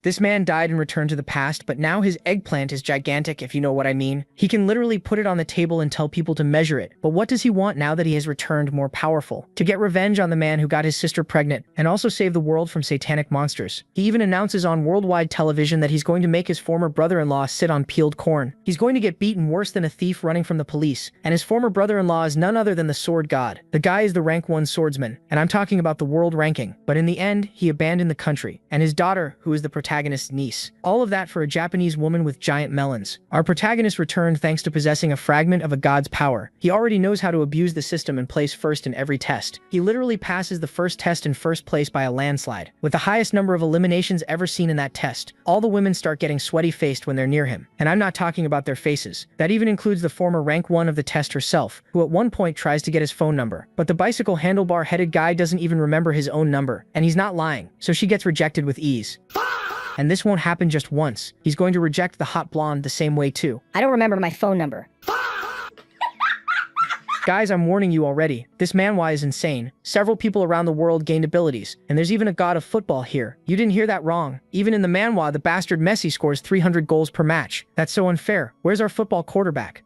This man died and returned to the past, but now his eggplant is gigantic, if you know what I mean. He can literally put it on the table and tell people to measure it. But what does he want now that he has returned more powerful? To get revenge on the man who got his sister pregnant, and also save the world from satanic monsters. He even announces on worldwide television that he's going to make his former brother-in-law sit on peeled corn. He's going to get beaten worse than a thief running from the police, and his former brother-in-law is none other than the sword god. The guy is the rank 1 swordsman, and I'm talking about the world ranking. But in the end, he abandoned the country, and his daughter, who is the protagonist's niece. All of that for a Japanese woman with giant melons. Our protagonist returned thanks to possessing a fragment of a god's power. He already knows how to abuse the system and place first in every test. He literally passes the first test in first place by a landslide, with the highest number of eliminations ever seen in that test. All the women start getting sweaty-faced when they're near him, and I'm not talking about their faces. That even includes the former rank 1 of the test herself, who at one point tries to get his phone number. But the bicycle handlebar-headed guy doesn't even remember his own number, and he's not lying, so she gets rejected with ease. And this won't happen just once. He's going to reject the hot blonde the same way too. I don't remember my phone number. Guys, I'm warning you already. This manhwa is insane. Several people around the world gained abilities, and there's even a god of football here. You didn't hear that wrong. Even in the manhwa, the bastard Messi scores 300 goals per match. That's so unfair. Where's our football quarterback?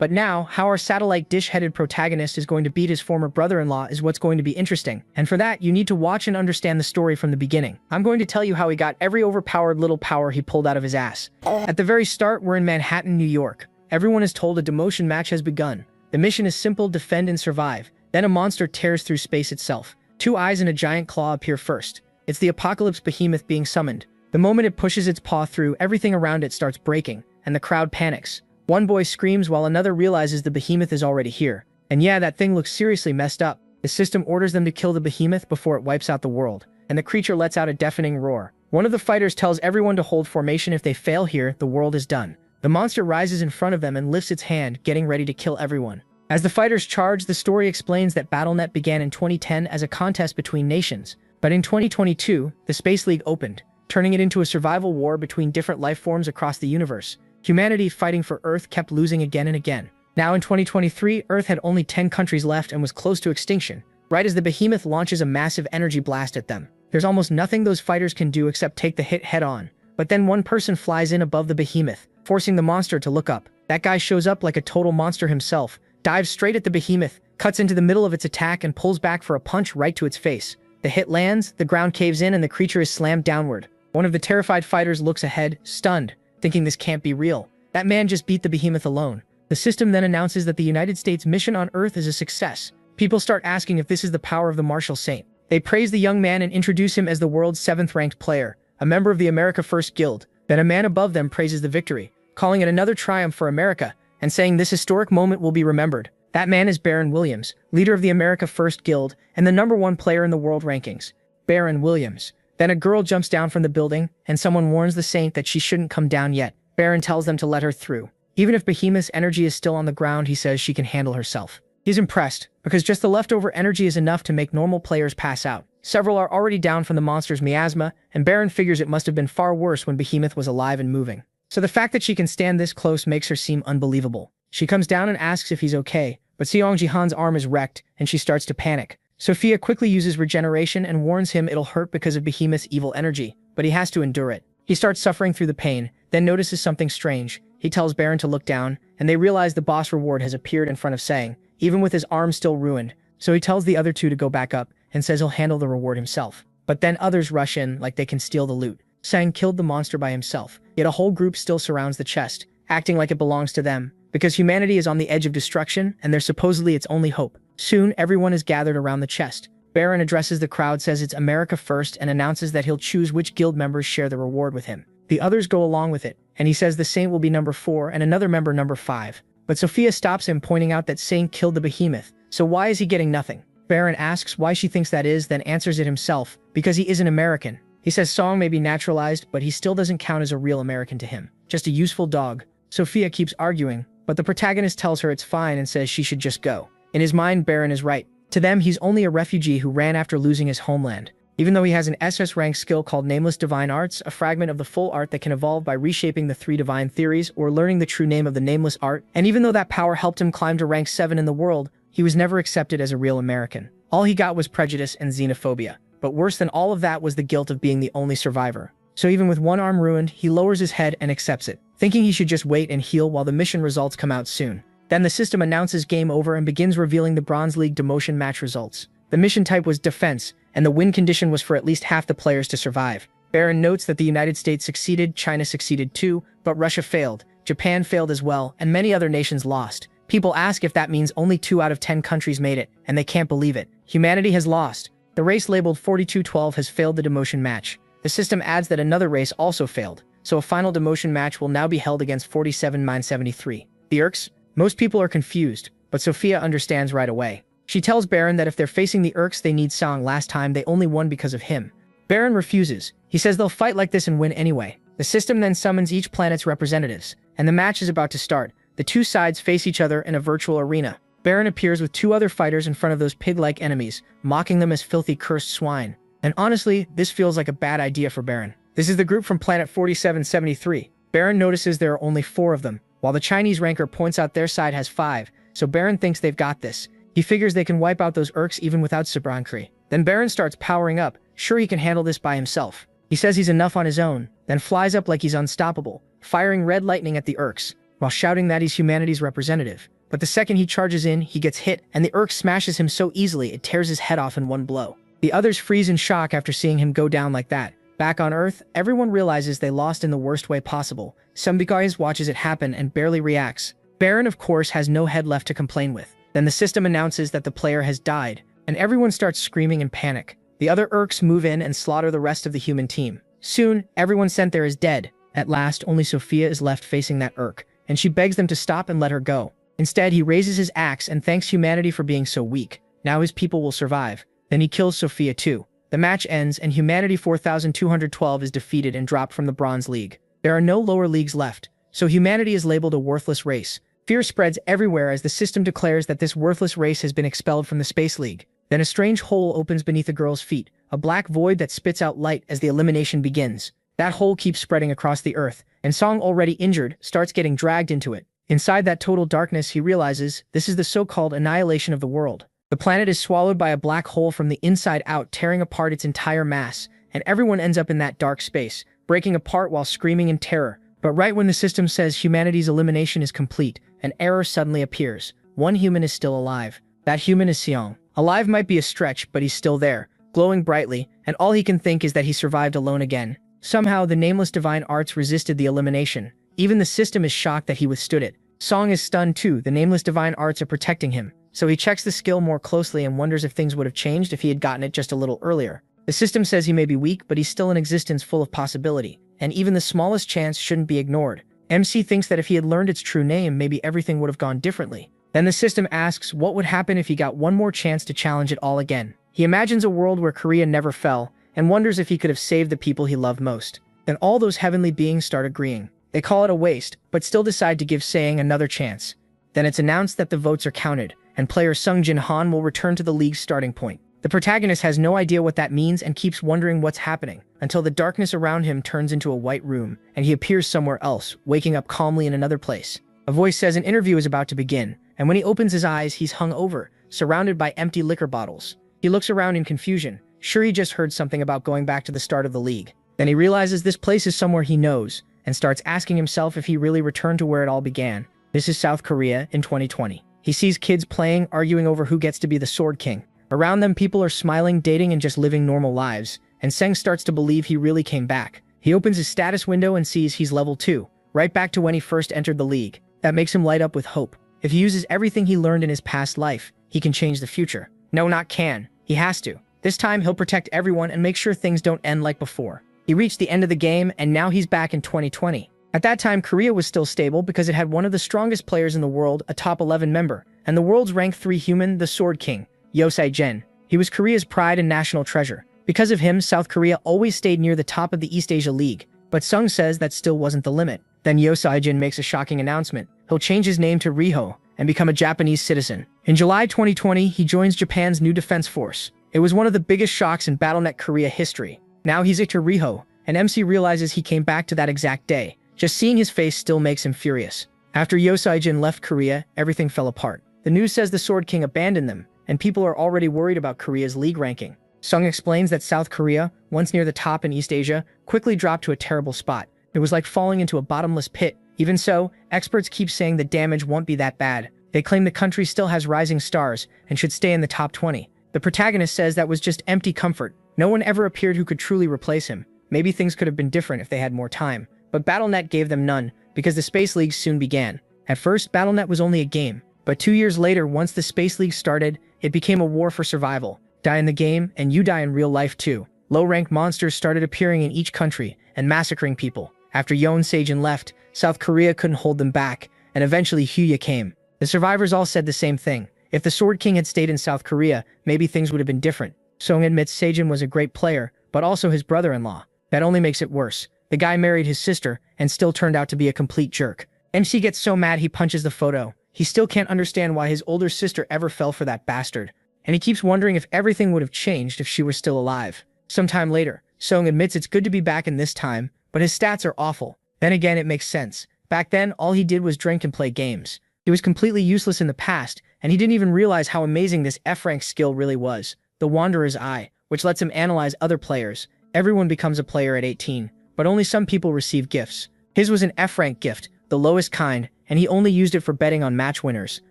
But now, how our satellite dish-headed protagonist is going to beat his former brother-in-law is what's going to be interesting. And for that, you need to watch and understand the story from the beginning. I'm going to tell you how he got every overpowered little power he pulled out of his ass. At the very start, we're in Manhattan, New York. Everyone is told a demotion match has begun. The mission is simple: defend and survive. Then a monster tears through space itself. 2 eyes and a giant claw appear first. It's the apocalypse behemoth being summoned. The moment it pushes its paw through, everything around it starts breaking, and the crowd panics. One boy screams while another realizes the behemoth is already here. And yeah, that thing looks seriously messed up. The system orders them to kill the behemoth before it wipes out the world, and the creature lets out a deafening roar. One of the fighters tells everyone to hold formation. If they fail here, the world is done. The monster rises in front of them and lifts its hand, getting ready to kill everyone. As the fighters charge, the story explains that BattleNet began in 2010 as a contest between nations. But in 2022, the Space League opened, turning it into a survival war between different life forms across the universe. Humanity fighting for Earth kept losing again and again. Now in 2023, Earth had only 10 countries left and was close to extinction, right as the behemoth launches a massive energy blast at them. There's almost nothing those fighters can do except take the hit head on. But then one person flies in above the behemoth, forcing the monster to look up. That guy shows up like a total monster himself, dives straight at the behemoth, cuts into the middle of its attack and pulls back for a punch right to its face. The hit lands, the ground caves in, and the creature is slammed downward. One of the terrified fighters looks ahead, stunned, thinking this can't be real. That man just beat the behemoth alone. The system then announces that the United States mission on Earth is a success. People start asking if this is the power of the martial saint. They praise the young man and introduce him as the world's 7th-ranked player, a member of the America First Guild. Then a man above them praises the victory, calling it another triumph for America, and saying this historic moment will be remembered. That man is Baron Williams, leader of the America First Guild and the #1 player in the world rankings. Baron Williams. Then a girl jumps down from the building, and someone warns the saint that she shouldn't come down yet. Baron tells them to let her through. Even if Behemoth's energy is still on the ground, he says she can handle herself. He's impressed, because just the leftover energy is enough to make normal players pass out. Several are already down from the monster's miasma, and Baron figures it must have been far worse when Behemoth was alive and moving. So the fact that she can stand this close makes her seem unbelievable. She comes down and asks if he's okay, but Seong Jihan's arm is wrecked, and she starts to panic. Sophia quickly uses regeneration and warns him it'll hurt because of Behemoth's evil energy, but he has to endure it. He starts suffering through the pain, then notices something strange. He tells Baron to look down, and they realize the boss reward has appeared in front of Sang, even with his arm still ruined. So he tells the other two to go back up, and says he'll handle the reward himself. But then others rush in like they can steal the loot. Sang killed the monster by himself, yet a whole group still surrounds the chest, acting like it belongs to them, because humanity is on the edge of destruction, and they're supposedly its only hope. Soon, everyone is gathered around the chest. Baron addresses the crowd, says it's America first, and announces that he'll choose which guild members share the reward with him. The others go along with it, and he says the saint will be number 4 and another member number 5. But Sophia stops him, pointing out that Saint killed the behemoth, so why is he getting nothing? Baron asks why she thinks that is, then answers it himself, because he isn't American. He says Song may be naturalized, but he still doesn't count as a real American to him, just a useful dog. Sophia keeps arguing, but the protagonist tells her it's fine and says she should just go. In his mind, Baron is right. To them, he's only a refugee who ran after losing his homeland. Even though he has an SS rank skill called Nameless Divine Arts, a fragment of the full art that can evolve by reshaping the 3 divine theories or learning the true name of the nameless art, and even though that power helped him climb to rank 7 in the world, he was never accepted as a real American. All he got was prejudice and xenophobia. but worse than all of that was the guilt of being the only survivor. So even with one arm ruined, he lowers his head and accepts it, thinking he should just wait and heal while the mission results come out soon. Then the system announces game over and begins revealing the Bronze League demotion match results. The mission type was defense, and the win condition was for at least half the players to survive. Baron notes that the United States succeeded, China succeeded too, but Russia failed, Japan failed as well, and many other nations lost. People ask if that means only 2 out of 10 countries made it, and they can't believe it. Humanity has lost. The race labeled 4212 has failed the demotion match. The system adds that another race also failed, so a final demotion match will now be held against 47-73. The Urks? Most people are confused, but Sophia understands right away. She tells Baron that if they're facing the Urks they need Song. Last time they only won because of him. Baron refuses. He says they'll fight like this and win anyway. The system then summons each planet's representatives, and the match is about to start. The two sides face each other in a virtual arena. Baron appears with 2 other fighters in front of those pig-like enemies, mocking them as filthy cursed swine. And honestly, this feels like a bad idea for Baron. This is the group from planet 4773. Baron notices there are only 4 of them, while the Chinese ranker points out their side has 5, so Baron thinks they've got this. He figures they can wipe out those Urks even without Sabrankri. Then Baron starts powering up, sure he can handle this by himself. He says he's enough on his own, then flies up like he's unstoppable, firing red lightning at the Urks, while shouting that he's humanity's representative. But the second he charges in, he gets hit, and the Urk smashes him so easily it tears his head off in one blow. The others freeze in shock after seeing him go down like that. Back on Earth, everyone realizes they lost in the worst way possible. Somebody watches it happen and barely reacts. Baron, of course, has no head left to complain with. Then the system announces that the player has died, and everyone starts screaming in panic. The other Urks move in and slaughter the rest of the human team. Soon, everyone sent there is dead. At last, only Sophia is left facing that Urk, and she begs them to stop and let her go. Instead, he raises his axe and thanks humanity for being so weak. Now his people will survive. Then he kills Sophia too. The match ends, and Humanity 4212 is defeated and dropped from the Bronze League. There are no lower leagues left, so humanity is labeled a worthless race. Fear spreads everywhere as the system declares that this worthless race has been expelled from the Space League. Then a strange hole opens beneath the girl's feet, a black void that spits out light as the elimination begins. That hole keeps spreading across the Earth, and Song, already injured, starts getting dragged into it. Inside that total darkness, he realizes this is the so-called annihilation of the world. The planet is swallowed by a black hole from the inside out, tearing apart its entire mass, and everyone ends up in that dark space, breaking apart while screaming in terror. But right when the system says humanity's elimination is complete, an error suddenly appears. One human is still alive. That human is Seong. Alive might be a stretch, but he's still there, glowing brightly, and all he can think is that he survived alone again. Somehow, the nameless divine arts resisted the elimination. Even the system is shocked that he withstood it. Song is stunned too. The nameless divine arts are protecting him. So he checks the skill more closely and wonders if things would have changed if he had gotten it just a little earlier. The system says he may be weak, but he's still an existence full of possibility, and even the smallest chance shouldn't be ignored. MC thinks that if he had learned its true name, maybe everything would have gone differently. Then the system asks what would happen if he got one more chance to challenge it all again. He imagines a world where Korea never fell, and wonders if he could have saved the people he loved most. Then all those heavenly beings start agreeing. They call it a waste, but still decide to give Sang another chance. Then it's announced that the votes are counted, and player Sung Jin Han will return to the league's starting point. The protagonist has no idea what that means and keeps wondering what's happening, until the darkness around him turns into a white room, and he appears somewhere else, waking up calmly in another place. A voice says an interview is about to begin, and when he opens his eyes, he's hung over, surrounded by empty liquor bottles. He looks around in confusion, sure he just heard something about going back to the start of the league. Then he realizes this place is somewhere he knows, and starts asking himself if he really returned to where it all began. This is South Korea in 2020. He sees kids playing, arguing over who gets to be the Sword King. Around them, people are smiling, dating, and just living normal lives, and Seng starts to believe he really came back. He opens his status window and sees he's level 2, right back to when he first entered the league. That makes him light up with hope. If he uses everything he learned in his past life, he can change the future. No, not can. He has to. This time, he'll protect everyone and make sure things don't end like before. He reached the end of the game, and now he's back in 2020. At that time, Korea was still stable because it had one of the strongest players in the world, a top 11 member, and the world's rank 3 human, the Sword King, Yosei Jin. He was Korea's pride and national treasure. Because of him, South Korea always stayed near the top of the East Asia League. But Sung says that still wasn't the limit. Then Yosei Jin makes a shocking announcement. He'll change his name to Riho and become a Japanese citizen. In July 2020, he joins Japan's new defense force. It was one of the biggest shocks in BattleNet Korea history. Now he's Ictor Riho, and MC realizes he came back to that exact day. Just seeing his face still makes him furious. After Yosei Jin left Korea, everything fell apart. The news says the Sword King abandoned them, and people are already worried about Korea's league ranking. Sung explains that South Korea, once near the top in East Asia, quickly dropped to a terrible spot. It was like falling into a bottomless pit. Even so, experts keep saying the damage won't be that bad. They claim the country still has rising stars and should stay in the top 20. The protagonist says that was just empty comfort. No one ever appeared who could truly replace him. Maybe things could have been different if they had more time. But BattleNet gave them none, because the Space League soon began. At first, BattleNet was only a game. But 2 years later, once the Space League started, it became a war for survival. Die in the game, and you die in real life too. Low-rank monsters started appearing in each country and massacring people. After Yoon Sejin left, South Korea couldn't hold them back, and eventually Huya came. The survivors all said the same thing. If the Sword King had stayed in South Korea, maybe things would have been different. Song admits Sejin was a great player, but also his brother-in-law. That only makes it worse. The guy married his sister and still turned out to be a complete jerk. MC gets so mad he punches the photo. He still can't understand why his older sister ever fell for that bastard. And he keeps wondering if everything would have changed if she were still alive. Sometime later, Song admits it's good to be back in this time, but his stats are awful. Then again, it makes sense. Back then, all he did was drink and play games. He was completely useless in the past, and he didn't even realize how amazing this F-rank skill really was. The Wanderer's Eye, which lets him analyze other players. Everyone becomes a player at 18, but only some people receive gifts. His was an F-rank gift, the lowest kind, and he only used it for betting on match winners.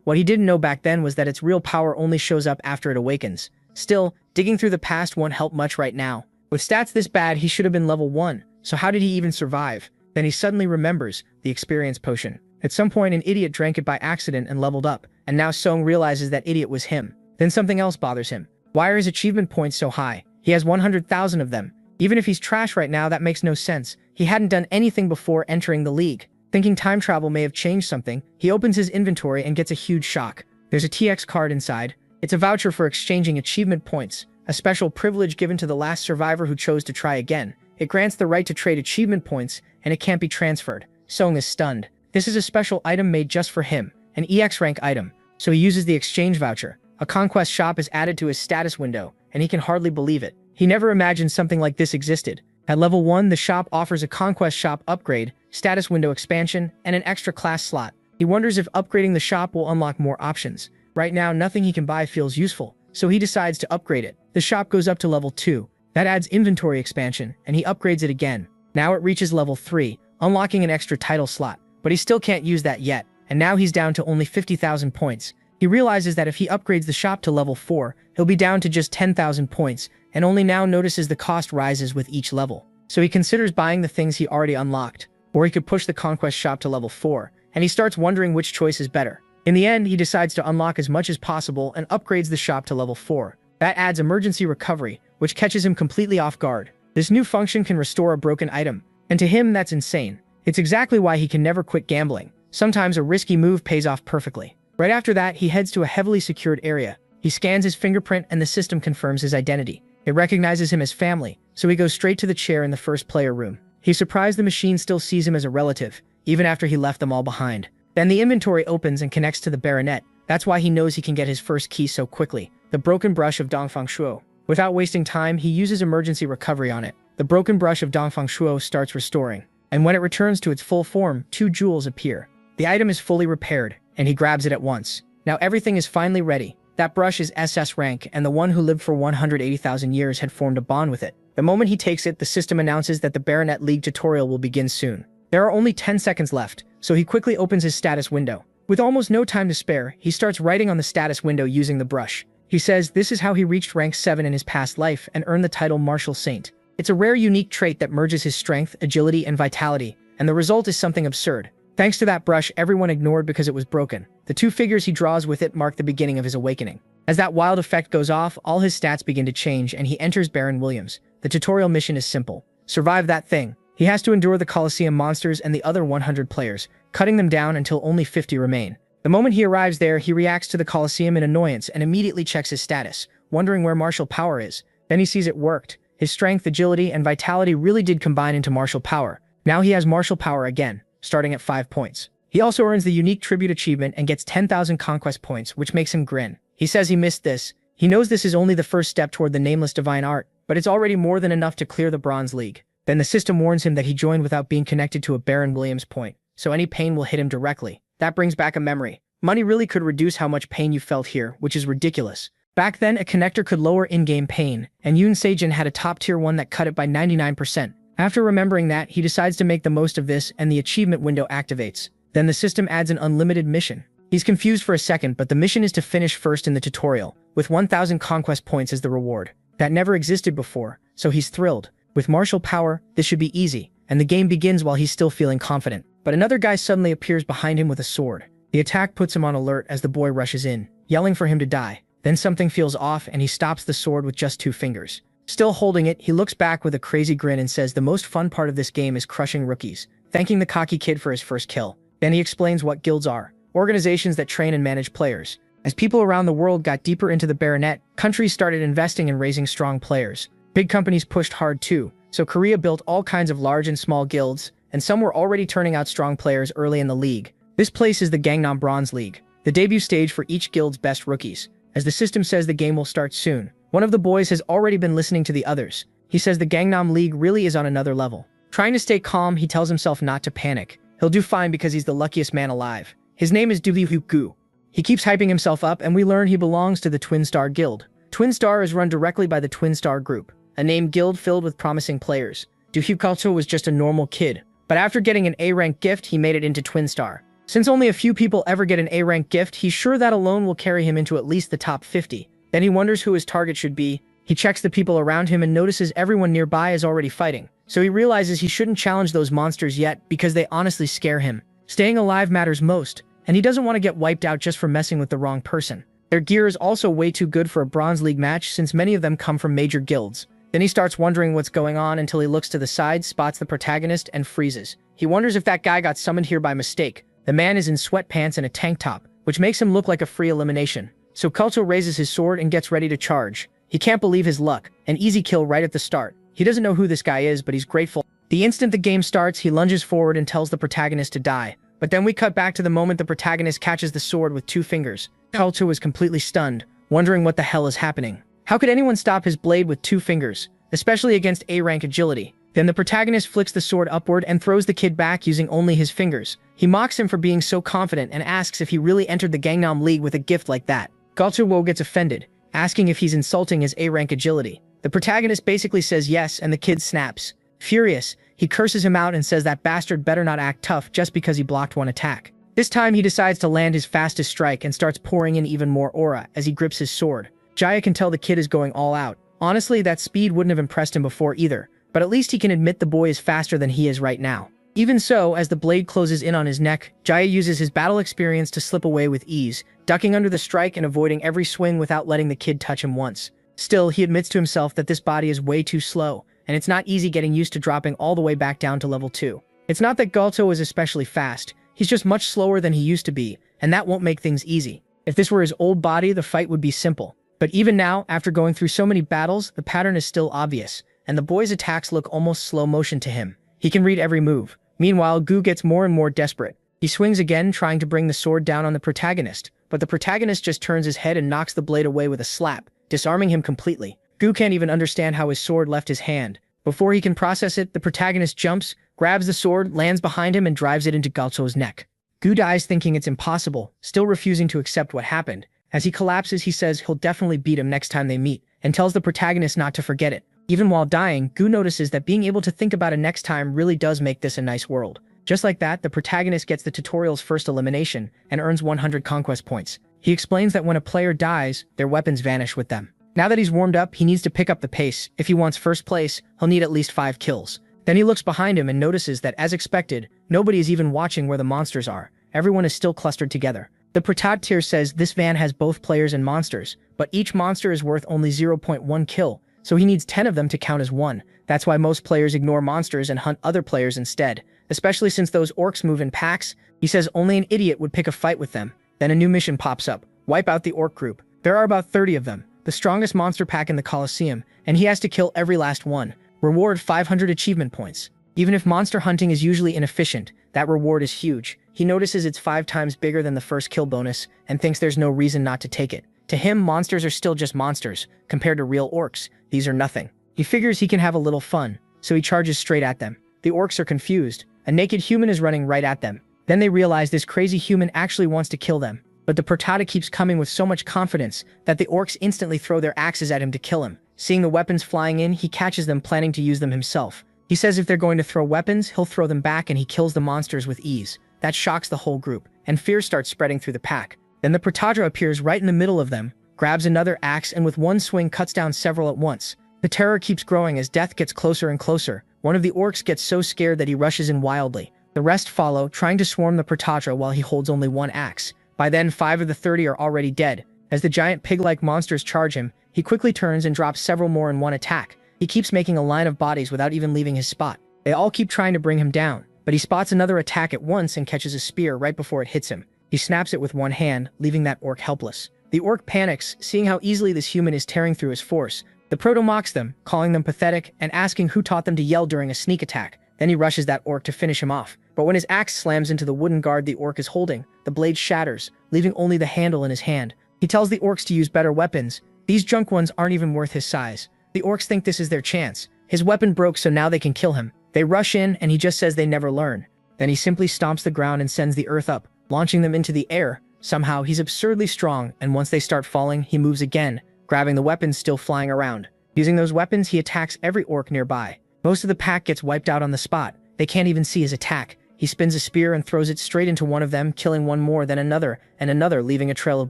What he didn't know back then was that its real power only shows up after it awakens. Still, digging through the past won't help much right now. With stats this bad, he should have been level 1, so how did he even survive? Then he suddenly remembers the experience potion. At some point, an idiot drank it by accident and leveled up, and now Song realizes that idiot was him. Then something else bothers him. Why are his achievement points so high? He has 100,000 of them. Even if he's trash right now, that makes no sense. He hadn't done anything before entering the league. Thinking time travel may have changed something, he opens his inventory and gets a huge shock. There's a TX card inside. It's a voucher for exchanging achievement points, a special privilege given to the last survivor who chose to try again. It grants the right to trade achievement points, and it can't be transferred. Song is stunned. This is a special item made just for him, an EX rank item, so he uses the exchange voucher. A conquest shop is added to his status window, and he can hardly believe it. He never imagined something like this existed. At level 1, the shop offers a conquest shop upgrade, status window expansion, and an extra class slot. He wonders if upgrading the shop will unlock more options. Right now, nothing he can buy feels useful, so he decides to upgrade it. The shop goes up to level 2. That adds inventory expansion, and he upgrades it again. Now it reaches level 3, unlocking an extra title slot, but he still can't use that yet, and now he's down to only 50,000 points. He realizes that if he upgrades the shop to level 4, he'll be down to just 10,000 points, and only now notices the cost rises with each level. So he considers buying the things he already unlocked, or he could push the conquest shop to level 4, and he starts wondering which choice is better. In the end, he decides to unlock as much as possible and upgrades the shop to level 4. That adds emergency recovery, which catches him completely off guard. This new function can restore a broken item, and to him that's insane. It's exactly why he can never quit gambling. Sometimes a risky move pays off perfectly. Right after that, he heads to a heavily secured area. He scans his fingerprint and the system confirms his identity. It recognizes him as family, so he goes straight to the chair in the first player room. He's surprised the machine still sees him as a relative, even after he left them all behind. Then the inventory opens and connects to the baronet. That's why he knows he can get his first key so quickly, the broken brush of Dongfang Shuo. Without wasting time, he uses emergency recovery on it. The broken brush of Dongfang Shuo starts restoring, and when it returns to its full form, 2 jewels appear. The item is fully repaired, and he grabs it at once. Now everything is finally ready. That brush is SS rank, and the one who lived for 180,000 years had formed a bond with it. The moment he takes it, the system announces that the Baronet League tutorial will begin soon. There are only 10 seconds left, so he quickly opens his status window. With almost no time to spare, he starts writing on the status window using the brush. He says this is how he reached rank 7 in his past life and earned the title Martial Saint. It's a rare unique trait that merges his strength, agility, and vitality, and the result is something absurd. Thanks to that brush, everyone ignored because it was broken. The 2 figures he draws with it mark the beginning of his awakening. As that wild effect goes off, all his stats begin to change and he enters Baron Williams. The tutorial mission is simple. Survive that thing. He has to endure the Colosseum monsters and the other 100 players, cutting them down until only 50 remain. The moment he arrives there, he reacts to the Colosseum in annoyance and immediately checks his status, wondering where martial power is. Then he sees it worked. His strength, agility, and vitality really did combine into martial power. Now he has martial power again, starting at 5 points. He also earns the unique tribute achievement and gets 10,000 conquest points, which makes him grin. He says he missed this. He knows this is only the first step toward the nameless divine art, but it's already more than enough to clear the Bronze League. Then the system warns him that he joined without being connected to a Baron Williams point, so any pain will hit him directly. That brings back a memory. Money really could reduce how much pain you felt here, which is ridiculous. Back then, a connector could lower in-game pain, and Yoon Sejin had a top-tier one that cut it by 99%. After remembering that, he decides to make the most of this and the achievement window activates. Then the system adds an unlimited mission. He's confused for a second, but the mission is to finish first in the tutorial, with 1,000 conquest points as the reward. That never existed before, so he's thrilled. With martial power, this should be easy, and the game begins while he's still feeling confident. But another guy suddenly appears behind him with a sword. The attack puts him on alert as the boy rushes in, yelling for him to die. Then something feels off and he stops the sword with just 2 fingers. Still holding it, he looks back with a crazy grin and says the most fun part of this game is crushing rookies, thanking the cocky kid for his first kill. Then he explains what guilds are, organizations that train and manage players. As people around the world got deeper into the baronet, countries started investing in raising strong players. Big companies pushed hard too, so Korea built all kinds of large and small guilds, and some were already turning out strong players early in the league. This place is the Gangnam Bronze League, the debut stage for each guild's best rookies. As the system says the game will start soon, one of the boys has already been listening to the others. He says the Gangnam League really is on another level. Trying to stay calm, he tells himself not to panic. He'll do fine because he's the luckiest man alive. His name is Doo-Gu. He keeps hyping himself up, and we learn he belongs to the Twin Star Guild. Twin Star is run directly by the Twin Star Group, a named guild filled with promising players. Doo-Gu was just a normal kid, but after getting an A-rank gift, he made it into Twin Star. Since only a few people ever get an A-rank gift, he's sure that alone will carry him into at least the top 50. Then he wonders who his target should be. He checks the people around him and notices everyone nearby is already fighting. So he realizes he shouldn't challenge those monsters yet because they honestly scare him. Staying alive matters most, and he doesn't want to get wiped out just for messing with the wrong person. Their gear is also way too good for a Bronze League match since many of them come from major guilds. Then he starts wondering what's going on until he looks to the side, spots the protagonist, and freezes. He wonders if that guy got summoned here by mistake. The man is in sweatpants and a tank top, which makes him look like a free elimination. So Kulto raises his sword and gets ready to charge. He can't believe his luck, an easy kill right at the start. He doesn't know who this guy is, but he's grateful. The instant the game starts, he lunges forward and tells the protagonist to die. But then we cut back to the moment the protagonist catches the sword with 2 fingers. Kulto is completely stunned, wondering what the hell is happening. How could anyone stop his blade with 2 fingers, especially against A-rank agility? Then the protagonist flicks the sword upward and throws the kid back using only his fingers. He mocks him for being so confident and asks if he really entered the Gangnam League with a gift like that. Galchuo gets offended, asking if he's insulting his A-rank agility. The protagonist basically says yes, and the kid snaps. Furious, he curses him out and says that bastard better not act tough just because he blocked one attack. This time he decides to land his fastest strike and starts pouring in even more aura as he grips his sword. Jaya can tell the kid is going all out. Honestly, that speed wouldn't have impressed him before either, but at least he can admit the boy is faster than he is right now. Even so, as the blade closes in on his neck, Jaya uses his battle experience to slip away with ease, ducking under the strike and avoiding every swing without letting the kid touch him once. Still, he admits to himself that this body is way too slow, and it's not easy getting used to dropping all the way back down to level 2. It's not that Galto is especially fast, he's just much slower than he used to be, and that won't make things easy. If this were his old body, the fight would be simple. But even now, after going through so many battles, the pattern is still obvious, and the boy's attacks look almost slow motion to him. He can read every move. Meanwhile, Gu gets more and more desperate. He swings again, trying to bring the sword down on the protagonist, but the protagonist just turns his head and knocks the blade away with a slap, disarming him completely. Gu can't even understand how his sword left his hand. Before he can process it, the protagonist jumps, grabs the sword, lands behind him, and drives it into Galto's neck. Gu dies thinking it's impossible, still refusing to accept what happened. As he collapses, he says he'll definitely beat him next time they meet, and tells the protagonist not to forget it. Even while dying, Gu notices that being able to think about it next time really does make this a nice world. Just like that, the protagonist gets the tutorial's first elimination and earns 100 conquest points. He explains that when a player dies, their weapons vanish with them. Now that he's warmed up, he needs to pick up the pace. If he wants first place, he'll need at least 5 kills. Then he looks behind him and notices that, as expected, nobody is even watching where the monsters are. Everyone is still clustered together. The protagonist says this van has both players and monsters, but each monster is worth only 0.1 kill. So he needs 10 of them to count as 1. That's why most players ignore monsters and hunt other players instead, especially since those orcs move in packs. He says only an idiot would pick a fight with them. Then a new mission pops up. Wipe out the orc group. There are about 30 of them, the strongest monster pack in the Colosseum, and he has to kill every last one. Reward 500 achievement points. Even if monster hunting is usually inefficient, that reward is huge. He notices it's 5 times bigger than the first kill bonus and thinks there's no reason not to take it. To him, monsters are still just monsters. Compared to real orcs, these are nothing. He figures he can have a little fun, so he charges straight at them. The orcs are confused. A naked human is running right at them. Then they realize this crazy human actually wants to kill them. But the Protata keeps coming with so much confidence that the orcs instantly throw their axes at him to kill him. Seeing the weapons flying in, he catches them, planning to use them himself. He says if they're going to throw weapons, he'll throw them back, and he kills the monsters with ease. That shocks the whole group, and fear starts spreading through the pack. Then the Protata appears right in the middle of them, grabs another axe, and with one swing cuts down several at once. The terror keeps growing as death gets closer and closer. One of the orcs gets so scared that he rushes in wildly. The rest follow, trying to swarm the Protata while he holds only one axe. By then, 5 of the 30 are already dead. As the giant pig-like monsters charge him, he quickly turns and drops several more in one attack. He keeps making a line of bodies without even leaving his spot. They all keep trying to bring him down, but he spots another attack at once and catches a spear right before it hits him. He snaps it with one hand, leaving that orc helpless. The orc panics, seeing how easily this human is tearing through his force. The proto mocks them, calling them pathetic and asking who taught them to yell during a sneak attack. Then he rushes that orc to finish him off. But when his axe slams into the wooden guard the orc is holding, the blade shatters, leaving only the handle in his hand. He tells the orcs to use better weapons. These junk ones aren't even worth his size. The orcs think this is their chance. His weapon broke, so now they can kill him. They rush in, and he just says they never learn. Then he simply stomps the ground and sends the earth up, launching them into the air. Somehow, he's absurdly strong, and once they start falling, he moves again, grabbing the weapons still flying around. Using those weapons, he attacks every orc nearby. Most of the pack gets wiped out on the spot. They can't even see his attack. He spins a spear and throws it straight into one of them, killing one more, then another, and another, leaving a trail of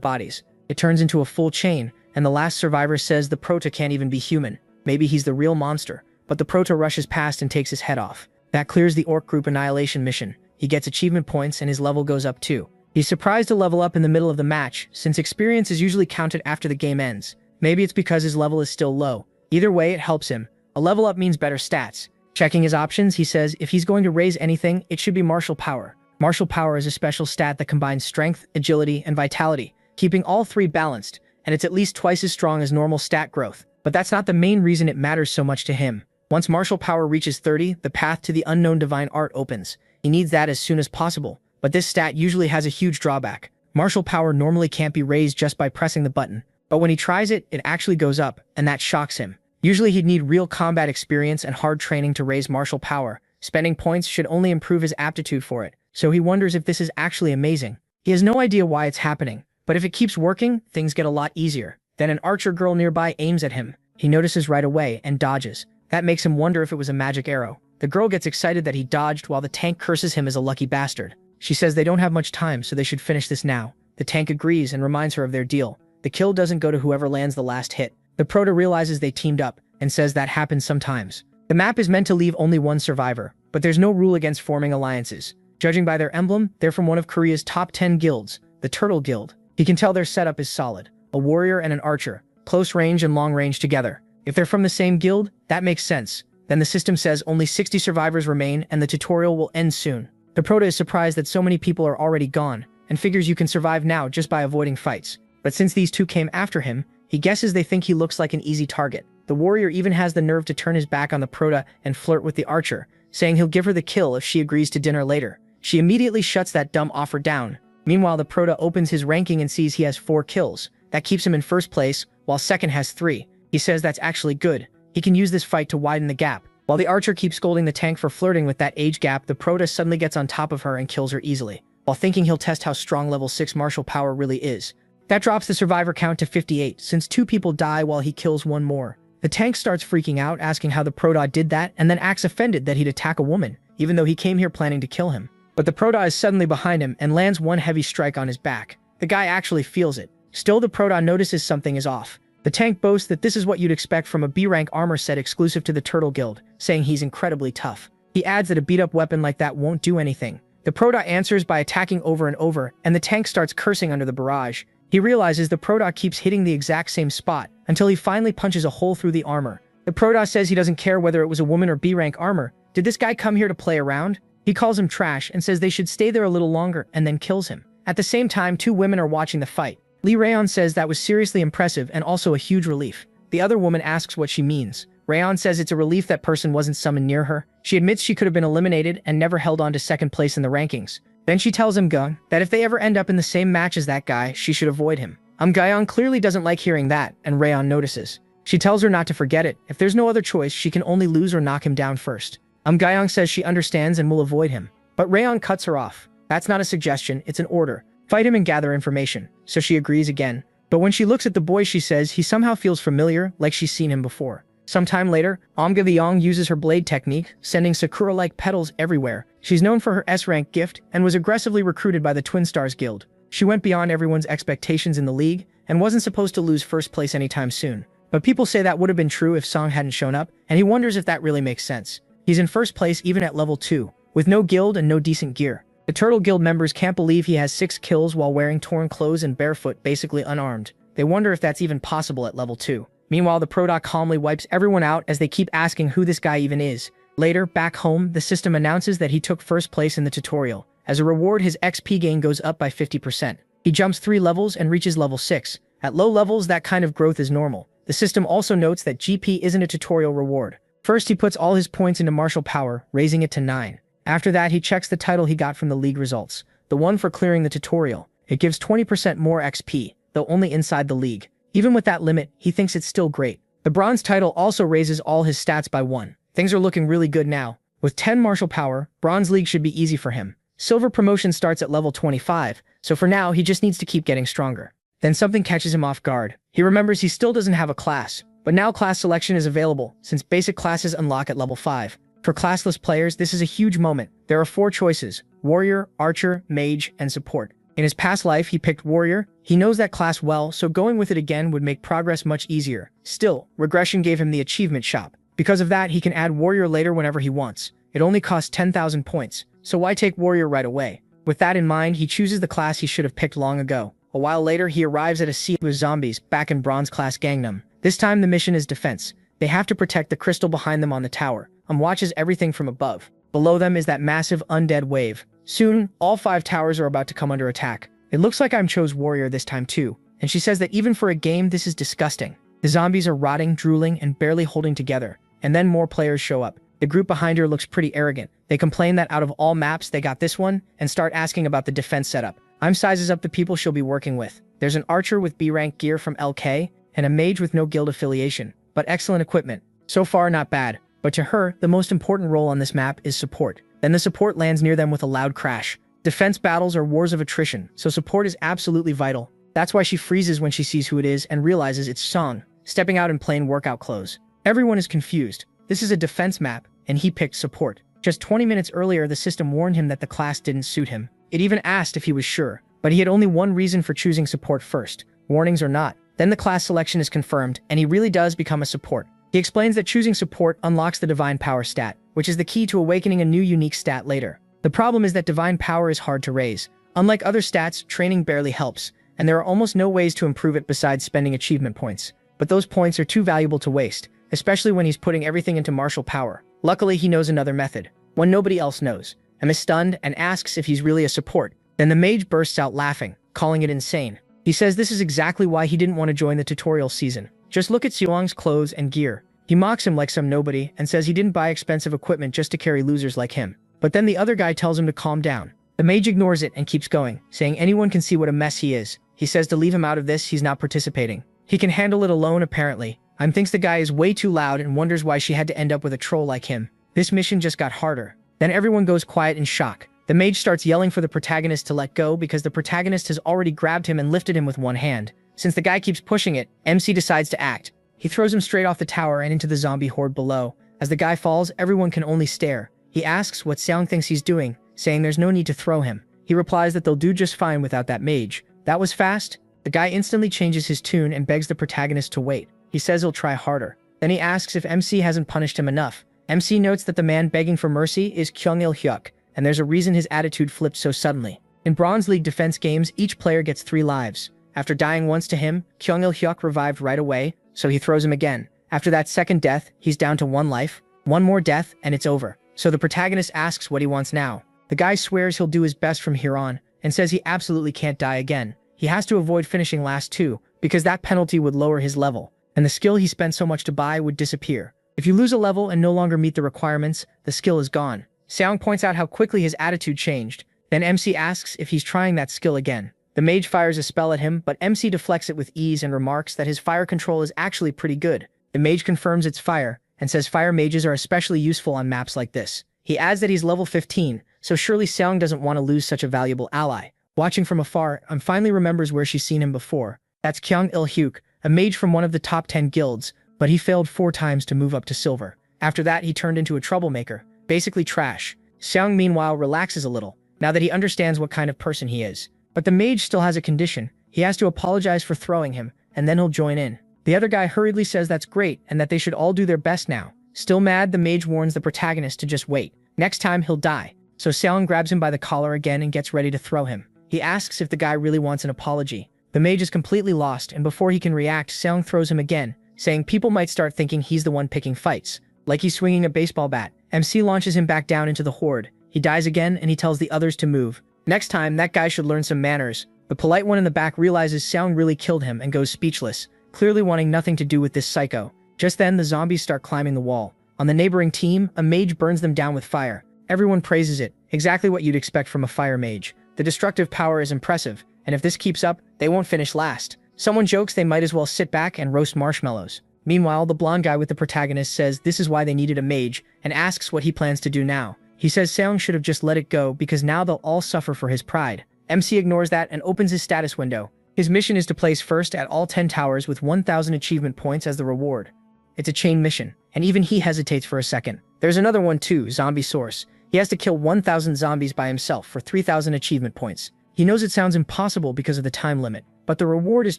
bodies. It turns into a full chain, and the last survivor says the Prota can't even be human. Maybe he's the real monster. But the Prota rushes past and takes his head off. That clears the orc group annihilation mission. He gets achievement points and his level goes up too. He's surprised to level up in the middle of the match, since experience is usually counted after the game ends. Maybe it's because his level is still low. Either way, it helps him. A level up means better stats. Checking his options, he says if he's going to raise anything, it should be martial power. Martial power is a special stat that combines strength, agility, and vitality, keeping all 3 balanced, and it's at least twice as strong as normal stat growth. But that's not the main reason it matters so much to him. Once martial power reaches 30, the path to the unknown divine art opens. He needs that as soon as possible, but this stat usually has a huge drawback. Martial power normally can't be raised just by pressing the button, but when he tries it, it actually goes up, and that shocks him. Usually he'd need real combat experience and hard training to raise martial power. Spending points should only improve his aptitude for it, so he wonders if this is actually amazing. He has no idea why it's happening, but if it keeps working, things get a lot easier. Then an archer girl nearby aims at him. He notices right away and dodges. That makes him wonder if it was a magic arrow. The girl gets excited that he dodged while the tank curses him as a lucky bastard. She says they don't have much time, so they should finish this now. The tank agrees and reminds her of their deal. The kill doesn't go to whoever lands the last hit. The Prota realizes they teamed up, and says that happens sometimes. The map is meant to leave only one survivor, but there's no rule against forming alliances. Judging by their emblem, they're from one of Korea's top 10 guilds, the Turtle Guild. He can tell their setup is solid. A warrior and an archer, close range and long range together. If they're from the same guild, that makes sense. Then the system says only 60 survivors remain and the tutorial will end soon. The Prota is surprised that so many people are already gone, and figures you can survive now just by avoiding fights. But since these two came after him, he guesses they think he looks like an easy target. The warrior even has the nerve to turn his back on the Prota and flirt with the archer, saying he'll give her the kill if she agrees to dinner later. She immediately shuts that dumb offer down. Meanwhile, the Prota opens his ranking and sees he has 4 kills. That keeps him in first place, while second has 3. He says that's actually good. He can use this fight to widen the gap. While the archer keeps scolding the tank for flirting with that age gap, the Prota suddenly gets on top of her and kills her easily, while thinking he'll test how strong level 6 martial power really is. That drops the survivor count to 58, since 2 people die while he kills 1 more. The tank starts freaking out, asking how the Prota did that, and then acts offended that he'd attack a woman, even though he came here planning to kill him. But the Prota is suddenly behind him and lands one heavy strike on his back. The guy actually feels it. Still, the Prota notices something is off. The tank boasts that this is what you'd expect from a B-rank armor set exclusive to the Turtle Guild, saying he's incredibly tough. He adds that a beat-up weapon like that won't do anything. The Prota answers by attacking over and over, and the tank starts cursing under the barrage. He realizes the Prota keeps hitting the exact same spot, until he finally punches a hole through the armor. The Prota says he doesn't care whether it was a woman or B-rank armor. Did this guy come here to play around? He calls him trash and says they should stay there a little longer, and then kills him. At the same time, 2 women are watching the fight. Lee Rayon says that was seriously impressive and also a huge relief. The other woman asks what she means. Rayon says it's a relief that person wasn't summoned near her. She admits she could have been eliminated and never held on to second place in the rankings. Then she tells Gung that if they ever end up in the same match as that guy, she should avoid him. Gayon clearly doesn't like hearing that, and Rayon notices. She tells her not to forget it. If there's no other choice, she can only lose or knock him down first. Gayon says she understands and will avoid him. But Rayon cuts her off. That's not a suggestion, it's an order. Fight him and gather information. So she agrees again. But when she looks at the boy, she says he somehow feels familiar, like she's seen him before. Sometime later, Omga the Young uses her blade technique, sending Sakura-like petals everywhere. She's known for her S-rank gift and was aggressively recruited by the Twin Stars Guild. She went beyond everyone's expectations in the league and wasn't supposed to lose first place anytime soon. But people say that would have been true if Song hadn't shown up, and he wonders if that really makes sense. He's in first place even at level 2, with no guild and no decent gear. The Turtle Guild members can't believe he has 6 kills while wearing torn clothes and barefoot, basically unarmed. They wonder if that's even possible at level 2. Meanwhile, the Prodoc calmly wipes everyone out as they keep asking who this guy even is. Later, back home, the system announces that he took first place in the tutorial. As a reward, his XP gain goes up by 50%. He jumps 3 levels and reaches level 6. At low levels, that kind of growth is normal. The system also notes that GP isn't a tutorial reward. First, he puts all his points into martial power, raising it to 9. After that, he checks the title he got from the league results, the one for clearing the tutorial. It gives 20% more XP, though only inside the league. Even with that limit, he thinks it's still great. The bronze title also raises all his stats by 1. Things are looking really good now. With 10 martial power, bronze league should be easy for him. Silver promotion starts at level 25, so for now, he just needs to keep getting stronger. Then something catches him off guard. He remembers he still doesn't have a class, but now class selection is available, since basic classes unlock at level 5. For classless players, this is a huge moment. There are 4 choices: warrior, archer, mage, and support. In his past life, he picked warrior. He knows that class well, so going with it again would make progress much easier. Still, regression gave him the achievement shop. Because of that, he can add warrior later whenever he wants. It only costs 10,000 points, so why take warrior right away? With that in mind, he chooses the class he should have picked long ago. A while later, he arrives at a sea with zombies, back in bronze class Gangnam. This time, the mission is defense. They have to protect the crystal behind them on the tower. Watches everything from above. Below them is that massive undead wave. Soon, all 5 towers are about to come under attack. It looks like I chose warrior this time too, and she says that even for a game, this is disgusting. The zombies are rotting, drooling, and barely holding together. And then more players show up. The group behind her looks pretty arrogant. They complain that out of all maps, they got this one, and start asking about the defense setup. Sizes up the people she'll be working with. There's an archer with B-rank gear from LK, and a mage with no guild affiliation, but excellent equipment. So far, not bad. But to her, the most important role on this map is support. Then the support lands near them with a loud crash. Defense battles are wars of attrition, so support is absolutely vital. That's why she freezes when she sees who it is and realizes it's Song, stepping out in plain workout clothes. Everyone is confused. This is a defense map, and he picked support. Just 20 minutes earlier, the system warned him that the class didn't suit him. It even asked if he was sure, but he had only one reason for choosing support first, warnings or not. Then the class selection is confirmed, and he really does become a support. He explains that choosing support unlocks the divine power stat, which is the key to awakening a new unique stat later. The problem is that divine power is hard to raise. Unlike other stats, training barely helps, and there are almost no ways to improve it besides spending achievement points. But those points are too valuable to waste, especially when he's putting everything into martial power. Luckily, he knows another method, one nobody else knows. Em is stunned and asks if he's really a support. Then the mage bursts out laughing, calling it insane. He says this is exactly why he didn't want to join the tutorial season. Just look at Seong's clothes and gear. He mocks him like some nobody and says he didn't buy expensive equipment just to carry losers like him. But then the other guy tells him to calm down. The mage ignores it and keeps going, saying anyone can see what a mess he is. He says to leave him out of this, he's not participating. He can handle it alone apparently. Thinks the guy is way too loud and wonders why she had to end up with a troll like him. This mission just got harder. Then everyone goes quiet in shock. The mage starts yelling for the protagonist to let go because the protagonist has already grabbed him and lifted him with one hand. Since the guy keeps pushing it, MC decides to act. He throws him straight off the tower and into the zombie horde below. As the guy falls, everyone can only stare. He asks what Seong thinks he's doing, saying there's no need to throw him. He replies that they'll do just fine without that mage. That was fast. The guy instantly changes his tune and begs the protagonist to wait. He says he'll try harder. Then he asks if MC hasn't punished him enough. MC notes that the man begging for mercy is Kyung-il-hyuk, and there's a reason his attitude flipped so suddenly. In Bronze League defense games, each player gets 3 lives. After dying once to him, Kyung-il-hyuk revived right away, so he throws him again. After that second death, he's down to 1 life. One more death, and it's over. So the protagonist asks what he wants now. The guy swears he'll do his best from here on, and says he absolutely can't die again. He has to avoid finishing last too, because that penalty would lower his level, and the skill he spent so much to buy would disappear. If you lose a level and no longer meet the requirements, the skill is gone. Seong points out how quickly his attitude changed. Then MC asks if he's trying that skill again. The mage fires a spell at him, but MC deflects it with ease and remarks that his fire control is actually pretty good. The mage confirms it's fire, and says fire mages are especially useful on maps like this. He adds that he's level 15, so surely Seong doesn't want to lose such a valuable ally. Watching from afar, finally remembers where she's seen him before. That's Kyung Il-hyuk, a mage from one of the top 10 guilds, but he failed 4 times to move up to silver. After that, he turned into a troublemaker, basically trash. Seong meanwhile relaxes a little, now that he understands what kind of person he is. But the mage still has a condition. He has to apologize for throwing him, and then he'll join in. The other guy hurriedly says that's great and that they should all do their best now. Still mad, the mage warns the protagonist to just wait. Next time, he'll die. So Seong grabs him by the collar again and gets ready to throw him. He asks if the guy really wants an apology. The mage is completely lost, and before he can react, Seong throws him again, saying people might start thinking he's the one picking fights. Like he's swinging a baseball bat. MC launches him back down into the horde. He dies again, and he tells the others to move. Next time, that guy should learn some manners. The polite one in the back realizes Seong really killed him and goes speechless, clearly wanting nothing to do with this psycho. Just then, the zombies start climbing the wall. On the neighboring team, a mage burns them down with fire. Everyone praises it, exactly what you'd expect from a fire mage. The destructive power is impressive, and if this keeps up, they won't finish last. Someone jokes they might as well sit back and roast marshmallows. Meanwhile, the blonde guy with the protagonist says this is why they needed a mage, and asks what he plans to do now. He says Seong should have just let it go because now they'll all suffer for his pride. MC ignores that and opens his status window. His mission is to place first at all 10 towers with 1,000 achievement points as the reward. It's a chain mission, and even he hesitates for a second. There's another one too, Zombie Source. He has to kill 1,000 zombies by himself for 3,000 achievement points. He knows it sounds impossible because of the time limit, but the reward is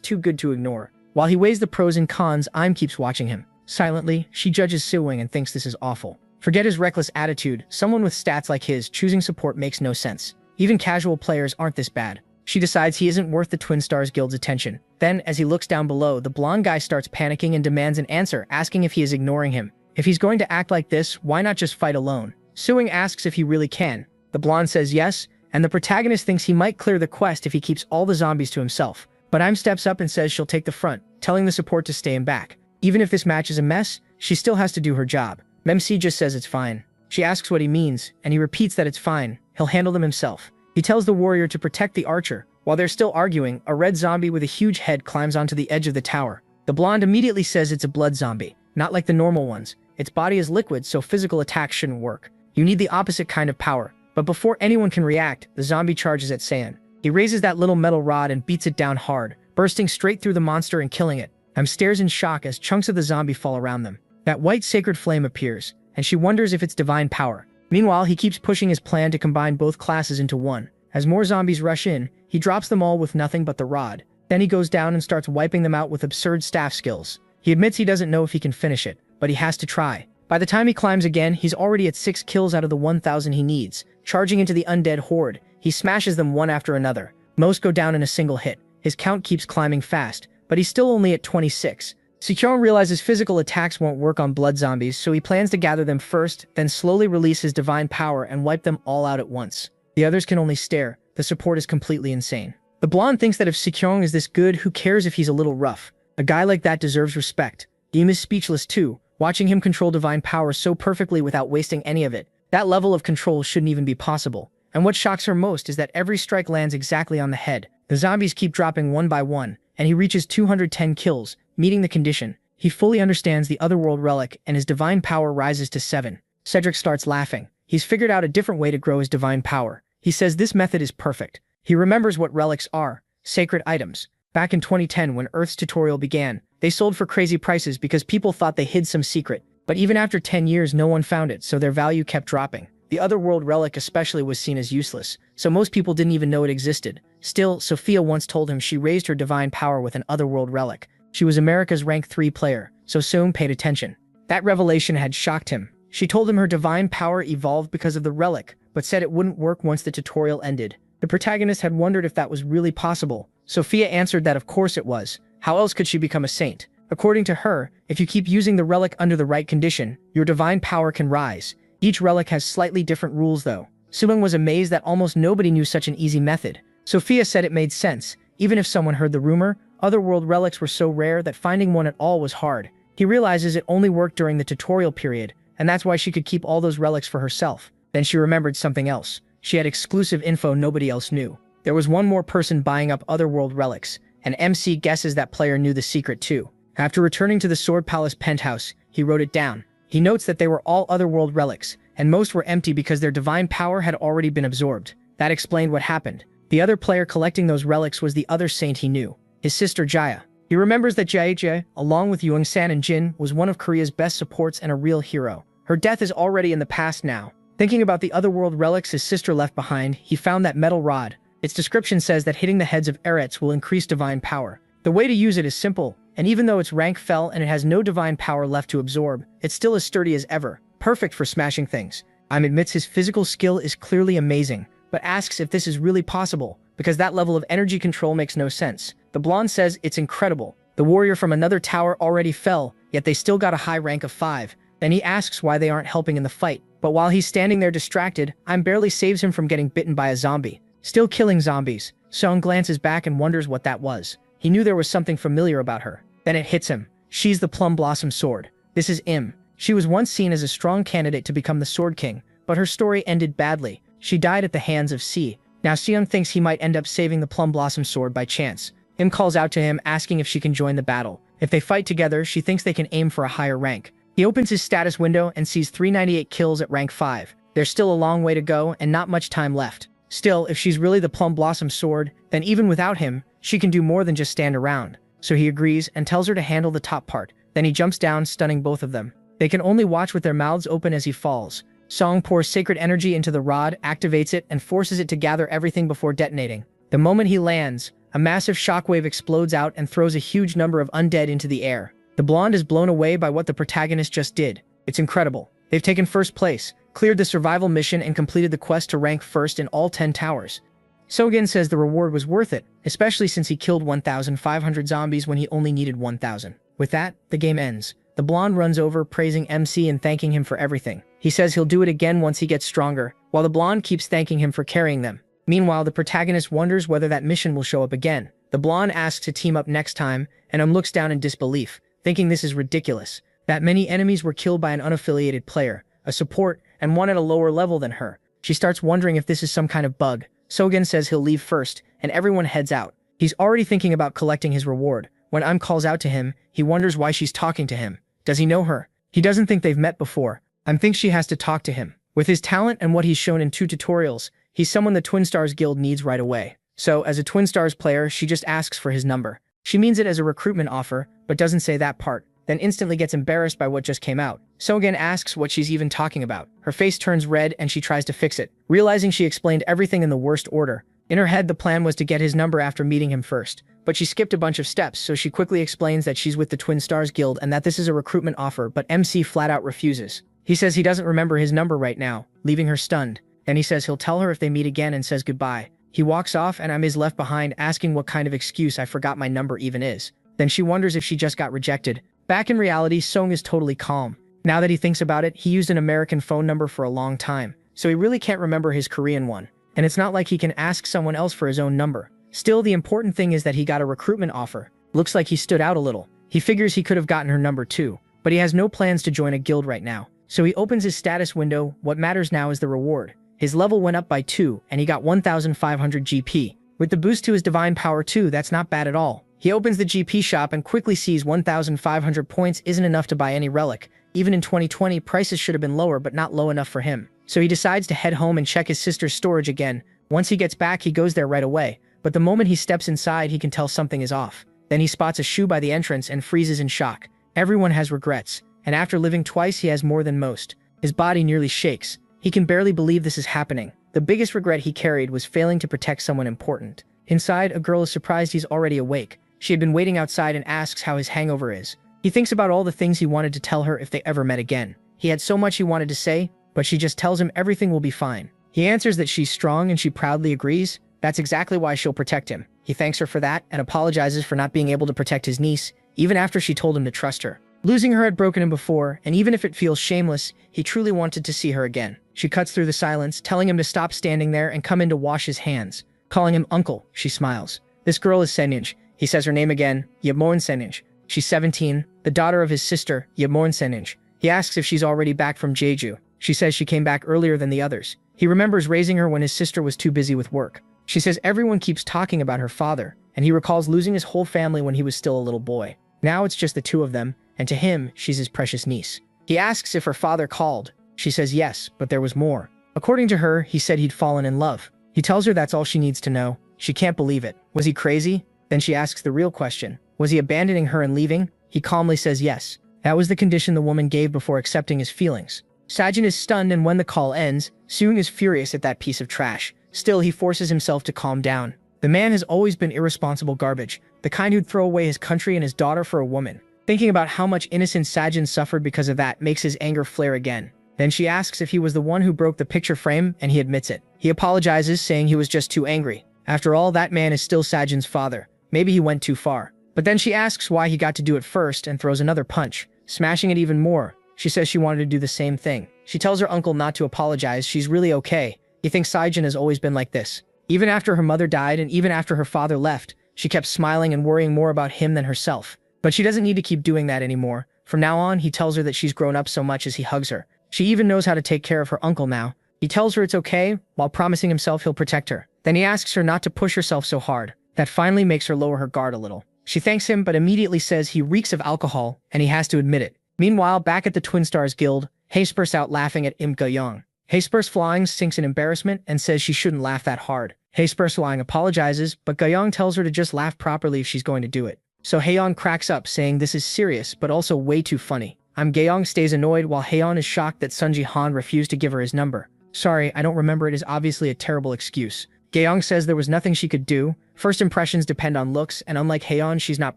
too good to ignore. While he weighs the pros and cons, Im keeps watching him. Silently, she judges Siwing and thinks this is awful. Forget his reckless attitude, someone with stats like his choosing support makes no sense. Even casual players aren't this bad. She decides he isn't worth the Twin Stars Guild's attention. Then, as he looks down below, the blonde guy starts panicking and demands an answer, asking if he is ignoring him. If he's going to act like this, why not just fight alone? Siwing asks if he really can. The blonde says yes, and the protagonist thinks he might clear the quest if he keeps all the zombies to himself. But Im steps up and says she'll take the front, telling the support to stay in back. Even if this match is a mess, she still has to do her job. Memc just says it's fine. She asks what he means, and he repeats that it's fine. He'll handle them himself. He tells the warrior to protect the archer. While they're still arguing, a red zombie with a huge head climbs onto the edge of the tower. The blonde immediately says it's a blood zombie, not like the normal ones. Its body is liquid, so physical attacks shouldn't work. You need the opposite kind of power. But before anyone can react, the zombie charges at Saiyan. He raises that little metal rod and beats it down hard, bursting straight through the monster and killing it. Im stares in shock as chunks of the zombie fall around them. That white sacred flame appears, and she wonders if it's divine power. Meanwhile, he keeps pushing his plan to combine both classes into one. As more zombies rush in, he drops them all with nothing but the rod. Then he goes down and starts wiping them out with absurd staff skills. He admits he doesn't know if he can finish it, but he has to try. By the time he climbs again, he's already at 6 kills out of the 1,000 he needs. Charging into the undead horde, he smashes them one after another. Most go down in a single hit. His count keeps climbing fast, but he's still only at 26. Sekyong realizes physical attacks won't work on blood zombies, so he plans to gather them first, then slowly release his divine power and wipe them all out at once. The others can only stare. The support is completely insane. The blonde thinks that if Sekyong is this good, who cares if he's a little rough? A guy like that deserves respect. Im is speechless too, watching him control divine power so perfectly without wasting any of it. That level of control shouldn't even be possible. And what shocks her most is that every strike lands exactly on the head. The zombies keep dropping one by one, and he reaches 210 kills, meeting the condition. He fully understands the Otherworld relic, and his divine power rises to 7. Cedric starts laughing. He's figured out a different way to grow his divine power. He says this method is perfect. He remembers what relics are, sacred items. Back in 2010, when Earth's tutorial began, they sold for crazy prices because people thought they hid some secret. But even after 10 years, no one found it, so their value kept dropping. The Otherworld relic especially was seen as useless, so most people didn't even know it existed. Still, Sophia once told him she raised her divine power with an Otherworld relic. She was America's rank 3 player, so Soong paid attention. That revelation had shocked him. She told him her divine power evolved because of the relic, but said it wouldn't work once the tutorial ended. The protagonist had wondered if that was really possible. Sophia answered that of course it was. How else could she become a saint? According to her, if you keep using the relic under the right condition, your divine power can rise. Each relic has slightly different rules though. Suwon was amazed that almost nobody knew such an easy method. Sophia said it made sense. Even if someone heard the rumor, Otherworld relics were so rare that finding one at all was hard. He realizes it only worked during the tutorial period, and that's why she could keep all those relics for herself. Then she remembered something else. She had exclusive info nobody else knew. There was one more person buying up Otherworld relics, and MC guesses that player knew the secret too. After returning to the Sword Palace penthouse, he wrote it down. He notes that they were all Otherworld relics, and most were empty because their divine power had already been absorbed. That explained what happened. The other player collecting those relics was the other saint he knew, his sister Jaya. He remembers that Jaya, along with Young-san and Jin, was one of Korea's best supports and a real hero. Her death is already in the past now. Thinking about the otherworld relics his sister left behind, he found that metal rod. Its description says that hitting the heads of Eretz will increase divine power. The way to use it is simple, and even though its rank fell and it has no divine power left to absorb, it's still as sturdy as ever, perfect for smashing things. Admits his physical skill is clearly amazing, but asks if this is really possible, because that level of energy control makes no sense. The blonde says it's incredible. The warrior from another tower already fell, yet they still got a high rank of 5. Then he asks why they aren't helping in the fight. But while he's standing there distracted, barely saves him from getting bitten by a zombie. Still killing zombies, Song glances back and wonders what that was. He knew there was something familiar about her. Then it hits him. She's the Plum Blossom Sword. This is Im. She was once seen as a strong candidate to become the Sword King, but her story ended badly. She died at the hands of Si. Now Seung thinks he might end up saving the Plum Blossom Sword by chance. Im calls out to him, asking if she can join the battle. If they fight together, she thinks they can aim for a higher rank. He opens his status window and sees 398 kills at rank 5. There's still a long way to go and not much time left. Still, if she's really the Plum Blossom Sword, then even without him, she can do more than just stand around. So he agrees and tells her to handle the top part. Then he jumps down, stunning both of them. They can only watch with their mouths open as he falls. Song pours sacred energy into the rod, activates it, and forces it to gather everything before detonating. The moment he lands, a massive shockwave explodes out and throws a huge number of undead into the air. The blonde is blown away by what the protagonist just did. It's incredible. They've taken first place, cleared the survival mission, and completed the quest to rank first in all 10 towers. Sogin says the reward was worth it, especially since he killed 1,500 zombies when he only needed 1,000. With that, the game ends. The blonde runs over, praising MC and thanking him for everything. He says he'll do it again once he gets stronger, while the blonde keeps thanking him for carrying them. Meanwhile, the protagonist wonders whether that mission will show up again. The blonde asks to team up next time, and looks down in disbelief, thinking this is ridiculous. That many enemies were killed by an unaffiliated player, a support, and one at a lower level than her. She starts wondering if this is some kind of bug. Sogin says he'll leave first, and everyone heads out. He's already thinking about collecting his reward. When calls out to him, he wonders why she's talking to him. Does he know her? He doesn't think they've met before. Thinks she has to talk to him. With his talent and what he's shown in 2 tutorials, he's someone the Twin Stars Guild needs right away. So, as a Twin Stars player, she just asks for his number. She means it as a recruitment offer, but doesn't say that part, then instantly gets embarrassed by what just came out. Sogin asks what she's even talking about. Her face turns red and she tries to fix it, realizing she explained everything in the worst order. In her head, the plan was to get his number after meeting him first, but she skipped a bunch of steps, so she quickly explains that she's with the Twin Stars Guild and that this is a recruitment offer, but MC flat out refuses. He says he doesn't remember his number right now, leaving her stunned. Then he says he'll tell her if they meet again and says goodbye. He walks off and is left behind, asking what kind of excuse "I forgot my number" even is. Then she wonders if she just got rejected. Back in reality, Song is totally calm. Now that he thinks about it, he used an American phone number for a long time, so he really can't remember his Korean one. And it's not like he can ask someone else for his own number. Still, the important thing is that he got a recruitment offer. Looks like he stood out a little. He figures he could have gotten her number too, but he has no plans to join a guild right now. So he opens his status window. What matters now is the reward. His level went up by 2, and he got 1,500 GP. With the boost to his divine power too, that's not bad at all. He opens the GP shop and quickly sees 1,500 points isn't enough to buy any relic. Even in 2020, prices should have been lower, but not low enough for him. So he decides to head home and check his sister's storage again. Once he gets back, he goes there right away. But the moment he steps inside, he can tell something is off. Then he spots a shoe by the entrance and freezes in shock. Everyone has regrets, and after living twice, he has more than most. His body nearly shakes. He can barely believe this is happening. The biggest regret he carried was failing to protect someone important. Inside, a girl is surprised he's already awake. She had been waiting outside and asks how his hangover is. He thinks about all the things he wanted to tell her if they ever met again. He had so much he wanted to say, but she just tells him everything will be fine. He answers that she's strong and she proudly agrees. That's exactly why she'll protect him. He thanks her for that and apologizes for not being able to protect his niece, even after she told him to trust her. Losing her had broken him before, and even if it feels shameless, he truly wanted to see her again. She cuts through the silence, telling him to stop standing there and come in to wash his hands. Calling him uncle, she smiles. This girl is Senyej. He says her name again, Yemon Senyej. She's 17, the daughter of his sister, Yemon Senyej. He asks if she's already back from Jeju. She says she came back earlier than the others. He remembers raising her when his sister was too busy with work. She says everyone keeps talking about her father, and he recalls losing his whole family when he was still a little boy. Now it's just the two of them, and to him, she's his precious niece. He asks if her father called. She says yes, but there was more. According to her, he said he'd fallen in love. He tells her that's all she needs to know. She can't believe it. Was he crazy? Then she asks the real question. Was he abandoning her and leaving? He calmly says yes. That was the condition the woman gave before accepting his feelings. Sajin is stunned, and when the call ends, Seung is furious at that piece of trash. Still, he forces himself to calm down. The man has always been irresponsible garbage, the kind who'd throw away his country and his daughter for a woman. Thinking about how much innocent Sajin suffered because of that makes his anger flare again. Then she asks if he was the one who broke the picture frame, and he admits it. He apologizes, saying he was just too angry. After all, that man is still Sajin's father. Maybe he went too far. But then she asks why he got to do it first and throws another punch, smashing it even more. She says she wanted to do the same thing. She tells her uncle not to apologize, she's really okay. He thinks Sajin has always been like this. Even after her mother died and even after her father left, she kept smiling and worrying more about him than herself. But she doesn't need to keep doing that anymore. From now on, he tells her that she's grown up so much as he hugs her. She even knows how to take care of her uncle now. He tells her it's okay, while promising himself he'll protect her. Then he asks her not to push herself so hard. That finally makes her lower her guard a little. She thanks him, but immediately says he reeks of alcohol, and he has to admit it. Meanwhile, back at the Twin Stars Guild, Hae bursts out laughing at Im Ga-young. Hae bursts flying sinks in embarrassment and says she shouldn't laugh that hard. Hae bursts flying apologizes, but Ga-young tells her to just laugh properly if she's going to do it. So Haeyeon cracks up, saying this is serious, but also way too funny. Ga-young stays annoyed while Haeyeon is shocked that Sun Ji-han refused to give her his number. Sorry, I don't remember it is obviously a terrible excuse. Ga-young says there was nothing she could do. First impressions depend on looks, and unlike Haeyeon, she's not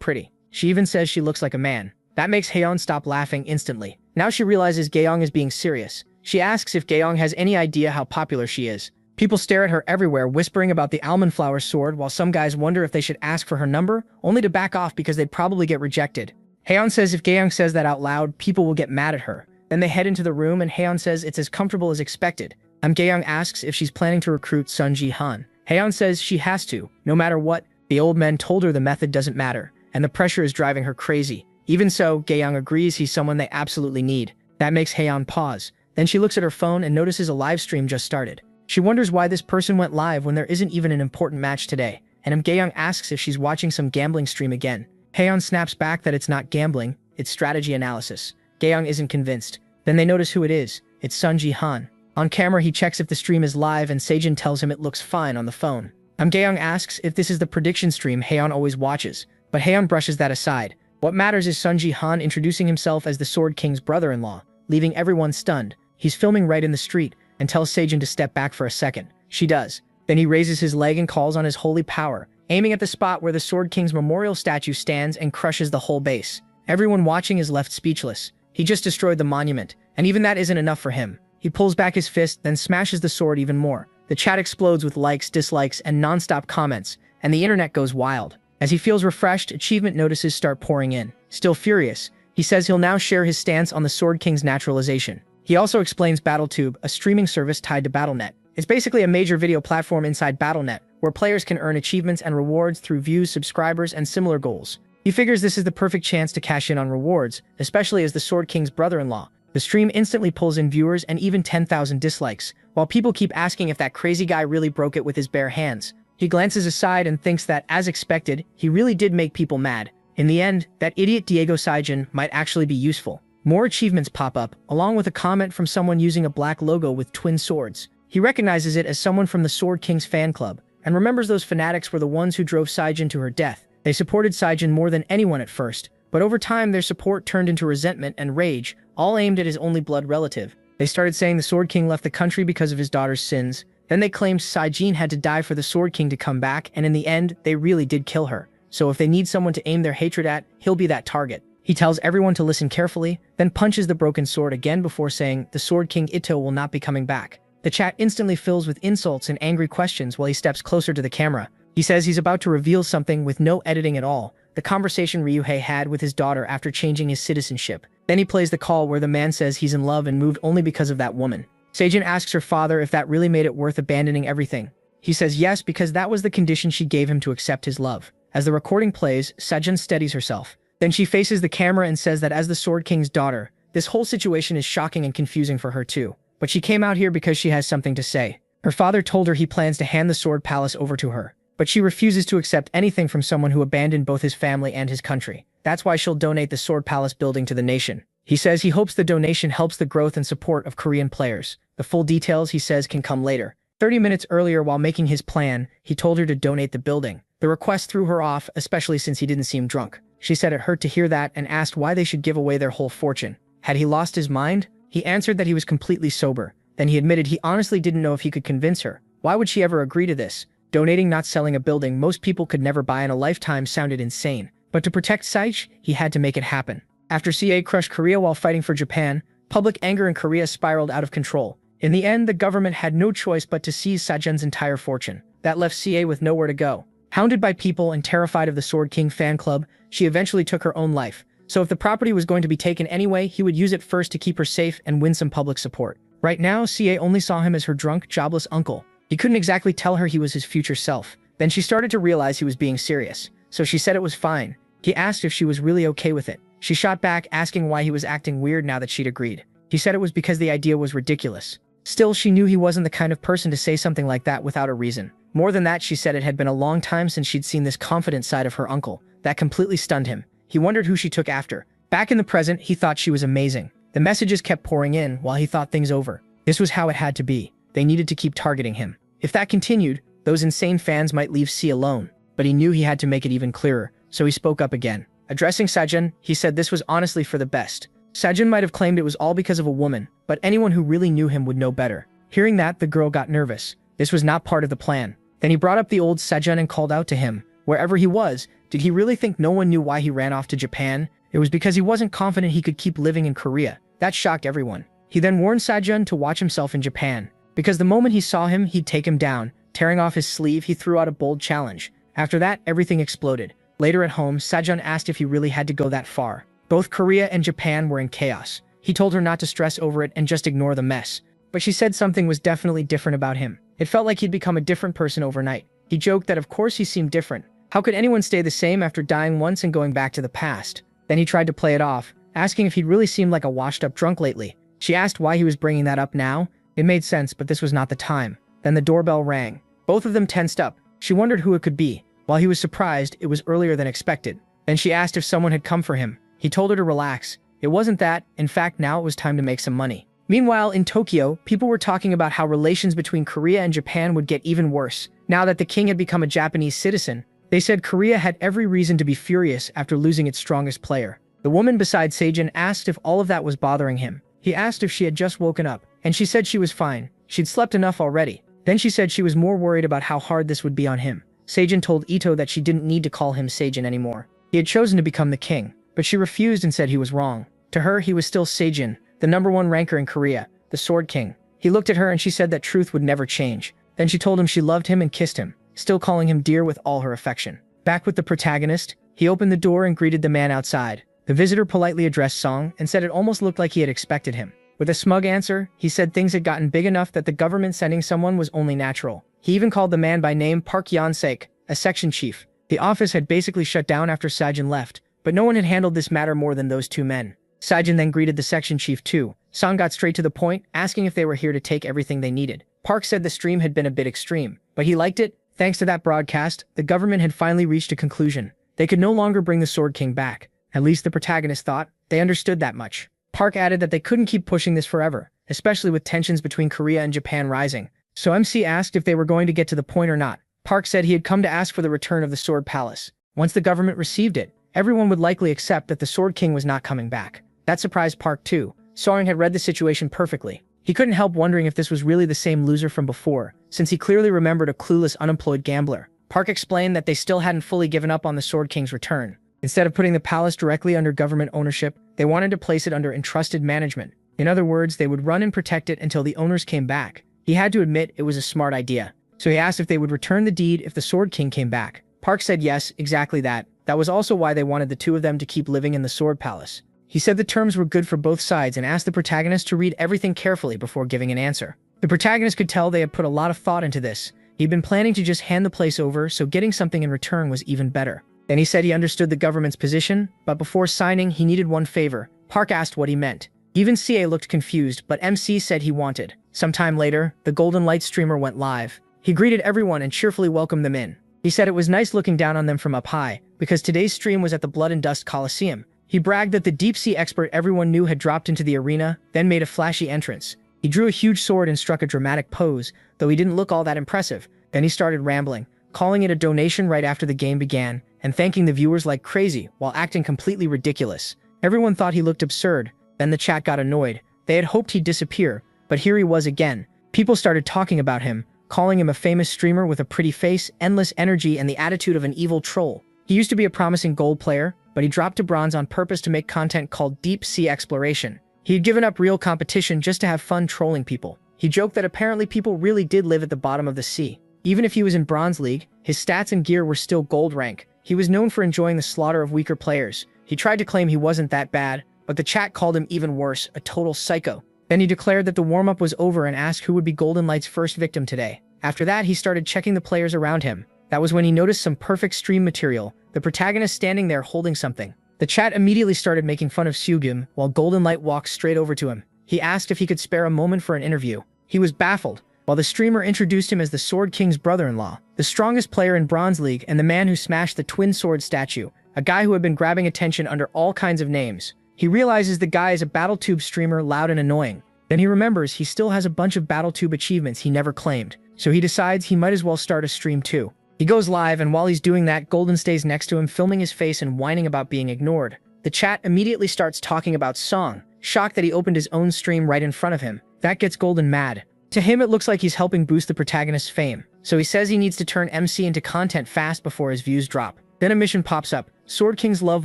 pretty. She even says she looks like a man. That makes Haeyeon stop laughing instantly. Now she realizes Ga-young is being serious. She asks if Ga-young has any idea how popular she is. People stare at her everywhere, whispering about the almond flower sword, while some guys wonder if they should ask for her number, only to back off because they'd probably get rejected. Haeyeon says if Ga-young says that out loud, people will get mad at her. Then they head into the room, and Haeyeon says it's as comfortable as expected. Ga-young asks if she's planning to recruit Sun Ji-han. Haeyeon says she has to, no matter what. The old men told her the method doesn't matter, and the pressure is driving her crazy. Even so, Ga-young agrees he's someone they absolutely need. That makes Haeyeon pause. Then she looks at her phone and notices a live stream just started. She wonders why this person went live when there isn't even an important match today, and Ga-young asks if she's watching some gambling stream again. Haeyeon snaps back that it's not gambling, it's strategy analysis. Ga-young isn't convinced. Then they notice who it is. It's Sun Ji-han. On camera, he checks if the stream is live, and Sejin tells him it looks fine on the phone. Ga-young asks if this is the prediction stream Haeyeon always watches, but Haeyeon brushes that aside. What matters is Sun Ji-han introducing himself as the Sword King's brother-in-law, leaving everyone stunned. He's filming right in the street, and tells Sejin to step back for a second. She does. Then he raises his leg and calls on his holy power, aiming at the spot where the Sword King's memorial statue stands, and crushes the whole base. Everyone watching is left speechless. He just destroyed the monument, and even that isn't enough for him. He pulls back his fist, then smashes the sword even more. The chat explodes with likes, dislikes, and non-stop comments, and the internet goes wild. As he feels refreshed, achievement notices start pouring in. Still furious, he says he'll now share his stance on the Sword King's naturalization. He also explains BattleTube, a streaming service tied to Battle.net. It's basically a major video platform inside Battle.net, where players can earn achievements and rewards through views, subscribers, and similar goals. He figures this is the perfect chance to cash in on rewards, especially as the Sword King's brother-in-law. The stream instantly pulls in viewers and even 10,000 dislikes, while people keep asking if that crazy guy really broke it with his bare hands. He glances aside and thinks that, as expected, he really did make people mad. In the end, that idiot Diego Saijin might actually be useful. More achievements pop up, along with a comment from someone using a black logo with twin swords. He recognizes it as someone from the Sword King's fan club, and remembers those fanatics were the ones who drove Saijin to her death. They supported Saijin more than anyone at first, but over time their support turned into resentment and rage, all aimed at his only blood relative. They started saying the Sword King left the country because of his daughter's sins. Then they claimed Saijin had to die for the Sword King to come back, and in the end, they really did kill her. So if they need someone to aim their hatred at, he'll be that target. He tells everyone to listen carefully, then punches the broken sword again before saying the Sword King Ito will not be coming back. The chat instantly fills with insults and angry questions while he steps closer to the camera. He says he's about to reveal something with no editing at all, the conversation Ryuhei had with his daughter after changing his citizenship. Then he plays the call where the man says he's in love and moved only because of that woman. Sejin asks her father if that really made it worth abandoning everything. He says yes, because that was the condition she gave him to accept his love. As the recording plays, Sejin steadies herself. Then she faces the camera and says that as the Sword King's daughter, this whole situation is shocking and confusing for her too. But she came out here because she has something to say. Her father told her he plans to hand the Sword Palace over to her, but she refuses to accept anything from someone who abandoned both his family and his country. That's why she'll donate the Sword Palace building to the nation. He says he hopes the donation helps the growth and support of Korean players. The full details, he says, can come later. 30 minutes earlier, while making his plan, he told her to donate the building. The request threw her off, especially since he didn't seem drunk. She said it hurt to hear that and asked why they should give away their whole fortune. Had he lost his mind? He answered that he was completely sober. Then he admitted he honestly didn't know if he could convince her. Why would she ever agree to this? Donating, not selling a building most people could never buy in a lifetime sounded insane. But to protect Saich, he had to make it happen. After CA crushed Korea while fighting for Japan, public anger in Korea spiraled out of control. In the end, the government had no choice but to seize Sajun's entire fortune. That left CA with nowhere to go. Hounded by people and terrified of the Sword King fan club, she eventually took her own life. So if the property was going to be taken anyway, he would use it first to keep her safe and win some public support. Right now, CA only saw him as her drunk, jobless uncle. He couldn't exactly tell her he was his future self. Then she started to realize he was being serious. So she said it was fine. He asked if she was really okay with it. She shot back, asking why he was acting weird now that she'd agreed. He said it was because the idea was ridiculous. Still, she knew he wasn't the kind of person to say something like that without a reason. More than that, she said it had been a long time since she'd seen this confident side of her uncle. That completely stunned him. He wondered who she took after. Back in the present, he thought she was amazing. The messages kept pouring in while he thought things over. This was how it had to be. They needed to keep targeting him. If that continued, those insane fans might leave C alone. But he knew he had to make it even clearer, so he spoke up again. Addressing Sajun, he said this was honestly for the best. Sajun might have claimed it was all because of a woman, but anyone who really knew him would know better. Hearing that, the girl got nervous. This was not part of the plan. Then he brought up the old Sajun and called out to him. Wherever he was, did he really think no one knew why he ran off to Japan? It was because he wasn't confident he could keep living in Korea. That shocked everyone. He then warned Sajun to watch himself in Japan, because the moment he saw him, he'd take him down. Tearing off his sleeve, he threw out a bold challenge. After that, everything exploded. Later at home, Sajun asked if he really had to go that far. Both Korea and Japan were in chaos. He told her not to stress over it and just ignore the mess. But she said something was definitely different about him. It felt like he'd become a different person overnight. He joked that of course he seemed different. How could anyone stay the same after dying once and going back to the past? Then he tried to play it off, asking if he'd really seemed like a washed-up drunk lately. She asked why he was bringing that up now. It made sense, but this was not the time. Then the doorbell rang. Both of them tensed up. She wondered who it could be. While he was surprised, it was earlier than expected. Then she asked if someone had come for him. He told her to relax. It wasn't that. In fact, now it was time to make some money. Meanwhile, in Tokyo, people were talking about how relations between Korea and Japan would get even worse. Now that the king had become a Japanese citizen, they said Korea had every reason to be furious after losing its strongest player. The woman beside Seijin asked if all of that was bothering him. He asked if she had just woken up, and she said she was fine. She'd slept enough already. Then she said she was more worried about how hard this would be on him. Seijin told Ito that she didn't need to call him Seijin anymore. He had chosen to become the king, but she refused and said he was wrong. To her, he was still Seijin, the #1 ranker in Korea, the Sword King. He looked at her and she said that truth would never change. Then she told him she loved him and kissed him, still calling him dear with all her affection. Back with the protagonist, he opened the door and greeted the man outside. The visitor politely addressed Song and said it almost looked like he had expected him. With a smug answer, he said things had gotten big enough that the government sending someone was only natural. He even called the man by name Park Yeon-seok, a section chief. The office had basically shut down after Sajin left, but no one had handled this matter more than those two men. Sajin then greeted the section chief too. Song got straight to the point, asking if they were here to take everything they needed. Park said the stream had been a bit extreme, but he liked it. Thanks to that broadcast, the government had finally reached a conclusion. They could no longer bring the Sword King back. At least the protagonist thought. They understood that much. Park added that they couldn't keep pushing this forever, especially with tensions between Korea and Japan rising. So MC asked if they were going to get to the point or not. Park said he had come to ask for the return of the Sword Palace. Once the government received it, everyone would likely accept that the Sword King was not coming back. That surprised Park too. Soren had read the situation perfectly. He couldn't help wondering if this was really the same loser from before, since he clearly remembered a clueless unemployed gambler. Park explained that they still hadn't fully given up on the Sword King's return. Instead of putting the palace directly under government ownership, they wanted to place it under entrusted management. In other words, they would run and protect it until the owners came back. He had to admit it was a smart idea. So he asked if they would return the deed if the Sword King came back. Park said yes, exactly that. That was also why they wanted the two of them to keep living in the Sword Palace. He said the terms were good for both sides and asked the protagonist to read everything carefully before giving an answer. The protagonist could tell they had put a lot of thought into this. He'd been planning to just hand the place over, so getting something in return was even better. Then he said he understood the government's position, but before signing, he needed one favor. Park asked what he meant. Even CA looked confused, but MC said he wanted. Sometime later, the Golden Light streamer went live. He greeted everyone and cheerfully welcomed them in. He said it was nice looking down on them from up high, because today's stream was at the Blood and Dust Coliseum. He bragged that the deep-sea expert everyone knew had dropped into the arena, then made a flashy entrance. He drew a huge sword and struck a dramatic pose, though he didn't look all that impressive. Then he started rambling, calling it a donation right after the game began, and thanking the viewers like crazy while acting completely ridiculous. Everyone thought he looked absurd. Then the chat got annoyed. They had hoped he'd disappear, but here he was again. People started talking about him, calling him a famous streamer with a pretty face, endless energy, and the attitude of an evil troll. He used to be a promising gold player, but he dropped to bronze on purpose to make content called deep sea exploration. He had given up real competition just to have fun trolling people. He joked that apparently people really did live at the bottom of the sea. Even if he was in Bronze League, his stats and gear were still gold rank. He was known for enjoying the slaughter of weaker players. He tried to claim he wasn't that bad, but the chat called him even worse, a total psycho. Then he declared that the warm-up was over and asked who would be Golden Light's first victim today. After that, he started checking the players around him. That was when he noticed some perfect stream material, the protagonist standing there holding something. The chat immediately started making fun of Sugim while Golden Light walked straight over to him. He asked if he could spare a moment for an interview. He was baffled, while the streamer introduced him as the Sword King's brother-in-law, the strongest player in Bronze League and the man who smashed the twin sword statue, a guy who had been grabbing attention under all kinds of names. He realizes the guy is a BattleTube streamer, loud and annoying. Then he remembers he still has a bunch of BattleTube achievements he never claimed, so he decides he might as well start a stream too. He goes live, and while he's doing that, Golden stays next to him, filming his face and whining about being ignored. The chat immediately starts talking about Song, shocked that he opened his own stream right in front of him. That gets Golden mad. To him, it looks like he's helping boost the protagonist's fame, so he says he needs to turn MC into content fast before his views drop. Then a mission pops up. Sword King's love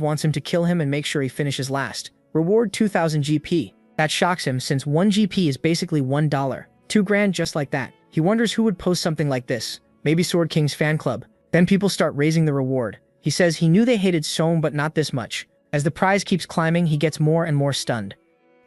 wants him to kill him and make sure he finishes last. Reward 2,000 GP. That shocks him, since 1 GP is basically $1. 2 grand just like that. He wonders who would post something like this. Maybe Sword King's fan club. Then people start raising the reward. He says he knew they hated Som, but not this much. As the prize keeps climbing, he gets more and more stunned.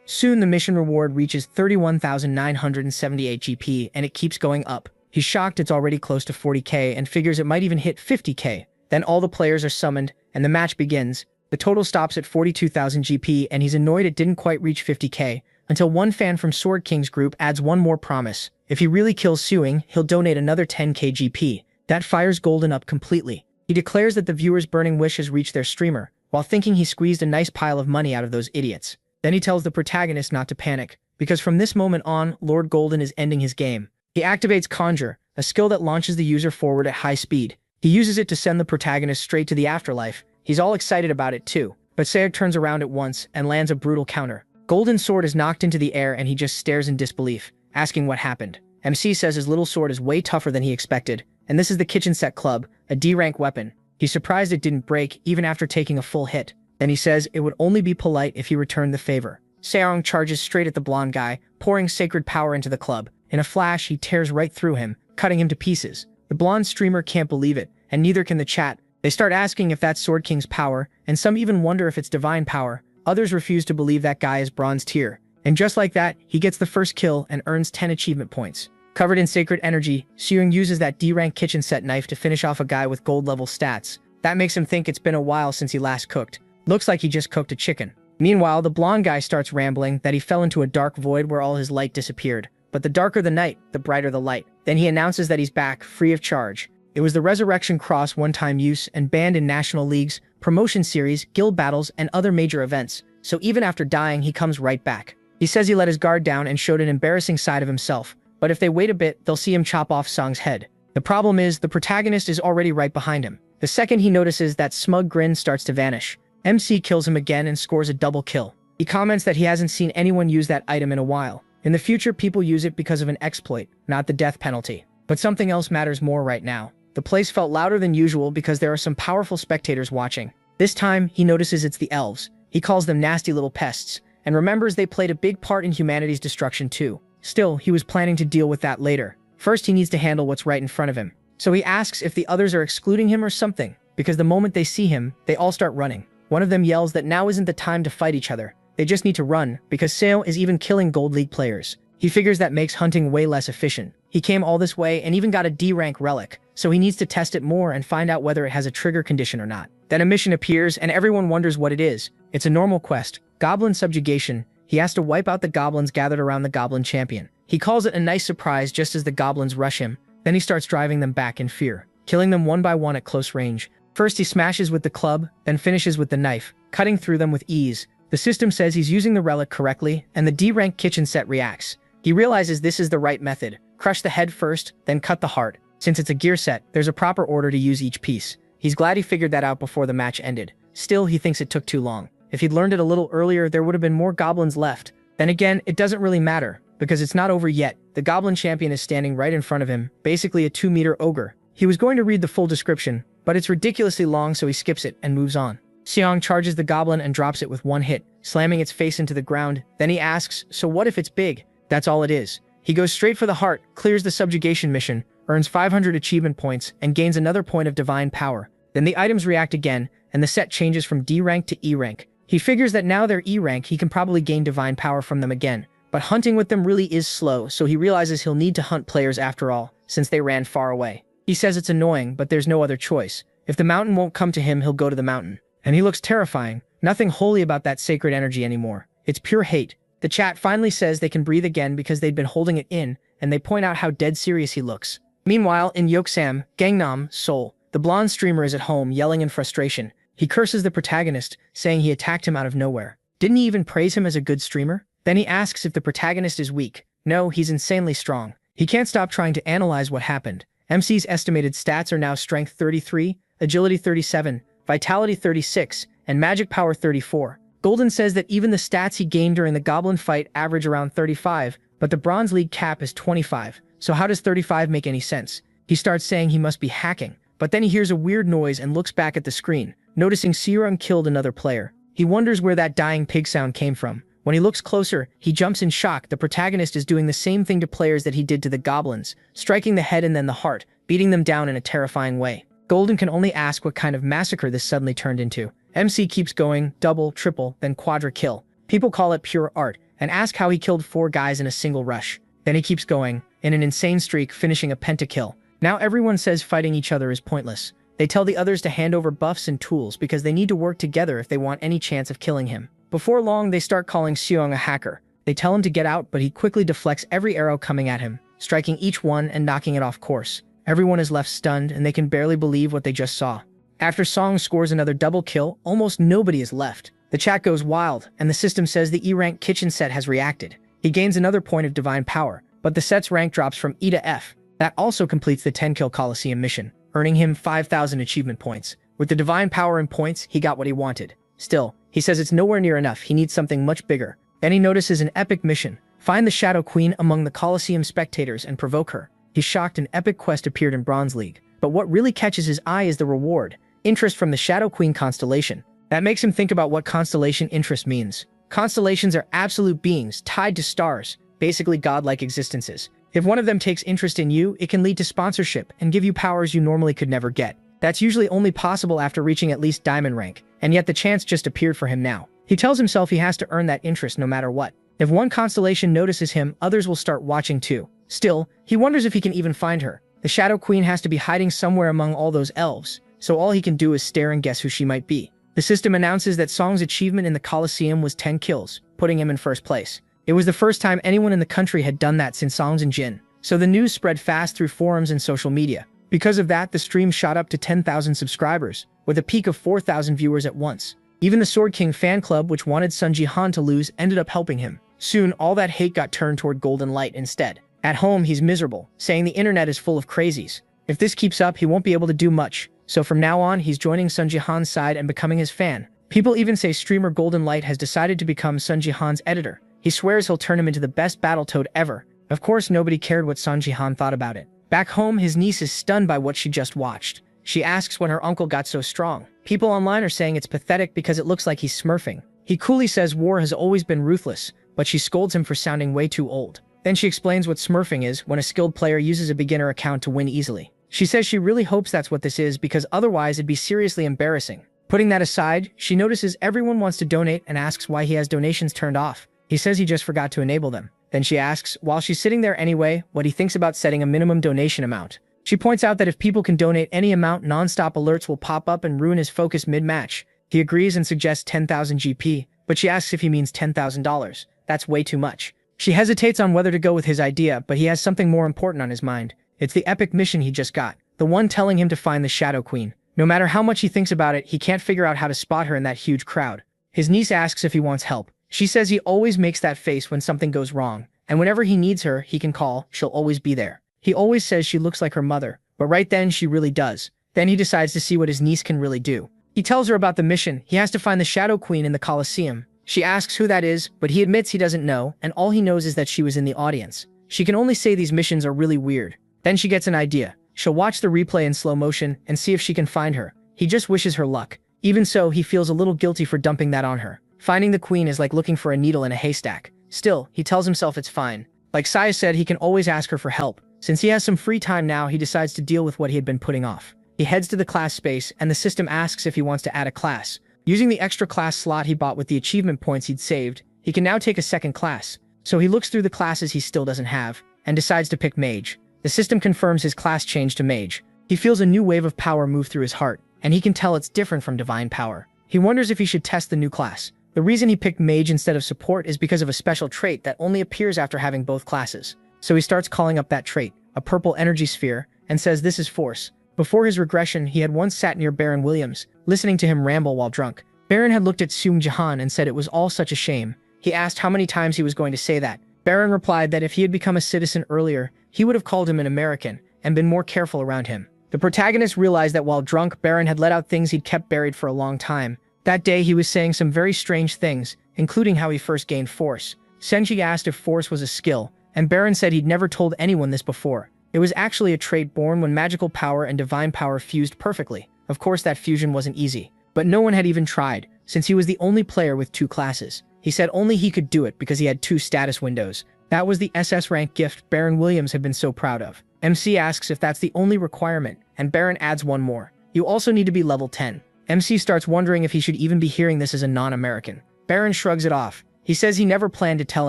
Soon the mission reward reaches 31,978 GP, and it keeps going up. He's shocked it's already close to 40k and figures it might even hit 50k. Then all the players are summoned, and the match begins. The total stops at 42,000 GP, and he's annoyed it didn't quite reach 50k, until one fan from Sword King's group adds one more promise. If he really kills Suing, he'll donate another 10k GP. That fires Golden up completely. He declares that the viewer's burning wish has reached their streamer, while thinking he squeezed a nice pile of money out of those idiots. Then he tells the protagonist not to panic, because from this moment on, Lord Golden is ending his game. He activates Conjure, a skill that launches the user forward at high speed. He uses it to send the protagonist straight to the afterlife. He's all excited about it too, but Sayek turns around at once and lands a brutal counter. Golden's sword is knocked into the air and he just stares in disbelief, asking what happened. MC says his little sword is way tougher than he expected, and this is the Kitchen Set Club, a D-rank weapon. He's surprised it didn't break even after taking a full hit. Then he says it would only be polite if he returned the favor. Seong charges straight at the blonde guy, pouring sacred power into the club. In a flash, he tears right through him, cutting him to pieces. The blonde streamer can't believe it, and neither can the chat. They start asking if that's Sword King's power, and some even wonder if it's divine power. Others refuse to believe that guy is bronze tier. And just like that, he gets the first kill and earns 10 achievement points. Covered in sacred energy, Seung uses that D-rank kitchen set knife to finish off a guy with gold level stats. That makes him think it's been a while since he last cooked. Looks like he just cooked a chicken. Meanwhile, the blonde guy starts rambling that he fell into a dark void where all his light disappeared. But the darker the night, the brighter the light. Then he announces that he's back, free of charge. It was the Resurrection Cross one-time use and banned in national leagues, promotion series, guild battles, and other major events. So even after dying, he comes right back. He says he let his guard down and showed an embarrassing side of himself. But if they wait a bit, they'll see him chop off Song's head. The problem is, the protagonist is already right behind him. The second he notices, that smug grin starts to vanish. MC kills him again and scores a double kill. He comments that he hasn't seen anyone use that item in a while. In the future, people use it because of an exploit, not the death penalty. But something else matters more right now. The place felt louder than usual because there are some powerful spectators watching. This time, he notices it's the elves. He calls them nasty little pests, and remembers they played a big part in humanity's destruction too. Still, he was planning to deal with that later. First, he needs to handle what's right in front of him. So he asks if the others are excluding him or something, because the moment they see him, they all start running. One of them yells that now isn't the time to fight each other. They just need to run, because Seo is even killing Gold League players. He figures that makes hunting way less efficient. He came all this way and even got a D-rank relic, so he needs to test it more and find out whether it has a trigger condition or not. Then a mission appears and everyone wonders what it is. It's a normal quest, Goblin Subjugation. He has to wipe out the goblins gathered around the Goblin Champion. He calls it a nice surprise just as the goblins rush him. Then he starts driving them back in fear, killing them one by one at close range. First he smashes with the club, then finishes with the knife, cutting through them with ease. The system says he's using the relic correctly, and the D-rank kitchen set reacts. He He realizes this is the right method. Crush the head first, then cut the heart. Since it's a gear set, there's a proper order to use each piece. He's glad he figured that out before the match ended. Still, he thinks it took too long. If he'd learned it a little earlier, there would have been more goblins left. Then again, it doesn't really matter, because it's not over yet. The goblin champion is standing right in front of him, basically a 2-meter ogre. He was going to read the full description, but it's ridiculously long, so he skips it and moves on. Seong charges the goblin and drops it with one hit, slamming its face into the ground. Then he asks, so what if it's big? That's all it is. He goes straight for the heart, clears the subjugation mission, earns 500 achievement points, and gains another point of divine power. Then the items react again, and the set changes from D rank to E rank. He figures that now they're E rank, he can probably gain divine power from them again. But hunting with them really is slow, so he realizes he'll need to hunt players after all, since they ran far away. He says it's annoying, but there's no other choice. If the mountain won't come to him, he'll go to the mountain. And he looks terrifying. Nothing holy about that sacred energy anymore. It's pure hate. The chat finally says they can breathe again because they'd been holding it in, and they point out how dead serious he looks. Meanwhile, in Yeoksam, Gangnam, Seoul, the blonde streamer is at home yelling in frustration. He curses the protagonist, saying he attacked him out of nowhere. Didn't he even praise him as a good streamer? Then he asks if the protagonist is weak. No, he's insanely strong. He can't stop trying to analyze what happened. MC's estimated stats are now Strength 33, Agility 37, Vitality 36, and Magic Power 34. Golden says that even the stats he gained during the Goblin fight average around 35, but the Bronze League cap is 25. So how does 35 make any sense? He starts saying he must be hacking, but then he hears a weird noise and looks back at the screen, noticing Seorang killed another player. He wonders where that dying pig sound came from. When he looks closer, he jumps in shock. The protagonist is doing the same thing to players that he did to the goblins, striking the head and then the heart, beating them down in a terrifying way. Golden can only ask what kind of massacre this suddenly turned into. MC keeps going, double, triple, then quadra kill. People call it pure art, and ask how he killed 4 guys in a single rush. Then he keeps going, in an insane streak, finishing a pentakill. Now everyone says fighting each other is pointless. They tell the others to hand over buffs and tools because they need to work together if they want any chance of killing him. Before long, they start calling Seong a hacker. They tell him to get out, but he quickly deflects every arrow coming at him, striking each one and knocking it off course. Everyone is left stunned, and they can barely believe what they just saw. After Song scores another double kill, almost nobody is left. The chat goes wild, and the system says the E-rank kitchen set has reacted. He gains another point of divine power, but the set's rank drops from E to F. That also completes the 10-kill Coliseum mission, earning him 5,000 achievement points. With the divine power and points, he got what he wanted. Still, he says it's nowhere near enough, he needs something much bigger. Then he notices an epic mission. Find the Shadow Queen among the Coliseum spectators and provoke her. He's shocked an epic quest appeared in Bronze League. But what really catches his eye is the reward. Interest from the Shadow Queen constellation. That makes him think about what constellation interest means. Constellations are absolute beings tied to stars, basically godlike existences. If one of them takes interest in you, it can lead to sponsorship and give you powers you normally could never get. That's usually only possible after reaching at least diamond rank, and yet the chance just appeared for him now. He tells himself he has to earn that interest no matter what. If one constellation notices him, others will start watching too. Still, he wonders if he can even find her. The Shadow Queen has to be hiding somewhere among all those elves, so all he can do is stare and guess who she might be. The system announces that Song's achievement in the Coliseum was 10 kills, putting him in first place. It was the first time anyone in the country had done that since Song's and Jin, so the news spread fast through forums and social media. Because of that, the stream shot up to 10,000 subscribers, with a peak of 4,000 viewers at once. Even the Sword King fan club, which wanted Sun Ji-han to lose, ended up helping him. Soon, all that hate got turned toward Golden Light instead. At home, he's miserable, saying the internet is full of crazies. If this keeps up, he won't be able to do much. So from now on, he's joining Sun Ji-han's side and becoming his fan. People even say streamer Golden Light has decided to become Sun Ji-han's editor. He swears he'll turn him into the best Battletoad ever. Of course, nobody cared what Sun Ji-han thought about it. Back home, his niece is stunned by what she just watched. She asks when her uncle got so strong. People online are saying it's pathetic because it looks like he's smurfing. He coolly says war has always been ruthless, but she scolds him for sounding way too old. Then she explains what smurfing is, when a skilled player uses a beginner account to win easily. She says she really hopes that's what this is because otherwise it'd be seriously embarrassing. Putting that aside, she notices everyone wants to donate and asks why he has donations turned off. He says he just forgot to enable them. Then she asks, while she's sitting there anyway, what he thinks about setting a minimum donation amount. She points out that if people can donate any amount, non-stop alerts will pop up and ruin his focus mid-match. He agrees and suggests 10,000 GP, but she asks if he means $10,000. That's way too much. She hesitates on whether to go with his idea, but he has something more important on his mind. It's the epic mission he just got, the one telling him to find the Shadow Queen. No matter how much he thinks about it, he can't figure out how to spot her in that huge crowd. His niece asks if he wants help. She says he always makes that face when something goes wrong, and whenever he needs her, he can call, she'll always be there. He always says she looks like her mother, but right then she really does. Then he decides to see what his niece can really do. He tells her about the mission. He has to find the Shadow Queen in the Colosseum. She asks who that is, but he admits he doesn't know, and all he knows is that she was in the audience. She can only say these missions are really weird. Then she gets an idea. She'll watch the replay in slow motion and see if she can find her. He just wishes her luck. Even so, he feels a little guilty for dumping that on her. Finding the queen is like looking for a needle in a haystack. Still, he tells himself it's fine. Like Saya said, he can always ask her for help. Since he has some free time now, he decides to deal with what he had been putting off. He heads to the class space, and the system asks if he wants to add a class. Using the extra class slot he bought with the achievement points he'd saved, he can now take a second class. So he looks through the classes he still doesn't have, and decides to pick Mage. The system confirms his class change to Mage. He feels a new wave of power move through his heart, and he can tell it's different from Divine Power. He wonders if he should test the new class. The reason he picked Mage instead of Support is because of a special trait that only appears after having both classes. So he starts calling up that trait, a purple energy sphere, and says this is Force. Before his regression, he had once sat near Baron Williams, listening to him ramble while drunk. Baron had looked at Seung Jahan and said it was all such a shame. He asked how many times he was going to say that. Baron replied that if he had become a citizen earlier, he would have called him an American and been more careful around him. The protagonist realized that while drunk, Baron had let out things he'd kept buried for a long time. That day, he was saying some very strange things, including how he first gained Force. Senji asked if Force was a skill, and Baron said he'd never told anyone this before. It was actually a trait born when magical power and divine power fused perfectly. Of course, that fusion wasn't easy, but no one had even tried, since he was the only player with 2 classes. He said only he could do it because he had 2 status windows. That was the SS rank gift Baron Williams had been so proud of. MC asks if that's the only requirement, and Baron adds one more. You also need to be level 10. MC starts wondering if he should even be hearing this as a non-American. Baron shrugs it off. He says he never planned to tell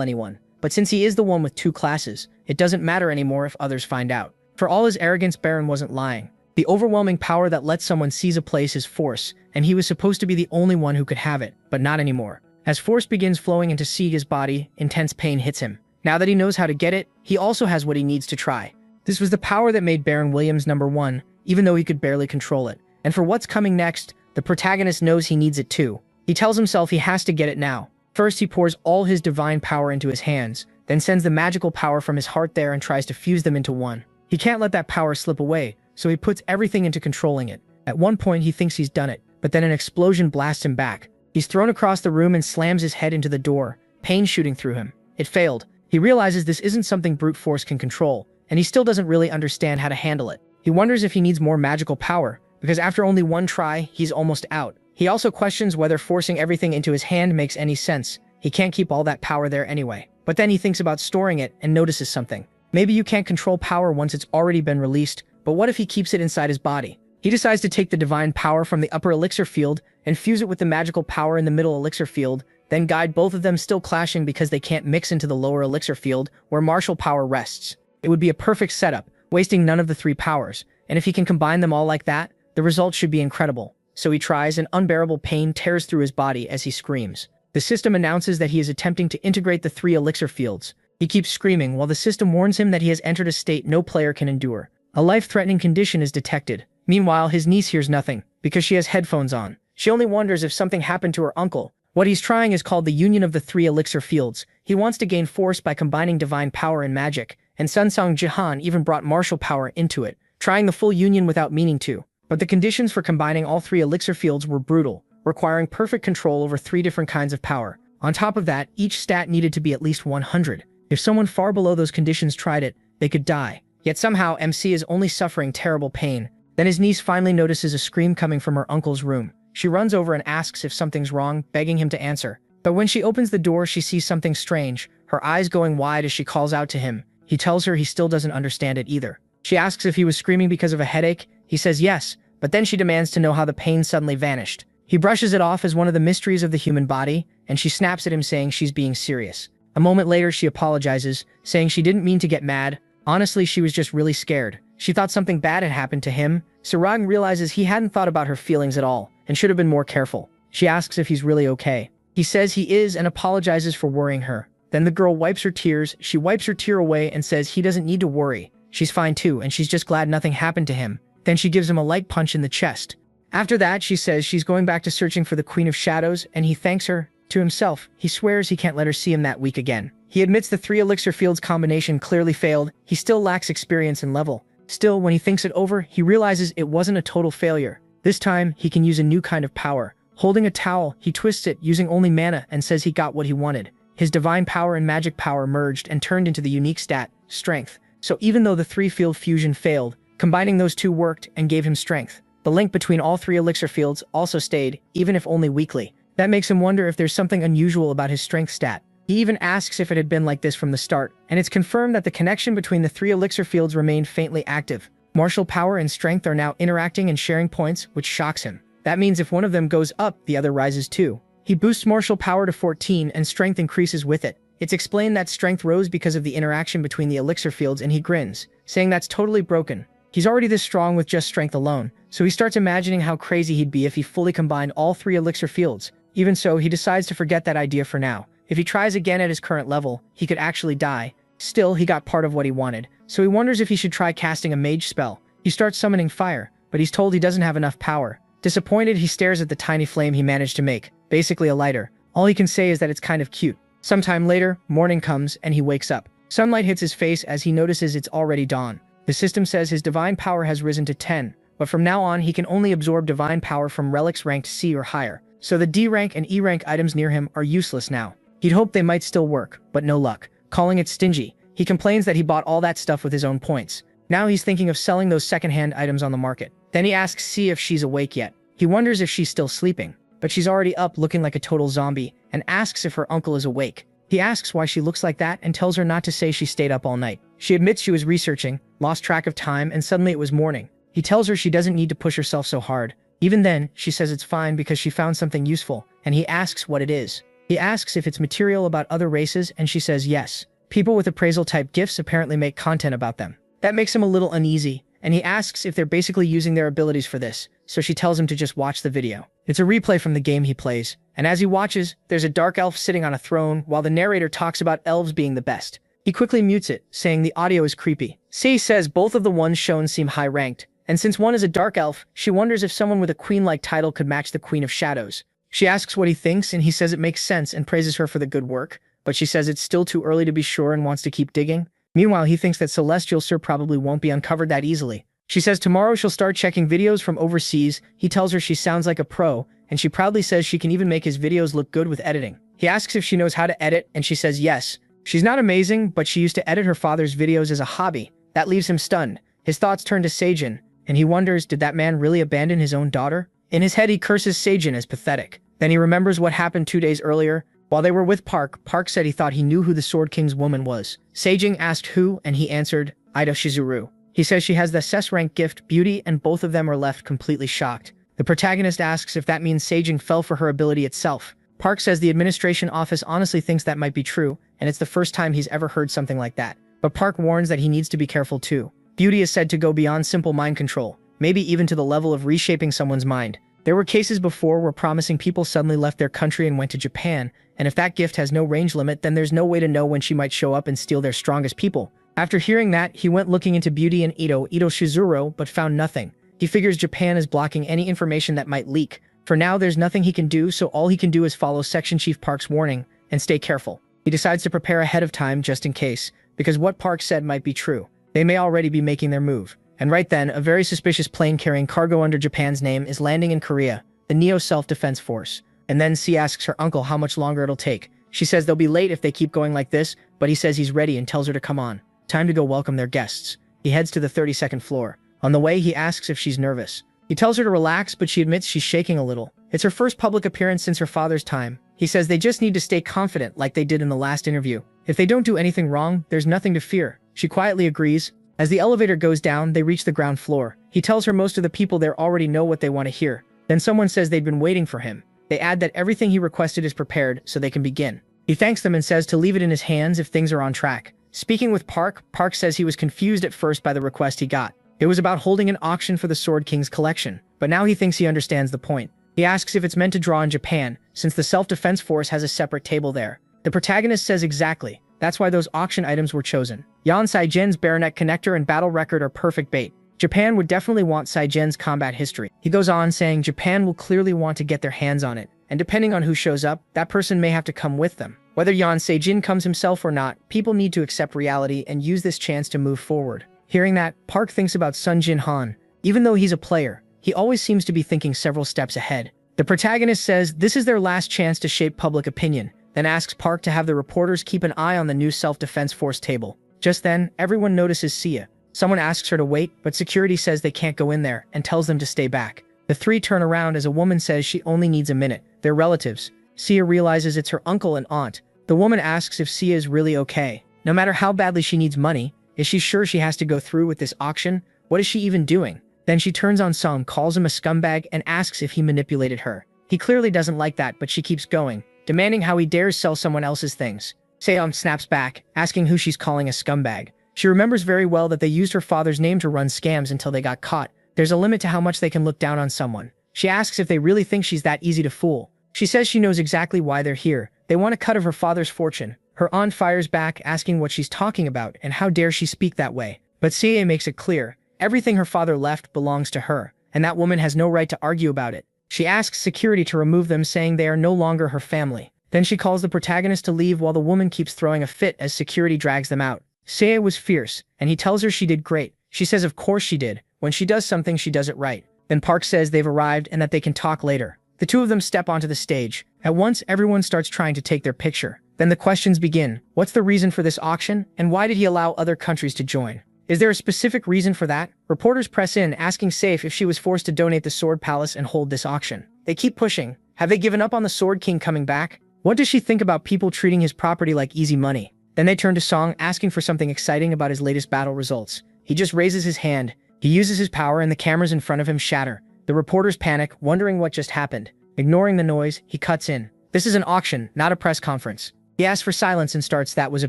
anyone, but since he is the one with 2 classes, it doesn't matter anymore if others find out. For all his arrogance, Baron wasn't lying. The overwhelming power that lets someone seize a place is Force, and he was supposed to be the only one who could have it, but not anymore. As Force begins flowing into Sega's body, intense pain hits him. Now that he knows how to get it, he also has what he needs to try. This was the power that made Baron Williams #1, even though he could barely control it. And for what's coming next, the protagonist knows he needs it too. He tells himself he has to get it now. First, he pours all his divine power into his hands, then sends the magical power from his heart there and tries to fuse them into one. He can't let that power slip away, so he puts everything into controlling it. At one point, he thinks he's done it, but then an explosion blasts him back. He's thrown across the room and slams his head into the door, pain shooting through him. It failed. He realizes this isn't something brute force can control, and he still doesn't really understand how to handle it. He wonders if he needs more magical power, because after only one try, he's almost out. He also questions whether forcing everything into his hand makes any sense. He can't keep all that power there anyway. But then he thinks about storing it and notices something. Maybe you can't control power once it's already been released, but what if he keeps it inside his body? He decides to take the divine power from the upper elixir field and fuse it with the magical power in the middle elixir field, then guide both of them still clashing because they can't mix into the lower elixir field where martial power rests. It would be a perfect setup, wasting none of the 3 powers, and if he can combine them all like that, the result should be incredible. So he tries, and unbearable pain tears through his body as he screams. The system announces that he is attempting to integrate the 3 elixir fields. He keeps screaming while the system warns him that he has entered a state no player can endure. A life-threatening condition is detected. Meanwhile, his niece hears nothing, because she has headphones on. She only wonders if something happened to her uncle. What he's trying is called the union of the 3 elixir fields. He wants to gain force by combining divine power and magic, and Sunsung Jahan even brought martial power into it, trying the full union without meaning to. But the conditions for combining all 3 elixir fields were brutal, requiring perfect control over 3 different kinds of power. On top of that, each stat needed to be at least 100. If someone far below those conditions tried it, they could die. Yet somehow, MC is only suffering terrible pain. Then his niece finally notices a scream coming from her uncle's room. She runs over and asks if something's wrong, begging him to answer. But when she opens the door, she sees something strange, her eyes going wide as she calls out to him. He tells her he still doesn't understand it either. She asks if he was screaming because of a headache. He says yes, but then she demands to know how the pain suddenly vanished. He brushes it off as one of the mysteries of the human body, and she snaps at him saying she's being serious. A moment later, she apologizes, saying she didn't mean to get mad. Honestly, she was just really scared. She thought something bad had happened to him. Sarang realizes he hadn't thought about her feelings at all, and should have been more careful. She asks if he's really okay. He says he is and apologizes for worrying her. Then the girl wipes her tears. She wipes her tear away and says he doesn't need to worry. She's fine too, and she's just glad nothing happened to him. Then she gives him a light punch in the chest. After that, she says she's going back to searching for the Queen of Shadows, and he thanks her. To himself, he swears he can't let her see him that weak again. He admits the 3 elixir fields combination clearly failed. He still lacks experience and level. Still, when he thinks it over, he realizes it wasn't a total failure. This time, he can use a new kind of power. Holding a towel, he twists it using only mana and says he got what he wanted. His divine power and magic power merged and turned into the unique stat, strength. So even though the 3-field fusion failed, combining those two worked and gave him strength. The link between all 3 elixir fields also stayed, even if only weakly. That makes him wonder if there's something unusual about his strength stat. He even asks if it had been like this from the start, and it's confirmed that the connection between the 3 elixir fields remained faintly active. Martial power and strength are now interacting and sharing points, which shocks him. That means if one of them goes up, the other rises too. He boosts martial power to 14 and strength increases with it. It's explained that strength rose because of the interaction between the elixir fields, and he grins, saying that's totally broken. He's already this strong with just strength alone, so he starts imagining how crazy he'd be if he fully combined all 3 elixir fields. Even so, he decides to forget that idea for now. If he tries again at his current level, he could actually die. Still, he got part of what he wanted, so he wonders if he should try casting a mage spell. He starts summoning fire, but he's told he doesn't have enough power. Disappointed, he stares at the tiny flame he managed to make, basically a lighter. All he can say is that it's kind of cute. Sometime later, morning comes and he wakes up. Sunlight hits his face as he notices it's already dawn. The system says his divine power has risen to 10, but from now on he can only absorb divine power from relics ranked C or higher. So the D rank and E rank items near him are useless now. He'd hoped they might still work, but no luck. Calling it stingy, he complains that he bought all that stuff with his own points. Now he's thinking of selling those secondhand items on the market. Then he asks C if she's awake yet. He wonders if she's still sleeping, but she's already up looking like a total zombie, and asks if her uncle is awake. He asks why she looks like that and tells her not to say she stayed up all night. She admits she was researching, lost track of time, and suddenly it was morning. He tells her she doesn't need to push herself so hard. Even then, she says it's fine because she found something useful, and he asks what it is. He asks if it's material about other races, and she says yes. People with appraisal-type gifts apparently make content about them. That makes him a little uneasy, and he asks if they're basically using their abilities for this, so she tells him to just watch the video. It's a replay from the game he plays, and as he watches, there's a dark elf sitting on a throne while the narrator talks about elves being the best. He quickly mutes it, saying the audio is creepy. C says both of the ones shown seem high-ranked, and since one is a dark elf, she wonders if someone with a queen-like title could match the Queen of Shadows. She asks what he thinks, and he says it makes sense and praises her for the good work, but she says it's still too early to be sure and wants to keep digging. Meanwhile, he thinks that Celestial Sir probably won't be uncovered that easily. She says tomorrow she'll start checking videos from overseas. He tells her she sounds like a pro, and she proudly says she can even make his videos look good with editing. He asks if she knows how to edit, and she says yes. She's not amazing, but she used to edit her father's videos as a hobby. That leaves him stunned. His thoughts turn to Seijin, and he wonders, did that man really abandon his own daughter? In his head, he curses Seijin as pathetic. Then he remembers what happened 2 days earlier. While they were with Park, Park said he thought he knew who the Sword King's woman was. Seijin asked who, and he answered, Ida Shizuru. He says she has the SS rank gift, Beauty, and both of them are left completely shocked. The protagonist asks if that means Seijin fell for her ability itself. Park says the administration office honestly thinks that might be true, and it's the first time he's ever heard something like that. But Park warns that he needs to be careful too. Beauty is said to go beyond simple mind control, maybe even to the level of reshaping someone's mind. There were cases before where promising people suddenly left their country and went to Japan, and if that gift has no range limit, then there's no way to know when she might show up and steal their strongest people. After hearing that, he went looking into Beauty and Ito Shizuru, but found nothing. He figures Japan is blocking any information that might leak. For now, there's nothing he can do, so all he can do is follow Section Chief Park's warning and stay careful. He decides to prepare ahead of time just in case, because what Park said might be true. They may already be making their move. And right then, a very suspicious plane carrying cargo under Japan's name is landing in Korea, the Neo Self-Defense Force. And then C asks her uncle how much longer it'll take. She says they'll be late if they keep going like this, but he says he's ready and tells her to come on. Time to go welcome their guests. He heads to the 32nd floor. On the way, he asks if she's nervous. He tells her to relax, but she admits she's shaking a little. It's her first public appearance since her father's time. He says they just need to stay confident like they did in the last interview. If they don't do anything wrong, there's nothing to fear. She quietly agrees. As the elevator goes down, they reach the ground floor. He tells her most of the people there already know what they want to hear. Then someone says they've been waiting for him. They add that everything he requested is prepared, so they can begin. He thanks them and says to leave it in his hands if things are on track. Speaking with Park, Park says he was confused at first by the request he got. It was about holding an auction for the Sword King's collection, but now he thinks he understands the point. He asks if it's meant to draw in Japan, since the Self-Defense Force has a separate table there. The protagonist says exactly. That's why those auction items were chosen. Yan Saijen's Baronet Connector and Battle Record are perfect bait. Japan would definitely want Saijen's combat history. He goes on saying Japan will clearly want to get their hands on it, and depending on who shows up, that person may have to come with them. Whether Yan Sejin comes himself or not, people need to accept reality and use this chance to move forward. Hearing that, Park thinks about Sun Jin Han. Even though he's a player, he always seems to be thinking several steps ahead. The protagonist says this is their last chance to shape public opinion, then asks Park to have the reporters keep an eye on the new self-defense force table. Just then, everyone notices Sia. Someone asks her to wait, but security says they can't go in there and tells them to stay back. The three turn around as a woman says she only needs a minute. They're relatives. Sia realizes it's her uncle and aunt. The woman asks if Sia is really okay. No matter how badly she needs money, is she sure she has to go through with this auction? What is she even doing? Then she turns on Song, calls him a scumbag, and asks if he manipulated her. He clearly doesn't like that, but she keeps going, demanding how he dares sell someone else's things. Seong snaps back, asking who she's calling a scumbag. She remembers very well that they used her father's name to run scams until they got caught. There's a limit to how much they can look down on someone. She asks if they really think she's that easy to fool. She says she knows exactly why they're here. They want a cut of her father's fortune. Her aunt fires back, asking what she's talking about and how dare she speak that way. But CA makes it clear, everything her father left belongs to her, and that woman has no right to argue about it. She asks security to remove them, saying they are no longer her family. Then she calls the protagonist to leave while the woman keeps throwing a fit as security drags them out. Seiya was fierce, and he tells her she did great. She says of course she did. When she does something, she does it right. Then Park says they've arrived and that they can talk later. The two of them step onto the stage. At once, everyone starts trying to take their picture. Then the questions begin. What's the reason for this auction, and why did he allow other countries to join? Is there a specific reason for that? Reporters press in, asking Safe if she was forced to donate the Sword Palace and hold this auction. They keep pushing. Have they given up on the Sword King coming back? What does she think about people treating his property like easy money? Then they turn to Song, asking for something exciting about his latest battle results. He just raises his hand. He uses his power and the cameras in front of him shatter. The reporters panic, wondering what just happened. Ignoring the noise, he cuts in. This is an auction, not a press conference. He asks for silence and starts. That was a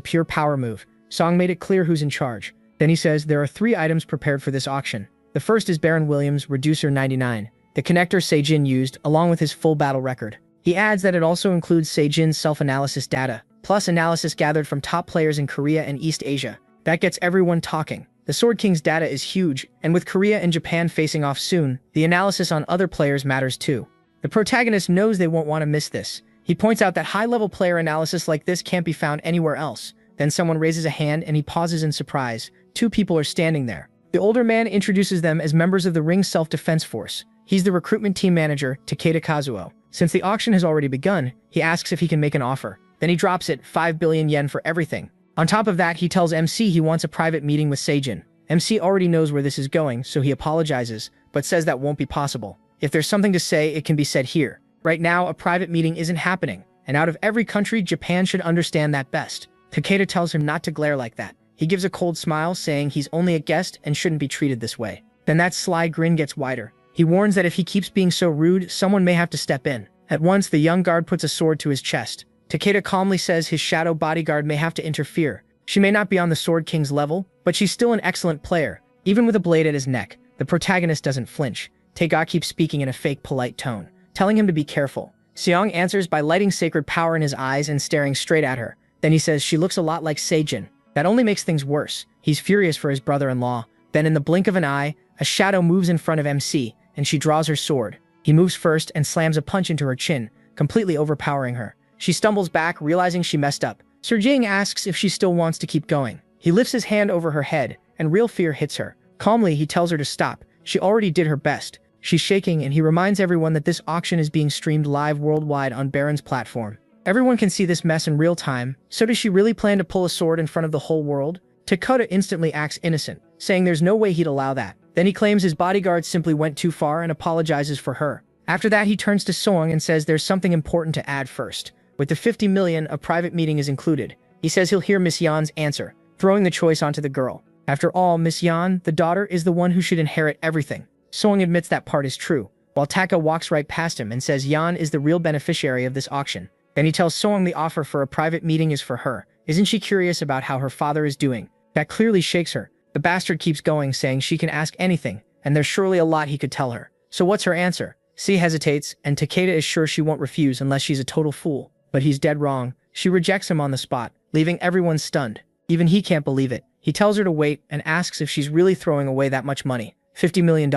pure power move. Song made it clear who's in charge. Then he says there are 3 items prepared for this auction. The first is Baron Williams' Reducer 99, the connector Seijin used, along with his full battle record. He adds that it also includes Seijin's self-analysis data, plus analysis gathered from top players in Korea and East Asia. That gets everyone talking. The Sword King's data is huge, and with Korea and Japan facing off soon, the analysis on other players matters too. The protagonist knows they won't want to miss this. He points out that high-level player analysis like this can't be found anywhere else. Then someone raises a hand and he pauses in surprise. 2 people are standing there. The older man introduces them as members of the Ring's self-defense force. He's the recruitment team manager, Takeda Kazuo. Since the auction has already begun, he asks if he can make an offer. Then he drops it, 5 billion yen for everything. On top of that, he tells MC he wants a private meeting with Seijin. MC already knows where this is going, so he apologizes, but says that won't be possible. If there's something to say, it can be said here. Right now, a private meeting isn't happening, and out of every country, Japan should understand that best. Takeda tells him not to glare like that. He gives a cold smile, saying he's only a guest and shouldn't be treated this way. Then that sly grin gets wider. He warns that if he keeps being so rude, someone may have to step in. At once, the young guard puts a sword to his chest. Takeda calmly says his shadow bodyguard may have to interfere. She may not be on the Sword King's level, but she's still an excellent player. Even with a blade at his neck, the protagonist doesn't flinch. Taega keeps speaking in a fake polite tone, telling him to be careful. Seong answers by lighting sacred power in his eyes and staring straight at her. Then he says she looks a lot like Seijin. That only makes things worse. He's furious for his brother-in-law. Then in the blink of an eye, a shadow moves in front of MC, and she draws her sword. He moves first and slams a punch into her chin, completely overpowering her. She stumbles back, realizing she messed up. Serjing asks if she still wants to keep going. He lifts his hand over her head, and real fear hits her. Calmly, he tells her to stop. She already did her best. She's shaking, and he reminds everyone that this auction is being streamed live worldwide on Baron's platform. Everyone can see this mess in real time. So does she really plan to pull a sword in front of the whole world? Takeda instantly acts innocent, saying there's no way he'd allow that. Then he claims his bodyguard simply went too far and apologizes for her. After that, he turns to Soong and says there's something important to add first. With the 50 million, a private meeting is included. He says he'll hear Miss Yan's answer, throwing the choice onto the girl. After all, Miss Yan, the daughter, is the one who should inherit everything. Soong admits that part is true, while Taka walks right past him and says Yan is the real beneficiary of this auction. Then he tells Soong the offer for a private meeting is for her. Isn't she curious about how her father is doing? That clearly shakes her. The bastard keeps going, saying she can ask anything, and there's surely a lot he could tell her. So what's her answer? C hesitates, and Takeda is sure she won't refuse unless she's a total fool. But he's dead wrong. She rejects him on the spot, leaving everyone stunned. Even he can't believe it. He tells her to wait and asks if she's really throwing away that much money. $50 million.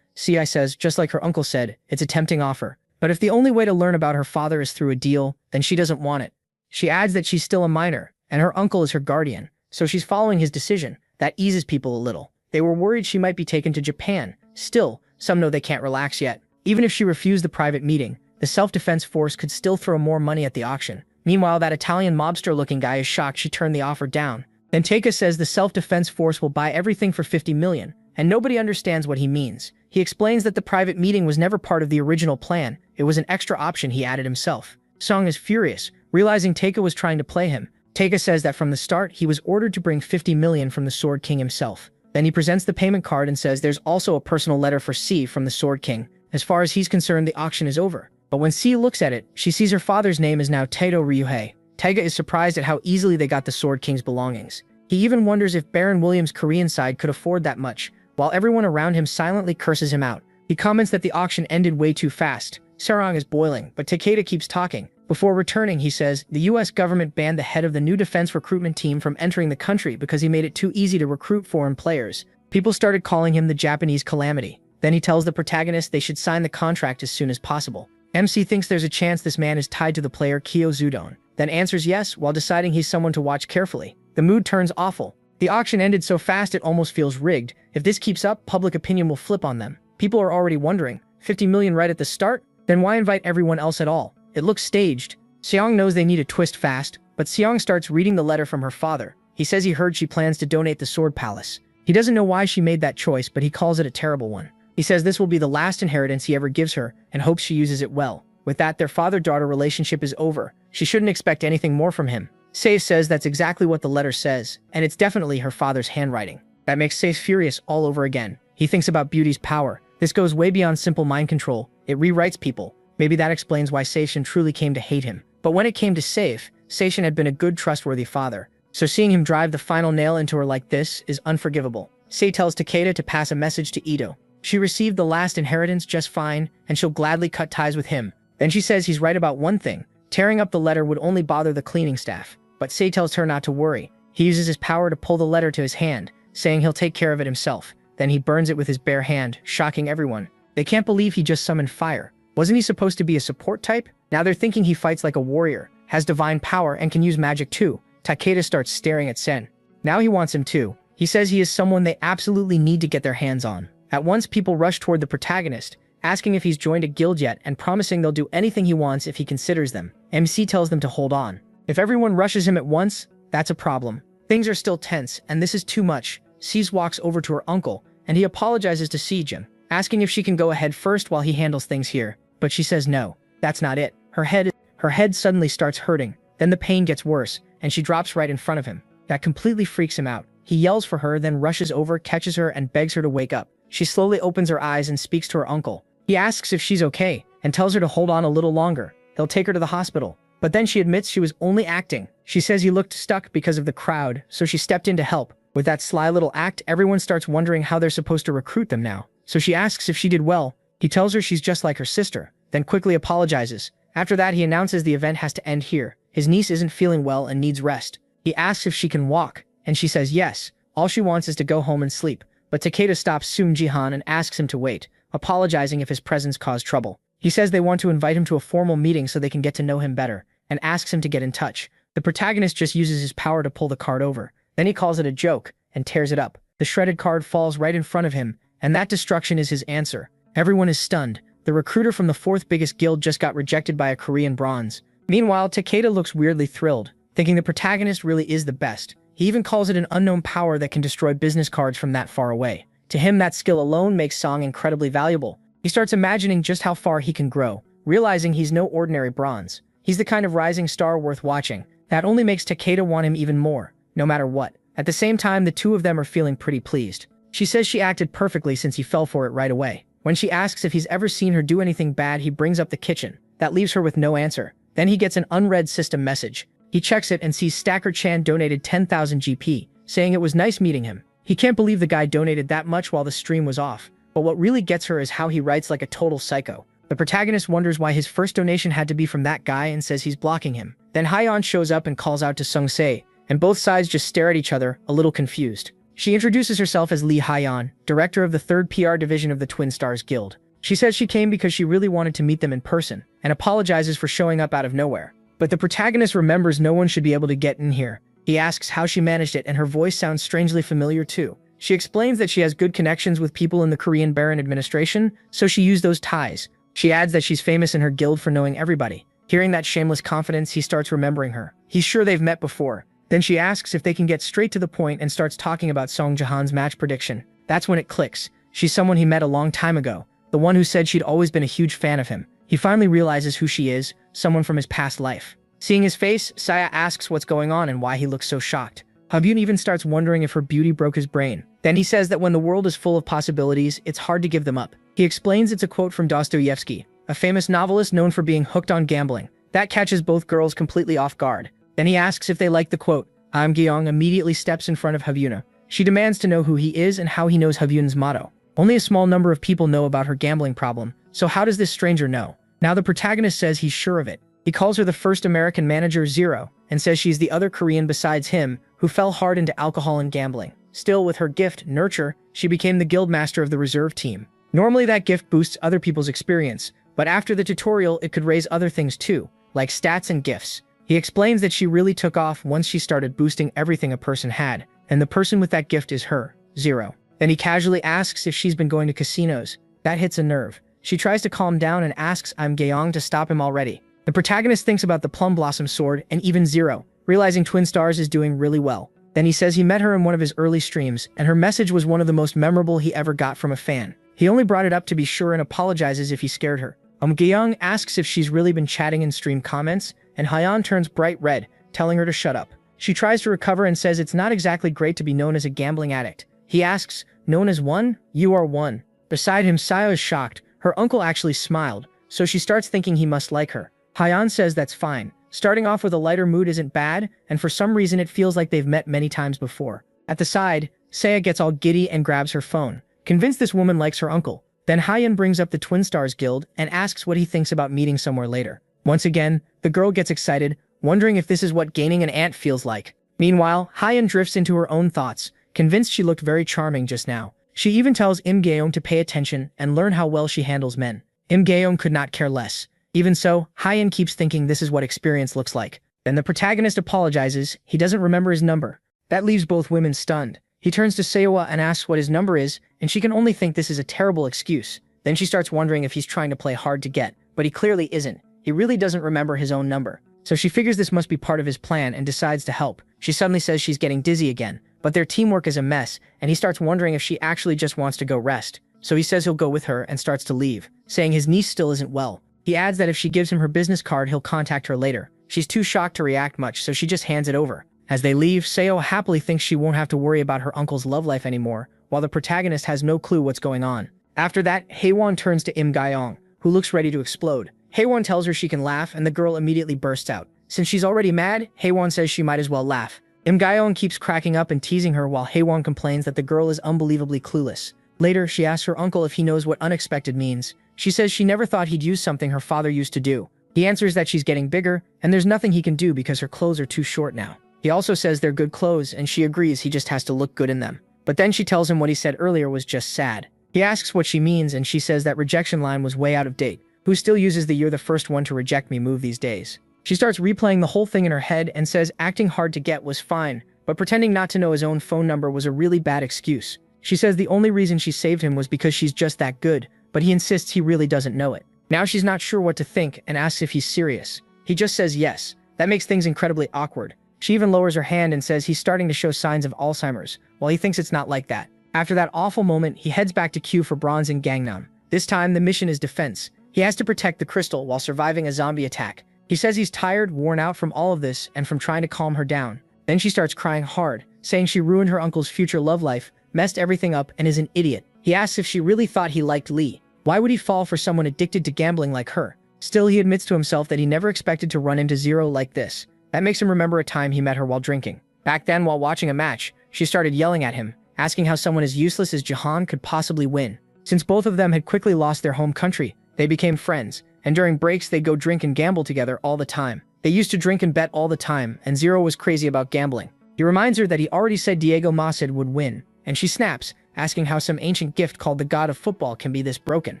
CI says, just like her uncle said, it's a tempting offer. But if the only way to learn about her father is through a deal, then she doesn't want it. She adds that she's still a minor, and her uncle is her guardian, so she's following his decision. That eases people a little. They were worried she might be taken to Japan. Still, some know they can't relax yet. Even if she refused the private meeting, the self-defense force could still throw more money at the auction. Meanwhile, that Italian mobster-looking guy is shocked she turned the offer down. Then Taika says the self-defense force will buy everything for 50 million, and nobody understands what he means. He explains that the private meeting was never part of the original plan. It was an extra option he added himself. Song is furious, realizing Taika was trying to play him. Taika says that from the start, he was ordered to bring 50 million from the Sword King himself. Then he presents the payment card and says there's also a personal letter for C from the Sword King. As far as he's concerned, the auction is over. But when C looks at it, she sees her father's name is now Taito Ryuhei. Taika is surprised at how easily they got the Sword King's belongings. He even wonders if Baron William's Korean side could afford that much, while everyone around him silently curses him out. He comments that the auction ended way too fast. Sarong is boiling, but Takeda keeps talking. Before returning, he says the US government banned the head of the new defense recruitment team from entering the country because he made it too easy to recruit foreign players. People started calling him the Japanese calamity. Then he tells the protagonist they should sign the contract as soon as possible. MC thinks there's a chance this man is tied to the player Kyo Zudon, then answers yes while deciding he's someone to watch carefully. The mood turns awful. The auction ended so fast it almost feels rigged. If this keeps up, public opinion will flip on them. People are already wondering, 50 million right at the start? Then why invite everyone else at all? It looks staged. Seong knows they need a twist fast, but Seong starts reading the letter from her father. He says he heard she plans to donate the Sword Palace. He doesn't know why she made that choice, but he calls it a terrible one. He says this will be the last inheritance he ever gives her, and hopes she uses it well. With that, their father-daughter relationship is over. She shouldn't expect anything more from him. Saif says that's exactly what the letter says, and it's definitely her father's handwriting. That makes Saif furious all over again. He thinks about Beauty's power. This goes way beyond simple mind control. It rewrites people. Maybe that explains why Seishin truly came to hate him. But when it came to Saif, Seishin had been a good, trustworthy father. So seeing him drive the final nail into her like this is unforgivable. Sei tells Takeda to pass a message to Ito. She received the last inheritance just fine, and she'll gladly cut ties with him. Then she says he's right about one thing. Tearing up the letter would only bother the cleaning staff. But Sei tells her not to worry. He uses his power to pull the letter to his hand, saying he'll take care of it himself. Then he burns it with his bare hand, shocking everyone. They can't believe he just summoned fire. Wasn't he supposed to be a support type? Now they're thinking he fights like a warrior, has divine power, and can use magic too. Takeda starts staring at Sen. Now he wants him too. He says he is someone they absolutely need to get their hands on. At once, people rush toward the protagonist, asking if he's joined a guild yet and promising they'll do anything he wants if he considers them. MC tells them to hold on. If everyone rushes him at once, that's a problem. Things are still tense, and this is too much. Cease walks over to her uncle, and he apologizes to Sejin, asking if she can go ahead first while he handles things here. But she says no, that's not it. Her head suddenly starts hurting. Then the pain gets worse, and she drops right in front of him. That completely freaks him out. He yells for her, then rushes over, catches her, and begs her to wake up. She slowly opens her eyes and speaks to her uncle. He asks if she's okay, and tells her to hold on a little longer. He'll take her to the hospital. But then she admits she was only acting. She says he looked stuck because of the crowd, so she stepped in to help. With that sly little act, everyone starts wondering how they're supposed to recruit them now. So she asks if she did well. He tells her she's just like her sister, then quickly apologizes. After that, he announces the event has to end here. His niece isn't feeling well and needs rest. He asks if she can walk, and she says yes. All she wants is to go home and sleep. But Takeda stops Sung Jihan and asks him to wait, apologizing if his presence caused trouble. He says they want to invite him to a formal meeting so they can get to know him better, and asks him to get in touch. The protagonist just uses his power to pull the card over. Then he calls it a joke, and tears it up. The shredded card falls right in front of him, and that destruction is his answer. Everyone is stunned. The recruiter from the fourth biggest guild just got rejected by a Korean bronze. Meanwhile, Takeda looks weirdly thrilled, thinking the protagonist really is the best. He even calls it an unknown power that can destroy business cards from that far away. To him, that skill alone makes Song incredibly valuable. He starts imagining just how far he can grow, realizing he's no ordinary bronze. He's the kind of rising star worth watching. That only makes Takeda want him even more, no matter what. At the same time, the two of them are feeling pretty pleased. She says she acted perfectly since he fell for it right away. When she asks if he's ever seen her do anything bad, he brings up the kitchen. That leaves her with no answer. Then he gets an unread system message. He checks it and sees Stacker Chan donated 10,000 GP, saying it was nice meeting him. He can't believe the guy donated that much while the stream was off. But what really gets her is how he writes like a total psycho. The protagonist wonders why his first donation had to be from that guy and says he's blocking him. Then Hyeon shows up and calls out to Sung Se, and both sides just stare at each other, a little confused. She introduces herself as Lee Hyeon, director of the 3rd PR division of the Twin Stars Guild. She says she came because she really wanted to meet them in person, and apologizes for showing up out of nowhere. But the protagonist remembers no one should be able to get in here. He asks how she managed it, and her voice sounds strangely familiar too. She explains that she has good connections with people in the Korean Baron administration, so she used those ties. She adds that she's famous in her guild for knowing everybody. Hearing that shameless confidence, he starts remembering her. He's sure they've met before. Then she asks if they can get straight to the point and starts talking about Song Jahan's match prediction. That's when it clicks. She's someone he met a long time ago, the one who said she'd always been a huge fan of him. He finally realizes who she is, someone from his past life. Seeing his face, Saya asks what's going on and why he looks so shocked. Habyun even starts wondering if her beauty broke his brain. Then he says that when the world is full of possibilities, it's hard to give them up. He explains it's a quote from Dostoevsky, a famous novelist known for being hooked on gambling. That catches both girls completely off guard. Then he asks if they like the quote. Am-gyeong immediately steps in front of Habyuna. She demands to know who he is and how he knows Habyun's motto. Only a small number of people know about her gambling problem, so how does this stranger know? Now the protagonist says he's sure of it. He calls her the first American manager, Zero, and says she's the other Korean besides him who fell hard into alcohol and gambling. Still, with her gift, Nurture, she became the guild master of the reserve team. Normally that gift boosts other people's experience, but after the tutorial it could raise other things too, like stats and gifts. He explains that she really took off once she started boosting everything a person had, and the person with that gift is her, Zero. Then he casually asks if she's been going to casinos. That hits a nerve. She tries to calm down and asks Am-gyeong to stop him already. The protagonist thinks about the Plum Blossom sword and even Zero, realizing Twin Stars is doing really well. Then he says he met her in one of his early streams, and her message was one of the most memorable he ever got from a fan. He only brought it up to be sure and apologizes if he scared her. Am-gyeong asks if she's really been chatting in stream comments, and Hyeon turns bright red, telling her to shut up. She tries to recover and says it's not exactly great to be known as a gambling addict. He asks, known as one? You are one. Beside him, Sayo is shocked. Her uncle actually smiled, so she starts thinking he must like her. Hyeon says that's fine. Starting off with a lighter mood isn't bad, and for some reason it feels like they've met many times before. At the side, Saya gets all giddy and grabs her phone, convinced this woman likes her uncle. Then Hyeon brings up the Twin Stars Guild and asks what he thinks about meeting somewhere later. Once again, the girl gets excited, wondering if this is what gaining an aunt feels like. Meanwhile, Hyeon drifts into her own thoughts, convinced she looked very charming just now. She even tells Im-gyeong to pay attention and learn how well she handles men. Im-gyeong could not care less. Even so, Hyeon keeps thinking this is what experience looks like. Then the protagonist apologizes. He doesn't remember his number. That leaves both women stunned. He turns to Seowa and asks what his number is, and she can only think this is a terrible excuse. Then she starts wondering if he's trying to play hard to get, but he clearly isn't. He really doesn't remember his own number. So she figures this must be part of his plan and decides to help. She suddenly says she's getting dizzy again, but their teamwork is a mess, and he starts wondering if she actually just wants to go rest. So he says he'll go with her and starts to leave, saying his niece still isn't well. He adds that if she gives him her business card, he'll contact her later. She's too shocked to react much, so she just hands it over. As they leave, Seo happily thinks she won't have to worry about her uncle's love life anymore, while the protagonist has no clue what's going on. After that, Haewon turns to Im-gyeong, who looks ready to explode. Haewon tells her she can laugh, and the girl immediately bursts out. Since she's already mad, Haewon says she might as well laugh. Im-gyeong keeps cracking up and teasing her while Haewon complains that the girl is unbelievably clueless. Later, she asks her uncle if he knows what unexpected means. She says she never thought he'd use something her father used to do. He answers that she's getting bigger, and there's nothing he can do because her clothes are too short now. He also says they're good clothes, and she agrees he just has to look good in them. But then she tells him what he said earlier was just sad. He asks what she means, and she says that rejection line was way out of date. Who still uses the "you're the first one to reject me" move these days? She starts replaying the whole thing in her head and says acting hard to get was fine, but pretending not to know his own phone number was a really bad excuse. She says the only reason she saved him was because she's just that good, but he insists he really doesn't know it. Now she's not sure what to think and asks if he's serious. He just says yes. That makes things incredibly awkward. She even lowers her hand and says he's starting to show signs of Alzheimer's, while he thinks it's not like that. After that awful moment, he heads back to Q for bronze in Gangnam. This time, the mission is defense. He has to protect the crystal while surviving a zombie attack. He says he's tired, worn out from all of this, and from trying to calm her down. Then she starts crying hard, saying she ruined her uncle's future love life, messed everything up, and is an idiot. He asks if she really thought he liked Lee. Why would he fall for someone addicted to gambling like her? Still, he admits to himself that he never expected to run into Zero like this. That makes him remember a time he met her while drinking. Back then, while watching a match, she started yelling at him, asking how someone as useless as Jahan could possibly win. Since both of them had quickly lost their home country, they became friends, and during breaks they'd go drink and gamble together all the time. They used to drink and bet all the time, and Zero was crazy about gambling. He reminds her that he already said Diego Massid would win, and she snaps, asking how some ancient gift called the God of Football can be this broken.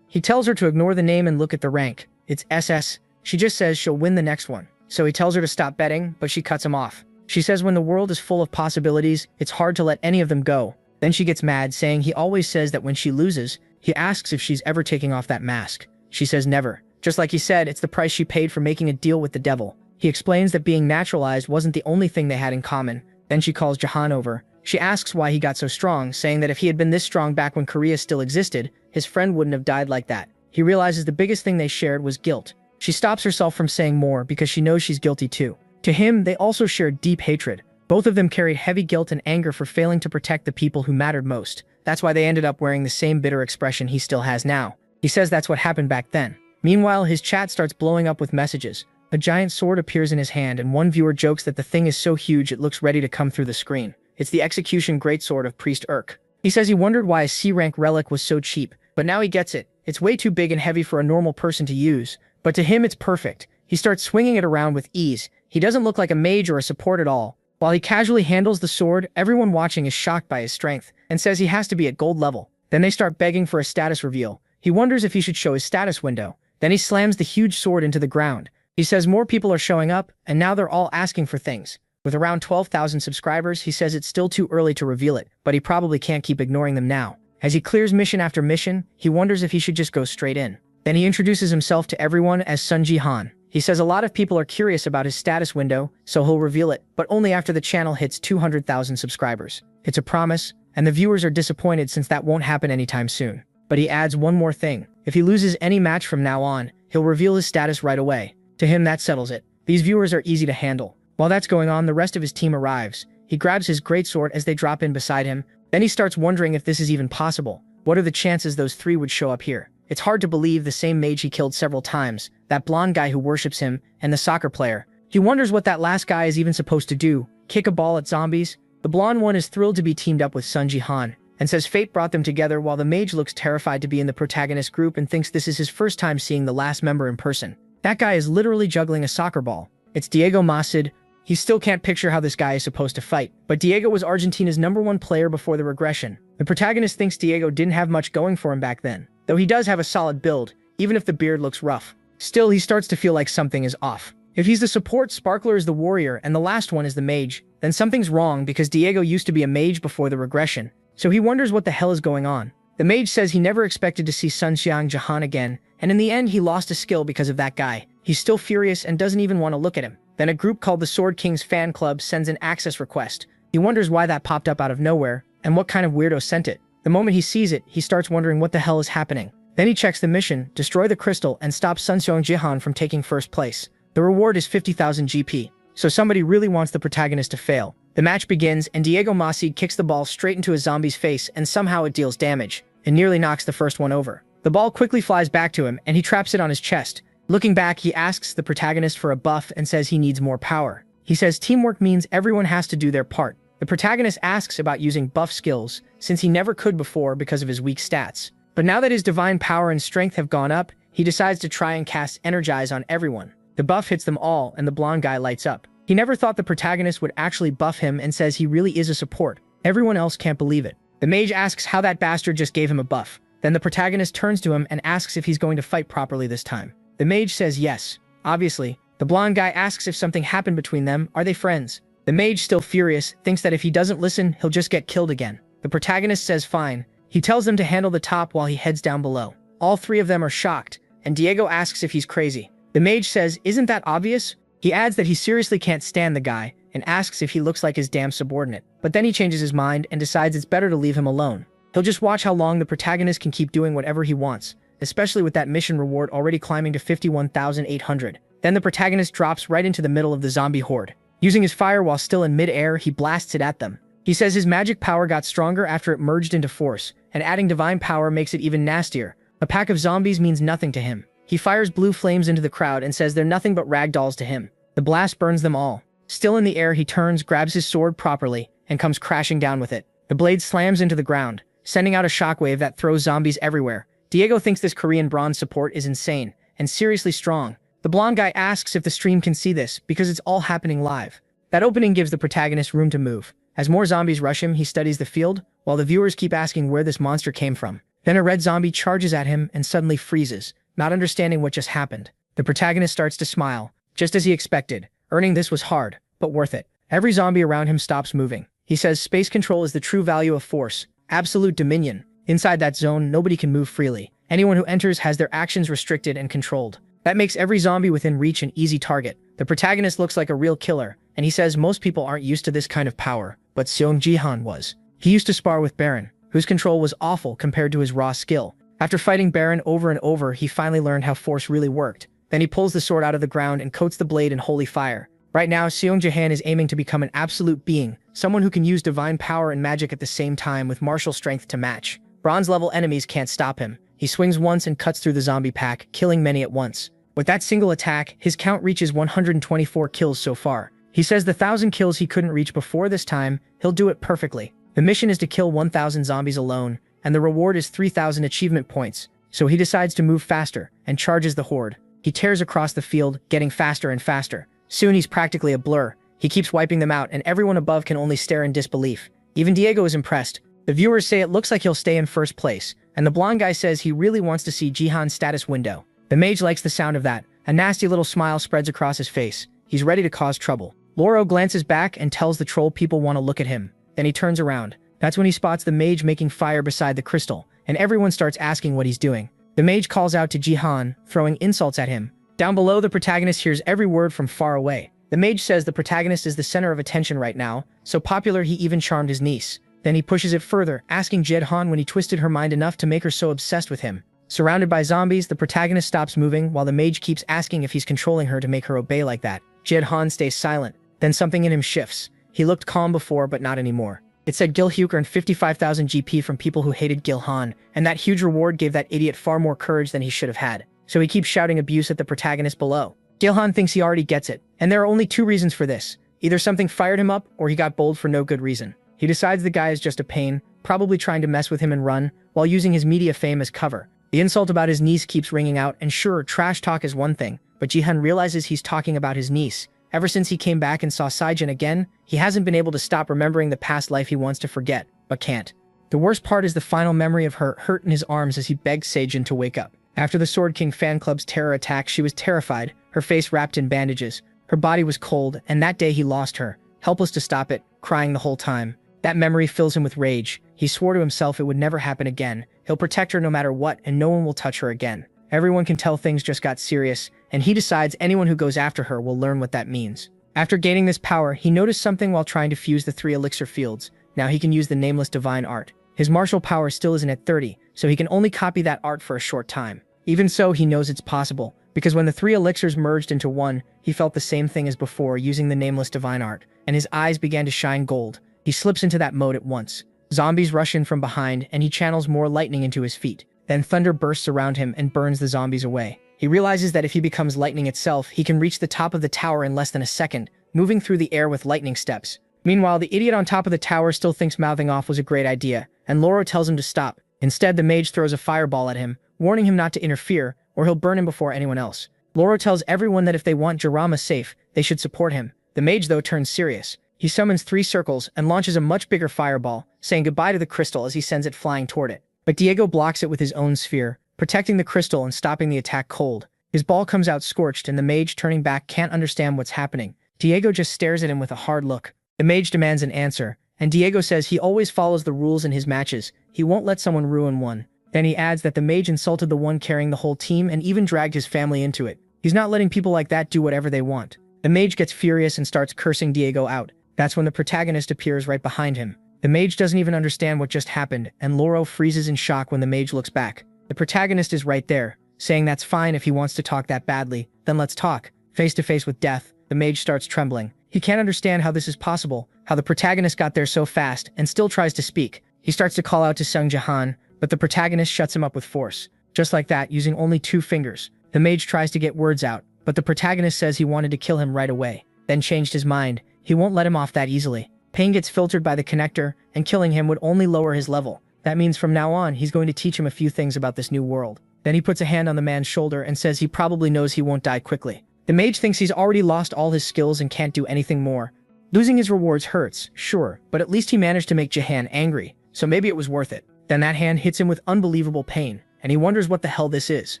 He tells her to ignore the name and look at the rank. It's SS. She just says she'll win the next one. so he tells her to stop betting, but she cuts him off. She says when the world is full of possibilities, it's hard to let any of them go. Then she gets mad, saying he always says that when she loses, he asks if she's ever taking off that mask. She says never. Just like he said, it's the price she paid for making a deal with the devil. He explains that being naturalized wasn't the only thing they had in common. Then she calls Jahan over. She asks why he got so strong, saying that if he had been this strong back when Korea still existed, his friend wouldn't have died like that. He realizes the biggest thing they shared was guilt. She stops herself from saying more because she knows she's guilty too. To him, they also shared deep hatred. Both of them carried heavy guilt and anger for failing to protect the people who mattered most. That's why they ended up wearing the same bitter expression he still has now. He says that's what happened back then. Meanwhile, his chat starts blowing up with messages. A giant sword appears in his hand, and one viewer jokes that the thing is so huge it looks ready to come through the screen. It's the execution greatsword of Priest Urk. He says he wondered why a C-rank relic was so cheap, but now he gets it. It's way too big and heavy for a normal person to use, but to him it's perfect. He starts swinging it around with ease. He doesn't look like a mage or a support at all. While he casually handles the sword, everyone watching is shocked by his strength and says he has to be at gold level. Then they start begging for a status reveal. He wonders if he should show his status window. Then he slams the huge sword into the ground. He says more people are showing up, and now they're all asking for things. With around 12,000 subscribers, he says it's still too early to reveal it, but he probably can't keep ignoring them now. As he clears mission after mission, he wonders if he should just go straight in. Then he introduces himself to everyone as Sun Ji-han. He says a lot of people are curious about his status window, so he'll reveal it, but only after the channel hits 200,000 subscribers. It's a promise, and the viewers are disappointed since that won't happen anytime soon. But he adds one more thing. If he loses any match from now on, he'll reveal his status right away. To him, that settles it. These viewers are easy to handle. While that's going on, the rest of his team arrives. He grabs his greatsword as they drop in beside him. Then he starts wondering if this is even possible. What are the chances those three would show up here? It's hard to believe the same mage he killed several times, that blonde guy who worships him, and the soccer player. He wonders what that last guy is even supposed to do, kick a ball at zombies? The blonde one is thrilled to be teamed up with Sun Ji-han, and says fate brought them together, while the mage looks terrified to be in the protagonist group and thinks this is his first time seeing the last member in person. That guy is literally juggling a soccer ball. It's Diego Masid. He still can't picture how this guy is supposed to fight, but Diego was Argentina's #1 player before the regression. The protagonist thinks Diego didn't have much going for him back then, though he does have a solid build, even if the beard looks rough. Still, he starts to feel like something is off. If he's the support, Sparkler is the warrior, and the last one is the mage, then something's wrong because Diego used to be a mage before the regression, so he wonders what the hell is going on. The mage says he never expected to see Sun Jiang again, and in the end he lost a skill because of that guy. He's still furious and doesn't even want to look at him. Then a group called the Sword King's Fan Club sends an access request. He wonders why that popped up out of nowhere, and what kind of weirdo sent it. The moment he sees it, he starts wondering what the hell is happening. Then he checks the mission, destroy the crystal, and stop Sun Jihan from taking first place. The reward is 50,000 GP. So somebody really wants the protagonist to fail. The match begins, and Diego Masid kicks the ball straight into a zombie's face, and somehow it deals damage. It nearly knocks the first one over. The ball quickly flies back to him, and he traps it on his chest. Looking back, he asks the protagonist for a buff and says he needs more power. He says teamwork means everyone has to do their part. The protagonist asks about using buff skills, since he never could before because of his weak stats. But now that his divine power and strength have gone up, he decides to try and cast Energize on everyone. The buff hits them all, and the blonde guy lights up. He never thought the protagonist would actually buff him and says he really is a support. Everyone else can't believe it. The mage asks how that bastard just gave him a buff. Then the protagonist turns to him and asks if he's going to fight properly this time. The mage says yes. Obviously. The blonde guy asks if something happened between them. Are they friends? The mage, still furious, thinks that if he doesn't listen, he'll just get killed again. The protagonist says fine. He tells them to handle the top while he heads down below. All three of them are shocked, and Diego asks if he's crazy. The mage says, isn't that obvious? He adds that he seriously can't stand the guy, and asks if he looks like his damn subordinate. But then he changes his mind and decides it's better to leave him alone. He'll just watch how long the protagonist can keep doing whatever he wants, especially with that mission reward already climbing to 51,800. Then the protagonist drops right into the middle of the zombie horde. Using his fire while still in mid-air, he blasts it at them. He says his magic power got stronger after it merged into force, and adding divine power makes it even nastier. A pack of zombies means nothing to him. He fires blue flames into the crowd and says they're nothing but ragdolls to him. The blast burns them all. Still in the air, he turns, grabs his sword properly, and comes crashing down with it. The blade slams into the ground, sending out a shockwave that throws zombies everywhere. Diego thinks this Korean bronze support is insane, and seriously strong. The blonde guy asks if the stream can see this, because it's all happening live. That opening gives the protagonist room to move. As more zombies rush him, he studies the field, while the viewers keep asking where this monster came from. Then a red zombie charges at him and suddenly freezes, not understanding what just happened. The protagonist starts to smile, just as he expected. Earning this was hard, but worth it. Every zombie around him stops moving. He says space control is the true value of force, absolute dominion. Inside that zone, nobody can move freely. Anyone who enters has their actions restricted and controlled. That makes every zombie within reach an easy target. The protagonist looks like a real killer, and he says most people aren't used to this kind of power, but Seong Ji-han was. He used to spar with Baron, whose control was awful compared to his raw skill. After fighting Baron over and over, he finally learned how force really worked. Then he pulls the sword out of the ground and coats the blade in holy fire. Right now, Seong Ji-han is aiming to become an absolute being, someone who can use divine power and magic at the same time with martial strength to match. Bronze-level enemies can't stop him. He swings once and cuts through the zombie pack, killing many at once. With that single attack, his count reaches 124 kills so far. He says the 1,000 kills he couldn't reach before this time, he'll do it perfectly. The mission is to kill 1,000 zombies alone, and the reward is 3,000 achievement points, so he decides to move faster and charges the horde. He tears across the field, getting faster and faster. Soon he's practically a blur. He keeps wiping them out, and everyone above can only stare in disbelief. Even Diego is impressed. The viewers say it looks like he'll stay in first place, and the blonde guy says he really wants to see Jihan's status window. The mage likes the sound of that. A nasty little smile spreads across his face. He's ready to cause trouble. Loro glances back and tells the troll people want to look at him. Then he turns around. That's when he spots the mage making fire beside the crystal, and everyone starts asking what he's doing. The mage calls out to Jihan, throwing insults at him. Down below, the protagonist hears every word from far away. The mage says the protagonist is the center of attention right now, so popular he even charmed his niece. Then he pushes it further, asking Jedhan when he twisted her mind enough to make her so obsessed with him. Surrounded by zombies, the protagonist stops moving while the mage keeps asking if he's controlling her to make her obey like that. Jedhan stays silent. Then something in him shifts. He looked calm before, but not anymore. It said Gil-Hyuk earned 55,000 GP from people who hated Gil-Han, and that huge reward gave that idiot far more courage than he should have had. So he keeps shouting abuse at the protagonist below. Gil-Han thinks he already gets it, and there are only two reasons for this. Either something fired him up, or he got bold for no good reason. He decides the guy is just a pain, probably trying to mess with him and run, while using his media fame as cover. The insult about his niece keeps ringing out, and sure, trash talk is one thing, but Jihan realizes he's talking about his niece. Ever since he came back and saw Saijin again, he hasn't been able to stop remembering the past life he wants to forget, but can't. The worst part is the final memory of her hurt in his arms as he begs Saijin to wake up. After the Sword King fan club's terror attack, she was terrified, her face wrapped in bandages. Her body was cold, and that day he lost her, helpless to stop it, crying the whole time. That memory fills him with rage. He swore to himself it would never happen again. He'll protect her no matter what, and no one will touch her again. Everyone can tell things just got serious, and he decides anyone who goes after her will learn what that means. After gaining this power, he noticed something while trying to fuse the 3 elixir fields. Now he can use the nameless divine art. His martial power still isn't at 30, so he can only copy that art for a short time. Even so, he knows it's possible, because when the 3 elixirs merged into one, he felt the same thing as before using the nameless divine art, and his eyes began to shine gold. He slips into that mode at once. Zombies rush in from behind, and he channels more lightning into his feet. Then thunder bursts around him and burns the zombies away. He realizes that if he becomes lightning itself, he can reach the top of the tower in less than a second, moving through the air with lightning steps. Meanwhile, the idiot on top of the tower still thinks mouthing off was a great idea, and Loro tells him to stop. Instead, the mage throws a fireball at him, warning him not to interfere, or he'll burn him before anyone else. Loro tells everyone that if they want Jirama safe, they should support him. The mage, though, turns serious. He summons 3 circles and launches a much bigger fireball, saying goodbye to the crystal as he sends it flying toward it. But Diego blocks it with his own sphere, protecting the crystal and stopping the attack cold. His ball comes out scorched, and the mage, turning back, can't understand what's happening. Diego just stares at him with a hard look. The mage demands an answer, and Diego says he always follows the rules in his matches. He won't let someone ruin one. Then he adds that the mage insulted the one carrying the whole team and even dragged his family into it. He's not letting people like that do whatever they want. The mage gets furious and starts cursing Diego out. That's when the protagonist appears right behind him. The mage doesn't even understand what just happened, and Loro freezes in shock when the mage looks back. The protagonist is right there, saying that's fine if he wants to talk that badly, then let's talk. Face to face with death, the mage starts trembling. He can't understand how this is possible, how the protagonist got there so fast, and still tries to speak. He starts to call out to Sung Jahan, but the protagonist shuts him up with force. Just like that, using only 2 fingers. The mage tries to get words out, but the protagonist says he wanted to kill him right away, then changed his mind. He won't let him off that easily. Pain gets filtered by the connector, and killing him would only lower his level. That means from now on, he's going to teach him a few things about this new world. Then he puts a hand on the man's shoulder and says he probably knows he won't die quickly. The mage thinks he's already lost all his skills and can't do anything more. Losing his rewards hurts, sure, but at least he managed to make Jahan angry, so maybe it was worth it. Then that hand hits him with unbelievable pain, and he wonders what the hell this is.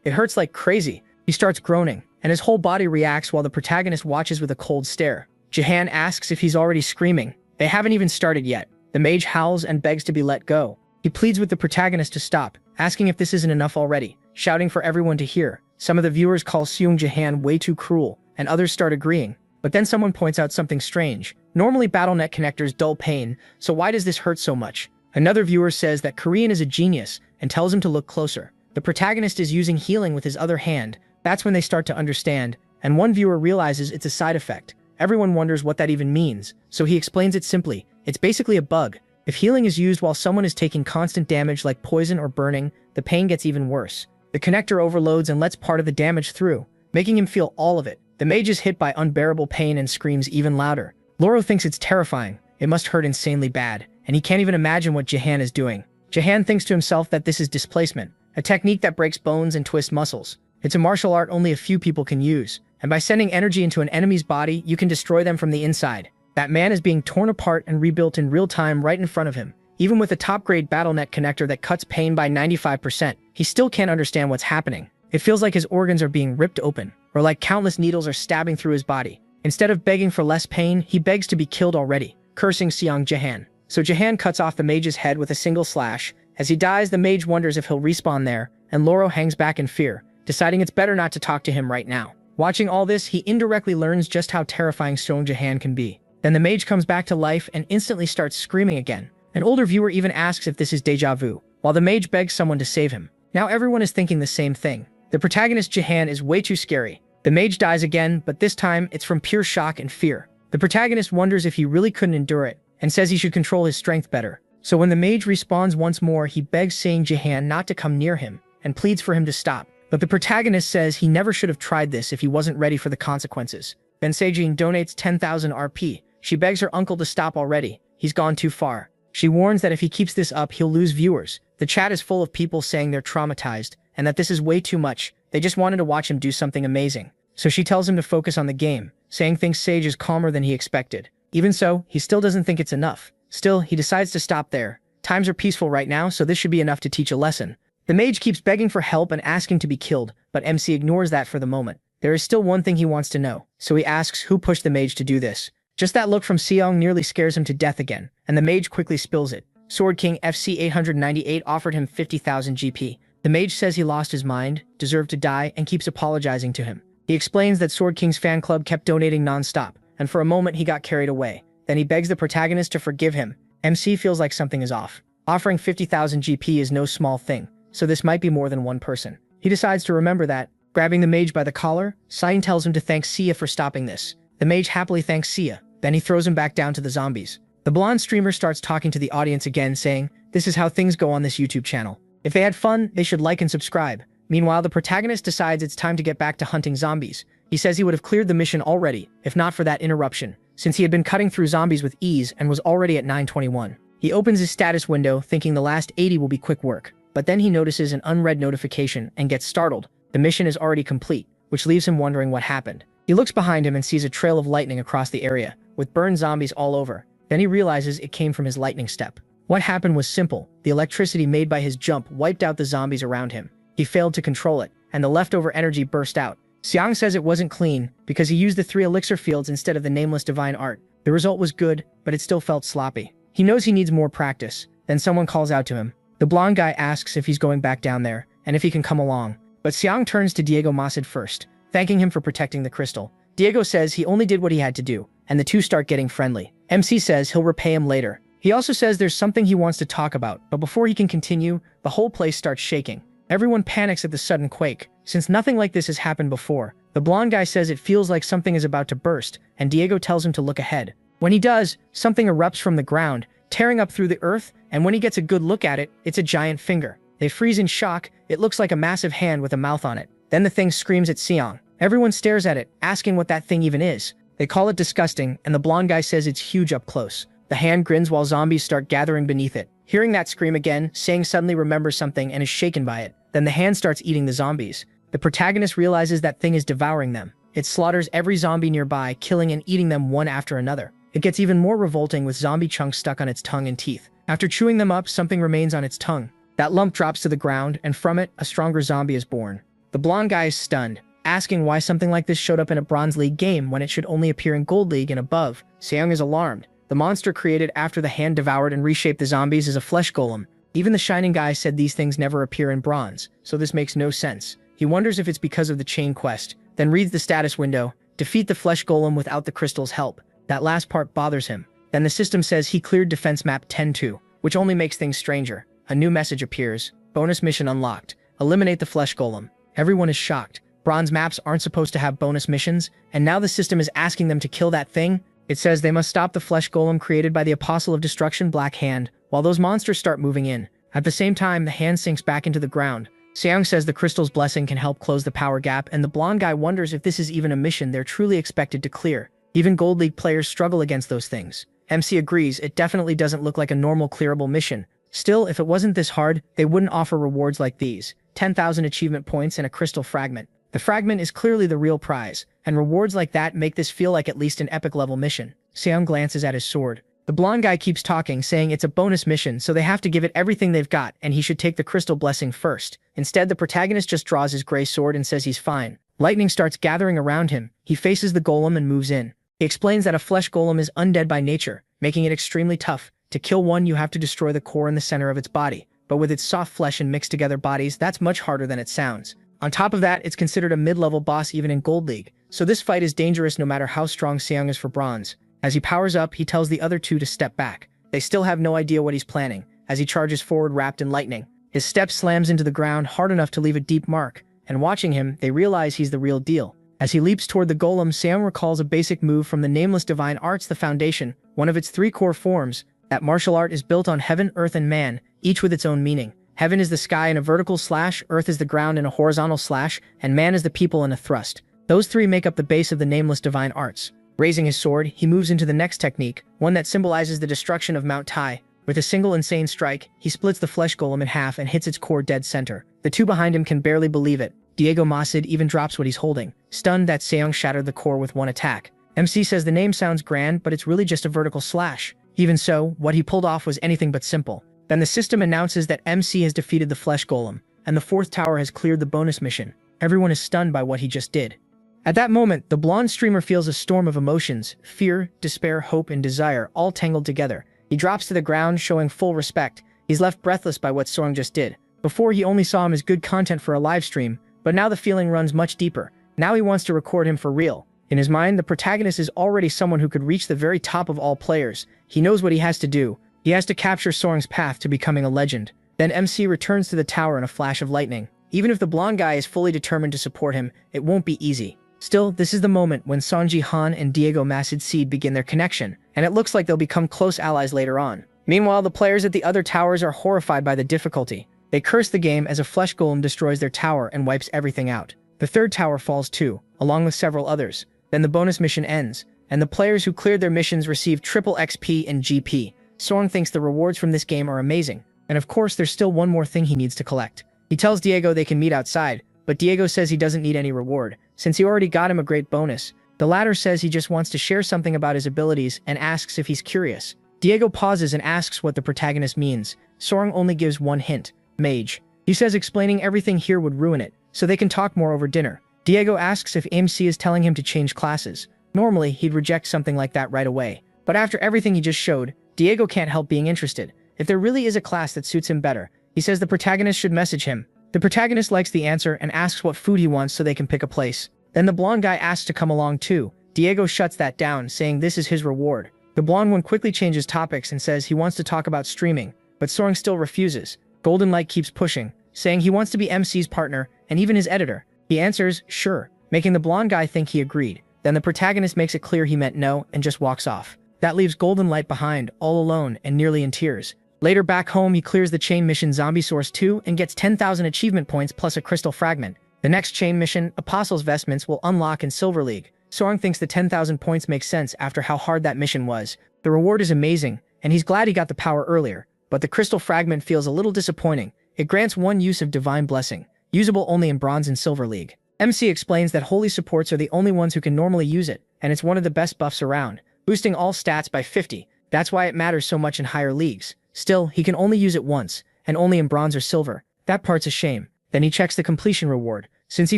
It hurts like crazy. He starts groaning, and his whole body reacts while the protagonist watches with a cold stare. Jahan asks if he's already screaming. They haven't even started yet. The mage howls and begs to be let go. He pleads with the protagonist to stop, asking if this isn't enough already, shouting for everyone to hear. Some of the viewers call Seung Jahan way too cruel, and others start agreeing. But then someone points out something strange. Normally BattleNet connectors dull pain, so why does this hurt so much? Another viewer says that Korean is a genius and tells him to look closer. The protagonist is using healing with his other hand. That's when they start to understand, and one viewer realizes it's a side effect. Everyone wonders what that even means, so he explains it simply. It's basically a bug. If healing is used while someone is taking constant damage like poison or burning, the pain gets even worse. The connector overloads and lets part of the damage through, making him feel all of it. The mage is hit by unbearable pain and screams even louder. Loro thinks it's terrifying. It must hurt insanely bad, and he can't even imagine what Jahan is doing. Jahan thinks to himself that this is displacement, a technique that breaks bones and twists muscles. It's a martial art only a few people can use, and by sending energy into an enemy's body, you can destroy them from the inside. That man is being torn apart and rebuilt in real time right in front of him. Even with a top-grade BattleNet connector that cuts pain by 95%, he still can't understand what's happening. It feels like his organs are being ripped open, or like countless needles are stabbing through his body. Instead of begging for less pain, he begs to be killed already, cursing Seung Jahan. So Jahan cuts off the mage's head with a single slash. As he dies, the mage wonders if he'll respawn there, and Loro hangs back in fear, deciding it's better not to talk to him right now. Watching all this, he indirectly learns just how terrifying Seung Jahan can be. Then the mage comes back to life and instantly starts screaming again. An older viewer even asks if this is deja vu, while the mage begs someone to save him. Now everyone is thinking the same thing. The protagonist Jahan is way too scary. The mage dies again, but this time it's from pure shock and fear. The protagonist wonders if he really couldn't endure it, and says he should control his strength better. So when the mage respawns once more, he begs Seung Jahan not to come near him, and pleads for him to stop. But the protagonist says he never should have tried this if he wasn't ready for the consequences. Then Sejin donates 10,000 RP. She begs her uncle to stop already. He's gone too far. She warns that if he keeps this up, he'll lose viewers. The chat is full of people saying they're traumatized, and that this is way too much. They just wanted to watch him do something amazing. So she tells him to focus on the game, saying thinks Sage is calmer than he expected. Even so, he still doesn't think it's enough. Still, he decides to stop there. Times are peaceful right now, so this should be enough to teach a lesson. The mage keeps begging for help and asking to be killed, but MC ignores that for the moment. There is still one thing he wants to know, so he asks who pushed the mage to do this. Just that look from Seong nearly scares him to death again, and the mage quickly spills it. Sword King FC 898 offered him 50,000 GP. The mage says he lost his mind, deserved to die, and keeps apologizing to him. He explains that Sword King's fan club kept donating non-stop, and for a moment he got carried away. Then he begs the protagonist to forgive him. MC feels like something is off. Offering 50,000 GP is no small thing, so this might be more than one person. He decides to remember that. Grabbing the mage by the collar, Cyan tells him to thank Sia for stopping this. The mage happily thanks Sia. Then he throws him back down to the zombies. The blonde streamer starts talking to the audience again, saying, "This is how things go on this YouTube channel. If they had fun, they should like and subscribe." Meanwhile, the protagonist decides it's time to get back to hunting zombies. He says he would have cleared the mission already, if not for that interruption, since he had been cutting through zombies with ease and was already at 921. He opens his status window, thinking the last 80 will be quick work. But then he notices an unread notification and gets startled. The mission is already complete, which leaves him wondering what happened. He looks behind him and sees a trail of lightning across the area, with burned zombies all over. Then he realizes it came from his lightning step. What happened was simple. The electricity made by his jump wiped out the zombies around him. He failed to control it, and the leftover energy burst out. Xiang says it wasn't clean, because he used the 3 elixir fields instead of the nameless divine art. The result was good, but it still felt sloppy. He knows he needs more practice. Then someone calls out to him. The blonde guy asks if he's going back down there, and if he can come along. But Xiang turns to Diego Masid first, thanking him for protecting the crystal. Diego says he only did what he had to do, and the two start getting friendly. MC says he'll repay him later. He also says there's something he wants to talk about, but before he can continue, the whole place starts shaking. Everyone panics at the sudden quake, since nothing like this has happened before. The blonde guy says it feels like something is about to burst, and Diego tells him to look ahead. When he does, something erupts from the ground, tearing up through the earth, and when he gets a good look at it, it's a giant finger. They freeze in shock. It looks like a massive hand with a mouth on it. Then the thing screams at Xiang. Everyone stares at it, asking what that thing even is. They call it disgusting, and the blonde guy says it's huge up close. The hand grins while zombies start gathering beneath it. Hearing that scream again, Sang suddenly remembers something and is shaken by it. Then the hand starts eating the zombies. The protagonist realizes that thing is devouring them. It slaughters every zombie nearby, killing and eating them one after another. It gets even more revolting with zombie chunks stuck on its tongue and teeth. After chewing them up, something remains on its tongue. That lump drops to the ground, and from it, a stronger zombie is born. The blonde guy is stunned. asking why something like this showed up in a Bronze League game when it should only appear in Gold League and above. Seong is alarmed. The monster created after the hand devoured and reshaped the zombies is a flesh golem. Even the Shining Guy said these things never appear in bronze, so this makes no sense. He wonders if it's because of the chain quest, then reads the status window. Defeat the flesh golem without the crystal's help. That last part bothers him. Then the system says he cleared defense map 10-2, which only makes things stranger. A new message appears. Bonus mission unlocked. Eliminate the flesh golem. Everyone is shocked. Bronze maps aren't supposed to have bonus missions, and now the system is asking them to kill that thing? It says they must stop the flesh golem created by the Apostle of Destruction Black Hand, while those monsters start moving in. At the same time, the hand sinks back into the ground. Seong says the crystal's blessing can help close the power gap, and the blonde guy wonders if this is even a mission they're truly expected to clear. Even Gold League players struggle against those things. MC agrees it definitely doesn't look like a normal clearable mission. Still, if it wasn't this hard, they wouldn't offer rewards like these. 10,000 achievement points and a crystal fragment. The fragment is clearly the real prize, and rewards like that make this feel like at least an epic level mission. Seong glances at his sword. The blonde guy keeps talking, saying it's a bonus mission, so they have to give it everything they've got, and he should take the crystal blessing first. Instead, the protagonist just draws his gray sword and says he's fine. Lightning starts gathering around him. He faces the golem and moves in. He explains that a flesh golem is undead by nature, making it extremely tough. To kill one, you have to destroy the core in the center of its body. But with its soft flesh and mixed together bodies, that's much harder than it sounds. On top of that, it's considered a mid-level boss even in Gold League, so this fight is dangerous no matter how strong Seong is for bronze. As he powers up, he tells the other two to step back. They still have no idea what he's planning, as he charges forward wrapped in lightning. His step slams into the ground hard enough to leave a deep mark, and watching him, they realize he's the real deal. As he leaps toward the golem, Seong recalls a basic move from the nameless divine arts, the Foundation, one of its 3 core forms. That martial art is built on heaven, earth, and man, each with its own meaning. Heaven is the sky in a vertical slash, earth is the ground in a horizontal slash, and man is the people in a thrust. Those 3 make up the base of the nameless divine arts. Raising his sword, he moves into the next technique, one that symbolizes the destruction of Mount Tai. With a single insane strike, he splits the flesh golem in half and hits its core dead center. The 2 behind him can barely believe it. Diego Masid even drops what he's holding, stunned that Seong shattered the core with one attack. MC says the name sounds grand, but it's really just a vertical slash. Even so, what he pulled off was anything but simple. Then the system announces that MC has defeated the flesh golem, and the 4th tower has cleared the bonus mission. Everyone is stunned by what he just did. At that moment, the blonde streamer feels a storm of emotions, fear, despair, hope, and desire, all tangled together. He drops to the ground, showing full respect. He's left breathless by what Seong just did. Before, he only saw him as good content for a live stream, but now the feeling runs much deeper. Now he wants to record him for real. In his mind, the protagonist is already someone who could reach the very top of all players. He knows what he has to do. He has to capture Seong's path to becoming a legend. Then MC returns to the tower in a flash of lightning. Even if the blonde guy is fully determined to support him, it won't be easy. Still, this is the moment when Sonji Han and Diego Masid Seed begin their connection, and it looks like they'll become close allies later on. Meanwhile, the players at the other towers are horrified by the difficulty. They curse the game as a flesh golem destroys their tower and wipes everything out. The 3rd tower falls too, along with several others. Then the bonus mission ends, and the players who cleared their missions receive triple XP and GP. Seong thinks the rewards from this game are amazing, and of course there's still one more thing he needs to collect. He tells Diego they can meet outside, but Diego says he doesn't need any reward, since he already got him a great bonus. The latter says he just wants to share something about his abilities and asks if he's curious. Diego pauses and asks what the protagonist means. Seong only gives one hint: mage. He says explaining everything here would ruin it, so they can talk more over dinner. Diego asks if MC is telling him to change classes. Normally, he'd reject something like that right away. But after everything he just showed, Diego can't help being interested. If there really is a class that suits him better, he says the protagonist should message him. The protagonist likes the answer and asks what food he wants so they can pick a place. Then the blonde guy asks to come along too. Diego shuts that down, saying this is his reward. The blonde one quickly changes topics and says he wants to talk about streaming, but Seong still refuses. Golden Light keeps pushing, saying he wants to be MC's partner and even his editor. He answers, sure, making the blonde guy think he agreed. Then the protagonist makes it clear he meant no and just walks off. That leaves Golden Light behind, all alone and nearly in tears. Later back home, he clears the chain mission Zombie Source 2 and gets 10,000 achievement points plus a crystal fragment. The next chain mission, Apostle's Vestments, will unlock in Silver League. Seong thinks the 10,000 points make sense after how hard that mission was. The reward is amazing, and he's glad he got the power earlier, but the crystal fragment feels a little disappointing. It grants one use of Divine Blessing, usable only in Bronze and Silver League. MC explains that holy supports are the only ones who can normally use it, and it's one of the best buffs around, boosting all stats by 50. That's why it matters so much in higher leagues. Still, he can only use it once, and only in Bronze or Silver. That part's a shame. Then he checks the completion reward, Since he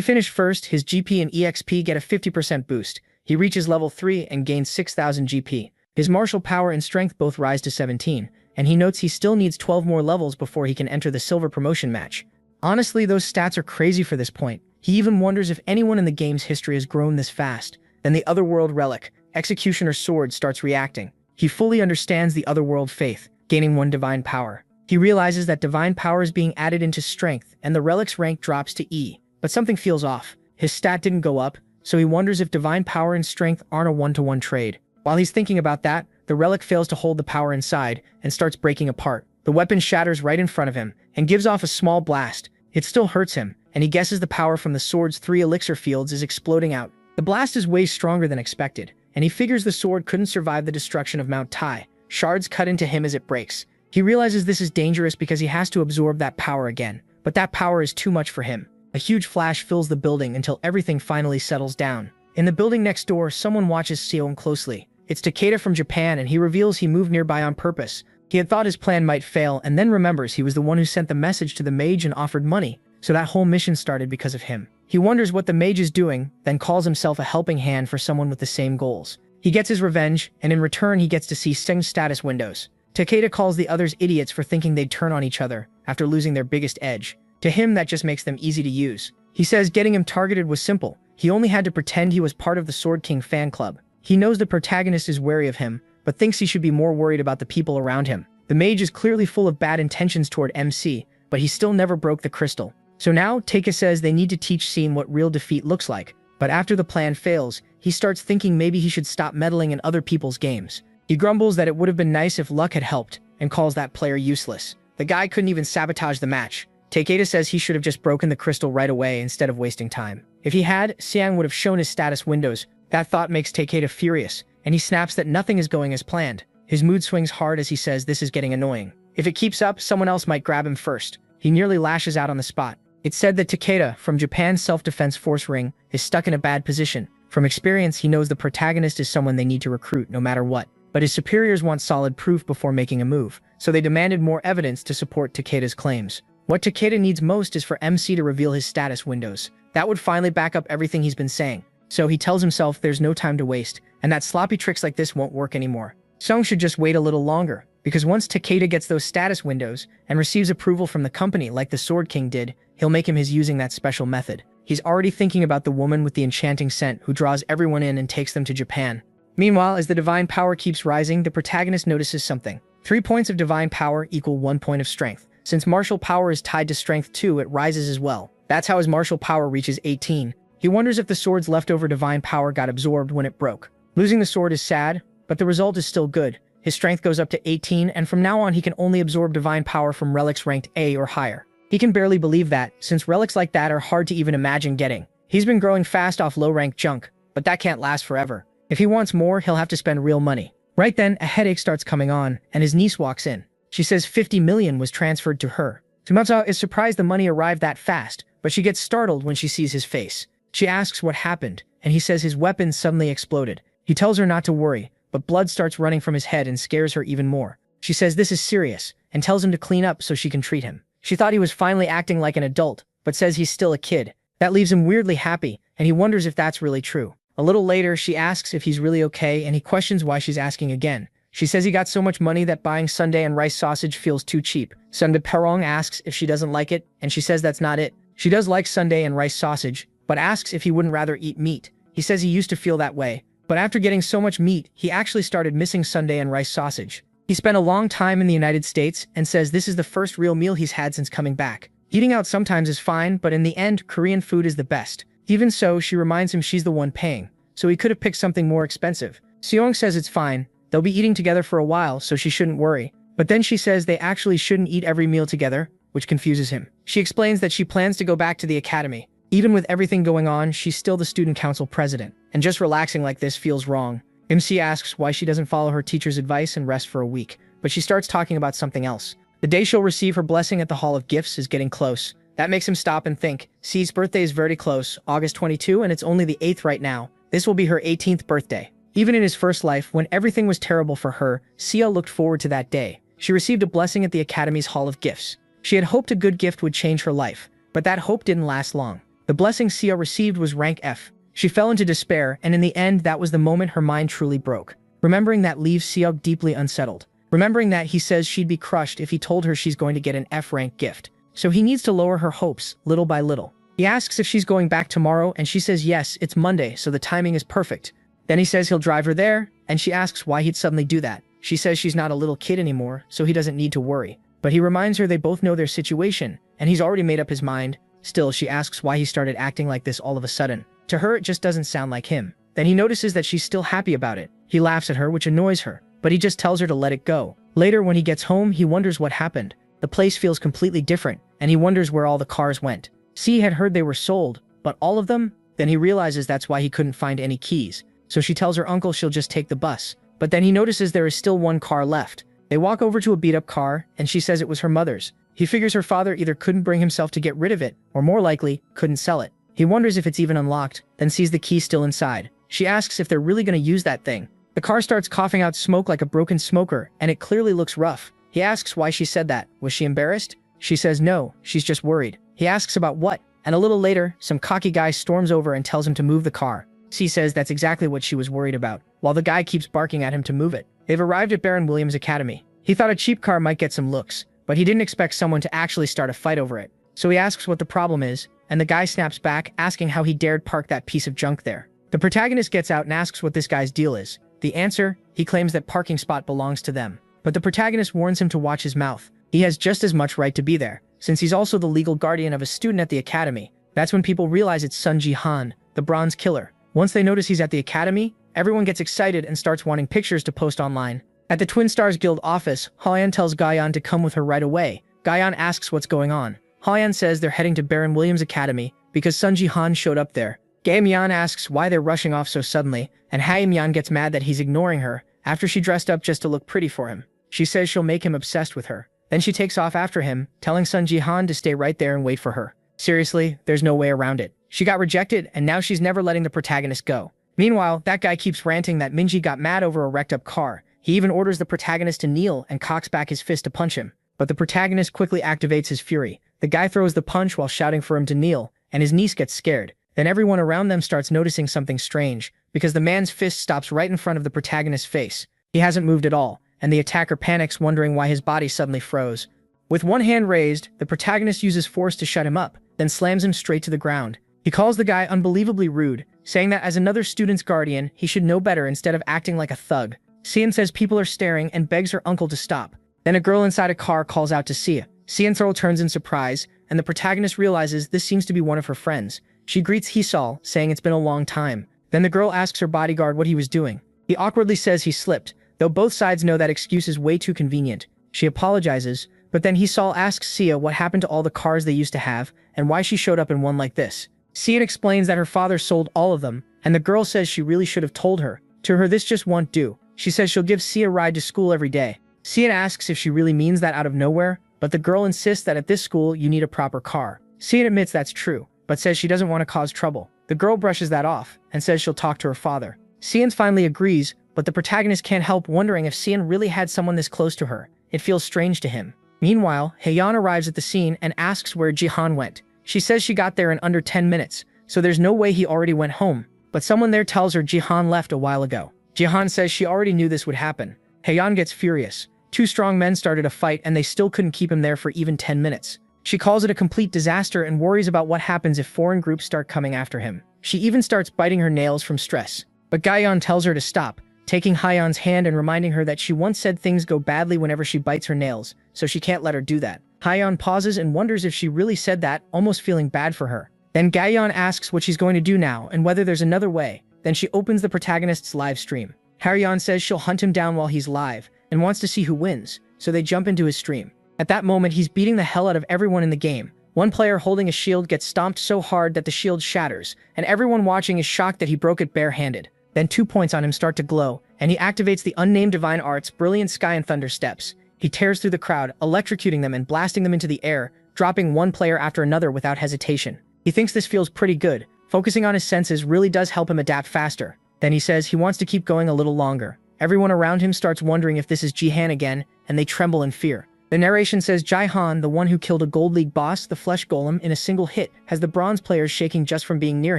finished first, his GP and EXP get a 50% boost. He reaches level 3 and gains 6,000 GP. His martial power and strength both rise to 17, and he notes he still needs 12 more levels before he can enter the silver promotion match. Honestly, those stats are crazy for this point. He even wonders if anyone in the game's history has grown this fast. Then the Otherworld relic, Executioner's Sword, starts reacting. He fully understands the Otherworld faith, gaining 1 divine power. He realizes that divine power is being added into strength, and the relic's rank drops to E. But something feels off. His stat didn't go up, so he wonders if divine power and strength aren't a one-to-one trade. While he's thinking about that, the relic fails to hold the power inside and starts breaking apart. The weapon shatters right in front of him and gives off a small blast. It still hurts him, and he guesses the power from the sword's 3 elixir fields is exploding out. The blast is way stronger than expected, and he figures the sword couldn't survive the destruction of Mount Tai. Shards cut into him as it breaks. He realizes this is dangerous because he has to absorb that power again, but that power is too much for him. A huge flash fills the building until everything finally settles down. In the building next door, someone watches Seong closely. It's Takeda from Japan, and he reveals he moved nearby on purpose. He had thought his plan might fail, and then remembers he was the one who sent the message to the mage and offered money, so that whole mission started because of him. He wonders what the mage is doing, then calls himself a helping hand for someone with the same goals. He gets his revenge, and in return he gets to see Seng's status windows. Takeda calls the others idiots for thinking they'd turn on each other after losing their biggest edge. To him, that just makes them easy to use. He says getting him targeted was simple. He only had to pretend he was part of the Sword King fan club. He knows the protagonist is wary of him, but thinks he should be more worried about the people around him. The mage is clearly full of bad intentions toward MC, but he still never broke the crystal. So now, Takeda says they need to teach Sean what real defeat looks like. But after the plan fails, he starts thinking maybe he should stop meddling in other people's games. He grumbles that it would have been nice if luck had helped, and calls that player useless. The guy couldn't even sabotage the match. Takeda says he should have just broken the crystal right away instead of wasting time. If he had, Seong would have shown his status windows. That thought makes Takeda furious, and he snaps that nothing is going as planned. His mood swings hard as he says this is getting annoying. If it keeps up, someone else might grab him first. He nearly lashes out on the spot. It's said that Takeda, from Japan's self-defense force ring, is stuck in a bad position. From experience, he knows the protagonist is someone they need to recruit no matter what. But his superiors want solid proof before making a move, so they demanded more evidence to support Takeda's claims. What Takeda needs most is for MC to reveal his status windows. That would finally back up everything he's been saying. So he tells himself there's no time to waste, and that sloppy tricks like this won't work anymore. Seong should just wait a little longer, because once Takeda gets those status windows and receives approval from the company like the Sword King did, he'll make him his using that special method. He's already thinking about the woman with the enchanting scent who draws everyone in and takes them to Japan. Meanwhile, as the divine power keeps rising, the protagonist notices something. 3 points of divine power equal 1 point of strength. Since martial power is tied to strength too, it rises as well. That's how his martial power reaches 18. He wonders if the sword's leftover divine power got absorbed when it broke. Losing the sword is sad, but the result is still good. His strength goes up to 18, and from now on he can only absorb divine power from relics ranked A or higher. He can barely believe that, since relics like that are hard to even imagine getting. He's been growing fast off low-ranked junk, but that can't last forever. If he wants more, he'll have to spend real money. Right then, a headache starts coming on, and his niece walks in. She says 50 million was transferred to her. Tsumasa is surprised the money arrived that fast, but she gets startled when she sees his face. She asks what happened, and he says his weapon suddenly exploded. He tells her not to worry, but blood starts running from his head and scares her even more. She says this is serious, and tells him to clean up so she can treat him. She thought he was finally acting like an adult, but says he's still a kid. That leaves him weirdly happy, and he wonders if that's really true. A little later, she asks if he's really okay, and he questions why she's asking again. She says he got so much money that buying sundae and rice sausage feels too cheap. Sundae Perong asks if she doesn't like it, and she says that's not it. She does like sundae and rice sausage, but asks if he wouldn't rather eat meat. He says he used to feel that way, but after getting so much meat, he actually started missing sundae and rice sausage. He spent a long time in the United States and says this is the first real meal he's had since coming back. Eating out sometimes is fine, but in the end, Korean food is the best. Even so, she reminds him she's the one paying, so he could have picked something more expensive. Seong says it's fine. They'll be eating together for a while, so she shouldn't worry. But then she says they actually shouldn't eat every meal together, which confuses him. She explains that she plans to go back to the academy. Even with everything going on, she's still the student council president, and just relaxing like this feels wrong. MC asks why she doesn't follow her teacher's advice and rest for a week, but she starts talking about something else. The day she'll receive her blessing at the Hall of Gifts is getting close. That makes him stop and think. C's birthday is very close, August 22, and it's only the 8th right now. This will be her 18th birthday. Even in his first life, when everything was terrible for her, Sia looked forward to that day. She received a blessing at the Academy's Hall of Gifts. She had hoped a good gift would change her life, but that hope didn't last long. The blessing Sia received was rank F. She fell into despair, and in the end that was the moment her mind truly broke. Remembering that leaves Sia deeply unsettled. Remembering that he says she'd be crushed if he told her she's going to get an F rank gift. So he needs to lower her hopes, little by little. He asks if she's going back tomorrow, and she says yes, it's Monday, so the timing is perfect. Then he says he'll drive her there, and she asks why he'd suddenly do that. She says she's not a little kid anymore, so he doesn't need to worry. But he reminds her they both know their situation, and he's already made up his mind. Still, she asks why he started acting like this all of a sudden. To her, it just doesn't sound like him. Then he notices that she's still happy about it. He laughs at her, which annoys her, but he just tells her to let it go. Later, when he gets home, he wonders what happened. The place feels completely different, and he wonders where all the cars went. C had heard they were sold, but all of them? Then he realizes that's why he couldn't find any keys. So she tells her uncle she'll just take the bus. But then he notices there is still one car left. They walk over to a beat-up car, and she says it was her mother's. He figures her father either couldn't bring himself to get rid of it, or more likely, couldn't sell it. He wonders if it's even unlocked, then sees the key still inside. She asks if they're really going to use that thing. The car starts coughing out smoke like a broken smoker, and it clearly looks rough. He asks why she said that. Was she embarrassed? She says no, she's just worried. He asks about what, and a little later, some cocky guy storms over and tells him to move the car. C says that's exactly what she was worried about, while the guy keeps barking at him to move it. They've arrived at Baron Williams' academy. He thought a cheap car might get some looks, but he didn't expect someone to actually start a fight over it. So he asks what the problem is, and the guy snaps back, asking how he dared park that piece of junk there. The protagonist gets out and asks what this guy's deal is. The answer, he claims that parking spot belongs to them. But the protagonist warns him to watch his mouth. He has just as much right to be there, since he's also the legal guardian of a student at the academy. That's when people realize it's Sun Ji-han, the bronze killer. Once they notice he's at the academy, everyone gets excited and starts wanting pictures to post online. At the Twin Stars Guild office, Hyeon tells Gaeyeon to come with her right away. Gaeyeon asks what's going on. Hyeon says they're heading to Baron Williams' academy because Sun Ji-han showed up there. Gaeyeon asks why they're rushing off so suddenly, and Haemyeon gets mad that he's ignoring her after she dressed up just to look pretty for him. She says she'll make him obsessed with her. Then she takes off after him, telling Sun Ji-han to stay right there and wait for her. Seriously, there's no way around it. She got rejected, and now she's never letting the protagonist go. Meanwhile, that guy keeps ranting that Minji got mad over a wrecked-up car. He even orders the protagonist to kneel and cocks back his fist to punch him. But the protagonist quickly activates his fury. The guy throws the punch while shouting for him to kneel, and his niece gets scared. Then everyone around them starts noticing something strange, because the man's fist stops right in front of the protagonist's face. He hasn't moved at all, and the attacker panics, wondering why his body suddenly froze. With one hand raised, the protagonist uses force to shut him up, then slams him straight to the ground. He calls the guy unbelievably rude, saying that as another student's guardian, he should know better instead of acting like a thug. Sian says people are staring and begs her uncle to stop. Then a girl inside a car calls out to Sia. Sian turns in surprise, and the protagonist realizes this seems to be one of her friends. She greets Hisal, saying it's been a long time. Then the girl asks her bodyguard what he was doing. He awkwardly says he slipped, though both sides know that excuse is way too convenient. She apologizes, but then Hisal asks Sia what happened to all the cars they used to have, and why she showed up in one like this. Sia explains that her father sold all of them, and the girl says she really should have told her. To her, this just won't do. She says she'll give Sia a ride to school every day. Sia asks if she really means that out of nowhere, but the girl insists that at this school you need a proper car. Sia admits that's true, but says she doesn't want to cause trouble. The girl brushes that off, and says she'll talk to her father. Sian finally agrees, but the protagonist can't help wondering if Sian really had someone this close to her. It feels strange to him. Meanwhile, Haeyeon arrives at the scene and asks where Jihan went. She says she got there in under 10 minutes, so there's no way he already went home. But someone there tells her Jihan left a while ago. Jihan says she already knew this would happen. Haeyeon gets furious. Two strong men started a fight and they still couldn't keep him there for even 10 minutes. She calls it a complete disaster and worries about what happens if foreign groups start coming after him. She even starts biting her nails from stress. But Gaeyeon tells her to stop, taking Haeyeon's hand and reminding her that she once said things go badly whenever she bites her nails, so she can't let her do that. Haeyeon pauses and wonders if she really said that, almost feeling bad for her. Then Gaeyeon asks what she's going to do now and whether there's another way. Then she opens the protagonist's live stream. Haeyeon says she'll hunt him down while he's live and wants to see who wins, so they jump into his stream. At that moment, he's beating the hell out of everyone in the game. One player holding a shield gets stomped so hard that the shield shatters, and everyone watching is shocked that he broke it barehanded. Then 2 points on him start to glow, and he activates the unnamed divine arts Brilliant Sky and Thunder Steps. He tears through the crowd, electrocuting them and blasting them into the air, dropping one player after another without hesitation. He thinks this feels pretty good. Focusing on his senses really does help him adapt faster. Then he says he wants to keep going a little longer. Everyone around him starts wondering if this is Jihan again, and they tremble in fear. The narration says Jai-Han, the one who killed a Gold League boss, the flesh golem, in a single hit, has the bronze players shaking just from being near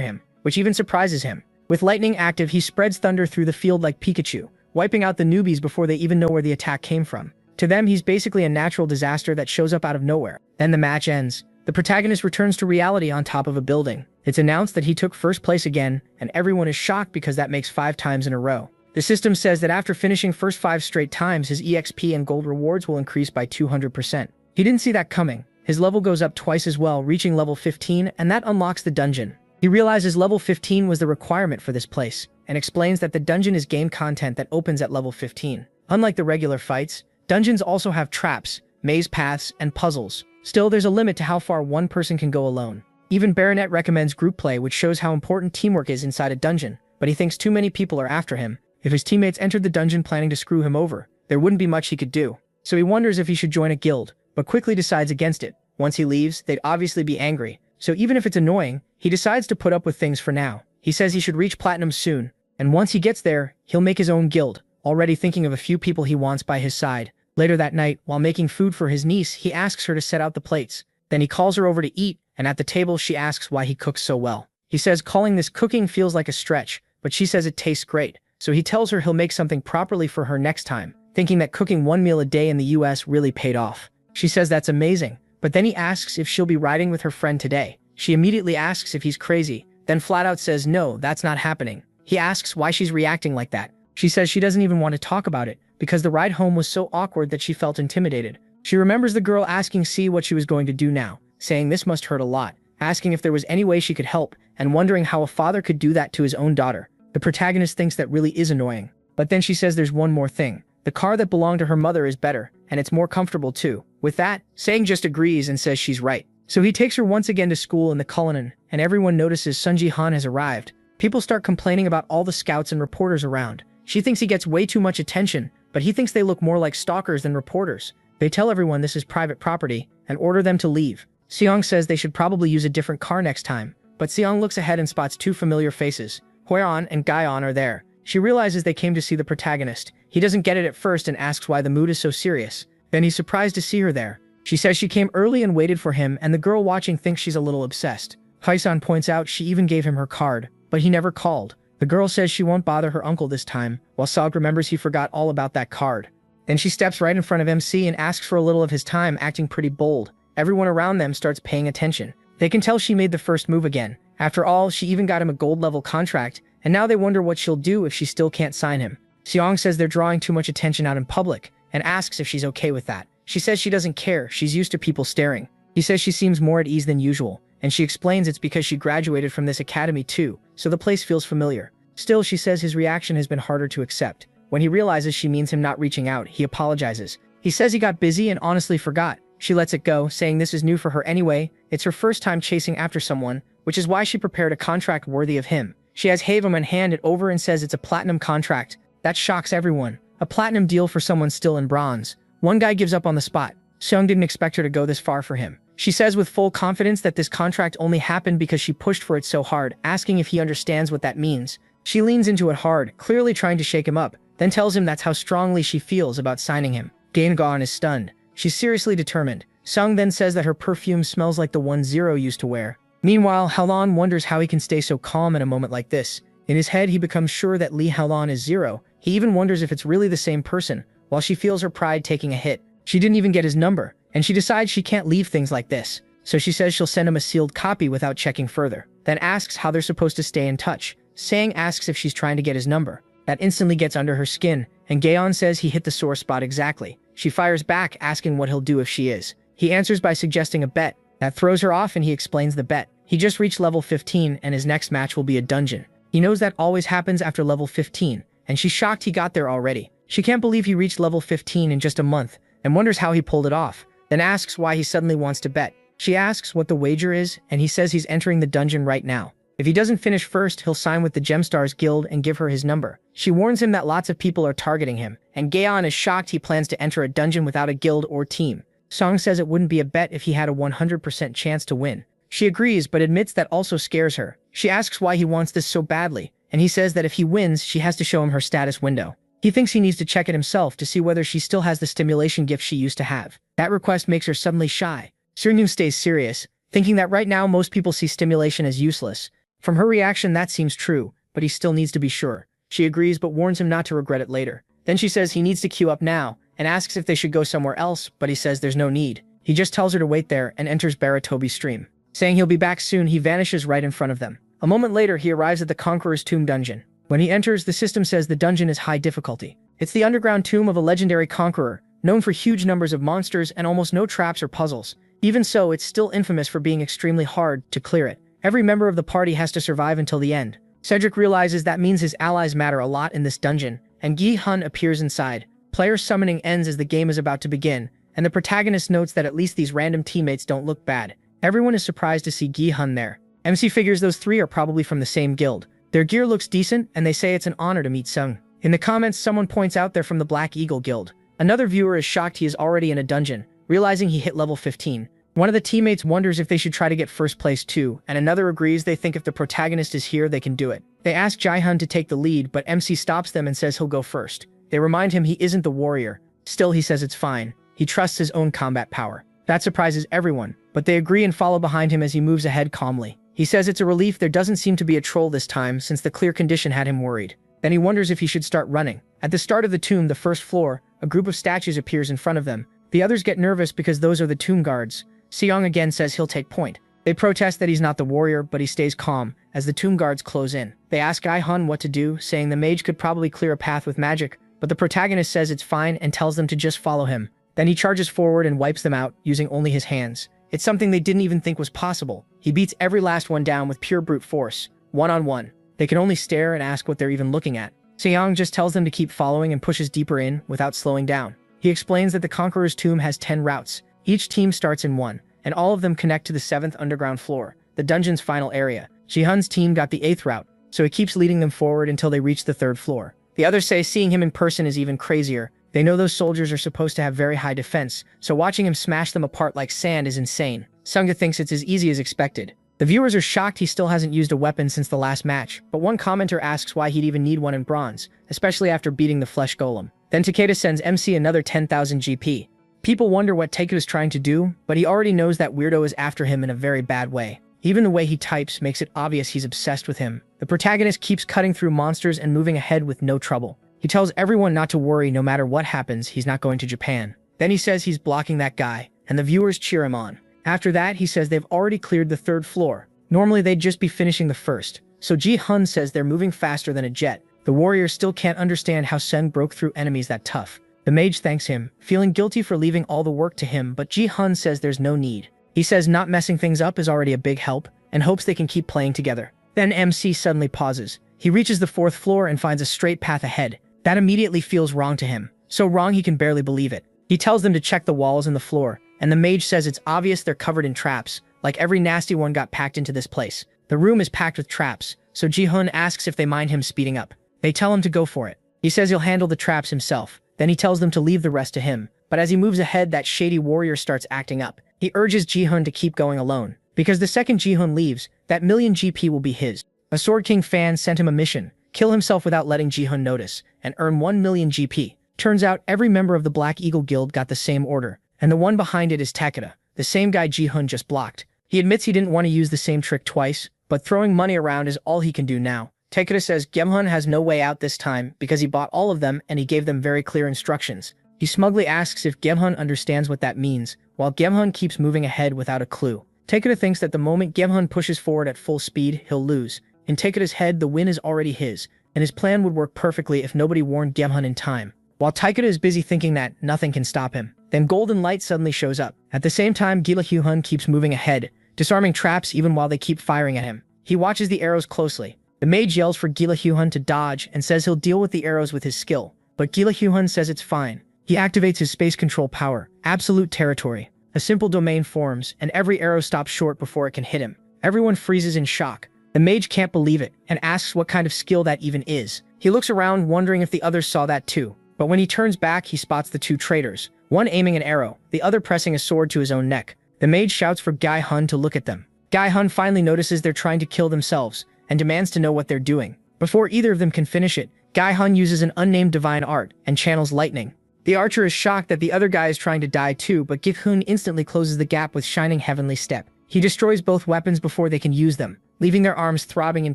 him, which even surprises him. With lightning active, he spreads thunder through the field like Pikachu, wiping out the newbies before they even know where the attack came from. To them, he's basically a natural disaster that shows up out of nowhere. Then the match ends. The protagonist returns to reality on top of a building. It's announced that he took first place again, and everyone is shocked because that makes 5 times in a row. The system says that after finishing first 5 straight times, his EXP and gold rewards will increase by 200%. He didn't see that coming. His level goes up twice as well, reaching level 15, and that unlocks the dungeon. He realizes level 15 was the requirement for this place, and explains that the dungeon is game content that opens at level 15. Unlike the regular fights, dungeons also have traps, maze paths, and puzzles. Still, there's a limit to how far one person can go alone. Even Baronet recommends group play, which shows how important teamwork is inside a dungeon, but he thinks too many people are after him. If his teammates entered the dungeon planning to screw him over, there wouldn't be much he could do. So he wonders if he should join a guild, but quickly decides against it. Once he leaves, they'd obviously be angry. So even if it's annoying, he decides to put up with things for now. He says he should reach platinum soon, and once he gets there, he'll make his own guild, already thinking of a few people he wants by his side. Later that night, while making food for his niece, he asks her to set out the plates. Then he calls her over to eat, and at the table she asks why he cooks so well. He says calling this cooking feels like a stretch, but she says it tastes great. So he tells her he'll make something properly for her next time, thinking that cooking 1 meal a day in the US really paid off. She says that's amazing, but then he asks if she'll be riding with her friend today. She immediately asks if he's crazy, then flat out says no, that's not happening. He asks why she's reacting like that. She says she doesn't even want to talk about it, because the ride home was so awkward that she felt intimidated. She remembers the girl asking C what she was going to do now, saying this must hurt a lot, asking if there was any way she could help, and wondering how a father could do that to his own daughter. The protagonist thinks that really is annoying. But then she says there's one more thing. The car that belonged to her mother is better, and it's more comfortable too. With that, Sang just agrees and says she's right. So he takes her once again to school in the Cullinan, and everyone notices Sun Ji-han has arrived. People start complaining about all the scouts and reporters around. She thinks he gets way too much attention, but he thinks they look more like stalkers than reporters. They tell everyone this is private property, and order them to leave. Seong says they should probably use a different car next time, but Seong looks ahead and spots 2 familiar faces. Hwaeon and Gaeon are there. She realizes they came to see the protagonist. He doesn't get it at first and asks why the mood is so serious. Then he's surprised to see her there. She says she came early and waited for him, and the girl watching thinks she's a little obsessed. Hwaeson points out she even gave him her card, but he never called. The girl says she won't bother her uncle this time, while Sog remembers he forgot all about that card. Then she steps right in front of MC and asks for a little of his time, acting pretty bold. Everyone around them starts paying attention. They can tell she made the first move again. After all, she even got him a gold-level contract, and now they wonder what she'll do if she still can't sign him. Seong says they're drawing too much attention out in public, and asks if she's okay with that. She says she doesn't care, she's used to people staring. He says she seems more at ease than usual, and she explains it's because she graduated from this academy too, so the place feels familiar. Still, she says his reaction has been harder to accept. When he realizes she means him not reaching out, he apologizes. He says he got busy and honestly forgot. She lets it go, saying this is new for her anyway. It's her first time chasing after someone, which is why she prepared a contract worthy of him. She has Havum hand it over and says it's a platinum contract. That shocks everyone. A platinum deal for someone still in bronze. One guy gives up on the spot. Seong didn't expect her to go this far for him. She says with full confidence that this contract only happened because she pushed for it so hard, asking if he understands what that means. She leans into it hard, clearly trying to shake him up, then tells him that's how strongly she feels about signing him. Gaon is stunned. She's seriously determined. Seong then says that her perfume smells like the one Zero used to wear. Meanwhile, Haolon wonders how he can stay so calm in a moment like this. In his head, he becomes sure that Lee Haolon is Zero. He even wonders if it's really the same person, while she feels her pride taking a hit. She didn't even get his number, and she decides she can't leave things like this. So she says she'll send him a sealed copy without checking further, then asks how they're supposed to stay in touch. Sang asks if she's trying to get his number. That instantly gets under her skin, and Gaon says he hit the sore spot exactly. She fires back, asking what he'll do if she is. He answers by suggesting a bet. That throws her off, and he explains the bet. He just reached level 15, and his next match will be a dungeon. He knows that always happens after level 15, and she's shocked he got there already. She can't believe he reached level 15 in just a month, and wonders how he pulled it off, then asks why he suddenly wants to bet. She asks what the wager is, and he says he's entering the dungeon right now. If he doesn't finish first, he'll sign with the Gemstars Guild and give her his number. She warns him that lots of people are targeting him, and Gaon is shocked he plans to enter a dungeon without a guild or team. Song says it wouldn't be a bet if he had a 100% chance to win. She agrees, but admits that also scares her. She asks why he wants this so badly, and he says that if he wins, she has to show him her status window. He thinks he needs to check it himself to see whether she still has the stimulation gift she used to have. That request makes her suddenly shy. Seung-yoon stays serious, thinking that right now most people see stimulation as useless. From her reaction, that seems true, but he still needs to be sure. She agrees but warns him not to regret it later. Then she says he needs to queue up now, and asks if they should go somewhere else, but he says there's no need. He just tells her to wait there and enters Baratobi's stream. Saying he'll be back soon, he vanishes right in front of them. A moment later, he arrives at the Conqueror's Tomb dungeon. When he enters, the system says the dungeon is high difficulty. It's the underground tomb of a legendary conqueror, known for huge numbers of monsters and almost no traps or puzzles. Even so, it's still infamous for being extremely hard to clear it. Every member of the party has to survive until the end. Cedric realizes that means his allies matter a lot in this dungeon, and Gi-hun appears inside. Player summoning ends as the game is about to begin, and the protagonist notes that at least these random teammates don't look bad. Everyone is surprised to see Gi-hun there. MC figures those three are probably from the same guild. Their gear looks decent, and they say it's an honor to meet Sung. In the comments, someone points out they're from the Black Eagle Guild. Another viewer is shocked he is already in a dungeon, realizing he hit level 15. One of the teammates wonders if they should try to get first place too, and another agrees they think if the protagonist is here, they can do it. They ask Jae-hun to take the lead, but MC stops them and says he'll go first. They remind him he isn't the warrior. Still, he says it's fine. He trusts his own combat power. That surprises everyone, but they agree and follow behind him as he moves ahead calmly. He says it's a relief there doesn't seem to be a troll this time since the clear condition had him worried. Then he wonders if he should start running. At the start of the tomb, the first floor, a group of statues appears in front of them. The others get nervous because those are the tomb guards. Seong again says he'll take point. They protest that he's not the warrior, but he stays calm as the tomb guards close in. They ask Jae-hun what to do, saying the mage could probably clear a path with magic, but the protagonist says it's fine and tells them to just follow him. Then he charges forward and wipes them out, using only his hands. It's something they didn't even think was possible. He beats every last one down with pure brute force, one-on-one. They can only stare and ask what they're even looking at. Seong just tells them to keep following and pushes deeper in without slowing down. He explains that the Conqueror's Tomb has 10 routes. Each team starts in one, and all of them connect to the 7th underground floor, the dungeon's final area. Ji-hun's team got the 8th route, so he keeps leading them forward until they reach the 3rd floor. The others say seeing him in person is even crazier. They know those soldiers are supposed to have very high defense, so watching him smash them apart like sand is insane. Sungha thinks it's as easy as expected. The viewers are shocked he still hasn't used a weapon since the last match, but one commenter asks why he'd even need one in bronze, especially after beating the flesh golem. Then Takeda sends MC another 10,000 GP. People wonder what Takeda's trying to do, but he already knows that weirdo is after him in a very bad way. Even the way he types makes it obvious he's obsessed with him. The protagonist keeps cutting through monsters and moving ahead with no trouble. He tells everyone not to worry no matter what happens, he's not going to Japan. Then he says he's blocking that guy, and the viewers cheer him on. After that, he says they've already cleared the 3rd floor. Normally they'd just be finishing the 1st. So Ji-hun says they're moving faster than a jet. The warrior still can't understand how Sung broke through enemies that tough. The mage thanks him, feeling guilty for leaving all the work to him, but Ji-hun says there's no need. He says not messing things up is already a big help, and hopes they can keep playing together. Then MC suddenly pauses. He reaches the 4th floor and finds a straight path ahead. That immediately feels wrong to him. So wrong he can barely believe it. He tells them to check the walls and the floor, and the mage says it's obvious they're covered in traps, like every nasty one got packed into this place. The room is packed with traps, so Ji-hun asks if they mind him speeding up. They tell him to go for it. He says he'll handle the traps himself. Then he tells them to leave the rest to him. But as he moves ahead, that shady warrior starts acting up. He urges Ji-hun to keep going alone, because the second Ji-hun leaves, that million GP will be his. A Sword King fan sent him a mission: kill himself without letting Ji-hun notice, and earn 1 million GP. Turns out every member of the Black Eagle Guild got the same order, and the one behind it is Takeda, the same guy Ji-hun just blocked. He admits he didn't want to use the same trick twice, but throwing money around is all he can do now. Takeda says Gi-hun has no way out this time because he bought all of them and he gave them very clear instructions. He smugly asks if Gi-hun understands what that means, while Gi-hun keeps moving ahead without a clue. Takeda thinks that the moment Gi-hun pushes forward at full speed, he'll lose. In Takeda's head, the win is already his, and his plan would work perfectly if nobody warned Gi-hun in time. While Takeda is busy thinking that nothing can stop him, then Golden Light suddenly shows up. At the same time, Gi-hun keeps moving ahead, disarming traps even while they keep firing at him. He watches the arrows closely. The mage yells for Gi-hun to dodge and says he'll deal with the arrows with his skill, but Gi-hun says it's fine. He activates his space control power, Absolute Territory. A simple domain forms, and every arrow stops short before it can hit him. Everyone freezes in shock. The mage can't believe it, and asks what kind of skill that even is. He looks around, wondering if the others saw that too. But when he turns back, he spots the two traitors, one aiming an arrow, the other pressing a sword to his own neck. The mage shouts for Gi-hun to look at them. Gi-hun finally notices they're trying to kill themselves, and demands to know what they're doing. Before either of them can finish it, Jae-hun uses an unnamed divine art and channels lightning. The archer is shocked that the other guy is trying to die too, but Gi-hun instantly closes the gap with shining heavenly step. He destroys both weapons before they can use them, leaving their arms throbbing in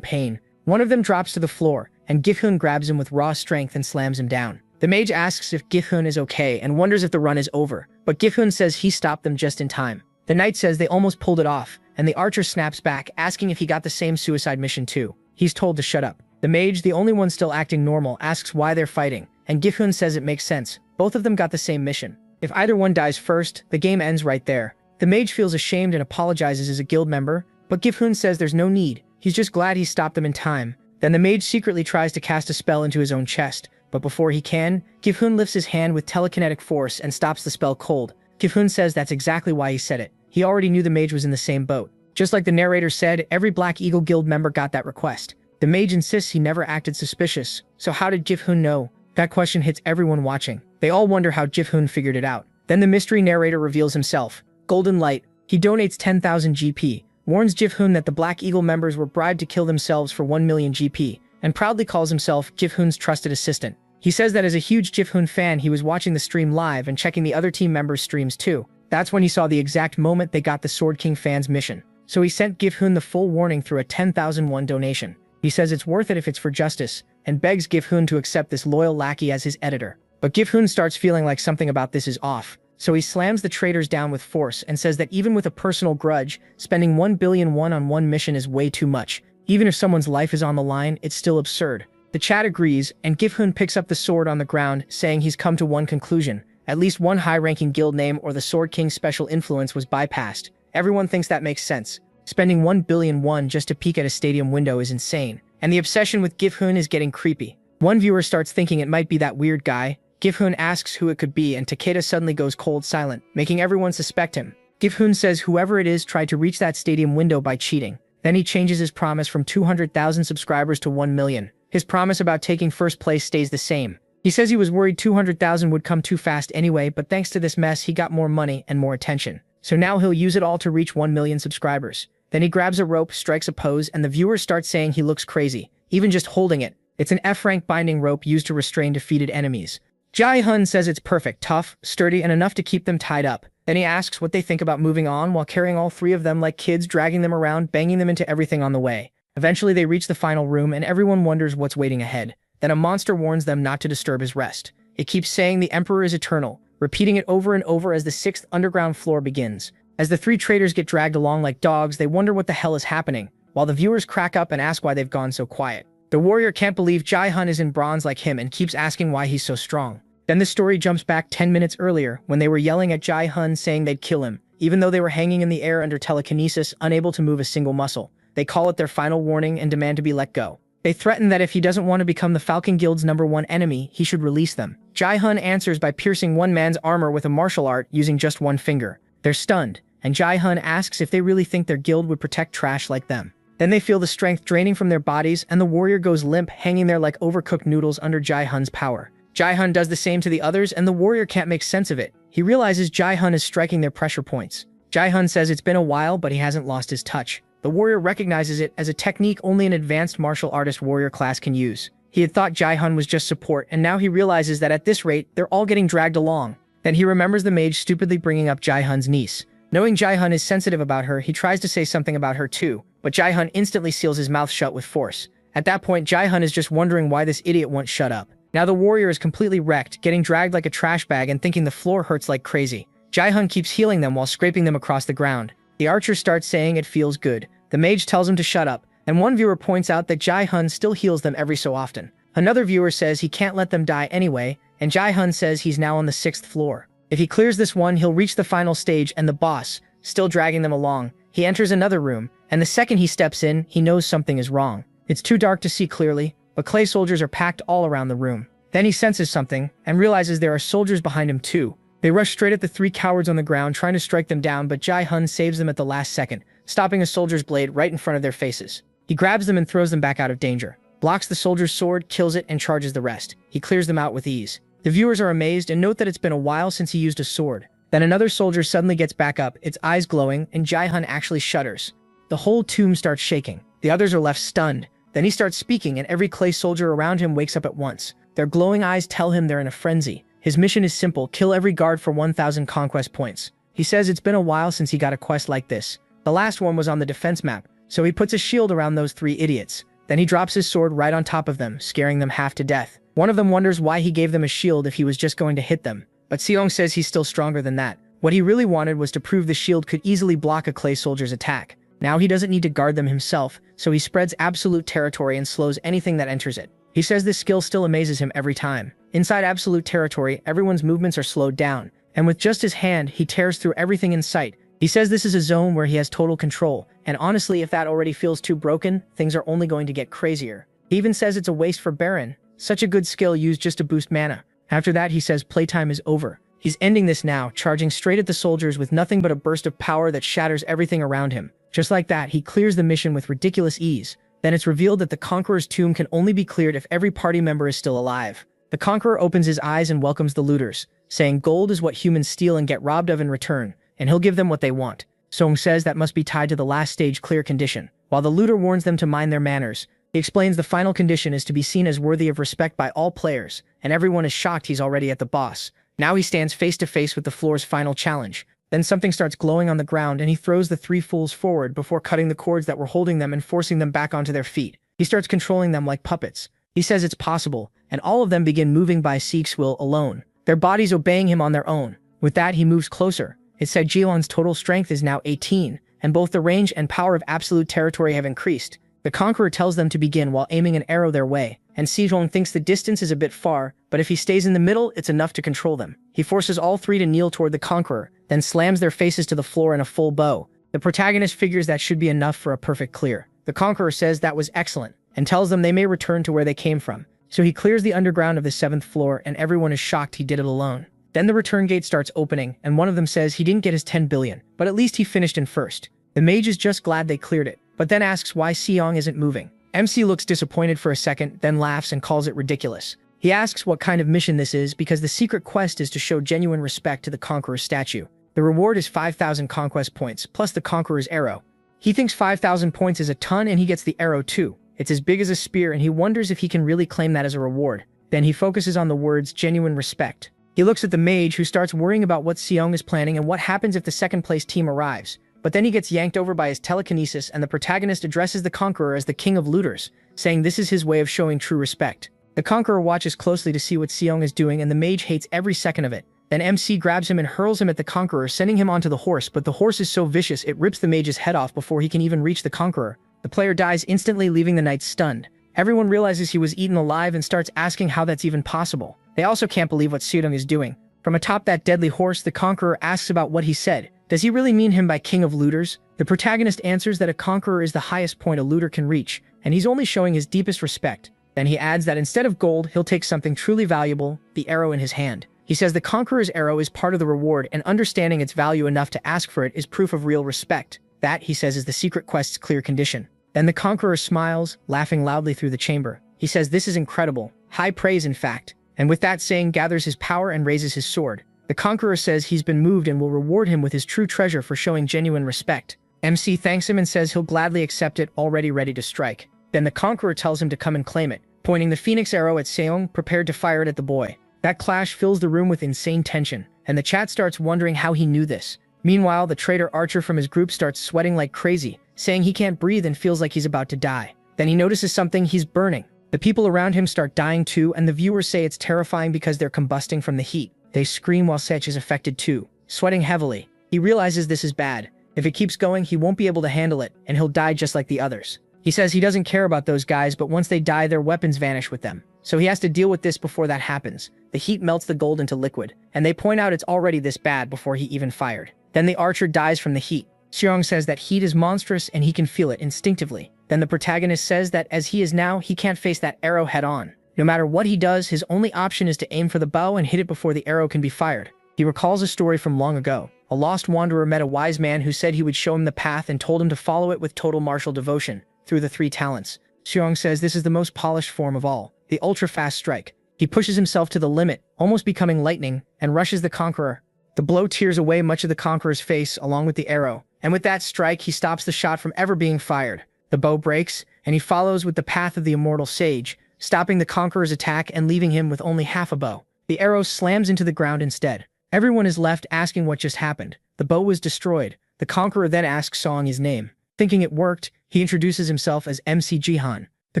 pain. One of them drops to the floor, and Gi-hun grabs him with raw strength and slams him down. The mage asks if Gi-hun is okay and wonders if the run is over, but Gi-hun says he stopped them just in time. The knight says they almost pulled it off, and the archer snaps back, asking if he got the same suicide mission too. He's told to shut up. The mage, the only one still acting normal, asks why they're fighting, and Gi-hun says it makes sense. Both of them got the same mission. If either one dies first, the game ends right there. The mage feels ashamed and apologizes as a guild member, but Gi-hun says there's no need. He's just glad he stopped them in time. Then the mage secretly tries to cast a spell into his own chest, but before he can, Gi-hun lifts his hand with telekinetic force and stops the spell cold. Gi-hun says that's exactly why he said it. He already knew the mage was in the same boat. Just like the narrator said, every Black Eagle Guild member got that request. The mage insists he never acted suspicious, so how did Gi-hun know? That question hits everyone watching. They all wonder how Gi-hun figured it out. Then the mystery narrator reveals himself. Golden Light. He donates 10,000 GP, warns Gi-hun that the Black Eagle members were bribed to kill themselves for 1 million GP, and proudly calls himself Gi-hun's trusted assistant. He says that as a huge Gi-hun fan, he was watching the stream live and checking the other team members' streams too. That's when he saw the exact moment they got the Sword King fans' mission. So he sent Gi-hun the full warning through a 10,001 donation. He says it's worth it if it's for justice, and begs Gi-hun to accept this loyal lackey as his editor. But Gi-hun starts feeling like something about this is off, so he slams the traitors down with force and says that even with a personal grudge, spending 1 billion won on one mission is way too much. Even if someone's life is on the line, it's still absurd. The chat agrees, and Gi-hun picks up the sword on the ground, saying he's come to one conclusion. At least one high-ranking guild name or the Sword King's special influence was bypassed. Everyone thinks that makes sense. Spending 1 billion won just to peek at a stadium window is insane, and the obsession with Gi-hun is getting creepy. One viewer starts thinking it might be that weird guy. Gi-hun asks who it could be, and Takeda suddenly goes cold silent, making everyone suspect him. Gi-hun says whoever it is tried to reach that stadium window by cheating. Then he changes his promise from 200,000 subscribers to 1 million. His promise about taking first place stays the same. He says he was worried 200,000 would come too fast anyway, but thanks to this mess he got more money and more attention. So now he'll use it all to reach 1 million subscribers. Then he grabs a rope, strikes a pose, and the viewers start saying he looks crazy, even just holding it. It's an F-rank binding rope used to restrain defeated enemies. Jae-hun says it's perfect, tough, sturdy, and enough to keep them tied up. Then he asks what they think about moving on while carrying all three of them like kids, dragging them around, banging them into everything on the way. Eventually they reach the final room and everyone wonders what's waiting ahead. Then a monster warns them not to disturb his rest. It keeps saying the Emperor is eternal, repeating it over and over as the 6th underground floor begins. As the three traitors get dragged along like dogs, they wonder what the hell is happening, while the viewers crack up and ask why they've gone so quiet. The warrior can't believe Jae-hun is in bronze like him and keeps asking why he's so strong. Then the story jumps back 10 minutes earlier when they were yelling at Jae-hun saying they'd kill him, even though they were hanging in the air under telekinesis, unable to move a single muscle. They call it their final warning and demand to be let go. They threaten that if he doesn't want to become the Falcon Guild's #1 enemy, he should release them. Jae-hun answers by piercing one man's armor with a martial art using just one finger. They're stunned, and Jae-hun asks if they really think their guild would protect trash like them. Then they feel the strength draining from their bodies, and the warrior goes limp, hanging there like overcooked noodles under Jae-hun's power. Jae-hun does the same to the others, and the warrior can't make sense of it. He realizes Jae-hun is striking their pressure points. Jae-hun says it's been a while, but he hasn't lost his touch. The warrior recognizes it as a technique only an advanced martial artist warrior class can use. He had thought Jae-hun was just support, and now he realizes that at this rate, they're all getting dragged along. Then he remembers the mage stupidly bringing up Jae-hun's niece. Knowing Jae-hun is sensitive about her, he tries to say something about her too, but Jae-hun instantly seals his mouth shut with force. At that point, Jae-hun is just wondering why this idiot won't shut up. Now the warrior is completely wrecked, getting dragged like a trash bag and thinking the floor hurts like crazy. Jae-hun keeps healing them while scraping them across the ground. The archer starts saying it feels good. The mage tells him to shut up, and one viewer points out that Jae-hun still heals them every so often. Another viewer says he can't let them die anyway, and Jae-hun says he's now on the 6th floor. If he clears this one, he'll reach the final stage and the boss, still dragging them along. He enters another room, and the second he steps in, he knows something is wrong. It's too dark to see clearly, but clay soldiers are packed all around the room. Then he senses something, and realizes there are soldiers behind him too. They rush straight at the three cowards on the ground, trying to strike them down, but Jae-hun saves them at the last second, stopping a soldier's blade right in front of their faces. He grabs them and throws them back out of danger, blocks the soldier's sword, kills it, and charges the rest. He clears them out with ease. The viewers are amazed and note that it's been a while since he used a sword. Then another soldier suddenly gets back up, its eyes glowing, and Jae-hun actually shudders. The whole tomb starts shaking. The others are left stunned. Then he starts speaking and every clay soldier around him wakes up at once. Their glowing eyes tell him they're in a frenzy. His mission is simple: kill every guard for 1,000 conquest points. He says it's been a while since he got a quest like this. The last one was on the defense map, so he puts a shield around those 3 idiots. Then he drops his sword right on top of them, scaring them half to death. One of them wonders why he gave them a shield if he was just going to hit them. But Seong says he's still stronger than that. What he really wanted was to prove the shield could easily block a clay soldier's attack. Now he doesn't need to guard them himself, so he spreads absolute territory and slows anything that enters it. He says this skill still amazes him every time. Inside absolute territory, everyone's movements are slowed down, and with just his hand, he tears through everything in sight. He says this is a zone where he has total control, and honestly, if that already feels too broken, things are only going to get crazier. He even says it's a waste for Baron. Such a good skill used just to boost mana. After that, he says playtime is over. He's ending this now, charging straight at the soldiers with nothing but a burst of power that shatters everything around him. Just like that, he clears the mission with ridiculous ease. Then it's revealed that the Conqueror's tomb can only be cleared if every party member is still alive. The Conqueror opens his eyes and welcomes the looters, saying gold is what humans steal and get robbed of in return, and he'll give them what they want. Song says that must be tied to the last stage clear condition. While the looter warns them to mind their manners, he explains the final condition is to be seen as worthy of respect by all players, and everyone is shocked he's already at the boss. Now he stands face to face with the floor's final challenge. Then something starts glowing on the ground and he throws the 3 fools forward before cutting the cords that were holding them and forcing them back onto their feet. He starts controlling them like puppets. He says it's possible, and all of them begin moving by Seek's will alone, their bodies obeying him on their own. With that, he moves closer. It said Jilon's total strength is now 18, and both the range and power of absolute territory have increased. The Conqueror tells them to begin while aiming an arrow their way, and Sejong thinks the distance is a bit far, but if he stays in the middle, it's enough to control them. He forces all 3 to kneel toward the Conqueror, then slams their faces to the floor in a full bow. The protagonist figures that should be enough for a perfect clear. The Conqueror says that was excellent, and tells them they may return to where they came from. So he clears the underground of the 7th floor, and everyone is shocked he did it alone. Then the return gate starts opening, and one of them says he didn't get his 10 billion, but at least he finished in first. The mage is just glad they cleared it, but then asks why Seong isn't moving. MC looks disappointed for a second, then laughs and calls it ridiculous. He asks what kind of mission this is because the secret quest is to show genuine respect to the Conqueror's statue. The reward is 5,000 conquest points, plus the Conqueror's arrow. He thinks 5,000 points is a ton and he gets the arrow too. It's as big as a spear and he wonders if he can really claim that as a reward. Then he focuses on the words genuine respect. He looks at the mage who starts worrying about what Seong is planning and what happens if the second place team arrives. But then he gets yanked over by his telekinesis and the protagonist addresses the Conqueror as the king of looters, saying this is his way of showing true respect. The Conqueror watches closely to see what Seong is doing and the mage hates every second of it. Then MC grabs him and hurls him at the Conqueror, sending him onto the horse, but the horse is so vicious it rips the mage's head off before he can even reach the Conqueror. The player dies instantly, leaving the knight stunned. Everyone realizes he was eaten alive and starts asking how that's even possible. They also can't believe what Seong is doing. From atop that deadly horse, the Conqueror asks about what he said. Does he really mean him by king of looters? The protagonist answers that a conqueror is the highest point a looter can reach, and he's only showing his deepest respect. Then he adds that instead of gold, he'll take something truly valuable, the arrow in his hand. He says the Conqueror's arrow is part of the reward, and understanding its value enough to ask for it is proof of real respect. That, he says, is the secret quest's clear condition. Then the Conqueror smiles, laughing loudly through the chamber. He says this is incredible, high praise in fact, and with that saying gathers his power and raises his sword. The Conqueror says he's been moved and will reward him with his true treasure for showing genuine respect. MC thanks him and says he'll gladly accept it, already ready to strike. Then the Conqueror tells him to come and claim it, pointing the phoenix arrow at Seong, prepared to fire it at the boy. That clash fills the room with insane tension, and the chat starts wondering how he knew this. Meanwhile, the traitor archer from his group starts sweating like crazy, saying he can't breathe and feels like he's about to die. Then he notices something: he's burning. The people around him start dying too, and the viewers say it's terrifying because they're combusting from the heat. They scream while Sech is affected too, sweating heavily. He realizes this is bad. If it keeps going, he won't be able to handle it, and he'll die just like the others. He says he doesn't care about those guys, but once they die, their weapons vanish with them. So he has to deal with this before that happens. The heat melts the gold into liquid, and they point out it's already this bad before he even fired. Then the archer dies from the heat. Seong says that heat is monstrous and he can feel it instinctively. Then the protagonist says that as he is now, he can't face that arrow head on. No matter what he does, his only option is to aim for the bow and hit it before the arrow can be fired. He recalls a story from long ago. A lost wanderer met a wise man who said he would show him the path and told him to follow it with total martial devotion, through the 3 talents. Seong says this is the most polished form of all, the ultra-fast strike. He pushes himself to the limit, almost becoming lightning, and rushes the Conqueror. The blow tears away much of the Conqueror's face along with the arrow, and with that strike he stops the shot from ever being fired. The bow breaks, and he follows with the path of the immortal sage, stopping the conqueror's attack and leaving him with only half a bow. The arrow slams into the ground instead. Everyone is left asking what just happened. The bow was destroyed. The conqueror then asks Song his name. Thinking it worked, he introduces himself as MC Jihan. The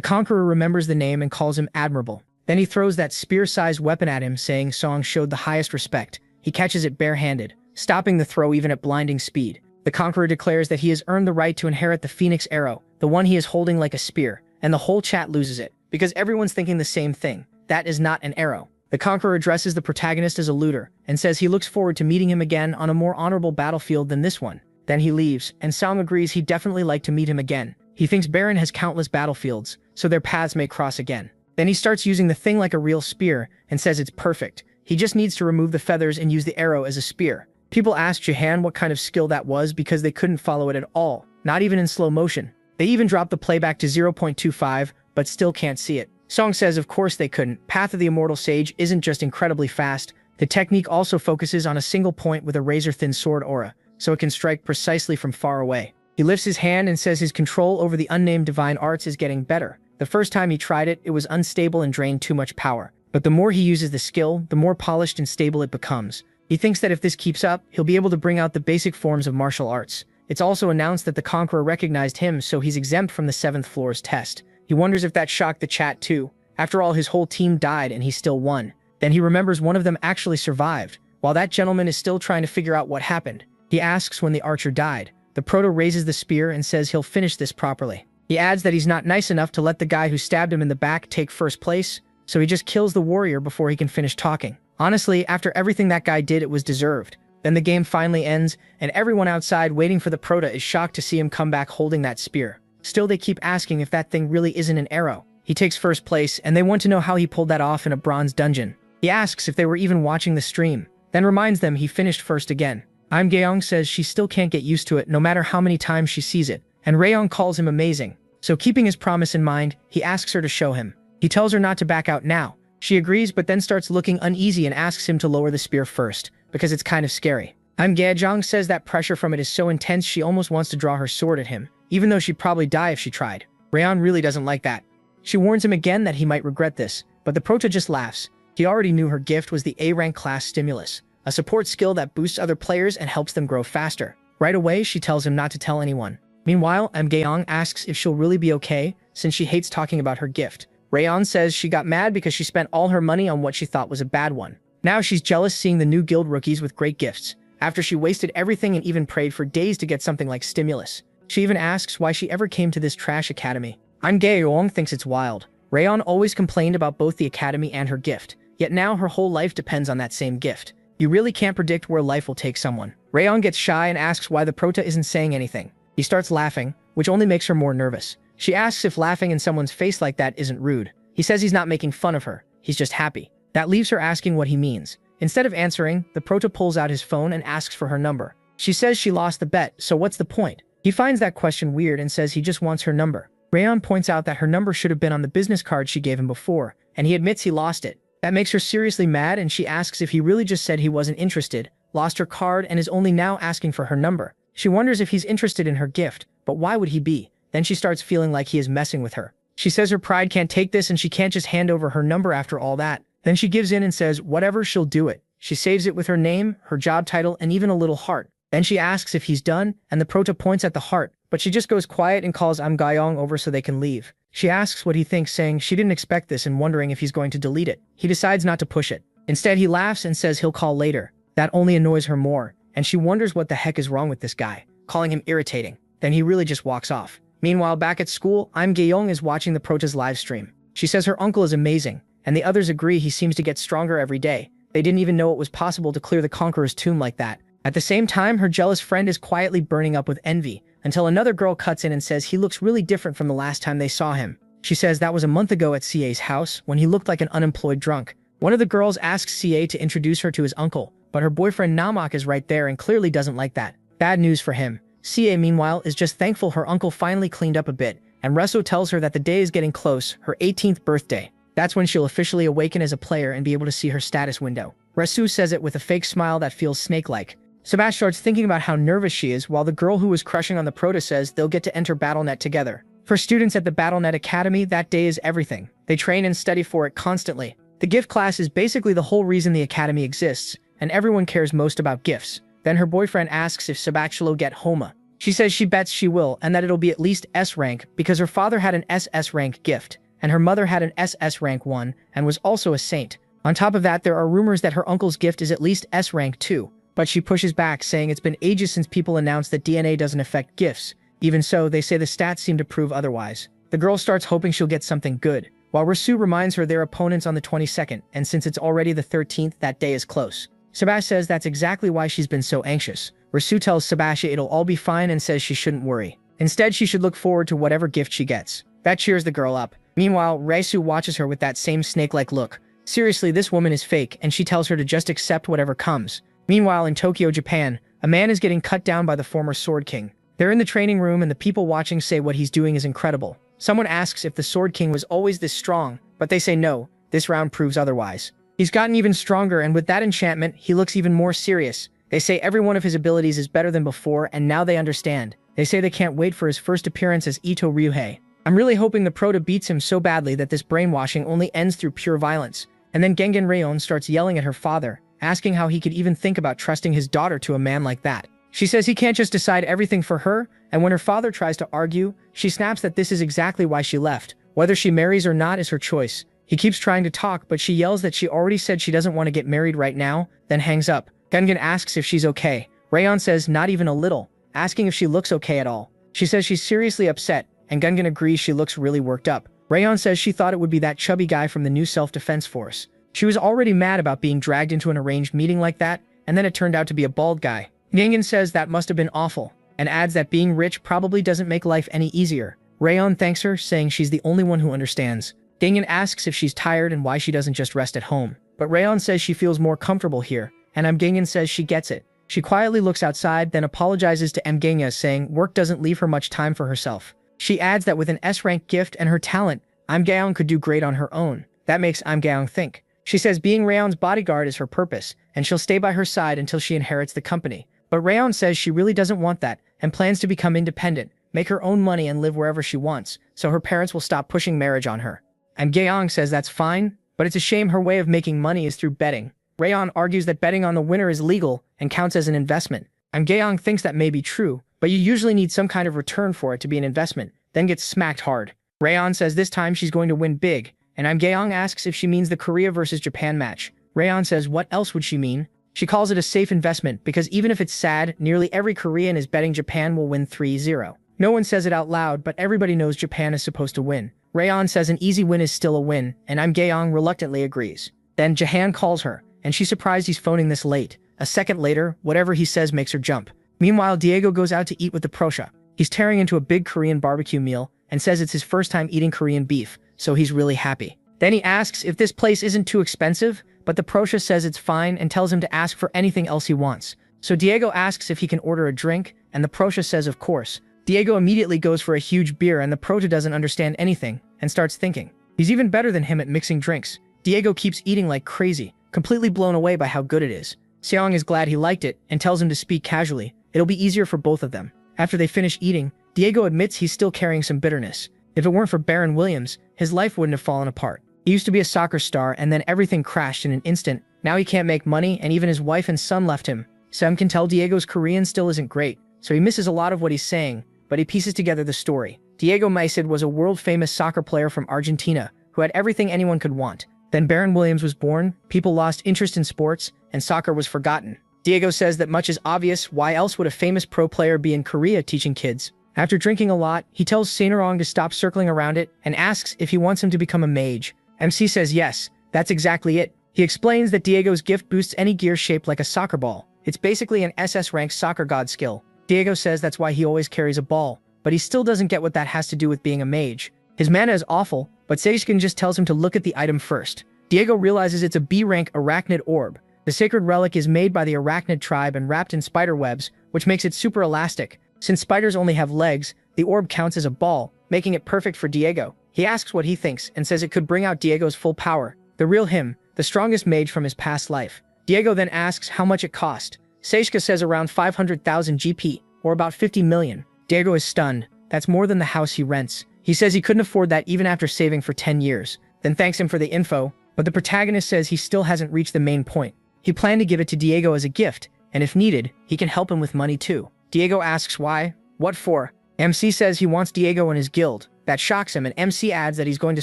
conqueror remembers the name and calls him Admirable. Then he throws that spear-sized weapon at him, saying Song showed the highest respect. He catches it bare-handed, stopping the throw even at blinding speed. The conqueror declares that he has earned the right to inherit the Phoenix arrow, the one he is holding like a spear, and the whole chat loses it, because everyone's thinking the same thing. That is not an arrow. The conqueror addresses the protagonist as a looter, and says he looks forward to meeting him again on a more honorable battlefield than this one. Then he leaves, and Song agrees he'd definitely like to meet him again. He thinks Baron has countless battlefields, so their paths may cross again. Then he starts using the thing like a real spear, and says it's perfect. He just needs to remove the feathers and use the arrow as a spear. People ask Jihan what kind of skill that was because they couldn't follow it at all, not even in slow motion. They even dropped the playback to 0.25, but still can't see it. Song says of course they couldn't. Path of the Immortal Sage isn't just incredibly fast, the technique also focuses on a single point with a razor-thin sword aura, so it can strike precisely from far away. He lifts his hand and says his control over the unnamed divine arts is getting better. The first time he tried it, it was unstable and drained too much power. But the more he uses the skill, the more polished and stable it becomes. He thinks that if this keeps up, he'll be able to bring out the basic forms of martial arts. It's also announced that the Conqueror recognized him, so he's exempt from the 7th floor's test. He wonders if that shocked the chat too. After all, his whole team died and he still won. Then he remembers one of them actually survived. While that gentleman is still trying to figure out what happened, he asks when the archer died. The proto raises the spear and says he'll finish this properly. He adds that he's not nice enough to let the guy who stabbed him in the back take first place, so he just kills the warrior before he can finish talking. Honestly, after everything that guy did, it was deserved. Then the game finally ends, and everyone outside waiting for the proto is shocked to see him come back holding that spear. Still, they keep asking if that thing really isn't an arrow. He takes first place, and they want to know how he pulled that off in a bronze dungeon. He asks if they were even watching the stream, then reminds them he finished first again. Im Gaeong says she still can't get used to it no matter how many times she sees it, and Raeong calls him amazing. So keeping his promise in mind, he asks her to show him. He tells her not to back out now. She agrees but then starts looking uneasy and asks him to lower the spear first, because it's kind of scary. Im Gaejong says that pressure from it is so intense she almost wants to draw her sword at him, even though she'd probably die if she tried. Raeon really doesn't like that. She warns him again that he might regret this, but the proto just laughs. He already knew her gift was the A-rank class stimulus, a support skill that boosts other players and helps them grow faster. Right away, she tells him not to tell anyone. Meanwhile, Im Gaeong asks if she'll really be okay, since she hates talking about her gift. Raeon says she got mad because she spent all her money on what she thought was a bad one. Now she's jealous seeing the new guild rookies with great gifts, after she wasted everything and even prayed for days to get something like stimulus. She even asks why she ever came to this trash academy. Im Gaeong thinks it's wild. Raeon always complained about both the academy and her gift, yet now her whole life depends on that same gift. You really can't predict where life will take someone. Raeon gets shy and asks why the prota isn't saying anything. He starts laughing, which only makes her more nervous. She asks if laughing in someone's face like that isn't rude. He says he's not making fun of her, he's just happy. That leaves her asking what he means. Instead of answering, the proto pulls out his phone and asks for her number. She says she lost the bet, so what's the point? He finds that question weird and says he just wants her number. Raeon points out that her number should have been on the business card she gave him before, and he admits he lost it. That makes her seriously mad, and she asks if he really just said he wasn't interested, lost her card, and is only now asking for her number. She wonders if he's interested in her gift, but why would he be? Then she starts feeling like he is messing with her. She says her pride can't take this and she can't just hand over her number after all that. Then she gives in and says whatever, she'll do it. She saves it with her name, her job title, and even a little heart. Then she asks if he's done, and the proto points at the heart, but she just goes quiet and calls Im Gaeong over so they can leave. She asks what he thinks, saying she didn't expect this and wondering if he's going to delete it. He decides not to push it. Instead, he laughs and says he'll call later. That only annoys her more, and she wonders what the heck is wrong with this guy, calling him irritating. Then he really just walks off. Meanwhile, back at school, Im Gaeong is watching the prota's live stream. She says her uncle is amazing, and the others agree he seems to get stronger every day. They didn't even know it was possible to clear the Conqueror's tomb like that. At the same time, her jealous friend is quietly burning up with envy, until another girl cuts in and says he looks really different from the last time they saw him. She says that was a month ago at CA's house, when he looked like an unemployed drunk. One of the girls asks CA to introduce her to his uncle, but her boyfriend Namak is right there and clearly doesn't like that. Bad news for him. CA, meanwhile, is just thankful her uncle finally cleaned up a bit, and Resso tells her that the day is getting close, her 18th birthday. That's when she'll officially awaken as a player and be able to see her status window. Resu says it with a fake smile that feels snake-like. Sebastian starts thinking about how nervous she is, while the girl who was crushing on the Proto says they'll get to enter BattleNet together. For students at the BattleNet Academy, that day is everything. They train and study for it constantly. The gift class is basically the whole reason the academy exists, and everyone cares most about gifts. Then her boyfriend asks if Sabachel will get Homa. She says she bets she will, and that it'll be at least S rank because her father had an SS rank gift, and her mother had an SS rank one, and was also a saint. On top of that, there are rumors that her uncle's gift is at least S rank too, but she pushes back, saying it's been ages since people announced that DNA doesn't affect gifts. Even so, they say the stats seem to prove otherwise. The girl starts hoping she'll get something good, while Rasu reminds her their opponents on the 22nd, and since it's already the 13th, that day is close. Sebastian says that's exactly why she's been so anxious. Rasu tells Sebastian it'll all be fine and says she shouldn't worry. Instead, she should look forward to whatever gift she gets. That cheers the girl up. Meanwhile, Rasu watches her with that same snake-like look. Seriously, this woman is fake, and she tells her to just accept whatever comes. Meanwhile, in Tokyo, Japan, a man is getting cut down by the former Sword King. They're in the training room and the people watching say what he's doing is incredible. Someone asks if the Sword King was always this strong, but they say no, this round proves otherwise. He's gotten even stronger, and with that enchantment, he looks even more serious. They say every one of his abilities is better than before, and now they understand. They say they can't wait for his first appearance as Ito Ryuhei. I'm really hoping the Prota beats him so badly that this brainwashing only ends through pure violence. And then Gengen Rayon starts yelling at her father, asking how he could even think about trusting his daughter to a man like that. She says he can't just decide everything for her, and when her father tries to argue, she snaps that this is exactly why she left. Whether she marries or not is her choice. He keeps trying to talk, but she yells that she already said she doesn't want to get married right now, then hangs up. Gengen asks if she's okay. Rayon says not even a little, asking if she looks okay at all. She says she's seriously upset, and Gengen agrees she looks really worked up. Rayon says she thought it would be that chubby guy from the new self-defense force. She was already mad about being dragged into an arranged meeting like that, and then it turned out to be a bald guy. Gengen says that must have been awful, and adds that being rich probably doesn't make life any easier. Rayon thanks her, saying she's the only one who understands. Gengen asks if she's tired and why she doesn't just rest at home. But Rayon says she feels more comfortable here, and Gengen says she gets it. She quietly looks outside, then apologizes to Gengen, saying work doesn't leave her much time for herself. She adds that with an S-rank gift and her talent, Geong could do great on her own. That makes Geong think. She says being Rayon's bodyguard is her purpose, and she'll stay by her side until she inherits the company. But Rayon says she really doesn't want that, and plans to become independent, make her own money and live wherever she wants, so her parents will stop pushing marriage on her. And Geong says that's fine, but it's a shame her way of making money is through betting. Rayon argues that betting on the winner is legal and counts as an investment. And Geong thinks that may be true, but you usually need some kind of return for it to be an investment, then gets smacked hard. Rayon says this time she's going to win big, and Geong asks if she means the Korea versus Japan match. Rayon says what else would she mean? She calls it a safe investment because even if it's sad, nearly every Korean is betting Japan will win 3-0. No one says it out loud, but everybody knows Japan is supposed to win. Rayon says an easy win is still a win, and Geong reluctantly agrees. Then Jahan calls her, and she's surprised he's phoning this late. A second later, whatever he says makes her jump. Meanwhile, Diego goes out to eat with the Prosha. He's tearing into a big Korean barbecue meal, and says it's his first time eating Korean beef, so he's really happy. Then he asks if this place isn't too expensive, but the Prosha says it's fine and tells him to ask for anything else he wants. So Diego asks if he can order a drink, and the Prosha says of course. Diego immediately goes for a huge beer, and the Prota doesn't understand anything, and starts thinking. He's even better than him at mixing drinks. Diego keeps eating like crazy, completely blown away by how good it is. Seong is glad he liked it, and tells him to speak casually. It'll be easier for both of them. After they finish eating, Diego admits he's still carrying some bitterness. If it weren't for Baron Williams, his life wouldn't have fallen apart. He used to be a soccer star, and then everything crashed in an instant. Now he can't make money, and even his wife and son left him. Sam can tell Diego's Korean still isn't great, so he misses a lot of what he's saying, but he pieces together the story. Diego Maisid was a world-famous soccer player from Argentina who had everything anyone could want. Then Baron Williams was born, people lost interest in sports, and soccer was forgotten. Diego says that much is obvious. Why else would a famous pro player be in Korea teaching kids? After drinking a lot, he tells Seinorong to stop circling around it and asks if he wants him to become a mage. MC says yes, that's exactly it. He explains that Diego's gift boosts any gear shaped like a soccer ball. It's basically an SS-ranked soccer god skill. Diego says that's why he always carries a ball, but he still doesn't get what that has to do with being a mage. His mana is awful, but Seishkin just tells him to look at the item first. Diego realizes it's a B-rank arachnid orb. The sacred relic is made by the arachnid tribe and wrapped in spider webs, which makes it super elastic. Since spiders only have legs, the orb counts as a ball, making it perfect for Diego. He asks what he thinks and says it could bring out Diego's full power, the real him, the strongest mage from his past life. Diego then asks how much it cost. Seishka says around 500,000 GP, or about 50 million. Diego is stunned. That's more than the house he rents. He says he couldn't afford that even after saving for 10 years, then thanks him for the info, but the protagonist says he still hasn't reached the main point. He planned to give it to Diego as a gift, and if needed, he can help him with money too. Diego asks why, what for? MC says he wants Diego in his guild. That shocks him, and MC adds that he's going to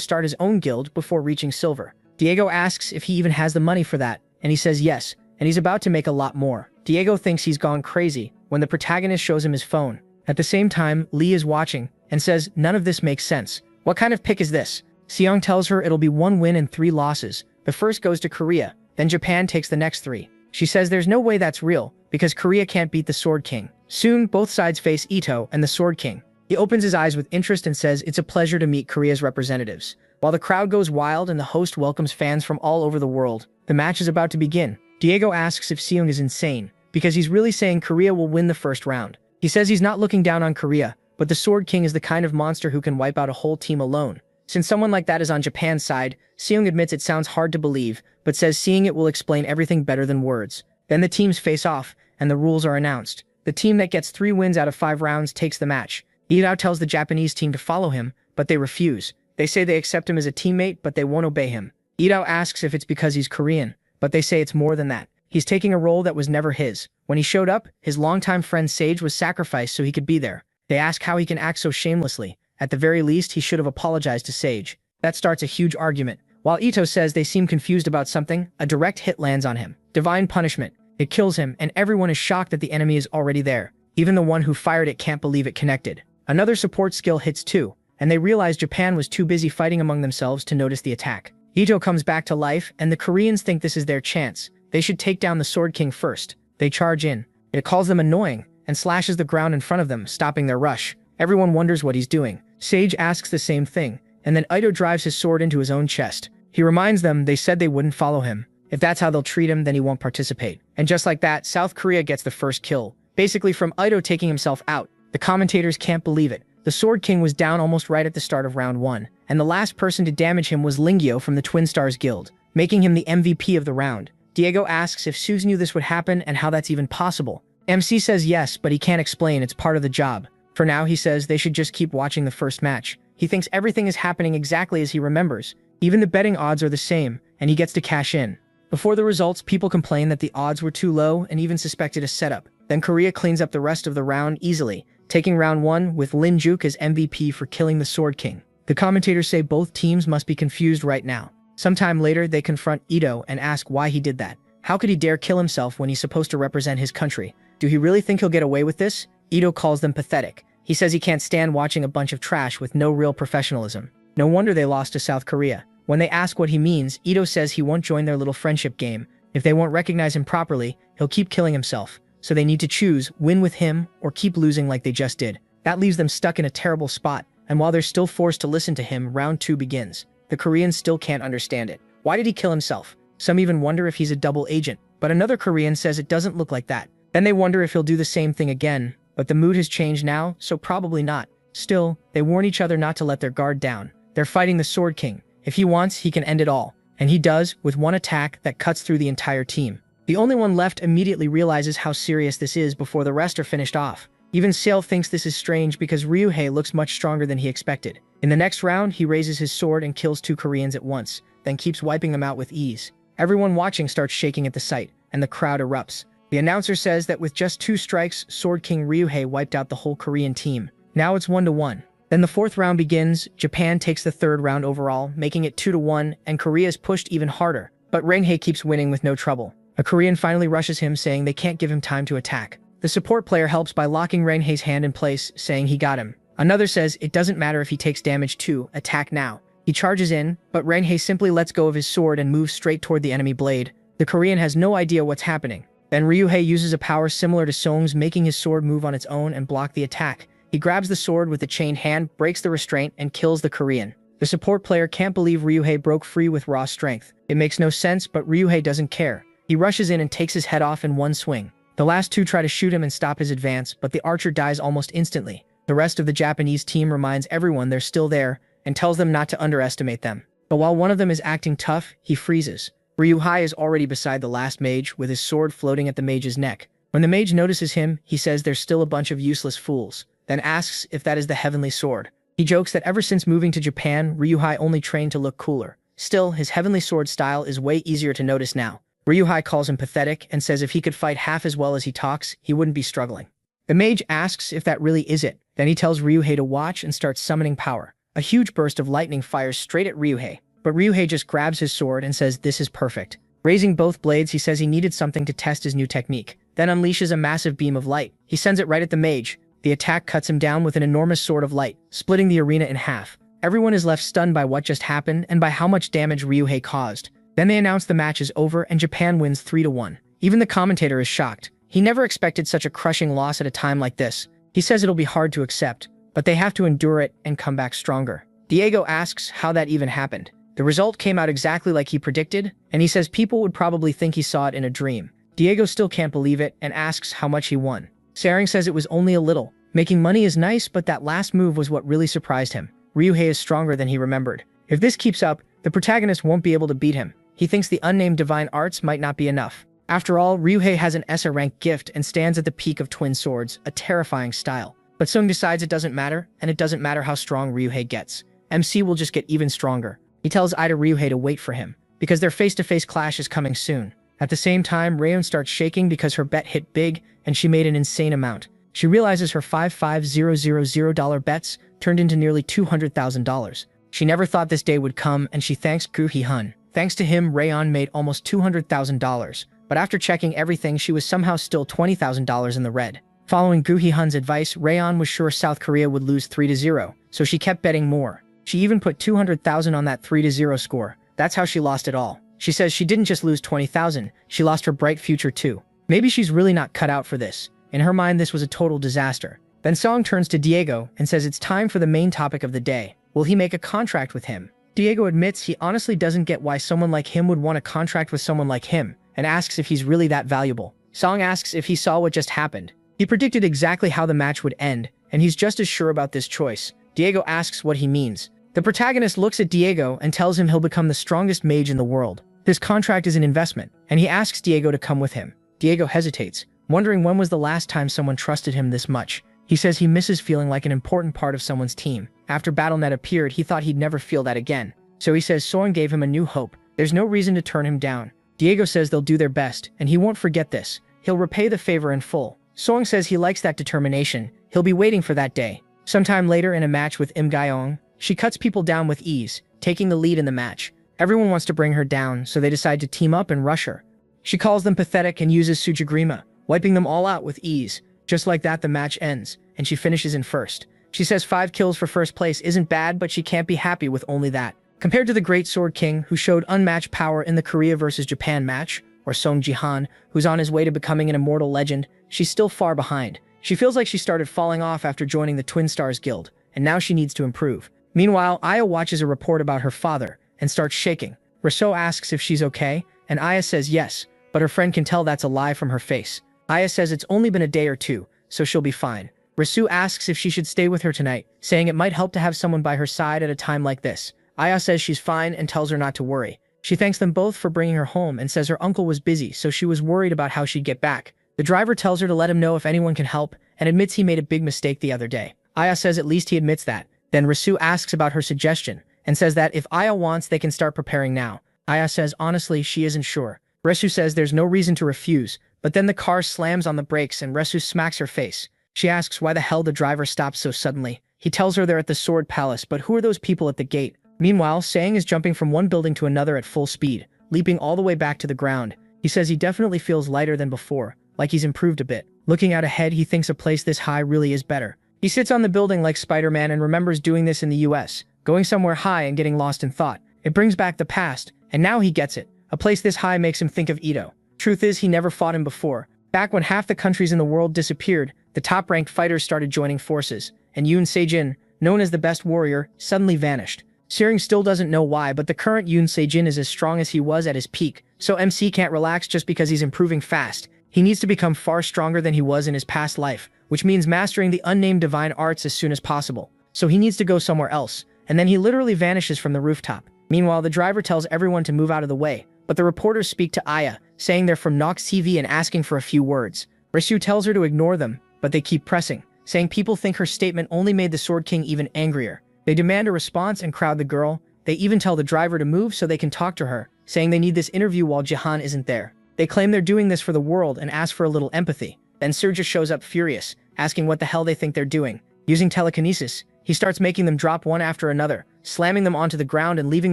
start his own guild before reaching silver. Diego asks if he even has the money for that, and he says yes, and he's about to make a lot more. Diego thinks he's gone crazy when the protagonist shows him his phone. At the same time, Lee is watching and says none of this makes sense. What kind of pick is this? Seong tells her it'll be 1 win and 3 losses. The first goes to Korea, then Japan takes the next 3. She says there's no way that's real, because Korea can't beat the Sword King. Soon, both sides face Ito and the Sword King. He opens his eyes with interest and says it's a pleasure to meet Korea's representatives. While the crowd goes wild and the host welcomes fans from all over the world, the match is about to begin. Diego asks if Seong is insane, because he's really saying Korea will win the first round. He says he's not looking down on Korea, but the Sword King is the kind of monster who can wipe out a whole team alone. Since someone like that is on Japan's side, Seong admits it sounds hard to believe, but says seeing it will explain everything better than words. Then the teams face off, and the rules are announced. The team that gets 3 wins out of 5 rounds takes the match. Ito tells the Japanese team to follow him, but they refuse. They say they accept him as a teammate, but they won't obey him. Ito asks if it's because he's Korean, but they say it's more than that. He's taking a role that was never his. When he showed up, his longtime friend Sage was sacrificed so he could be there. They ask how he can act so shamelessly. At the very least, he should have apologized to Sage. That starts a huge argument. While Ito says they seem confused about something, a direct hit lands on him. Divine punishment. It kills him, and everyone is shocked that the enemy is already there. Even the one who fired it can't believe it connected. Another support skill hits too, and they realize Japan was too busy fighting among themselves to notice the attack. Ito comes back to life, and the Koreans think this is their chance. They should take down the Sword King first. They charge in. It calls them annoying, and slashes the ground in front of them, stopping their rush. Everyone wonders what he's doing. Sage asks the same thing, and then Ito drives his sword into his own chest. He reminds them they said they wouldn't follow him. If that's how they'll treat him, then he won't participate. And just like that, South Korea gets the first kill. Basically from Ito taking himself out. The commentators can't believe it. The Sword King was down almost right at the start of round 1, and the last person to damage him was Lingyo from the Twin Stars Guild, making him the MVP of the round. Diego asks if Suze knew this would happen and how that's even possible. MC says yes, but he can't explain, it's part of the job. For now, he says they should just keep watching the first match. He thinks everything is happening exactly as he remembers. Even the betting odds are the same, and he gets to cash in. Before the results, people complain that the odds were too low and even suspected a setup. Then Korea cleans up the rest of the round easily, taking round 1 with Lin Juk as MVP for killing the Sword King. The commentators say both teams must be confused right now. Sometime later, they confront Ito and ask why he did that. How could he dare kill himself when he's supposed to represent his country? Do he really think he'll get away with this? Ito calls them pathetic. He says he can't stand watching a bunch of trash with no real professionalism. No wonder they lost to South Korea. When they ask what he means, Ito says he won't join their little friendship game. If they won't recognize him properly, he'll keep killing himself. So they need to choose, win with him, or keep losing like they just did. That leaves them stuck in a terrible spot, and while they're still forced to listen to him, round 2 begins. The Koreans still can't understand it. Why did he kill himself? Some even wonder if he's a double agent, but another Korean says it doesn't look like that. Then they wonder if he'll do the same thing again, but the mood has changed now, so probably not. Still, they warn each other not to let their guard down. They're fighting the Sword King. If he wants, he can end it all. And he does, with one attack that cuts through the entire team. The only one left immediately realizes how serious this is before the rest are finished off. Even Sale thinks this is strange because Ryuhei looks much stronger than he expected. In the next round, he raises his sword and kills 2 Koreans at once, then keeps wiping them out with ease. Everyone watching starts shaking at the sight, and the crowd erupts. The announcer says that with just 2 strikes, Sword King Ryuhei wiped out the whole Korean team. Now it's 1-1. Then the 4th round begins. Japan takes the 3rd round overall, making it 2-1, and Korea is pushed even harder. But Reinhei keeps winning with no trouble. A Korean finally rushes him, saying they can't give him time to attack. The support player helps by locking Reinhei's hand in place, saying he got him. Another says it doesn't matter if he takes damage too, attack now. He charges in, but Reinhei simply lets go of his sword and moves straight toward the enemy blade. The Korean has no idea what's happening. Then Ryuhei uses a power similar to Song's, making his sword move on its own and block the attack. He grabs the sword with the chained hand, breaks the restraint, and kills the Korean. The support player can't believe Ryuhei broke free with raw strength. It makes no sense, but Ryuhei doesn't care. He rushes in and takes his head off in one swing. The last 2 try to shoot him and stop his advance, but the archer dies almost instantly. The rest of the Japanese team reminds everyone they're still there and tells them not to underestimate them. But while one of them is acting tough, he freezes. Ryuhei is already beside the last mage, with his sword floating at the mage's neck. When the mage notices him, he says there's still a bunch of useless fools, then asks if that is the heavenly sword. He jokes that ever since moving to Japan, Ryuhei only trained to look cooler. Still, his heavenly sword style is way easier to notice now. Ryuhei calls him pathetic and says if he could fight half as well as he talks, he wouldn't be struggling. The mage asks if that really is it. Then he tells Ryuhei to watch and starts summoning power. A huge burst of lightning fires straight at Ryuhei, but Ryuhei just grabs his sword and says this is perfect. Raising both blades, he says he needed something to test his new technique, then unleashes a massive beam of light. He sends it right at the mage. The attack cuts him down with an enormous sword of light, splitting the arena in half. Everyone is left stunned by what just happened and by how much damage Ryuhei caused. Then they announce the match is over and Japan wins 3-1. Even the commentator is shocked. He never expected such a crushing loss at a time like this. He says it'll be hard to accept, but they have to endure it and come back stronger. Diego asks how that even happened. The result came out exactly like he predicted, and he says people would probably think he saw it in a dream. Diego still can't believe it and asks how much he won. Saring says it was only a little. Making money is nice, but that last move was what really surprised him. Ryuhei is stronger than he remembered. If this keeps up, the protagonist won't be able to beat him. He thinks the unnamed divine arts might not be enough. After all, Ryuhei has an ESA rank gift and stands at the peak of twin swords, a terrifying style. But Sung decides it doesn't matter, and it doesn't matter how strong Ryuhei gets. MC will just get even stronger. He tells Ida Ryuhei to wait for him, because their face-to-face clash is coming soon. At the same time, Rayon starts shaking because her bet hit big, and she made an insane amount. She realizes her $55,000 bets turned into nearly $200,000. She never thought this day would come, and she thanks Gu Hee-hun. Thanks to him, Rayon made almost $200,000, but after checking everything, she was somehow still $20,000 in the red. Following Gu Hee-hun's advice, Rayon was sure South Korea would lose 3-0, so she kept betting more. She even put $200,000 on that 3-0 score. That's how she lost it all. She says she didn't just lose $20,000, she lost her bright future too. Maybe she's really not cut out for this. In her mind, this was a total disaster. Then Song turns to Diego and says it's time for the main topic of the day. Will he make a contract with him? Diego admits he honestly doesn't get why someone like him would want a contract with someone like him, and asks if he's really that valuable. Song asks if he saw what just happened. He predicted exactly how the match would end, and he's just as sure about this choice. Diego asks what he means. The protagonist looks at Diego and tells him he'll become the strongest mage in the world. This contract is an investment, and he asks Diego to come with him. Diego hesitates, wondering when was the last time someone trusted him this much. He says he misses feeling like an important part of someone's team. After BattleNet appeared, he thought he'd never feel that again. So he says Soren gave him a new hope. There's no reason to turn him down. Diego says they'll do their best, and he won't forget this. He'll repay the favor in full. Soren says he likes that determination. He'll be waiting for that day. Sometime later in a match with Im Gyeong, she cuts people down with ease, taking the lead in the match. Everyone wants to bring her down, so they decide to team up and rush her. She calls them pathetic and uses Sujigrima, wiping them all out with ease. Just like that, the match ends, and she finishes in first. She says 5 kills for first place isn't bad, but she can't be happy with only that. Compared to the Great Sword King, who showed unmatched power in the Korea vs. Japan match, or Song Ji-han, who's on his way to becoming an immortal legend, she's still far behind. She feels like she started falling off after joining the Twin Stars Guild, and now she needs to improve. Meanwhile, Aya watches a report about her father and starts shaking. Rousseau asks if she's okay, and Aya says yes, but her friend can tell that's a lie from her face. Aya says it's only been a day or two, so she'll be fine. Rousseau asks if she should stay with her tonight, saying it might help to have someone by her side at a time like this. Aya says she's fine and tells her not to worry. She thanks them both for bringing her home and says her uncle was busy, so she was worried about how she'd get back. The driver tells her to let him know if anyone can help and admits he made a big mistake the other day. Aya says at least he admits that. Then Rousseau asks about her suggestion and says that if Aya wants, they can start preparing now. Aya says honestly she isn't sure. Rousseau says there's no reason to refuse, but then the car slams on the brakes and Rousseau smacks her face. She asks why the hell the driver stops so suddenly. He tells her they're at the Sword Palace, but who are those people at the gate? Meanwhile, Sang is jumping from one building to another at full speed, leaping all the way back to the ground. He says he definitely feels lighter than before, like he's improved a bit. Looking out ahead, he thinks a place this high really is better. He sits on the building like Spider-Man and remembers doing this in the US, going somewhere high and getting lost in thought. It brings back the past, and now he gets it. A place this high makes him think of Ito. Truth is, he never fought him before. Back when half the countries in the world disappeared, the top-ranked fighters started joining forces, and Yoon Se-jin, known as the best warrior, suddenly vanished. Searing still doesn't know why, but the current Yoon Se-jin is as strong as he was at his peak, so MC can't relax just because he's improving fast. He needs to become far stronger than he was in his past life, which means mastering the unnamed divine arts as soon as possible. So he needs to go somewhere else, and then he literally vanishes from the rooftop. Meanwhile, the driver tells everyone to move out of the way, but the reporters speak to Aya, saying they're from Nox TV and asking for a few words. Rousseau tells her to ignore them, but they keep pressing, saying people think her statement only made the Sword King even angrier. They demand a response and crowd the girl. They even tell the driver to move so they can talk to her, saying they need this interview while Jahan isn't there. They claim they're doing this for the world and ask for a little empathy. Then Surja shows up furious, asking what the hell they think they're doing. Using telekinesis, he starts making them drop one after another, slamming them onto the ground and leaving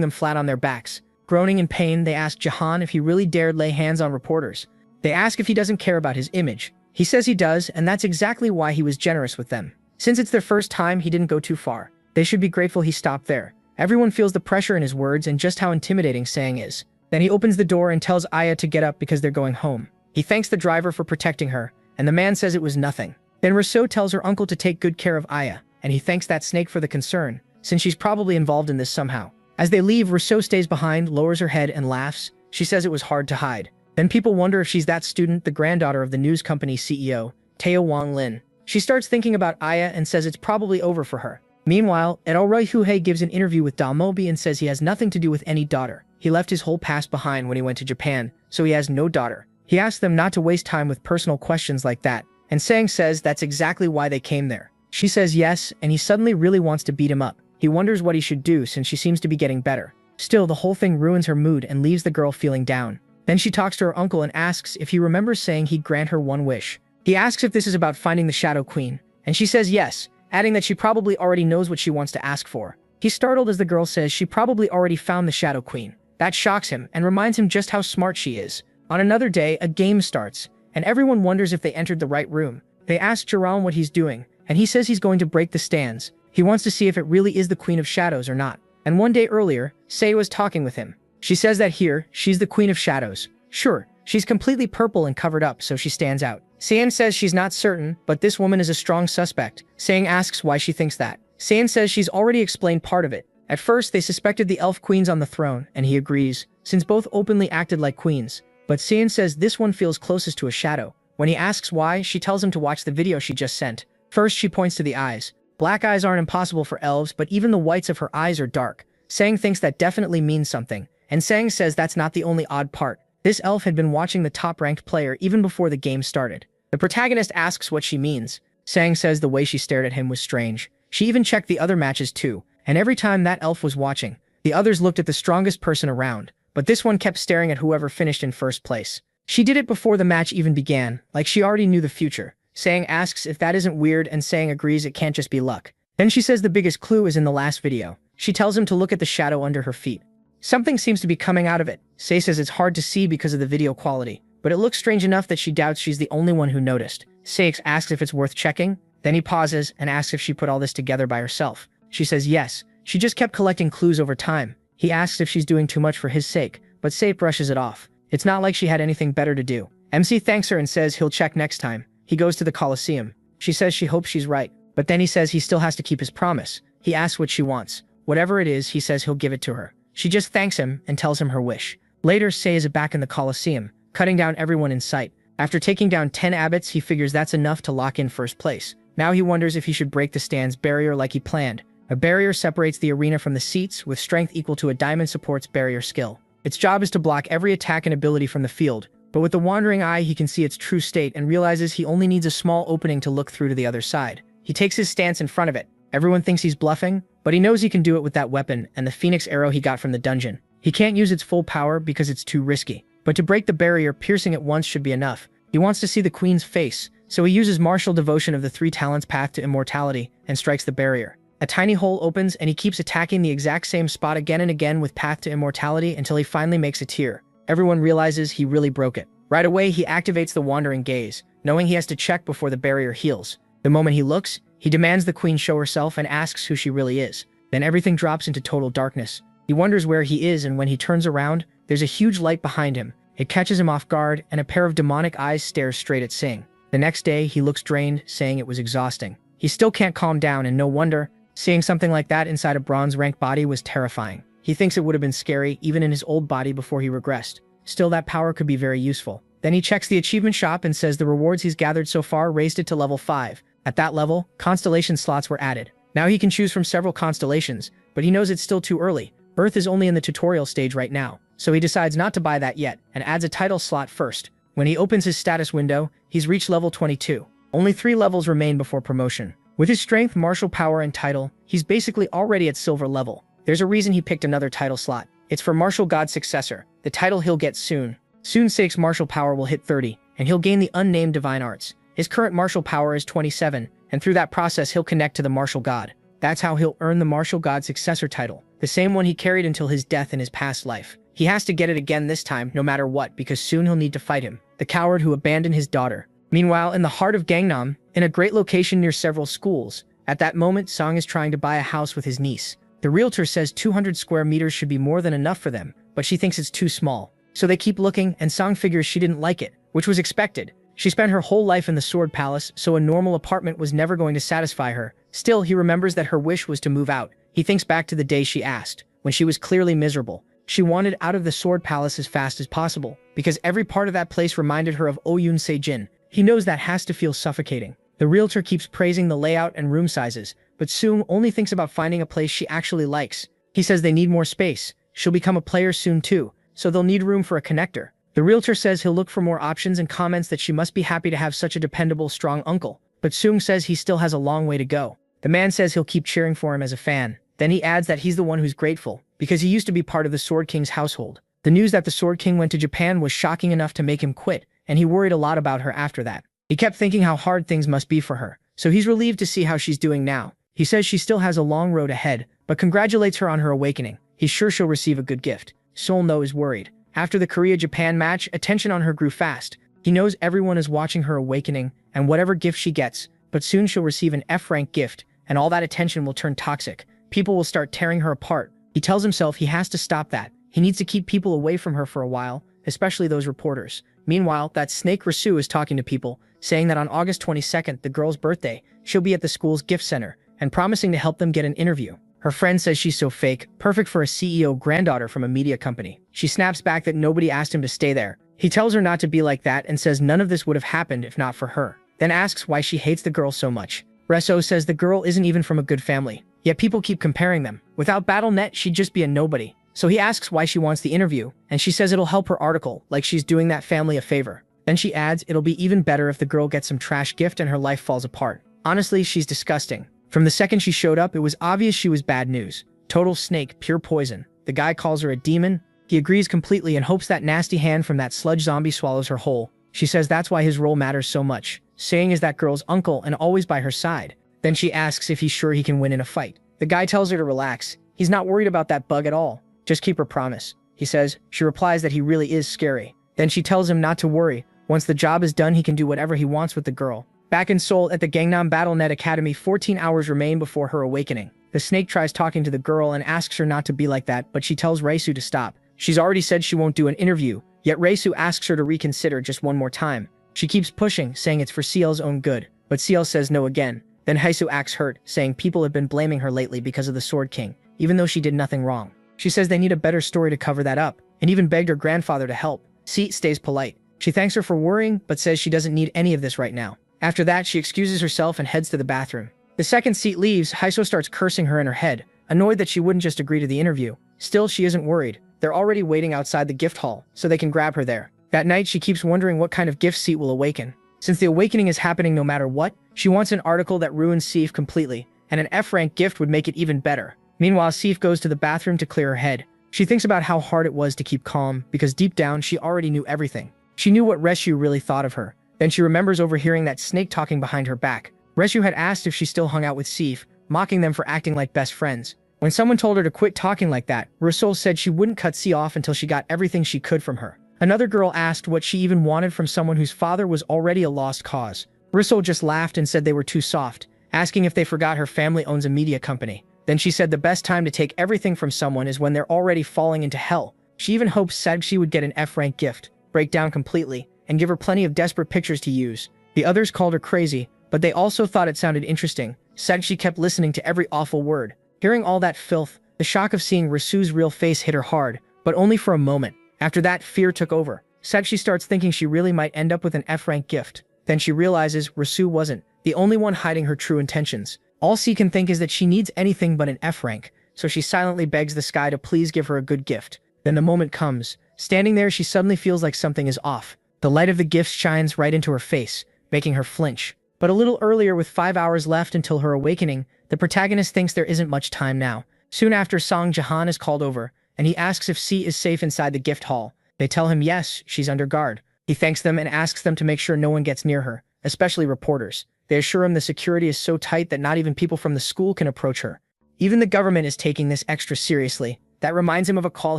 them flat on their backs. Groaning in pain, they ask Jahan if he really dared lay hands on reporters. They ask if he doesn't care about his image. He says he does, and that's exactly why he was generous with them. Since it's their first time, he didn't go too far. They should be grateful he stopped there. Everyone feels the pressure in his words and just how intimidating Sang is. Then he opens the door and tells Aya to get up because they're going home. He thanks the driver for protecting her, and the man says it was nothing. Then Rousseau tells her uncle to take good care of Aya, and he thanks that snake for the concern, since she's probably involved in this somehow. As they leave, Rousseau stays behind, lowers her head, and laughs. She says it was hard to hide. Then people wonder if she's that student, the granddaughter of the news company CEO, Teo Wang Lin. She starts thinking about Aya and says it's probably over for her. Meanwhile, Roy Huhei gives an interview with Dalmobi and says he has nothing to do with any daughter. He left his whole past behind when he went to Japan, so he has no daughter. He asks them not to waste time with personal questions like that, and Sang says that's exactly why they came there. She says yes, and he suddenly really wants to beat him up. He wonders what he should do since she seems to be getting better. Still, the whole thing ruins her mood and leaves the girl feeling down. Then she talks to her uncle and asks if he remembers saying he'd grant her one wish. He asks if this is about finding the Shadow Queen, and she says yes, adding that she probably already knows what she wants to ask for. He's startled as the girl says she probably already found the Shadow Queen. That shocks him and reminds him just how smart she is. On another day, a game starts, and everyone wonders if they entered the right room. They ask Jerome what he's doing, and he says he's going to break the stands. He wants to see if it really is the Queen of Shadows or not. And one day earlier, Sei was talking with him. She says that here, she's the Queen of Shadows. Sure, she's completely purple and covered up, so she stands out. Seian says she's not certain, but this woman is a strong suspect. Seian asks why she thinks that. Seian says she's already explained part of it. At first, they suspected the elf queens on the throne, and he agrees, since both openly acted like queens. But Seian says this one feels closest to a shadow. When he asks why, she tells him to watch the video she just sent. First, she points to the eyes. Black eyes aren't impossible for elves, but even the whites of her eyes are dark. Sang thinks that definitely means something, and Sang says that's not the only odd part. This elf had been watching the top-ranked player even before the game started. The protagonist asks what she means. Sang says the way she stared at him was strange. She even checked the other matches too, and every time that elf was watching, the others looked at the strongest person around, but this one kept staring at whoever finished in first place. She did it before the match even began, like she already knew the future. Sang asks if that isn't weird, and Sang agrees it can't just be luck. Then she says the biggest clue is in the last video. She tells him to look at the shadow under her feet. Something seems to be coming out of it. Sei says it's hard to see because of the video quality, but it looks strange enough that she doubts she's the only one who noticed. Seix asks if it's worth checking. Then he pauses and asks if she put all this together by herself. She says yes. She just kept collecting clues over time. He asks if she's doing too much for his sake, but Sei brushes it off. It's not like she had anything better to do. MC thanks her and says he'll check next time. He goes to the Colosseum. She says she hopes she's right, but then he says he still has to keep his promise. He asks what she wants. Whatever it is, he says he'll give it to her. She just thanks him and tells him her wish. Later, Sei is back in the Colosseum, cutting down everyone in sight. After taking down 10 abbots, he figures that's enough to lock in first place. Now he wonders if he should break the stand's barrier like he planned. A barrier separates the arena from the seats, with strength equal to a diamond supports barrier skill. Its job is to block every attack and ability from the field, but with the wandering eye he can see its true state and realizes he only needs a small opening to look through to the other side. He takes his stance in front of it. Everyone thinks he's bluffing, but he knows he can do it with that weapon and the phoenix arrow he got from the dungeon. He can't use its full power because it's too risky. But to break the barrier, piercing it once should be enough. He wants to see the queen's face, so he uses martial devotion of the 3 talents path to immortality and strikes the barrier. A tiny hole opens and he keeps attacking the exact same spot again and again with path to immortality until he finally makes a tear. Everyone realizes he really broke it. Right away, he activates the wandering gaze, knowing he has to check before the barrier heals. The moment he looks, he demands the queen show herself and asks who she really is. Then everything drops into total darkness. He wonders where he is, and when he turns around, there's a huge light behind him. It catches him off guard, and a pair of demonic eyes stares straight at Sing. The next day, he looks drained, saying it was exhausting. He still can't calm down, and no wonder. Seeing something like that inside a bronze-ranked body was terrifying. He thinks it would have been scary, even in his old body before he regressed. Still, that power could be very useful. Then he checks the achievement shop and says the rewards he's gathered so far raised it to level 5. At that level, constellation slots were added. Now he can choose from several constellations, but he knows it's still too early. Earth is only in the tutorial stage right now, so he decides not to buy that yet and adds a title slot first. When he opens his status window, he's reached level 22. Only 3 levels remain before promotion. With his strength, martial power, and title, he's basically already at silver level. There's a reason he picked another title slot. It's for Martial God's successor, the title he'll get soon. Soon Sake's martial power will hit 30, and he'll gain the unnamed divine arts. His current martial power is 27, and through that process he'll connect to the martial god. That's how he'll earn the Martial God successor title, the same one he carried until his death in his past life. He has to get it again this time, no matter what, because soon he'll need to fight him, the coward who abandoned his daughter. Meanwhile, in the heart of Gangnam, in a great location near several schools, at that moment Song is trying to buy a house with his niece. The realtor says 200 square meters should be more than enough for them, but she thinks it's too small. So they keep looking, and Song figures she didn't like it, which was expected. She spent her whole life in the Sword Palace, so a normal apartment was never going to satisfy her. Still, he remembers that her wish was to move out. He thinks back to the day she asked, when she was clearly miserable. She wanted out of the Sword Palace as fast as possible, because every part of that place reminded her of Oyun Sejin. He knows that has to feel suffocating. The realtor keeps praising the layout and room sizes, but Soong only thinks about finding a place she actually likes. He says they need more space. She'll become a player soon too, so they'll need room for a connector. The realtor says he'll look for more options and comments that she must be happy to have such a dependable, strong uncle. But Soong says he still has a long way to go. The man says he'll keep cheering for him as a fan. Then he adds that he's the one who's grateful, because he used to be part of the Sword King's household. The news that the Sword King went to Japan was shocking enough to make him quit, and he worried a lot about her after that. He kept thinking how hard things must be for her, so he's relieved to see how she's doing now. He says she still has a long road ahead, but congratulates her on her awakening. He's sure she'll receive a good gift. Sol-no is worried. After the Korea-Japan match, attention on her grew fast. He knows everyone is watching her awakening, and whatever gift she gets, but soon she'll receive an F-rank gift, and all that attention will turn toxic. People will start tearing her apart. He tells himself he has to stop that. He needs to keep people away from her for a while, especially those reporters. Meanwhile, that snake Rasu is talking to people, saying that on August 22nd, the girl's birthday, she'll be at the school's gift center, and promising to help them get an interview. Her friend says she's so fake, perfect for a CEO granddaughter from a media company. She snaps back that nobody asked him to stay there. He tells her not to be like that and says none of this would have happened if not for her. Then asks why she hates the girl so much. Reso says the girl isn't even from a good family, yet people keep comparing them. Without Battle.net, she'd just be a nobody. So he asks why she wants the interview, and she says it'll help her article, like she's doing that family a favor. Then she adds it'll be even better if the girl gets some trash gift and her life falls apart. Honestly, she's disgusting. From the second she showed up, it was obvious she was bad news. Total snake, pure poison. The guy calls her a demon. He agrees completely and hopes that nasty hand from that sludge zombie swallows her whole. She says that's why his role matters so much. Saying is that girl's uncle and always by her side. Then she asks if he's sure he can win in a fight. The guy tells her to relax. He's not worried about that bug at all. Just keep her promise. He says. She replies that he really is scary. Then she tells him not to worry. Once the job is done, he can do whatever he wants with the girl. Back in Seoul at the Gangnam Battle.net Academy, 14 hours remain before her awakening. The snake tries talking to the girl and asks her not to be like that, but she tells Raisu to stop. She's already said she won't do an interview, yet Raisu asks her to reconsider just one more time. She keeps pushing, saying it's for CL's own good, but CL says no again. Then Haisu acts hurt, saying people have been blaming her lately because of the Sword King, even though she did nothing wrong. She says they need a better story to cover that up, and even begged her grandfather to help. C stays polite. She thanks her for worrying, but says she doesn't need any of this right now. After that, she excuses herself and heads to the bathroom. The second seat leaves, Haiso starts cursing her in her head, annoyed that she wouldn't just agree to the interview. Still, she isn't worried. They're already waiting outside the gift hall, so they can grab her there. That night, she keeps wondering what kind of gift seat will awaken. Since the awakening is happening no matter what, she wants an article that ruins Seif completely, and an F-rank gift would make it even better. Meanwhile, Seif goes to the bathroom to clear her head. She thinks about how hard it was to keep calm, because deep down, she already knew everything. She knew what Reshu really thought of her. Then she remembers overhearing that snake talking behind her back. Reshu had asked if she still hung out with Seif, mocking them for acting like best friends. When someone told her to quit talking like that, Rusol said she wouldn't cut C off until she got everything she could from her. Another girl asked what she even wanted from someone whose father was already a lost cause. Rusol just laughed and said they were too soft, asking if they forgot her family owns a media company. Then she said the best time to take everything from someone is when they're already falling into hell. She even hopes Sagshi would get an F-rank gift, break down completely, and give her plenty of desperate pictures to use. The others called her crazy, but they also thought it sounded interesting. Sagshi kept listening to every awful word. Hearing all that filth, the shock of seeing Rasu's real face hit her hard, but only for a moment. After that, fear took over. Sagshi starts thinking she really might end up with an F-rank gift. Then she realizes Rasu wasn't the only one hiding her true intentions. All she can think is that she needs anything but an F-rank, so she silently begs the sky to please give her a good gift. Then the moment comes. Standing there, she suddenly feels like something is off. The light of the gift shines right into her face, making her flinch. But a little earlier, with 5 hours left until her awakening, the protagonist thinks there isn't much time now. Soon after, Song Jahan is called over, and he asks if C is safe inside the gift hall. They tell him yes, she's under guard. He thanks them and asks them to make sure no one gets near her, especially reporters. They assure him the security is so tight that not even people from the school can approach her. Even the government is taking this extra seriously. That reminds him of a call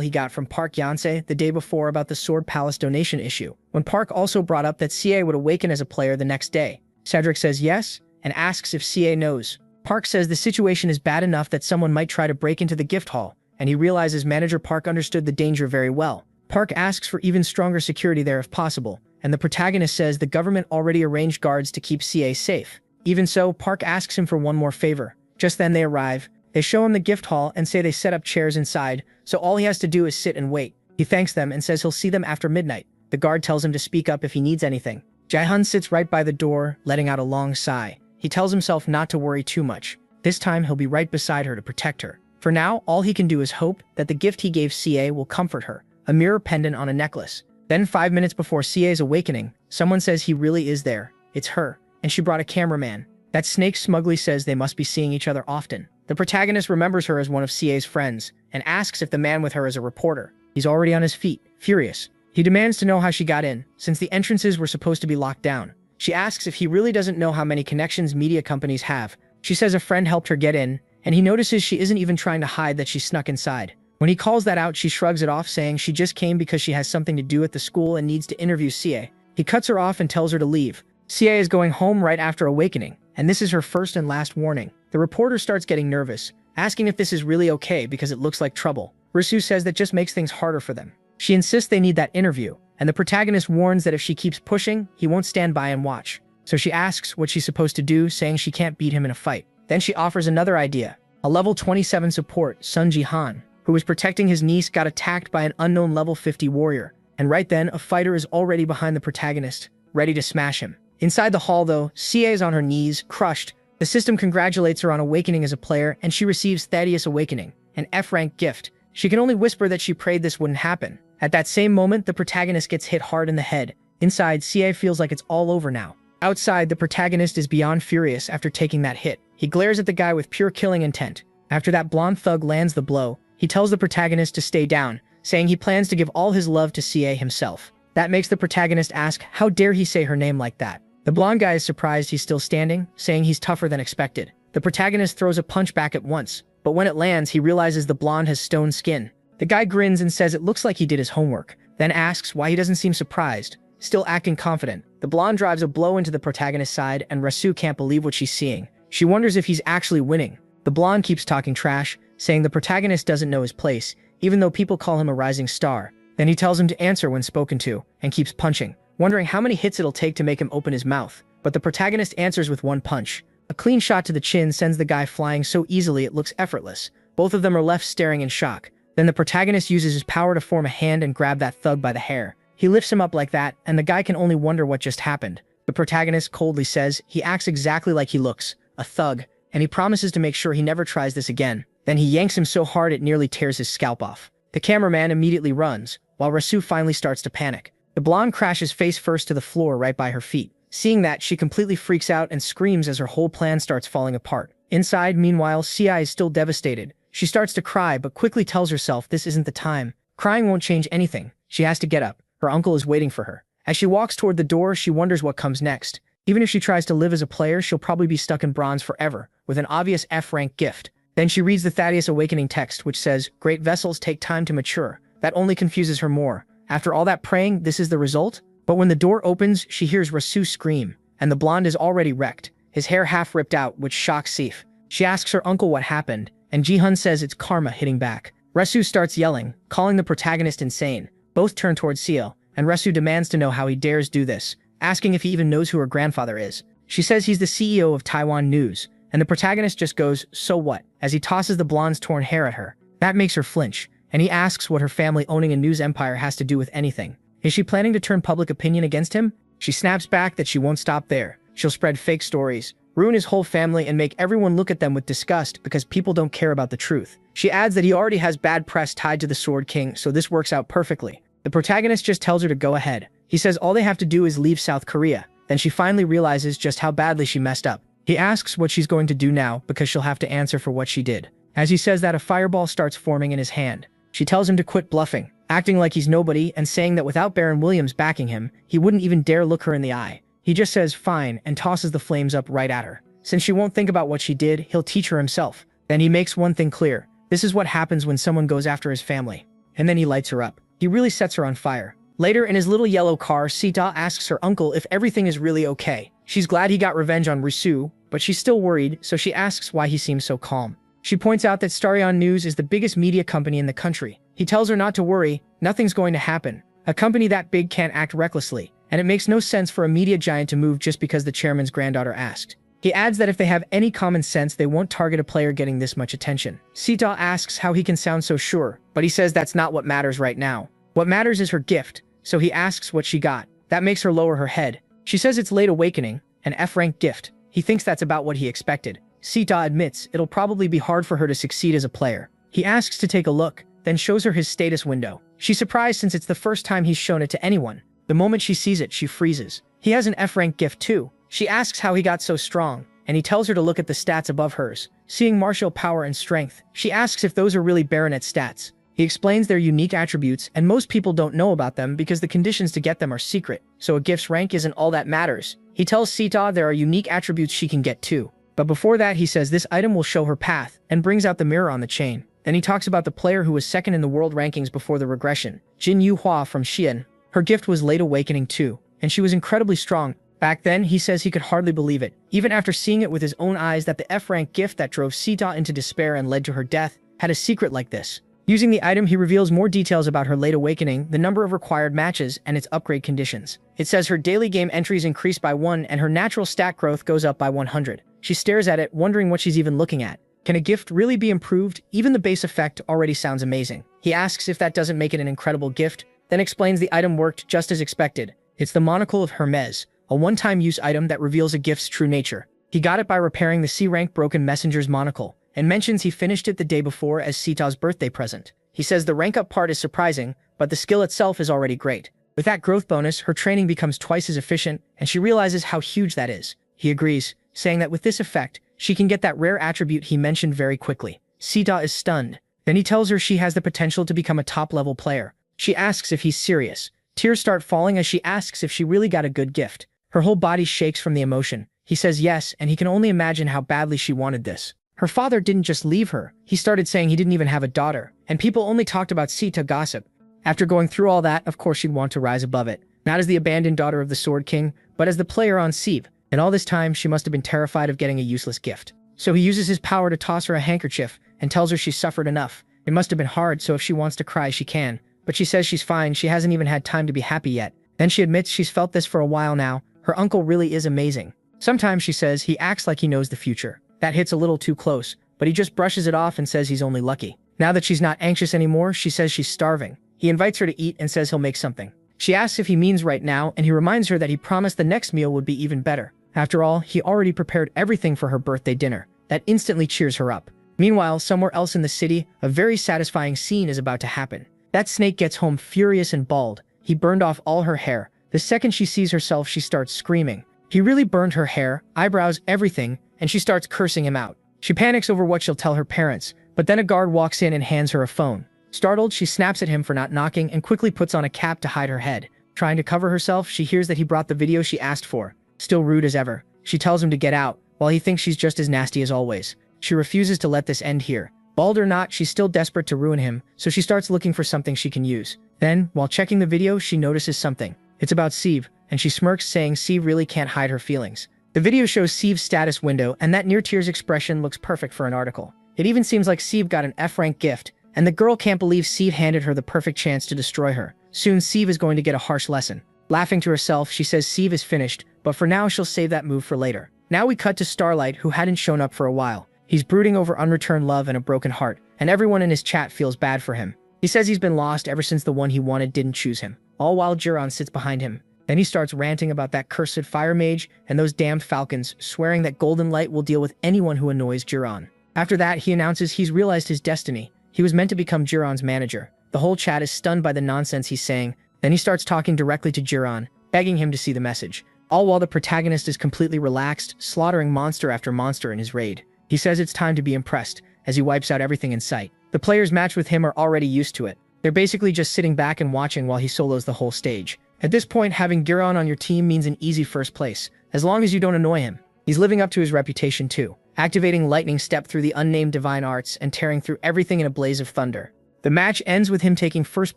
he got from Park Yonsei the day before about the Sword Palace donation issue, when Park also brought up that CA would awaken as a player the next day. Cedric says yes, and asks if CA knows. Park says the situation is bad enough that someone might try to break into the gift hall, and he realizes Manager Park understood the danger very well. Park asks for even stronger security there if possible, and the protagonist says the government already arranged guards to keep CA safe. Even so, Park asks him for one more favor. Just then they arrive. They show him the gift hall and say they set up chairs inside, so all he has to do is sit and wait. He thanks them and says he'll see them after midnight. The guard tells him to speak up if he needs anything. Jae-hun sits right by the door, letting out a long sigh. He tells himself not to worry too much. This time he'll be right beside her to protect her. For now, all he can do is hope that the gift he gave CA will comfort her. A mirror pendant on a necklace. Then 5 minutes before CA's awakening, someone says he really is there. It's her, and she brought a cameraman. That snake smugly says they must be seeing each other often. The protagonist remembers her as one of CA's friends, and asks if the man with her is a reporter. He's already on his feet, furious. He demands to know how she got in, since the entrances were supposed to be locked down. She asks if he really doesn't know how many connections media companies have. She says a friend helped her get in, and he notices she isn't even trying to hide that she snuck inside. When he calls that out, she shrugs it off, saying she just came because she has something to do at the school and needs to interview CA. He cuts her off and tells her to leave. CA is going home right after awakening, and this is her first and last warning. The reporter starts getting nervous, asking if this is really okay because it looks like trouble. Risu says that just makes things harder for them. She insists they need that interview, and the protagonist warns that if she keeps pushing, he won't stand by and watch. So she asks what she's supposed to do, saying she can't beat him in a fight. Then she offers another idea. A level 27 support, Sun Ji-han, who was protecting his niece, got attacked by an unknown level 50 warrior. And right then, a fighter is already behind the protagonist, ready to smash him. Inside the hall though, CA is on her knees, crushed. The system congratulates her on awakening as a player, and she receives Thaddeus Awakening, an F-rank gift. She can only whisper that she prayed this wouldn't happen. At that same moment, the protagonist gets hit hard in the head. Inside, CA feels like it's all over now. Outside, the protagonist is beyond furious after taking that hit. He glares at the guy with pure killing intent. After that blonde thug lands the blow, he tells the protagonist to stay down, saying he plans to give all his love to CA himself. That makes the protagonist ask, how dare he say her name like that? The blonde guy is surprised he's still standing, saying he's tougher than expected. The protagonist throws a punch back at once, but when it lands, he realizes the blonde has stone skin. The guy grins and says it looks like he did his homework, then asks why he doesn't seem surprised. Still acting confident, the blonde drives a blow into the protagonist's side, and Rasu can't believe what she's seeing. She wonders if he's actually winning. The blonde keeps talking trash, saying the protagonist doesn't know his place, even though people call him a rising star. Then he tells him to answer when spoken to, and keeps punching, wondering how many hits it'll take to make him open his mouth. But the protagonist answers with one punch. A clean shot to the chin sends the guy flying so easily it looks effortless. Both of them are left staring in shock. Then the protagonist uses his power to form a hand and grab that thug by the hair. He lifts him up like that, and the guy can only wonder what just happened. The protagonist coldly says he acts exactly like he looks, a thug, and he promises to make sure he never tries this again. Then he yanks him so hard it nearly tears his scalp off. The cameraman immediately runs, while Rasu finally starts to panic. The blonde crashes face first to the floor right by her feet. Seeing that, she completely freaks out and screams as her whole plan starts falling apart. Inside, meanwhile, CI is still devastated. She starts to cry, but quickly tells herself this isn't the time. Crying won't change anything. She has to get up. Her uncle is waiting for her. As she walks toward the door, she wonders what comes next. Even if she tries to live as a player, she'll probably be stuck in bronze forever, with an obvious F-rank gift. Then she reads the Thaddeus Awakening text, which says, "Great vessels take time to mature." That only confuses her more. After all that praying, this is the result? But when the door opens, she hears Rasu scream, and the blonde is already wrecked, his hair half ripped out, which shocks Sif. She asks her uncle what happened, and Ji-hun says it's karma hitting back. Rasu starts yelling, calling the protagonist insane. Both turn towards Seo, and Rasu demands to know how he dares do this, asking if he even knows who her grandfather is. She says he's the CEO of Taiwan News, and the protagonist just goes, "So what?" as he tosses the blonde's torn hair at her. That makes her flinch, and he asks what her family owning a news empire has to do with anything. Is she planning to turn public opinion against him? She snaps back that she won't stop there. She'll spread fake stories, ruin his whole family, and make everyone look at them with disgust because people don't care about the truth. She adds that he already has bad press tied to the Sword King, so this works out perfectly. The protagonist just tells her to go ahead. He says all they have to do is leave South Korea. Then she finally realizes just how badly she messed up. He asks what she's going to do now because she'll have to answer for what she did. As he says that, a fireball starts forming in his hand. She tells him to quit bluffing, acting like he's nobody and saying that without Baron Williams backing him, he wouldn't even dare look her in the eye. He just says fine and tosses the flames up right at her. Since she won't think about what she did, he'll teach her himself. Then he makes one thing clear. This is what happens when someone goes after his family. And then he lights her up. He really sets her on fire. Later, in his little yellow car, Sita asks her uncle if everything is really okay. She's glad he got revenge on Risu, but she's still worried, so she asks why he seems so calm. She points out that Starion News is the biggest media company in the country. He tells her not to worry, nothing's going to happen. A company that big can't act recklessly, and it makes no sense for a media giant to move just because the chairman's granddaughter asked. He adds that if they have any common sense, they won't target a player getting this much attention. Sita asks how he can sound so sure, but he says that's not what matters right now. What matters is her gift, so he asks what she got. That makes her lower her head. She says it's late awakening, an F-rank gift. He thinks that's about what he expected. Sita admits it'll probably be hard for her to succeed as a player. He asks to take a look, then shows her his status window. She's surprised since it's the first time he's shown it to anyone. The moment she sees it, she freezes. He has an F-rank gift too. She asks how he got so strong, and he tells her to look at the stats above hers. Seeing martial power and strength, she asks if those are really baronet stats. He explains their unique attributes, and most people don't know about them because the conditions to get them are secret, so a gift's rank isn't all that matters. He tells Sita there are unique attributes she can get too. But before that, he says this item will show her path, and brings out the mirror on the chain. Then he talks about the player who was second in the world rankings before the regression, Jin Yuhua from Xi'an. Her gift was late awakening too, and she was incredibly strong. Back then, he says he could hardly believe it, even after seeing it with his own eyes, that the F-rank gift that drove Sita into despair and led to her death had a secret like this. Using the item, he reveals more details about her late awakening, the number of required matches, and its upgrade conditions. It says her daily game entries increase by 1 and her natural stat growth goes up by 100. She stares at it, wondering what she's even looking at. Can a gift really be improved? Even the base effect already sounds amazing. He asks if that doesn't make it an incredible gift, then explains the item worked just as expected. It's the Monocle of Hermes, a one-time use item that reveals a gift's true nature. He got it by repairing the C-rank broken messenger's monocle, and mentions he finished it the day before as Sita's birthday present. He says the rank up part is surprising, but the skill itself is already great. With that growth bonus, her training becomes twice as efficient, and she realizes how huge that is. He agrees, saying that with this effect, she can get that rare attribute he mentioned very quickly. Sita is stunned. Then he tells her she has the potential to become a top-level player. She asks if he's serious. Tears start falling as she asks if she really got a good gift. Her whole body shakes from the emotion. He says yes, and he can only imagine how badly she wanted this. Her father didn't just leave her. He started saying he didn't even have a daughter, and people only talked about Sita gossip. After going through all that, of course she'd want to rise above it. Not as the abandoned daughter of the Sword King, but as the player on Sieve. And all this time, she must have been terrified of getting a useless gift. So he uses his power to toss her a handkerchief, and tells her she's suffered enough. It must have been hard, so if she wants to cry, she can. But she says she's fine, she hasn't even had time to be happy yet. Then she admits she's felt this for a while now. Her uncle really is amazing. Sometimes, she says, he acts like he knows the future. That hits a little too close, but he just brushes it off and says he's only lucky. Now that she's not anxious anymore, she says she's starving. He invites her to eat and says he'll make something. She asks if he means right now, and he reminds her that he promised the next meal would be even better. After all, he already prepared everything for her birthday dinner. That instantly cheers her up. Meanwhile, somewhere else in the city, a very satisfying scene is about to happen. That snake gets home furious and bald. He burned off all her hair. The second she sees herself, she starts screaming. He really burned her hair, eyebrows, everything, and she starts cursing him out. She panics over what she'll tell her parents, but then a guard walks in and hands her a phone. Startled, she snaps at him for not knocking and quickly puts on a cap to hide her head. Trying to cover herself, she hears that he brought the video she asked for. Still rude as ever, she tells him to get out, while he thinks she's just as nasty as always. She refuses to let this end here. Bald or not, she's still desperate to ruin him, so she starts looking for something she can use. Then, while checking the video, she notices something. It's about Sieve, and she smirks, saying Sieve really can't hide her feelings. The video shows Sieve's status window, and that near tears expression looks perfect for an article. It even seems like Sieve got an F-rank gift, and the girl can't believe Sieve handed her the perfect chance to destroy her. Soon, Sieve is going to get a harsh lesson. Laughing to herself, she says Sieve is finished, but for now she'll save that move for later. Now we cut to Starlight, who hadn't shown up for a while. He's brooding over unreturned love and a broken heart, and everyone in his chat feels bad for him. He says he's been lost ever since the one he wanted didn't choose him, all while Jiron sits behind him. Then he starts ranting about that cursed fire mage and those damned falcons, swearing that Golden Light will deal with anyone who annoys Jiron. After that, he announces he's realized his destiny. He was meant to become Jiron's manager. The whole chat is stunned by the nonsense he's saying. Then he starts talking directly to Jiron, begging him to see the message. all while the protagonist is completely relaxed, slaughtering monster after monster in his raid. He says it's time to be impressed, as he wipes out everything in sight. The players matched with him are already used to it. They're basically just sitting back and watching while he solos the whole stage. At this point, having Giron on your team means an easy first place, as long as you don't annoy him. He's living up to his reputation too, activating lightning step through the unnamed divine arts and tearing through everything in a blaze of thunder. The match ends with him taking first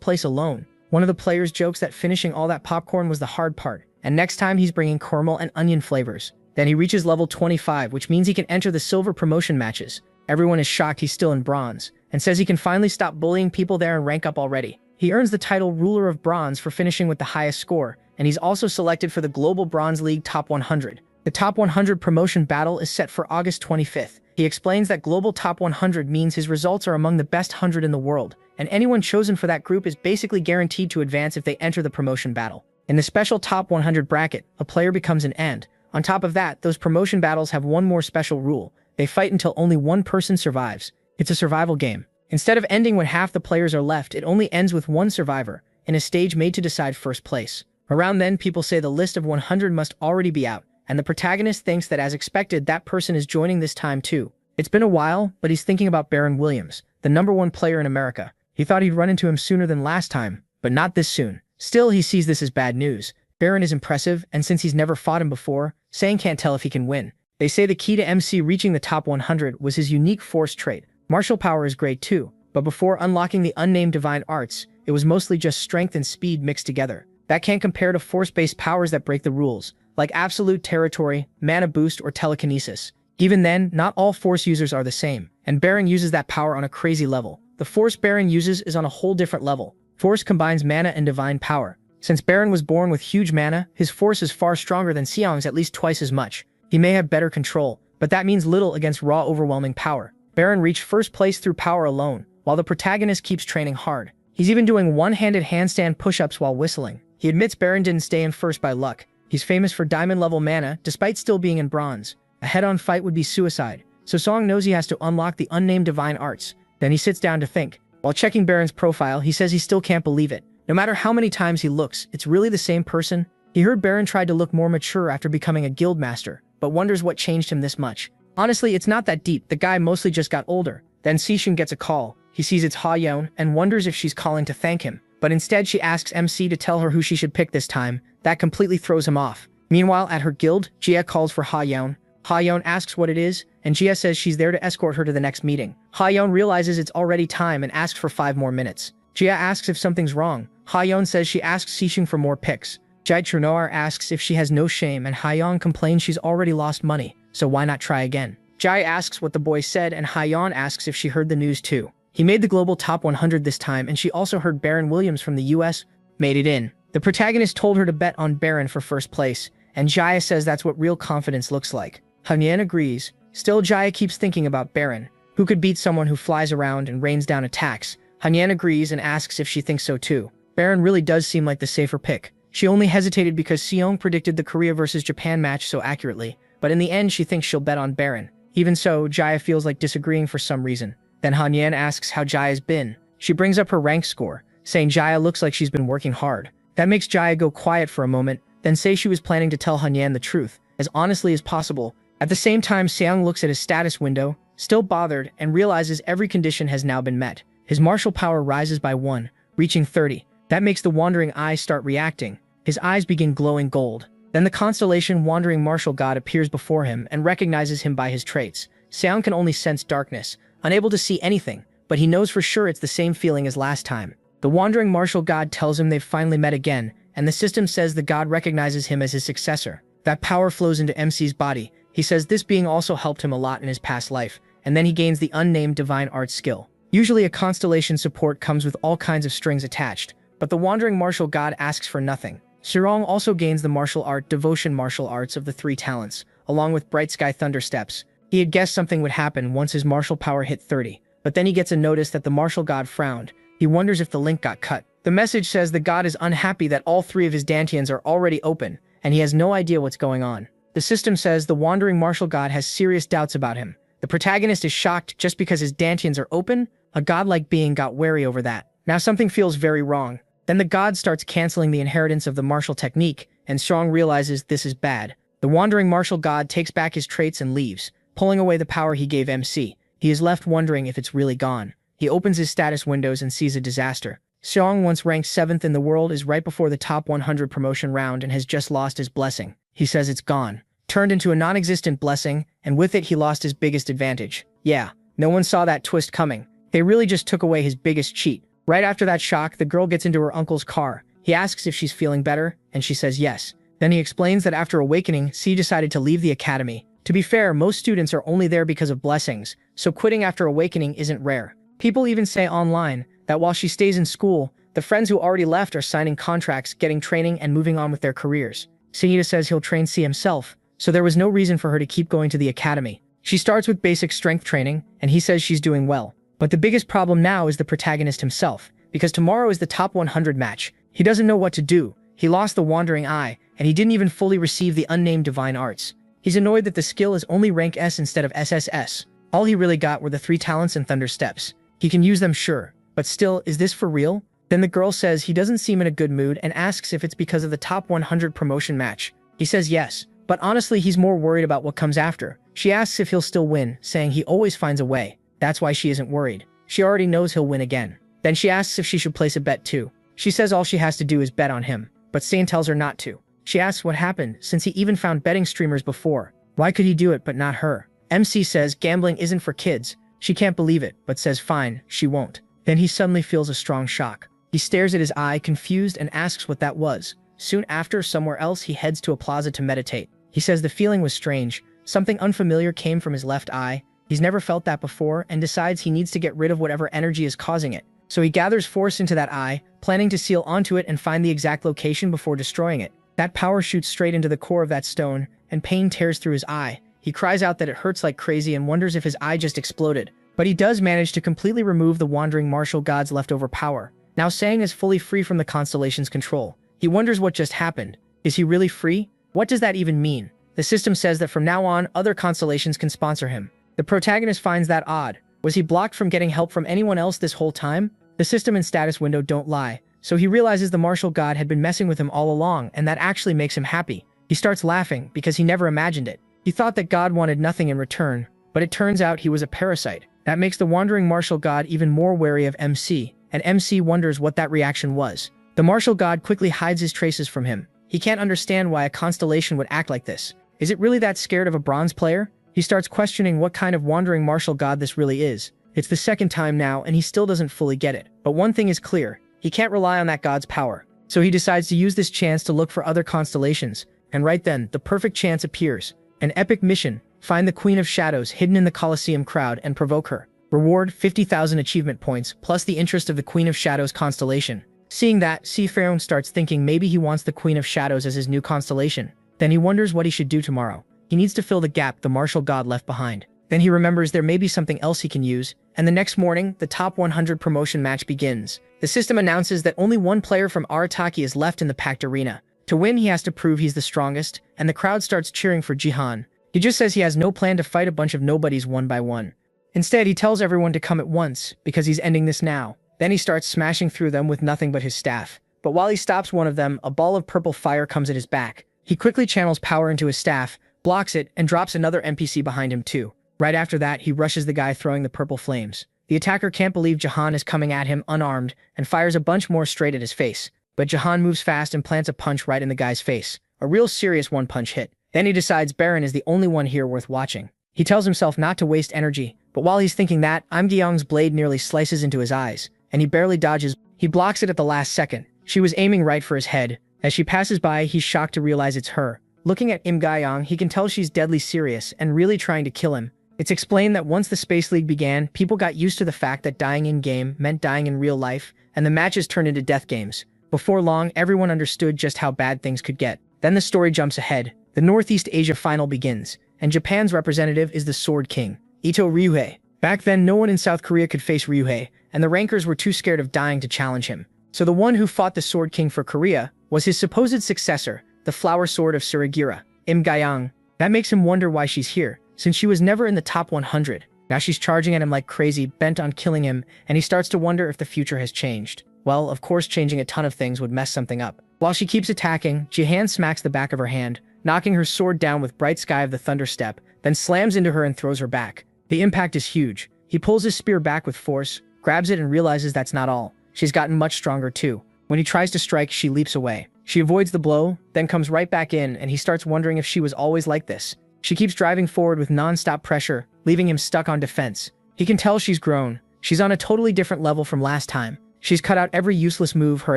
place alone. One of the players jokes that finishing all that popcorn was the hard part, and next time he's bringing caramel and onion flavors. Then he reaches level 25, which means he can enter the silver promotion matches. Everyone is shocked he's still in bronze, and says he can finally stop bullying people there and rank up already. He earns the title Ruler of Bronze for finishing with the highest score, and he's also selected for the Global Bronze League Top 100. The Top 100 promotion battle is set for August 25th. He explains that Global Top 100 means his results are among the best 100 in the world, and anyone chosen for that group is basically guaranteed to advance if they enter the promotion battle. In the special Top 100 bracket, a player becomes an Ant. On top of that, those promotion battles have one more special rule. They fight until only one person survives. It's a survival game. Instead of ending when half the players are left, it only ends with one survivor, in a stage made to decide first place. Around then, people say the list of 100 must already be out, and the protagonist thinks that as expected, that person is joining this time too. It's been a while, but he's thinking about Baron Williams, the #1 player in America. He thought he'd run into him sooner than last time, but not this soon. Still, he sees this as bad news. Baron is impressive, and since he's never fought him before, Sang can't tell if he can win. They say the key to MC reaching the top 100 was his unique force trait. Martial power is great too, but before unlocking the unnamed divine arts, it was mostly just strength and speed mixed together. That can't compare to force-based powers that break the rules, like absolute territory, mana boost, or telekinesis. Even then, not all force users are the same, and Baron uses that power on a crazy level. The force Baron uses is on a whole different level. Force combines mana and divine power. Since Baron was born with huge mana, his force is far stronger than Xiong's, at least twice as much. He may have better control, but that means little against raw overwhelming power. Baron reached first place through power alone, while the protagonist keeps training hard. He's even doing one-handed handstand push-ups while whistling. He admits Baron didn't stay in first by luck. He's famous for diamond-level mana, despite still being in bronze. A head-on fight would be suicide, so Song knows he has to unlock the unnamed divine arts. Then he sits down to think. While checking Baron's profile, he says he still can't believe it. No matter how many times he looks, it's really the same person. He heard Baron tried to look more mature after becoming a guild master, but wonders what changed him this much. Honestly, it's not that deep. The guy mostly just got older. Then Sishun gets a call. He sees it's Ha Yeon and wonders if she's calling to thank him, but instead she asks MC to tell her who she should pick this time. That completely throws him off. Meanwhile, at her guild, Jia calls for Ha Yeon. Ha Yeon asks what it is, and Jia says she's there to escort her to the next meeting. Ha Yeon realizes it's already time and asks for 5 more minutes. Jia asks if something's wrong. Ha Yeon says she asks Sishun for more picks. Jai Trunoir asks if she has no shame, and Ha Yeon complains she's already lost money, so why not try again? Jai asks what the boy said, and Ha Yeon asks if she heard the news too. He made the global top 100 this time, and she also heard Baron Williams from the US made it in. The protagonist told her to bet on Baron for first place, and Jaya says that's what real confidence looks like. Hanyan agrees. Still, Jaya keeps thinking about Baron, who could beat someone who flies around and rains down attacks. Hanyan agrees and asks if she thinks so too. Baron really does seem like the safer pick. She only hesitated because Seong predicted the Korea versus Japan match so accurately, but in the end she thinks she'll bet on Baron. Even so, Jaya feels like disagreeing for some reason. Then Hanyan asks how Jaya's been. She brings up her rank score, saying Jaya looks like she's been working hard. That makes Jaya go quiet for a moment, then say she was planning to tell Hanyan the truth, as honestly as possible. At the same time, Seong looks at his status window, still bothered, and realizes every condition has now been met. His martial power rises by 1, reaching 30. That makes the wandering eyes start reacting. His eyes begin glowing gold. Then the constellation Wandering Martial God appears before him and recognizes him by his traits. Seong can only sense darkness, unable to see anything, but he knows for sure it's the same feeling as last time. The Wandering Martial God tells him they've finally met again, and the system says the god recognizes him as his successor. That power flows into MC's body. He says this being also helped him a lot in his past life, and then he gains the unnamed divine art skill. Usually a constellation support comes with all kinds of strings attached, but the Wandering Martial God asks for nothing. Surong also gains the martial art Devotion martial arts of the 3 talents, along with Bright Sky Thunder Steps. He had guessed something would happen once his martial power hit 30, but then he gets a notice that the martial god frowned. He wonders if the link got cut. The message says the god is unhappy that all 3 of his dantians are already open, and he has no idea what's going on. The system says the Wandering Martial God has serious doubts about him. The protagonist is shocked just because his dantians are open. A godlike being got wary over that. Now something feels very wrong. Then the god starts canceling the inheritance of the martial technique, and Xiong realizes this is bad. The wandering martial god takes back his traits and leaves, pulling away the power he gave MC. He is left wondering if it's really gone. He opens his status windows and sees a disaster. Xiong, once ranked 7th in the world, is right before the top 100 promotion round and has just lost his blessing. He says it's gone. Turned into a non-existent blessing, and with it he lost his biggest advantage. Yeah, no one saw that twist coming. They really just took away his biggest cheat. Right after that shock, the girl gets into her uncle's car. He asks if she's feeling better, and she says yes. Then he explains that after awakening, C decided to leave the academy. To be fair, most students are only there because of blessings, so quitting after awakening isn't rare. People even say online that while she stays in school, the friends who already left are signing contracts, getting training, and moving on with their careers. Sunita says he'll train C himself, so there was no reason for her to keep going to the academy. She starts with basic strength training, and he says she's doing well. But the biggest problem now is the protagonist himself, because tomorrow is the top 100 match. He doesn't know what to do. He lost the wandering eye, and he didn't even fully receive the unnamed divine arts. He's annoyed that the skill is only rank S instead of SSS. All he really got were the 3 talents and thunder steps. He can use them, sure, but still, is this for real? Then the girl says he doesn't seem in a good mood and asks if it's because of the top 100 promotion match. He says yes, but honestly he's more worried about what comes after. She asks if he'll still win, saying he always finds a way. That's why she isn't worried. She already knows he'll win again. Then she asks if she should place a bet too. She says all she has to do is bet on him, but Sane tells her not to. She asks what happened, since he even found betting streamers before. Why could he do it but not her? MC says gambling isn't for kids. She can't believe it, but says fine, she won't. Then he suddenly feels a strong shock. He stares at his eye, confused, and asks what that was. Soon after, somewhere else, he heads to a plaza to meditate. He says the feeling was strange. Something unfamiliar came from his left eye. He's never felt that before, and decides he needs to get rid of whatever energy is causing it. So he gathers force into that eye, planning to seal onto it and find the exact location before destroying it. That power shoots straight into the core of that stone, and pain tears through his eye. He cries out that it hurts like crazy and wonders if his eye just exploded. But he does manage to completely remove the wandering martial god's leftover power. Now Sang is fully free from the constellation's control. He wonders what just happened. Is he really free? What does that even mean? The system says that from now on, other constellations can sponsor him. The protagonist finds that odd. Was he blocked from getting help from anyone else this whole time? The system and status window don't lie, so he realizes the martial god had been messing with him all along, and that actually makes him happy. He starts laughing because he never imagined it. He thought that God wanted nothing in return, but it turns out he was a parasite. That makes the wandering martial god even more wary of MC, and MC wonders what that reaction was. The martial god quickly hides his traces from him. He can't understand why a constellation would act like this. Is it really that scared of a bronze player? He starts questioning what kind of wandering martial god this really is. It's the second time now, and he still doesn't fully get it. But one thing is clear, he can't rely on that god's power. So he decides to use this chance to look for other constellations. And right then, the perfect chance appears. An epic mission: find the Queen of Shadows hidden in the Colosseum crowd and provoke her. Reward 50,000 achievement points, plus the interest of the Queen of Shadows constellation. Seeing that, Seafaron starts thinking maybe he wants the Queen of Shadows as his new constellation. Then he wonders what he should do tomorrow. He needs to fill the gap the martial god left behind. Then he remembers there may be something else he can use, and the next morning, the top 100 promotion match begins. The system announces that only one player from Arataki is left in the packed arena. To win, he has to prove he's the strongest, and the crowd starts cheering for Jihan. He just says he has no plan to fight a bunch of nobodies one by one. Instead, he tells everyone to come at once, because he's ending this now. Then he starts smashing through them with nothing but his staff. But while he stops one of them, a ball of purple fire comes at his back. He quickly channels power into his staff, blocks it, and drops another NPC behind him too. Right after that, he rushes the guy throwing the purple flames. The attacker can't believe Jahan is coming at him unarmed and fires a bunch more straight at his face. But Jahan moves fast and plants a punch right in the guy's face. A real serious one-punch hit. Then he decides Baron is the only one here worth watching. He tells himself not to waste energy, but while he's thinking that, Imgyong's blade nearly slices into his eyes, and he barely dodges. He blocks it at the last second. She was aiming right for his head. As she passes by, he's shocked to realize it's her. Looking at Imgyong, he can tell she's deadly serious and really trying to kill him. It's explained that once the Space League began, people got used to the fact that dying in-game meant dying in real life, and the matches turned into death games. Before long, everyone understood just how bad things could get. Then the story jumps ahead. The Northeast Asia final begins, and Japan's representative is the Sword King, Ito Ryuhei. Back then, no one in South Korea could face Ryuhei, and the rankers were too scared of dying to challenge him. So the one who fought the Sword King for Korea was his supposed successor, the Flower Sword of Surigira, Imgyong. That makes him wonder why she's here, since she was never in the top 100. Now she's charging at him like crazy, bent on killing him, and he starts to wonder if the future has changed. Well, of course changing a ton of things would mess something up. While she keeps attacking, Jihan smacks the back of her hand, knocking her sword down with Bright Sky of the Thunder Step, then slams into her and throws her back. The impact is huge. He pulls his spear back with force, grabs it and realizes that's not all. She's gotten much stronger too. When he tries to strike, she leaps away. She avoids the blow, then comes right back in, and he starts wondering if she was always like this. She keeps driving forward with non-stop pressure, leaving him stuck on defense. He can tell she's grown. She's on a totally different level from last time. She's cut out every useless move, her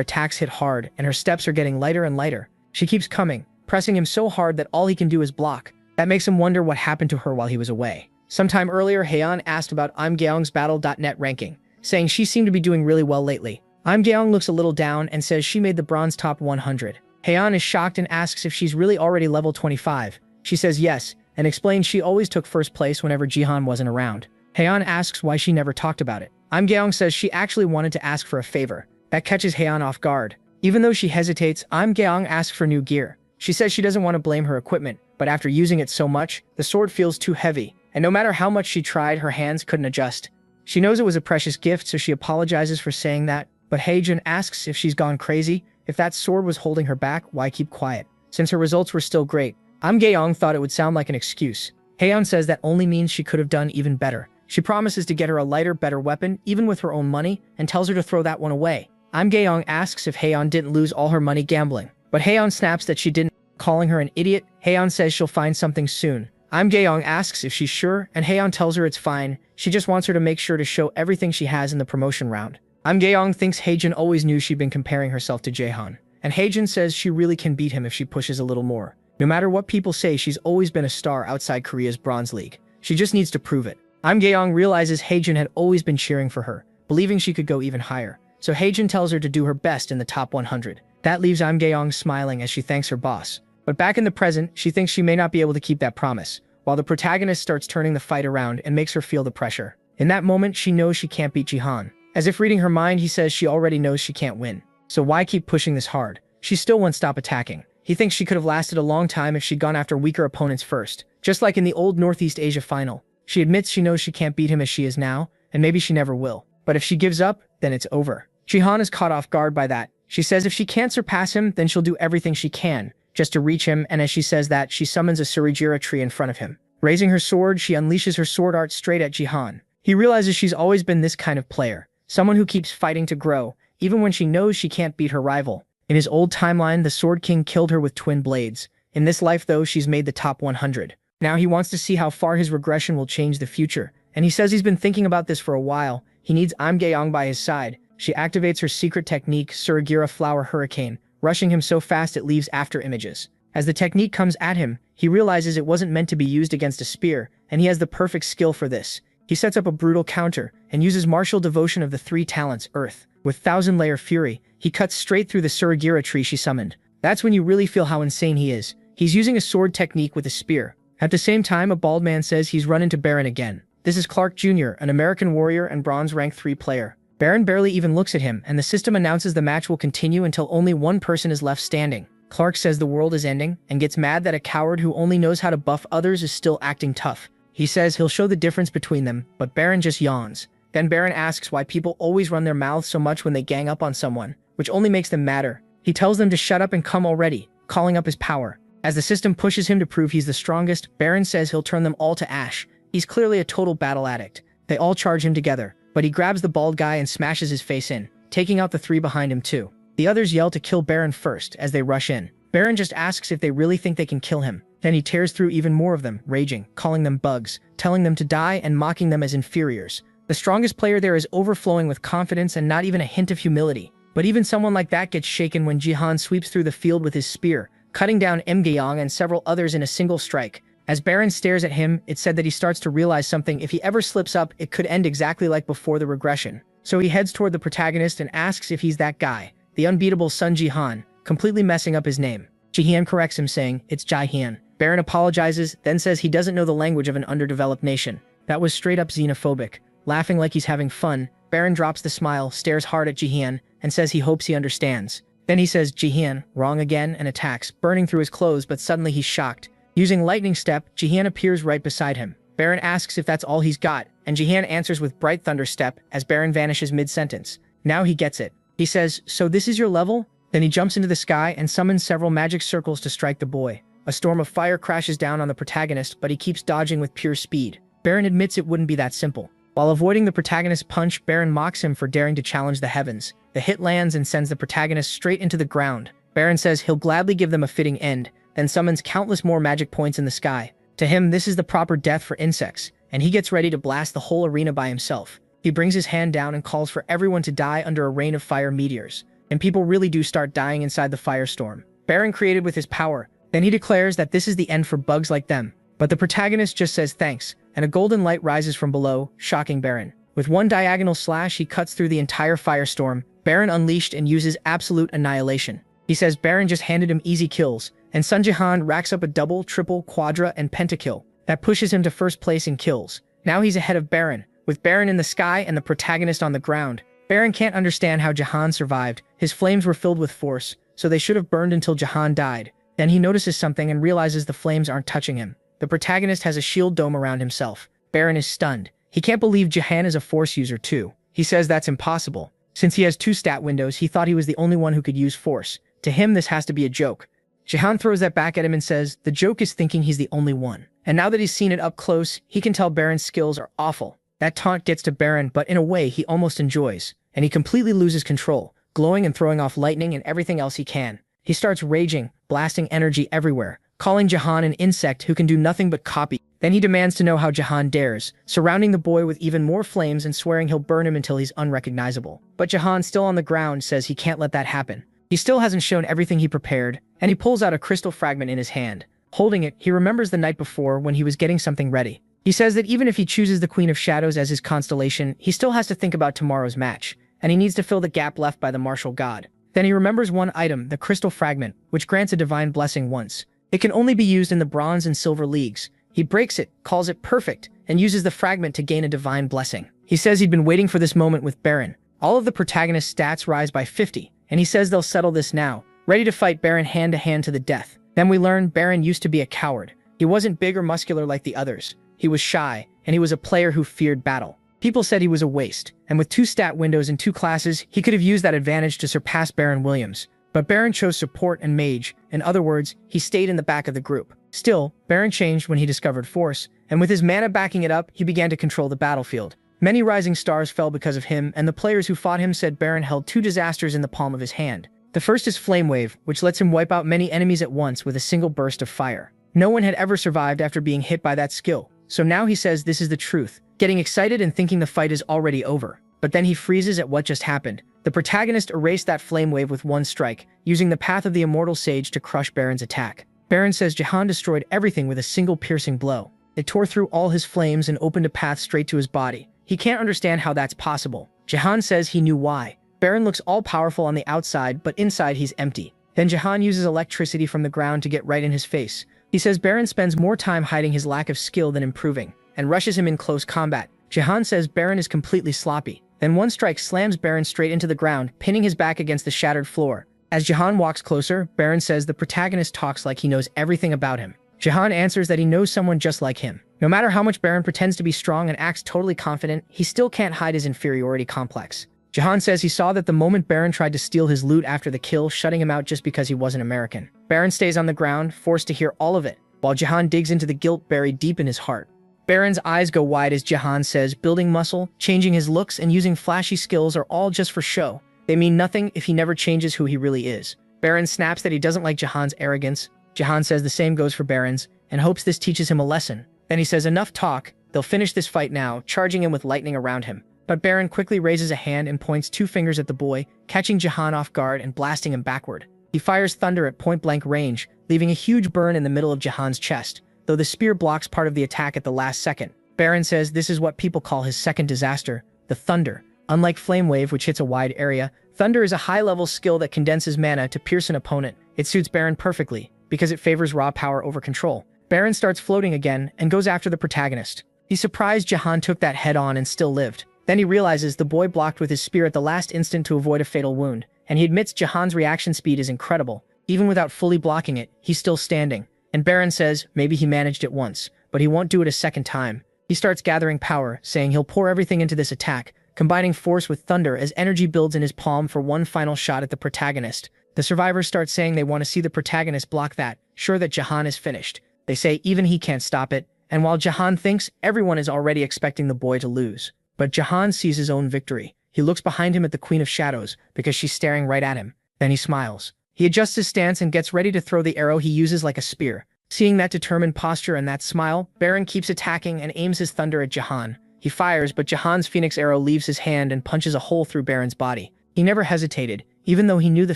attacks hit hard, and her steps are getting lighter and lighter. She keeps coming, pressing him so hard that all he can do is block. That makes him wonder what happened to her while he was away. Sometime earlier, Haeyeon asked about Imgeong's Battle.net ranking, saying she seemed to be doing really well lately. Imgeong looks a little down and says she made the bronze top 100. Haeyeon is shocked and asks if she's really already level 25. She says yes, and explains she always took first place whenever Jihan wasn't around. Haeyeon asks why she never talked about it. Imgeong says she actually wanted to ask for a favor. That catches Haeyeon off guard. Even though she hesitates, Imgeong asks for new gear. She says she doesn't want to blame her equipment, but after using it so much, the sword feels too heavy, and no matter how much she tried, her hands couldn't adjust. She knows it was a precious gift, so she apologizes for saying that, but Haejun asks if she's gone crazy. If that sword was holding her back, why keep quiet? Since her results were still great, Imgeong thought it would sound like an excuse. Haeyeon says that only means she could have done even better. She promises to get her a lighter, better weapon, even with her own money, and tells her to throw that one away. Imgeong asks if Haeyeon didn't lose all her money gambling, but Haeyeon snaps that she didn't, calling her an idiot. Haeyeon says she'll find something soon. Imgeong asks if she's sure, and Haeyeon tells her it's fine. She just wants her to make sure to show everything she has in the promotion round. Imgeong thinks Haejun always knew she'd been comparing herself to Jaehan, and Haejun says she really can beat him if she pushes a little more. No matter what people say, she's always been a star outside Korea's Bronze League. She just needs to prove it. Imgeong realizes Haejun had always been cheering for her, believing she could go even higher. So Haejun tells her to do her best in the top 100. That leaves Imgeong smiling as she thanks her boss. But back in the present, she thinks she may not be able to keep that promise, while the protagonist starts turning the fight around and makes her feel the pressure. In that moment, she knows she can't beat Jihan. As if reading her mind, he says she already knows she can't win. So why keep pushing this hard? She still won't stop attacking. He thinks she could have lasted a long time if she'd gone after weaker opponents first, just like in the old Northeast Asia final. She admits she knows she can't beat him as she is now, and maybe she never will. But if she gives up, then it's over. Jihan is caught off guard by that. She says if she can't surpass him, then she'll do everything she can just to reach him, and as she says that, she summons a Surajira tree in front of him. Raising her sword, she unleashes her sword art straight at Jihan. He realizes she's always been this kind of player, someone who keeps fighting to grow, even when she knows she can't beat her rival. In his old timeline, the Sword King killed her with twin blades. In this life, though, she's made the top 100. Now he wants to see how far his regression will change the future, and he says he's been thinking about this for a while. He needs Imgeong by his side. She activates her secret technique, Suragira Flower Hurricane, rushing him so fast it leaves after images. As the technique comes at him, he realizes it wasn't meant to be used against a spear, and he has the perfect skill for this. He sets up a brutal counter, and uses martial devotion of the 3 talents, Earth. With 1,000-layer fury, he cuts straight through the Suragira tree she summoned. That's when you really feel how insane he is. He's using a sword technique with a spear. At the same time, a bald man says he's run into Baron again. This is Clark Jr., an American warrior and bronze rank 3 player. Baron barely even looks at him, and the system announces the match will continue until only one person is left standing. Clark says the world is ending, and gets mad that a coward who only knows how to buff others is still acting tough. He says he'll show the difference between them, but Baron just yawns. Then Baron asks why people always run their mouths so much when they gang up on someone, which only makes them madder. He tells them to shut up and come already, calling up his power. As the system pushes him to prove he's the strongest, Baron says he'll turn them all to ash. He's clearly a total battle addict. They all charge him together, but he grabs the bald guy and smashes his face in, taking out the 3 behind him too. The others yell to kill Baron first as they rush in. Baron just asks if they really think they can kill him. Then he tears through even more of them, raging, calling them bugs, telling them to die and mocking them as inferiors. The strongest player there is overflowing with confidence and not even a hint of humility. But even someone like that gets shaken when Jihan sweeps through the field with his spear, cutting down Imgeong and several others in a single strike. As Baron stares at him, it's said that he starts to realize something. If he ever slips up, it could end exactly like before the regression. So he heads toward the protagonist and asks if he's that guy, the unbeatable Sun Jihan, completely messing up his name. Jihan corrects him, saying, "It's Jihan." Baron apologizes, then says he doesn't know the language of an underdeveloped nation. That was straight up xenophobic. Laughing like he's having fun, Baron drops the smile, stares hard at Jihan, and says he hopes he understands. Then he says, "Jihan, wrong again," and attacks, burning through his clothes, but suddenly he's shocked. Using Lightning Step, Jihan appears right beside him. Baron asks if that's all he's got, and Jihan answers with Bright Thunder Step as Baron vanishes mid-sentence. Now he gets it. He says, "So this is your level?" Then he jumps into the sky and summons several magic circles to strike the boy. A storm of fire crashes down on the protagonist, but he keeps dodging with pure speed. Baron admits it wouldn't be that simple. While avoiding the protagonist's punch, Baron mocks him for daring to challenge the heavens. The hit lands and sends the protagonist straight into the ground. Baron says he'll gladly give them a fitting end, then summons countless more magic points in the sky. To him, this is the proper death for insects, and he gets ready to blast the whole arena by himself. He brings his hand down and calls for everyone to die under a rain of fire meteors. And people really do start dying inside the firestorm. Baron created with his power. Then he declares that this is the end for bugs like them. But the protagonist just says thanks, and a golden light rises from below, shocking Baron. With one diagonal slash, he cuts through the entire firestorm. Baron unleashed and uses absolute annihilation. He says Baron just handed him easy kills, and Sun Jihan racks up a double, triple, quadra, and pentakill. That pushes him to first place in kills. Now he's ahead of Baron, with Baron in the sky and the protagonist on the ground. Baron can't understand how Jihan survived. His flames were filled with force, so they should have burned until Jihan died. Then he notices something and realizes the flames aren't touching him. The protagonist has a shield dome around himself. Baron is stunned. He can't believe Jihan is a force user too. He says that's impossible. Since he has 2 stat windows, he thought he was the only one who could use force. To him, this has to be a joke. Jihan throws that back at him and says, the joke is thinking he's the only one. And now that he's seen it up close, he can tell Baron's skills are awful. That taunt gets to Baron, but in a way he almost enjoys. And he completely loses control, glowing and throwing off lightning and everything else he can. He starts raging, blasting energy everywhere, calling Jihan an insect who can do nothing but copy. Then he demands to know how Jihan dares, surrounding the boy with even more flames and swearing he'll burn him until he's unrecognizable. But Jihan, still on the ground, says he can't let that happen. He still hasn't shown everything he prepared, and he pulls out a crystal fragment in his hand. Holding it, he remembers the night before when he was getting something ready. He says that even if he chooses the Queen of Shadows as his constellation, he still has to think about tomorrow's match, and he needs to fill the gap left by the martial god. Then he remembers one item, the crystal fragment, which grants a divine blessing once. It can only be used in the bronze and silver leagues. He breaks it, calls it perfect, and uses the fragment to gain a divine blessing. He says he'd been waiting for this moment with Baron. All of the protagonist's stats rise by 50, and he says they'll settle this now, ready to fight Baron hand to hand to the death. Then we learn Baron used to be a coward. He wasn't big or muscular like the others. He was shy, and he was a player who feared battle. People said he was a waste, and with 2 stat windows and 2 classes, he could have used that advantage to surpass Baron Williams. But Baron chose support and mage. In other words, he stayed in the back of the group. Still, Baron changed when he discovered force, and with his mana backing it up, he began to control the battlefield. Many rising stars fell because of him, and the players who fought him said Baron held 2 disasters in the palm of his hand. The first is Flame Wave, which lets him wipe out many enemies at once with a single burst of fire. No one had ever survived after being hit by that skill, so now he says this is the truth, getting excited and thinking the fight is already over. But then he freezes at what just happened. The protagonist erased that flame wave with one strike, using the Path of the Immortal Sage to crush Baron's attack. Baron says Jihan destroyed everything with a single piercing blow. It tore through all his flames and opened a path straight to his body. He can't understand how that's possible. Jihan says he knew why. Baron looks all-powerful on the outside, but inside he's empty. Then Jihan uses electricity from the ground to get right in his face. He says Baron spends more time hiding his lack of skill than improving, and rushes him in close combat. Jihan says Baron is completely sloppy. Then one strike slams Baron straight into the ground, pinning his back against the shattered floor. As Jihan walks closer, Baron says the protagonist talks like he knows everything about him. Jihan answers that he knows someone just like him. No matter how much Baron pretends to be strong and acts totally confident, he still can't hide his inferiority complex. Jihan says he saw that the moment Baron tried to steal his loot after the kill, shutting him out just because he wasn't American. Baron stays on the ground, forced to hear all of it, while Jihan digs into the guilt buried deep in his heart. Baron's eyes go wide as Jihan says building muscle, changing his looks, and using flashy skills are all just for show. They mean nothing if he never changes who he really is. Baron snaps that he doesn't like Jihan's arrogance. Jihan says the same goes for Baron's, and hopes this teaches him a lesson. Then he says enough talk, they'll finish this fight now, charging him with lightning around him. But Baron quickly raises a hand and points 2 fingers at the boy, catching Jihan off guard and blasting him backward. He fires thunder at point-blank range, leaving a huge burn in the middle of Jihan's chest, though the spear blocks part of the attack at the last second. Baron says this is what people call his second disaster, the thunder. Unlike Flame Wave, which hits a wide area, thunder is a high-level skill that condenses mana to pierce an opponent. It suits Baron perfectly, because it favors raw power over control. Baron starts floating again and goes after the protagonist. He's surprised Jihan took that head-on and still lived. Then he realizes the boy blocked with his spear at the last instant to avoid a fatal wound, and he admits Jihan's reaction speed is incredible. Even without fully blocking it, he's still standing. And Baron says maybe he managed it once, but he won't do it a second time. He starts gathering power, saying he'll pour everything into this attack, combining force with thunder as energy builds in his palm for one final shot at the protagonist. The survivors start saying they want to see the protagonist block that, sure that Jahan is finished. They say even he can't stop it, and while Jahan thinks, everyone is already expecting the boy to lose. But Jahan sees his own victory. He looks behind him at the Queen of Shadows because she's staring right at him. Then he smiles. He adjusts his stance and gets ready to throw the arrow he uses like a spear. Seeing that determined posture and that smile, Baron keeps attacking and aims his thunder at Jahan. He fires, but Jahan's phoenix arrow leaves his hand and punches a hole through Baron's body. He never hesitated, even though he knew the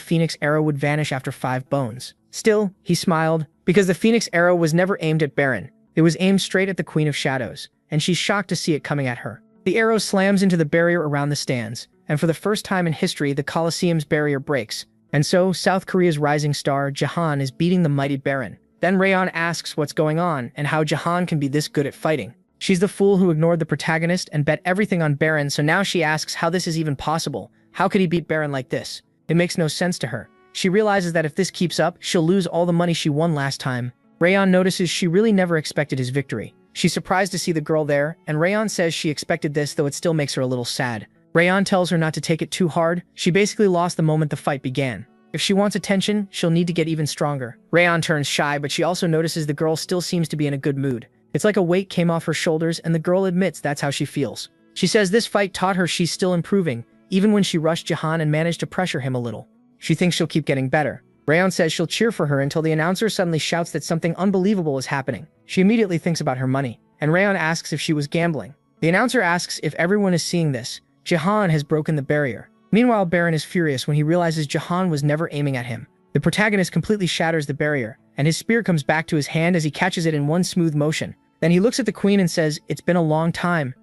phoenix arrow would vanish after 5 bones. Still, he smiled, because the phoenix arrow was never aimed at Baron. It was aimed straight at the Queen of Shadows, and she's shocked to see it coming at her. The arrow slams into the barrier around the stands, and for the first time in history, the Colosseum's barrier breaks. And so, South Korea's rising star, Jahan, is beating the mighty Baron. Then Rayon asks what's going on and how Jahan can be this good at fighting. She's the fool who ignored the protagonist and bet everything on Baron, so now she asks how this is even possible. How could he beat Baron like this? It makes no sense to her. She realizes that if this keeps up, she'll lose all the money she won last time. Rayon notices she really never expected his victory. She's surprised to see the girl there, and Rayon says she expected this, though it still makes her a little sad. Rayon tells her not to take it too hard. She basically lost the moment the fight began. If she wants attention, she'll need to get even stronger. Rayon turns shy, but she also notices the girl still seems to be in a good mood. It's like a weight came off her shoulders, and the girl admits that's how she feels. She says this fight taught her she's still improving, even when she rushed Jahan and managed to pressure him a little. She thinks she'll keep getting better. Rayon says she'll cheer for her until the announcer suddenly shouts that something unbelievable is happening. She immediately thinks about her money, and Rayon asks if she was gambling. The announcer asks if everyone is seeing this. Jahan has broken the barrier. Meanwhile, Baron is furious when he realizes Jahan was never aiming at him. The protagonist completely shatters the barrier, and his spear comes back to his hand as he catches it in one smooth motion. Then he looks at the queen and says, "It's been a long time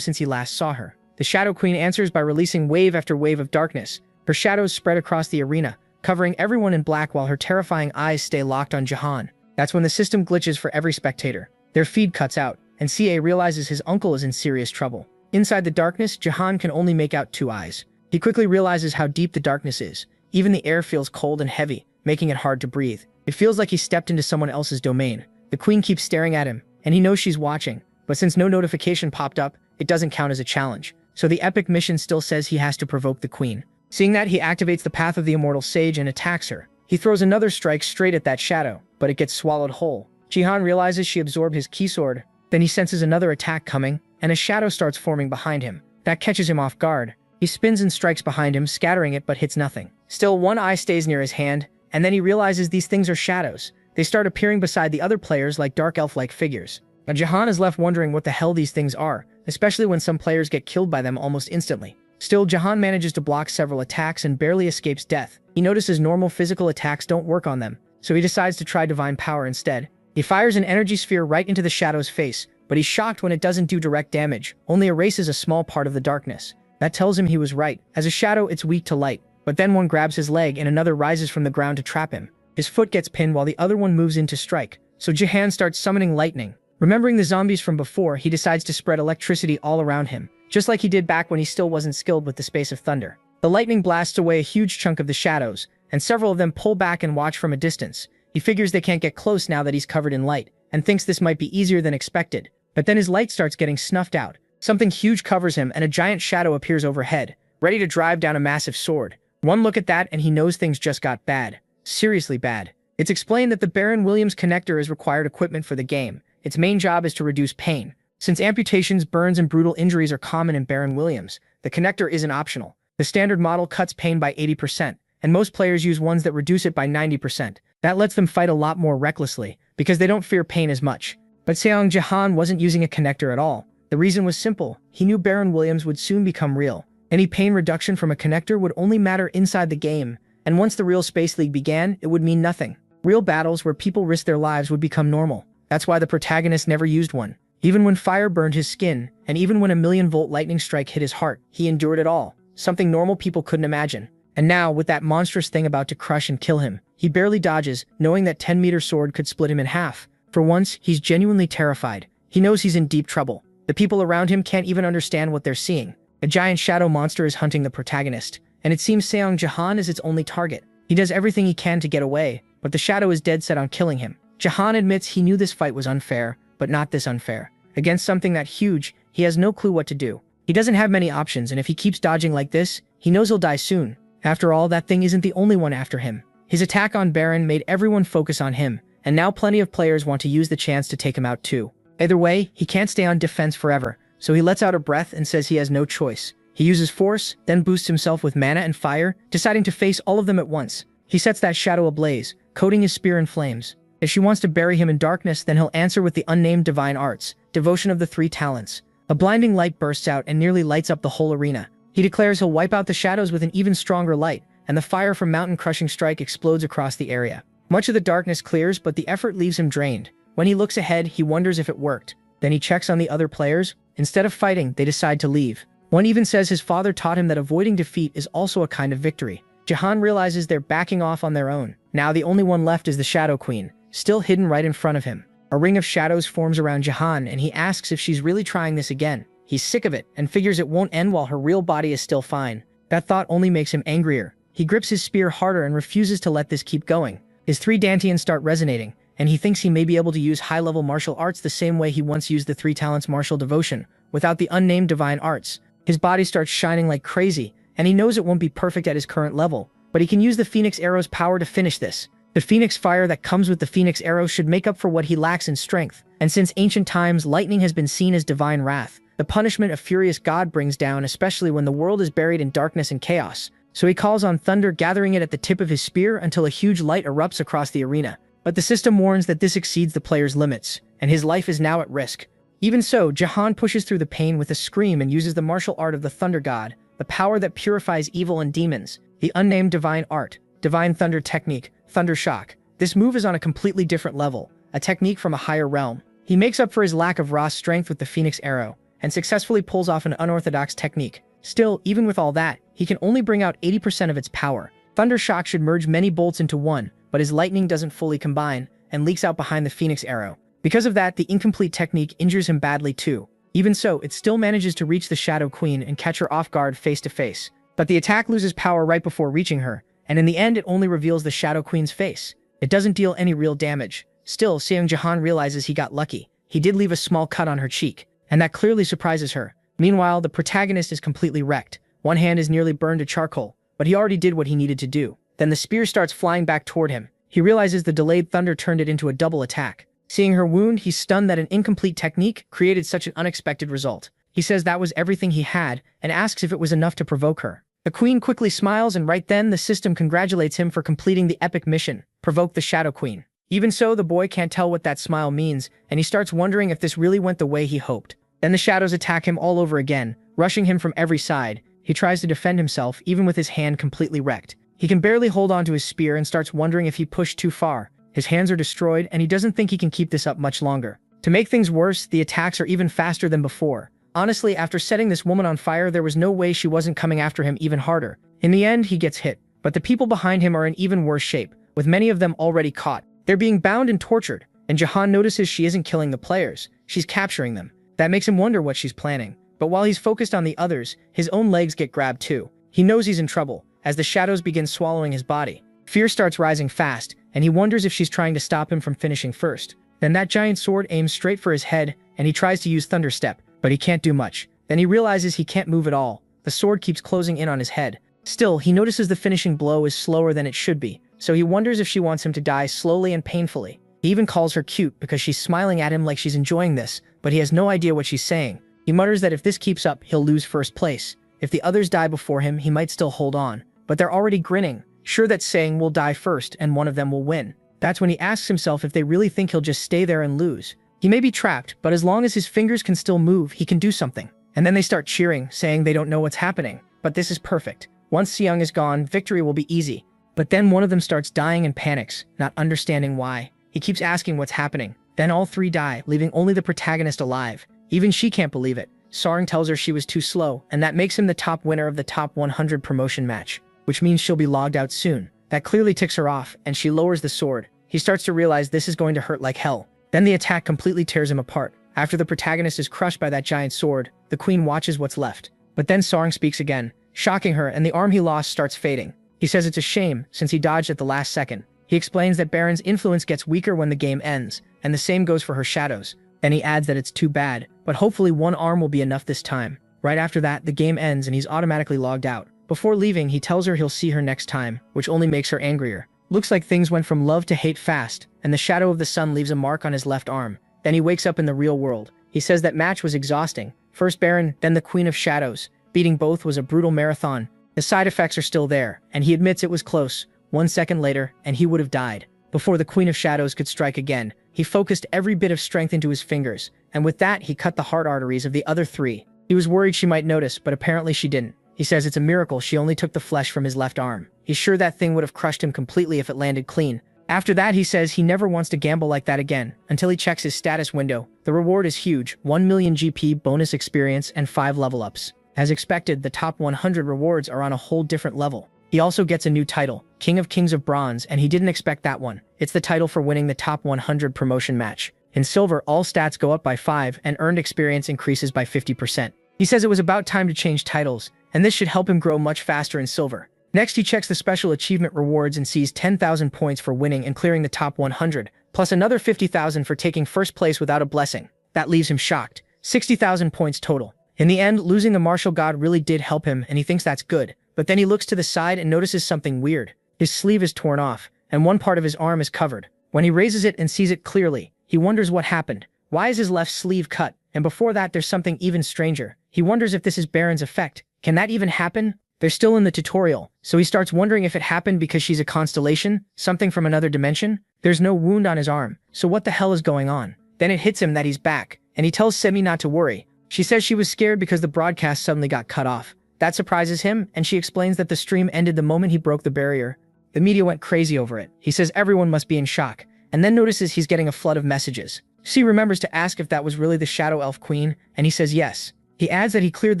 since he last saw her." The Shadow Queen answers by releasing wave after wave of darkness. Her shadows spread across the arena, covering everyone in black while her terrifying eyes stay locked on Jahan. That's when the system glitches for every spectator. Their feed cuts out, and CA realizes his uncle is in serious trouble. Inside the darkness, Jahan can only make out 2 eyes. He quickly realizes how deep the darkness is. Even the air feels cold and heavy, making it hard to breathe. It feels like he stepped into someone else's domain. The queen keeps staring at him, and he knows she's watching, but since no notification popped up, it doesn't count as a challenge. So the epic mission still says he has to provoke the queen. Seeing that, he activates the Path of the Immortal Sage and attacks her. He throws another strike straight at that shadow, but it gets swallowed whole. Jahan realizes she absorbed his key sword. Then he senses another attack coming, and a shadow starts forming behind him. That catches him off guard. He spins and strikes behind him, scattering it but hits nothing. Still, one eye stays near his hand, and then he realizes these things are shadows. They start appearing beside the other players like dark elf-like figures. Now Jahan is left wondering what the hell these things are, especially when some players get killed by them almost instantly. Still, Jahan manages to block several attacks and barely escapes death. He notices normal physical attacks don't work on them, so he decides to try divine power instead. He fires an energy sphere right into the shadow's face, but he's shocked when it doesn't do direct damage, only erases a small part of the darkness. That tells him he was right. As a shadow, it's weak to light. But then one grabs his leg and another rises from the ground to trap him. His foot gets pinned while the other one moves in to strike. So Jahan starts summoning lightning. Remembering the zombies from before, he decides to spread electricity all around him, just like he did back when he still wasn't skilled with the Space of Thunder. The lightning blasts away a huge chunk of the shadows, and several of them pull back and watch from a distance. He figures they can't get close now that he's covered in light, and thinks this might be easier than expected. But then his light starts getting snuffed out. Something huge covers him and a giant shadow appears overhead, ready to drive down a massive sword. One look at that and he knows things just got bad. Seriously bad. It's explained that the Baron Williams connector is required equipment for the game. Its main job is to reduce pain. Since amputations, burns, and brutal injuries are common in Baron Williams, the connector isn't optional. The standard model cuts pain by 80%, and most players use ones that reduce it by 90%. That lets them fight a lot more recklessly, because they don't fear pain as much. But Seong Jahan wasn't using a connector at all. The reason was simple. He knew Baron Williams would soon become real. Any pain reduction from a connector would only matter inside the game, and once the real Space League began, it would mean nothing. Real battles where people risk their lives would become normal. That's why the protagonist never used one. Even when fire burned his skin, and even when a 1,000,000-volt lightning strike hit his heart, he endured it all. Something normal people couldn't imagine. And now, with that monstrous thing about to crush and kill him, he barely dodges, knowing that 10-meter sword could split him in half. For once, he's genuinely terrified. He knows he's in deep trouble. The people around him can't even understand what they're seeing. A giant shadow monster is hunting the protagonist, and it seems Seong Jahan is its only target. He does everything he can to get away, but the shadow is dead set on killing him. Jahan admits he knew this fight was unfair, but not this unfair. Against something that huge, he has no clue what to do. He He doesn't have many options, and if he keeps dodging like this, he knows he'll die soon. After all, that thing isn't the only one after him. His attack on Baron made everyone focus on him, and now plenty of players want to use the chance to take him out too. Either way, he can't stay on defense forever, so he lets out a breath and says he has no choice. He uses force, then boosts himself with mana and fire, deciding to face all of them at once. He sets that shadow ablaze, coating his spear in flames. If she wants to bury him in darkness, then he'll answer with the unnamed divine arts, devotion of the 3 talents. A blinding light bursts out and nearly lights up the whole arena. He declares he'll wipe out the shadows with an even stronger light, and the fire from Mountain Crushing Strike explodes across the area. Much of the darkness clears, but the effort leaves him drained. When he looks ahead, he wonders if it worked. Then he checks on the other players. Instead of fighting, they decide to leave. One even says his father taught him that avoiding defeat is also a kind of victory. Jahan realizes they're backing off on their own. Now the only one left is the Shadow Queen, still hidden right in front of him. A ring of shadows forms around Jahan, and he asks if she's really trying this again. He's sick of it, and figures it won't end while her real body is still fine. That thought only makes him angrier. He grips his spear harder and refuses to let this keep going. His 3 Dantians start resonating, and he thinks he may be able to use high-level martial arts the same way he once used the 3 talents martial devotion, without the unnamed divine arts. His body starts shining like crazy, and he knows it won't be perfect at his current level, but he can use the Phoenix Arrow's power to finish this. The Phoenix Fire that comes with the Phoenix Arrow should make up for what he lacks in strength, and since ancient times, lightning has been seen as divine wrath, the punishment a furious god brings down, especially when the world is buried in darkness and chaos. So he calls on thunder, gathering it at the tip of his spear until a huge light erupts across the arena. But the system warns that this exceeds the player's limits, and his life is now at risk. Even so, Jahan pushes through the pain with a scream and uses the martial art of the Thunder God, the power that purifies evil and demons, the unnamed divine art, divine thunder technique, Thunder Shock. This move is on a completely different level, a technique from a higher realm. He makes up for his lack of raw strength with the Phoenix Arrow, and successfully pulls off an unorthodox technique. Still, even with all that, he can only bring out 80% of its power. Thunder Shock should merge many bolts into one, but his lightning doesn't fully combine, and leaks out behind the Phoenix Arrow. Because of that, the incomplete technique injures him badly too. Even so, it still manages to reach the Shadow Queen and catch her off guard face to face. But the attack loses power right before reaching her, and in the end it only reveals the Shadow Queen's face. It doesn't deal any real damage. Still, Seung Jahan realizes he got lucky. He did leave a small cut on her cheek, and that clearly surprises her. Meanwhile, the protagonist is completely wrecked. One hand is nearly burned to charcoal, but he already did what he needed to do. Then the spear starts flying back toward him. He realizes the delayed thunder turned it into a double attack. Seeing her wound, he's stunned that an incomplete technique created such an unexpected result. He says that was everything he had, and asks if it was enough to provoke her. The queen quickly smiles, and right then the system congratulates him for completing the epic mission, provoke the Shadow Queen. Even so, the boy can't tell what that smile means, and he starts wondering if this really went the way he hoped. Then the shadows attack him all over again, rushing him from every side. He tries to defend himself, even with his hand completely wrecked. He can barely hold on to his spear and starts wondering if he pushed too far. His hands are destroyed, and he doesn't think he can keep this up much longer. To make things worse, the attacks are even faster than before. Honestly, after setting this woman on fire, there was no way she wasn't coming after him even harder. In the end, he gets hit. But the people behind him are in even worse shape, with many of them already caught. They're being bound and tortured, and Jahan notices she isn't killing the players. She's capturing them. That makes him wonder what she's planning. But while he's focused on the others, his own legs get grabbed too. He knows he's in trouble, as the shadows begin swallowing his body. Fear starts rising fast, and he wonders if she's trying to stop him from finishing first. Then that giant sword aims straight for his head, and he tries to use Thunder Step, but he can't do much. Then he realizes he can't move at all. The sword keeps closing in on his head. Still, he notices the finishing blow is slower than it should be, so he wonders if she wants him to die slowly and painfully. He even calls her cute because she's smiling at him like she's enjoying this, but he has no idea what she's saying. He mutters that if this keeps up, he'll lose first place. If the others die before him, he might still hold on. But they're already grinning, sure that saying will die first and one of them will win. That's when he asks himself if they really think he'll just stay there and lose. He may be trapped, but as long as his fingers can still move, he can do something. And then they start cheering, saying they don't know what's happening. But this is perfect. Once Seung is gone, victory will be easy. But then one of them starts dying and panics, not understanding why. He keeps asking what's happening. Then all three die, leaving only the protagonist alive. Even she can't believe it. Sarang tells her she was too slow, and that makes him the top winner of the top 100 promotion match, which means she'll be logged out soon. That clearly ticks her off, and she lowers the sword. He starts to realize this is going to hurt like hell. Then the attack completely tears him apart. After the protagonist is crushed by that giant sword, the queen watches what's left. But then Sarang speaks again, shocking her, and the arm he lost starts fading. He says it's a shame, since he dodged at the last second. He explains that Baron's influence gets weaker when the game ends, and the same goes for her shadows. Then he adds that it's too bad, but hopefully one arm will be enough this time. Right after that, the game ends and he's automatically logged out. Before leaving, he tells her he'll see her next time, which only makes her angrier. Looks like things went from love to hate fast, and the shadow of the sun leaves a mark on his left arm. Then he wakes up in the real world. He says that match was exhausting. First Baron, then the Queen of Shadows. Beating both was a brutal marathon. The side effects are still there, and he admits it was close. 1 second later, and he would have died. Before the Queen of Shadows could strike again, he focused every bit of strength into his fingers, and with that he cut the heart arteries of the other 3. He was worried she might notice, but apparently she didn't. He says it's a miracle she only took the flesh from his left arm. He's sure that thing would have crushed him completely if it landed clean. After that, he says he never wants to gamble like that again, until he checks his status window. The reward is huge, 1 million GP, bonus experience, and 5 level ups. As expected, the top 100 rewards are on a whole different level. He also gets a new title, King of Kings of Bronze, and he didn't expect that one. It's the title for winning the top 100 promotion match. In Silver, all stats go up by 5, and earned experience increases by 50%. He says it was about time to change titles, and this should help him grow much faster in Silver. Next, he checks the special achievement rewards and sees 10,000 points for winning and clearing the top 100, plus another 50,000 for taking first place without a blessing. That leaves him shocked. 60,000 points total. In the end, losing the martial god really did help him, and he thinks that's good. But then he looks to the side and notices something weird. His sleeve is torn off, and one part of his arm is covered. When he raises it and sees it clearly, he wonders what happened. Why is his left sleeve cut? And before that, there's something even stranger. He wonders if this is Baron's effect. Can that even happen? They're still in the tutorial, so he starts wondering if it happened because she's a constellation, something from another dimension. There's no wound on his arm, so what the hell is going on? Then it hits him that he's back, and he tells Semi not to worry. She says she was scared because the broadcast suddenly got cut off. That surprises him, and she explains that the stream ended the moment he broke the barrier. The media went crazy over it. He says everyone must be in shock, and then notices he's getting a flood of messages. She remembers to ask if that was really the Shadow Elf Queen, and he says yes. He adds that he cleared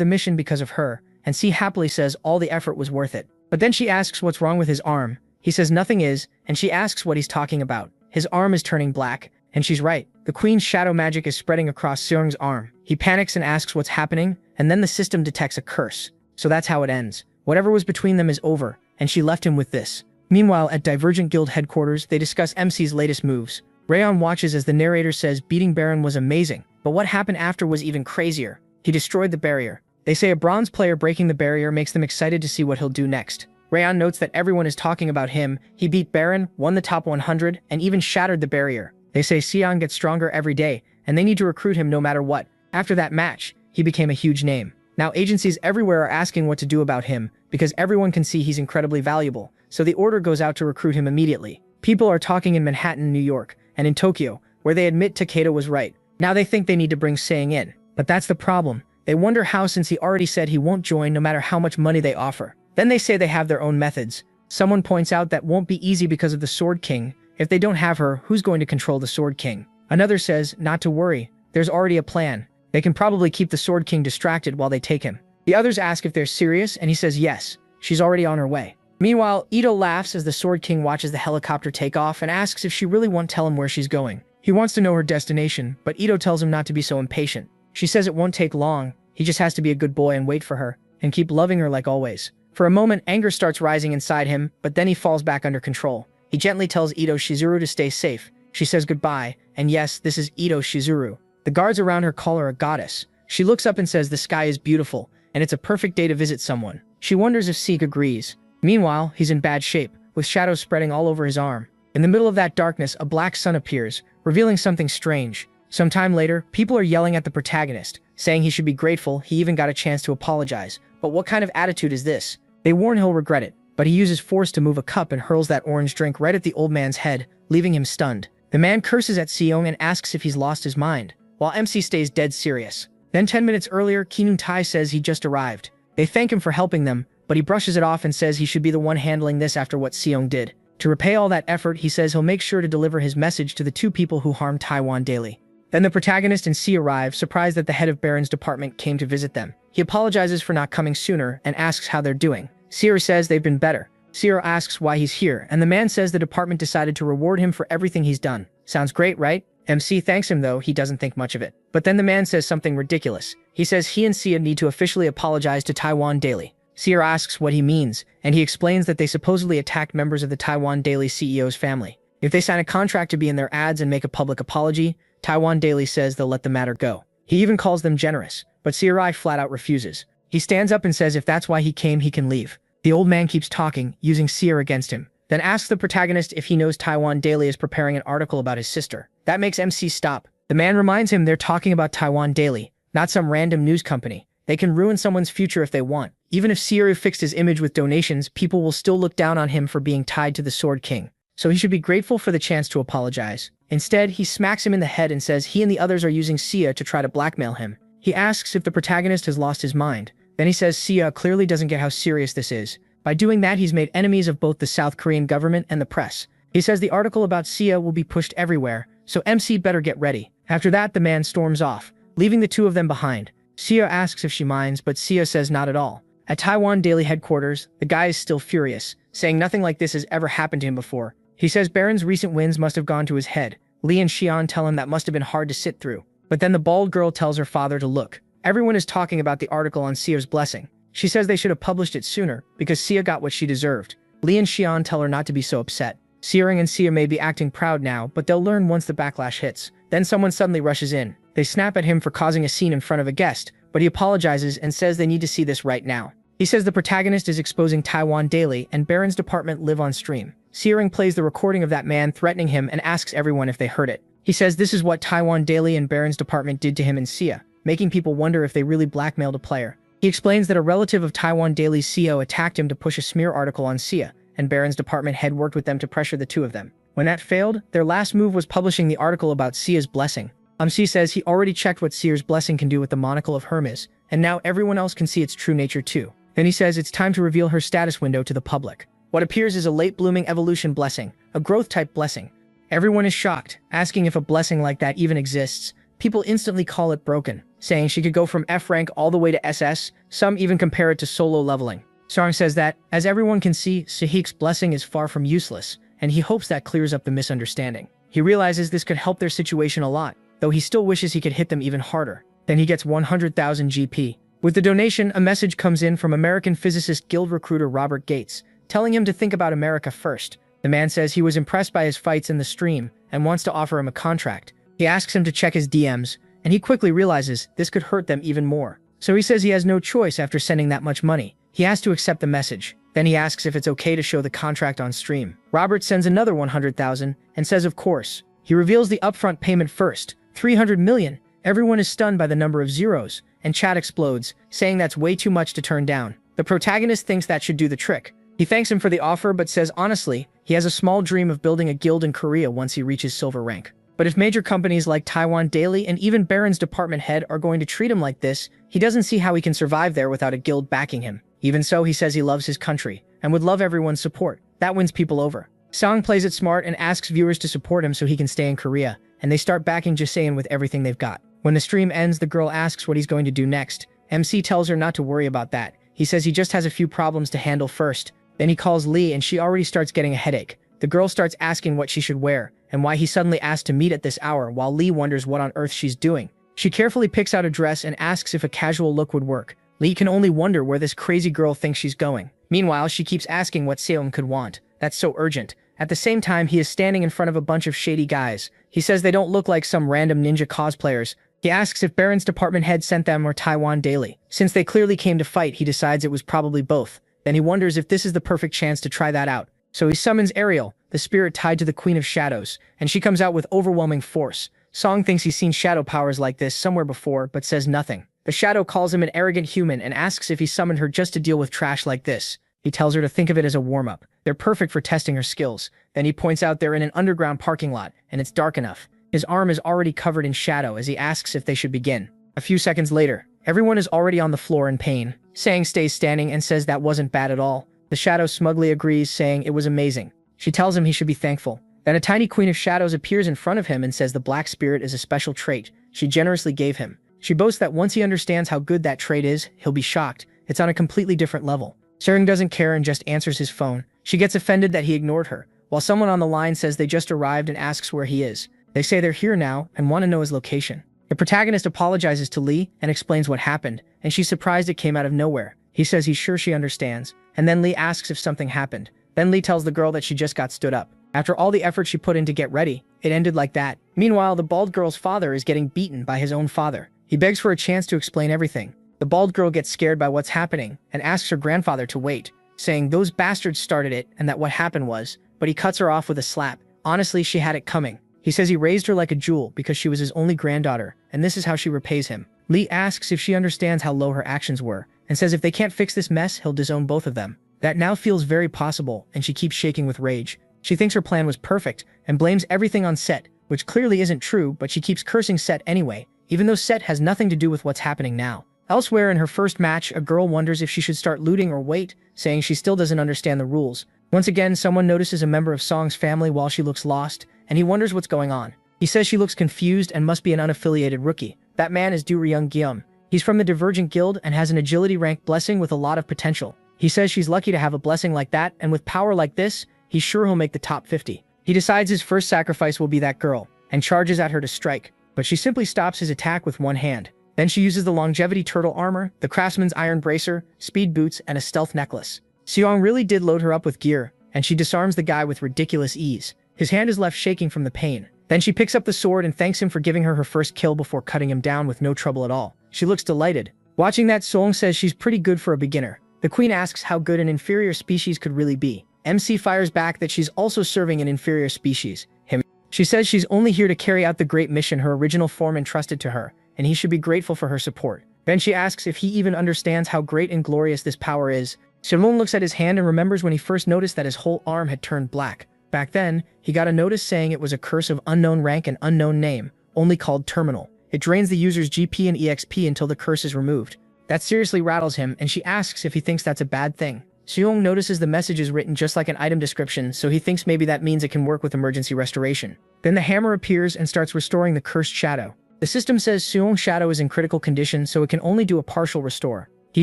the mission because of her, and C happily says all the effort was worth it. But then she asks what's wrong with his arm. He says nothing is, and she asks what he's talking about. His arm is turning black, and she's right. The Queen's shadow magic is spreading across Seung's arm. He panics and asks what's happening, and then the system detects a curse. So that's how it ends. Whatever was between them is over, and she left him with this. Meanwhile, at Divergent Guild headquarters, they discuss MC's latest moves. Rayon watches as the narrator says beating Baron was amazing, but what happened after was even crazier. He destroyed the barrier. They say a bronze player breaking the barrier makes them excited to see what he'll do next. Rayon notes that everyone is talking about him. He beat Baron, won the top 100, and even shattered the barrier. They say Sion gets stronger every day, and they need to recruit him no matter what. After that match, he became a huge name. Now agencies everywhere are asking what to do about him, because everyone can see he's incredibly valuable, so the order goes out to recruit him immediately. People are talking in Manhattan, New York, and in Tokyo, where they admit Takeda was right. Now they think they need to bring Sang in. But that's the problem. They wonder how, since he already said he won't join no matter how much money they offer. Then they say they have their own methods. Someone points out that won't be easy because of the Sword King. If they don't have her, who's going to control the Sword King? Another says, not to worry. There's already a plan. They can probably keep the Sword King distracted while they take him. The others ask if they're serious, and he says yes. She's already on her way. Meanwhile, Ito laughs as the Sword King watches the helicopter take off and asks if she really won't tell him where she's going. He wants to know her destination, but Ito tells him not to be so impatient. She says it won't take long. He just has to be a good boy and wait for her, and keep loving her like always. For a moment, anger starts rising inside him, but then he falls back under control. He gently tells Ito Shizuru to stay safe. She says goodbye, and yes, this is Ito Shizuru. The guards around her call her a goddess. She looks up and says the sky is beautiful, and it's a perfect day to visit someone. She wonders if Seek agrees. Meanwhile, he's in bad shape, with shadows spreading all over his arm. In the middle of that darkness, a black sun appears, revealing something strange. Some time later, people are yelling at the protagonist, saying he should be grateful he even got a chance to apologize. But what kind of attitude is this? They warn he'll regret it, but he uses force to move a cup and hurls that orange drink right at the old man's head, leaving him stunned. The man curses at Seong and asks if he's lost his mind, while MC stays dead serious. Then 10 minutes earlier, Kinun Tai says he just arrived. They thank him for helping them, but he brushes it off and says he should be the one handling this after what Seong did. To repay all that effort, he says he'll make sure to deliver his message to the 2 people who harmed Taiwan daily. Then the protagonist and C arrive, surprised that the head of Baron's department came to visit them. He apologizes for not coming sooner and asks how they're doing. Seer says they've been better. Seer asks why he's here, and the man says the department decided to reward him for everything he's done. Sounds great, right? MC thanks him, though he doesn't think much of it. But then the man says something ridiculous. He says he and Sia need to officially apologize to Taiwan Daily. Seer asks what he means, and he explains that they supposedly attacked members of the Taiwan Daily CEO's family. If they sign a contract to be in their ads and make a public apology, Taiwan Daily says they'll let the matter go. He even calls them generous. but Sia flat out refuses. He stands up and says if that's why he came, he can leave. The old man keeps talking, using Sia against him, then asks the protagonist if he knows Taiwan Daily is preparing an article about his sister. That makes MC stop. The man reminds him they're talking about Taiwan Daily, not some random news company. They can ruin someone's future if they want. Even if Sia fixed his image with donations, people will still look down on him for being tied to the Sword King. So he should be grateful for the chance to apologize. Instead, he smacks him in the head and says he and the others are using Sia to try to blackmail him. He asks if the protagonist has lost his mind. Then he says Sia clearly doesn't get how serious this is. By doing that, he's made enemies of both the South Korean government and the press. He says the article about Sia will be pushed everywhere, so MC better get ready. After that, the man storms off, leaving the two of them behind. Sia asks if she minds, but Sia says not at all. At Taiwan Daily headquarters, the guy is still furious, saying nothing like this has ever happened to him before. He says Baron's recent wins must have gone to his head. Lee and Xian tell him that must have been hard to sit through. But then the bald girl tells her father to look. Everyone is talking about the article on Sia's blessing. She says they should have published it sooner, because Sia got what she deserved. Lee and Xian tell her not to be so upset. Searing and Sia may be acting proud now, but they'll learn once the backlash hits. Then someone suddenly rushes in. They snap at him for causing a scene in front of a guest, but he apologizes and says they need to see this right now. He says the protagonist is exposing Taiwan Daily and Baron's department live on stream. Searing plays the recording of that man threatening him and asks everyone if they heard it. He says this is what Taiwan Daily and Baron's department did to him and Sia, making people wonder if they really blackmailed a player. He explains that a relative of Taiwan Daily's CEO attacked him to push a smear article on Sia, and Baron's department head worked with them to pressure the two of them. When that failed, their last move was publishing the article about Sia's blessing. MC says he already checked what Sia's blessing can do with the monocle of Hermes, and now everyone else can see its true nature too. Then he says it's time to reveal her status window to the public. What appears is a late-blooming evolution blessing, a growth-type blessing. Everyone is shocked, asking if a blessing like that even exists. People instantly call it broken, saying she could go from F rank all the way to SS, some even compare it to solo leveling. Sarang says that, as everyone can see, Sahik's blessing is far from useless, and he hopes that clears up the misunderstanding. He realizes this could help their situation a lot, though he still wishes he could hit them even harder. Then he gets 100,000 GP. With the donation, a message comes in from American physicist guild recruiter Robert Gates, telling him to think about America first. The man says he was impressed by his fights in the stream and wants to offer him a contract. He asks him to check his DMs, and he quickly realizes this could hurt them even more. So he says he has no choice after sending that much money. He has to accept the message. Then he asks if it's okay to show the contract on stream. Robert sends another 100,000 and says of course. He reveals the upfront payment first, 300 million. Everyone is stunned by the number of zeros, and chat explodes, saying that's way too much to turn down. The protagonist thinks that should do the trick. He thanks him for the offer but says honestly, he has a small dream of building a guild in Korea once he reaches silver rank. But if major companies like Taiwan Daily and even Baron's department head are going to treat him like this, he doesn't see how he can survive there without a guild backing him. Even so, he says he loves his country and would love everyone's support. That wins people over. Sang plays it smart and asks viewers to support him so he can stay in Korea, and they start backing Jasayan with everything they've got. When the stream ends, the girl asks what he's going to do next. MC tells her not to worry about that. He says he just has a few problems to handle first. Then he calls Lee and she already starts getting a headache. The girl starts asking what she should wear, and why he suddenly asked to meet at this hour while Lee wonders what on earth she's doing. She carefully picks out a dress and asks if a casual look would work. Lee can only wonder where this crazy girl thinks she's going. Meanwhile, she keeps asking what Seom could want. That's so urgent. At the same time, he is standing in front of a bunch of shady guys. He says they don't look like some random ninja cosplayers. He asks if Baron's department head sent them or Taiwan Daily. Since they clearly came to fight, he decides it was probably both. Then he wonders if this is the perfect chance to try that out. So he summons Ariel, the spirit tied to the Queen of Shadows, and she comes out with overwhelming force. Song thinks he's seen shadow powers like this somewhere before, but says nothing. The shadow calls him an arrogant human and asks if he summoned her just to deal with trash like this. He tells her to think of it as a warm-up. They're perfect for testing her skills. Then he points out they're in an underground parking lot, and it's dark enough. His arm is already covered in shadow as he asks if they should begin. A few seconds later, everyone is already on the floor in pain. Sang stays standing and says that wasn't bad at all. The shadow smugly agrees, saying it was amazing. She tells him he should be thankful. Then a tiny Queen of Shadows appears in front of him and says the black spirit is a special trait she generously gave him. She boasts that once he understands how good that trait is, he'll be shocked. It's on a completely different level. Sering doesn't care and just answers his phone. She gets offended that he ignored her, while someone on the line says they just arrived and asks where he is. They say they're here now and want to know his location. The protagonist apologizes to Lee and explains what happened, and she's surprised it came out of nowhere. He says he's sure she understands, and then Lee asks if something happened. Then Lee tells the girl that she just got stood up. After all the effort she put in to get ready, it ended like that. Meanwhile, the bald girl's father is getting beaten by his own father. He begs for a chance to explain everything. The bald girl gets scared by what's happening and asks her grandfather to wait, saying those bastards started it and that what happened was, but he cuts her off with a slap. Honestly, she had it coming. He says he raised her like a jewel because she was his only granddaughter, and this is how she repays him. Lee asks if she understands how low her actions were, and says if they can't fix this mess, he'll disown both of them. That now feels very possible, and she keeps shaking with rage. She thinks her plan was perfect, and blames everything on Set, which clearly isn't true, but she keeps cursing Set anyway, even though Set has nothing to do with what's happening now. Elsewhere in her first match, a girl wonders if she should start looting or wait, saying she still doesn't understand the rules. Once again, someone notices a member of Song's family while she looks lost, and he wonders what's going on. He says she looks confused and must be an unaffiliated rookie. That man is Du-ryung Gyeom. He's from the Divergent Guild and has an agility rank blessing with a lot of potential. He says she's lucky to have a blessing like that, and with power like this, he's sure he'll make the top 50. He decides his first sacrifice will be that girl, and charges at her to strike, but she simply stops his attack with one hand. Then she uses the longevity turtle armor, the craftsman's iron bracer, speed boots, and a stealth necklace. Seong really did load her up with gear, and she disarms the guy with ridiculous ease. His hand is left shaking from the pain. Then she picks up the sword and thanks him for giving her first kill before cutting him down with no trouble at all. She looks delighted. Watching that, Seong says she's pretty good for a beginner. The queen asks how good an inferior species could really be. MC fires back that she's also serving an inferior species, him. She says she's only here to carry out the great mission her original form entrusted to her, and he should be grateful for her support. Then she asks if he even understands how great and glorious this power is. Seong looks at his hand and remembers when he first noticed that his whole arm had turned black. Back then, he got a notice saying it was a curse of unknown rank and unknown name, only called terminal. It drains the user's GP and EXP until the curse is removed. That seriously rattles him, and she asks if he thinks that's a bad thing. Seong notices the message is written just like an item description, so he thinks maybe that means it can work with emergency restoration. Then the hammer appears and starts restoring the cursed shadow. The system says Seong's shadow is in critical condition, so it can only do a partial restore. He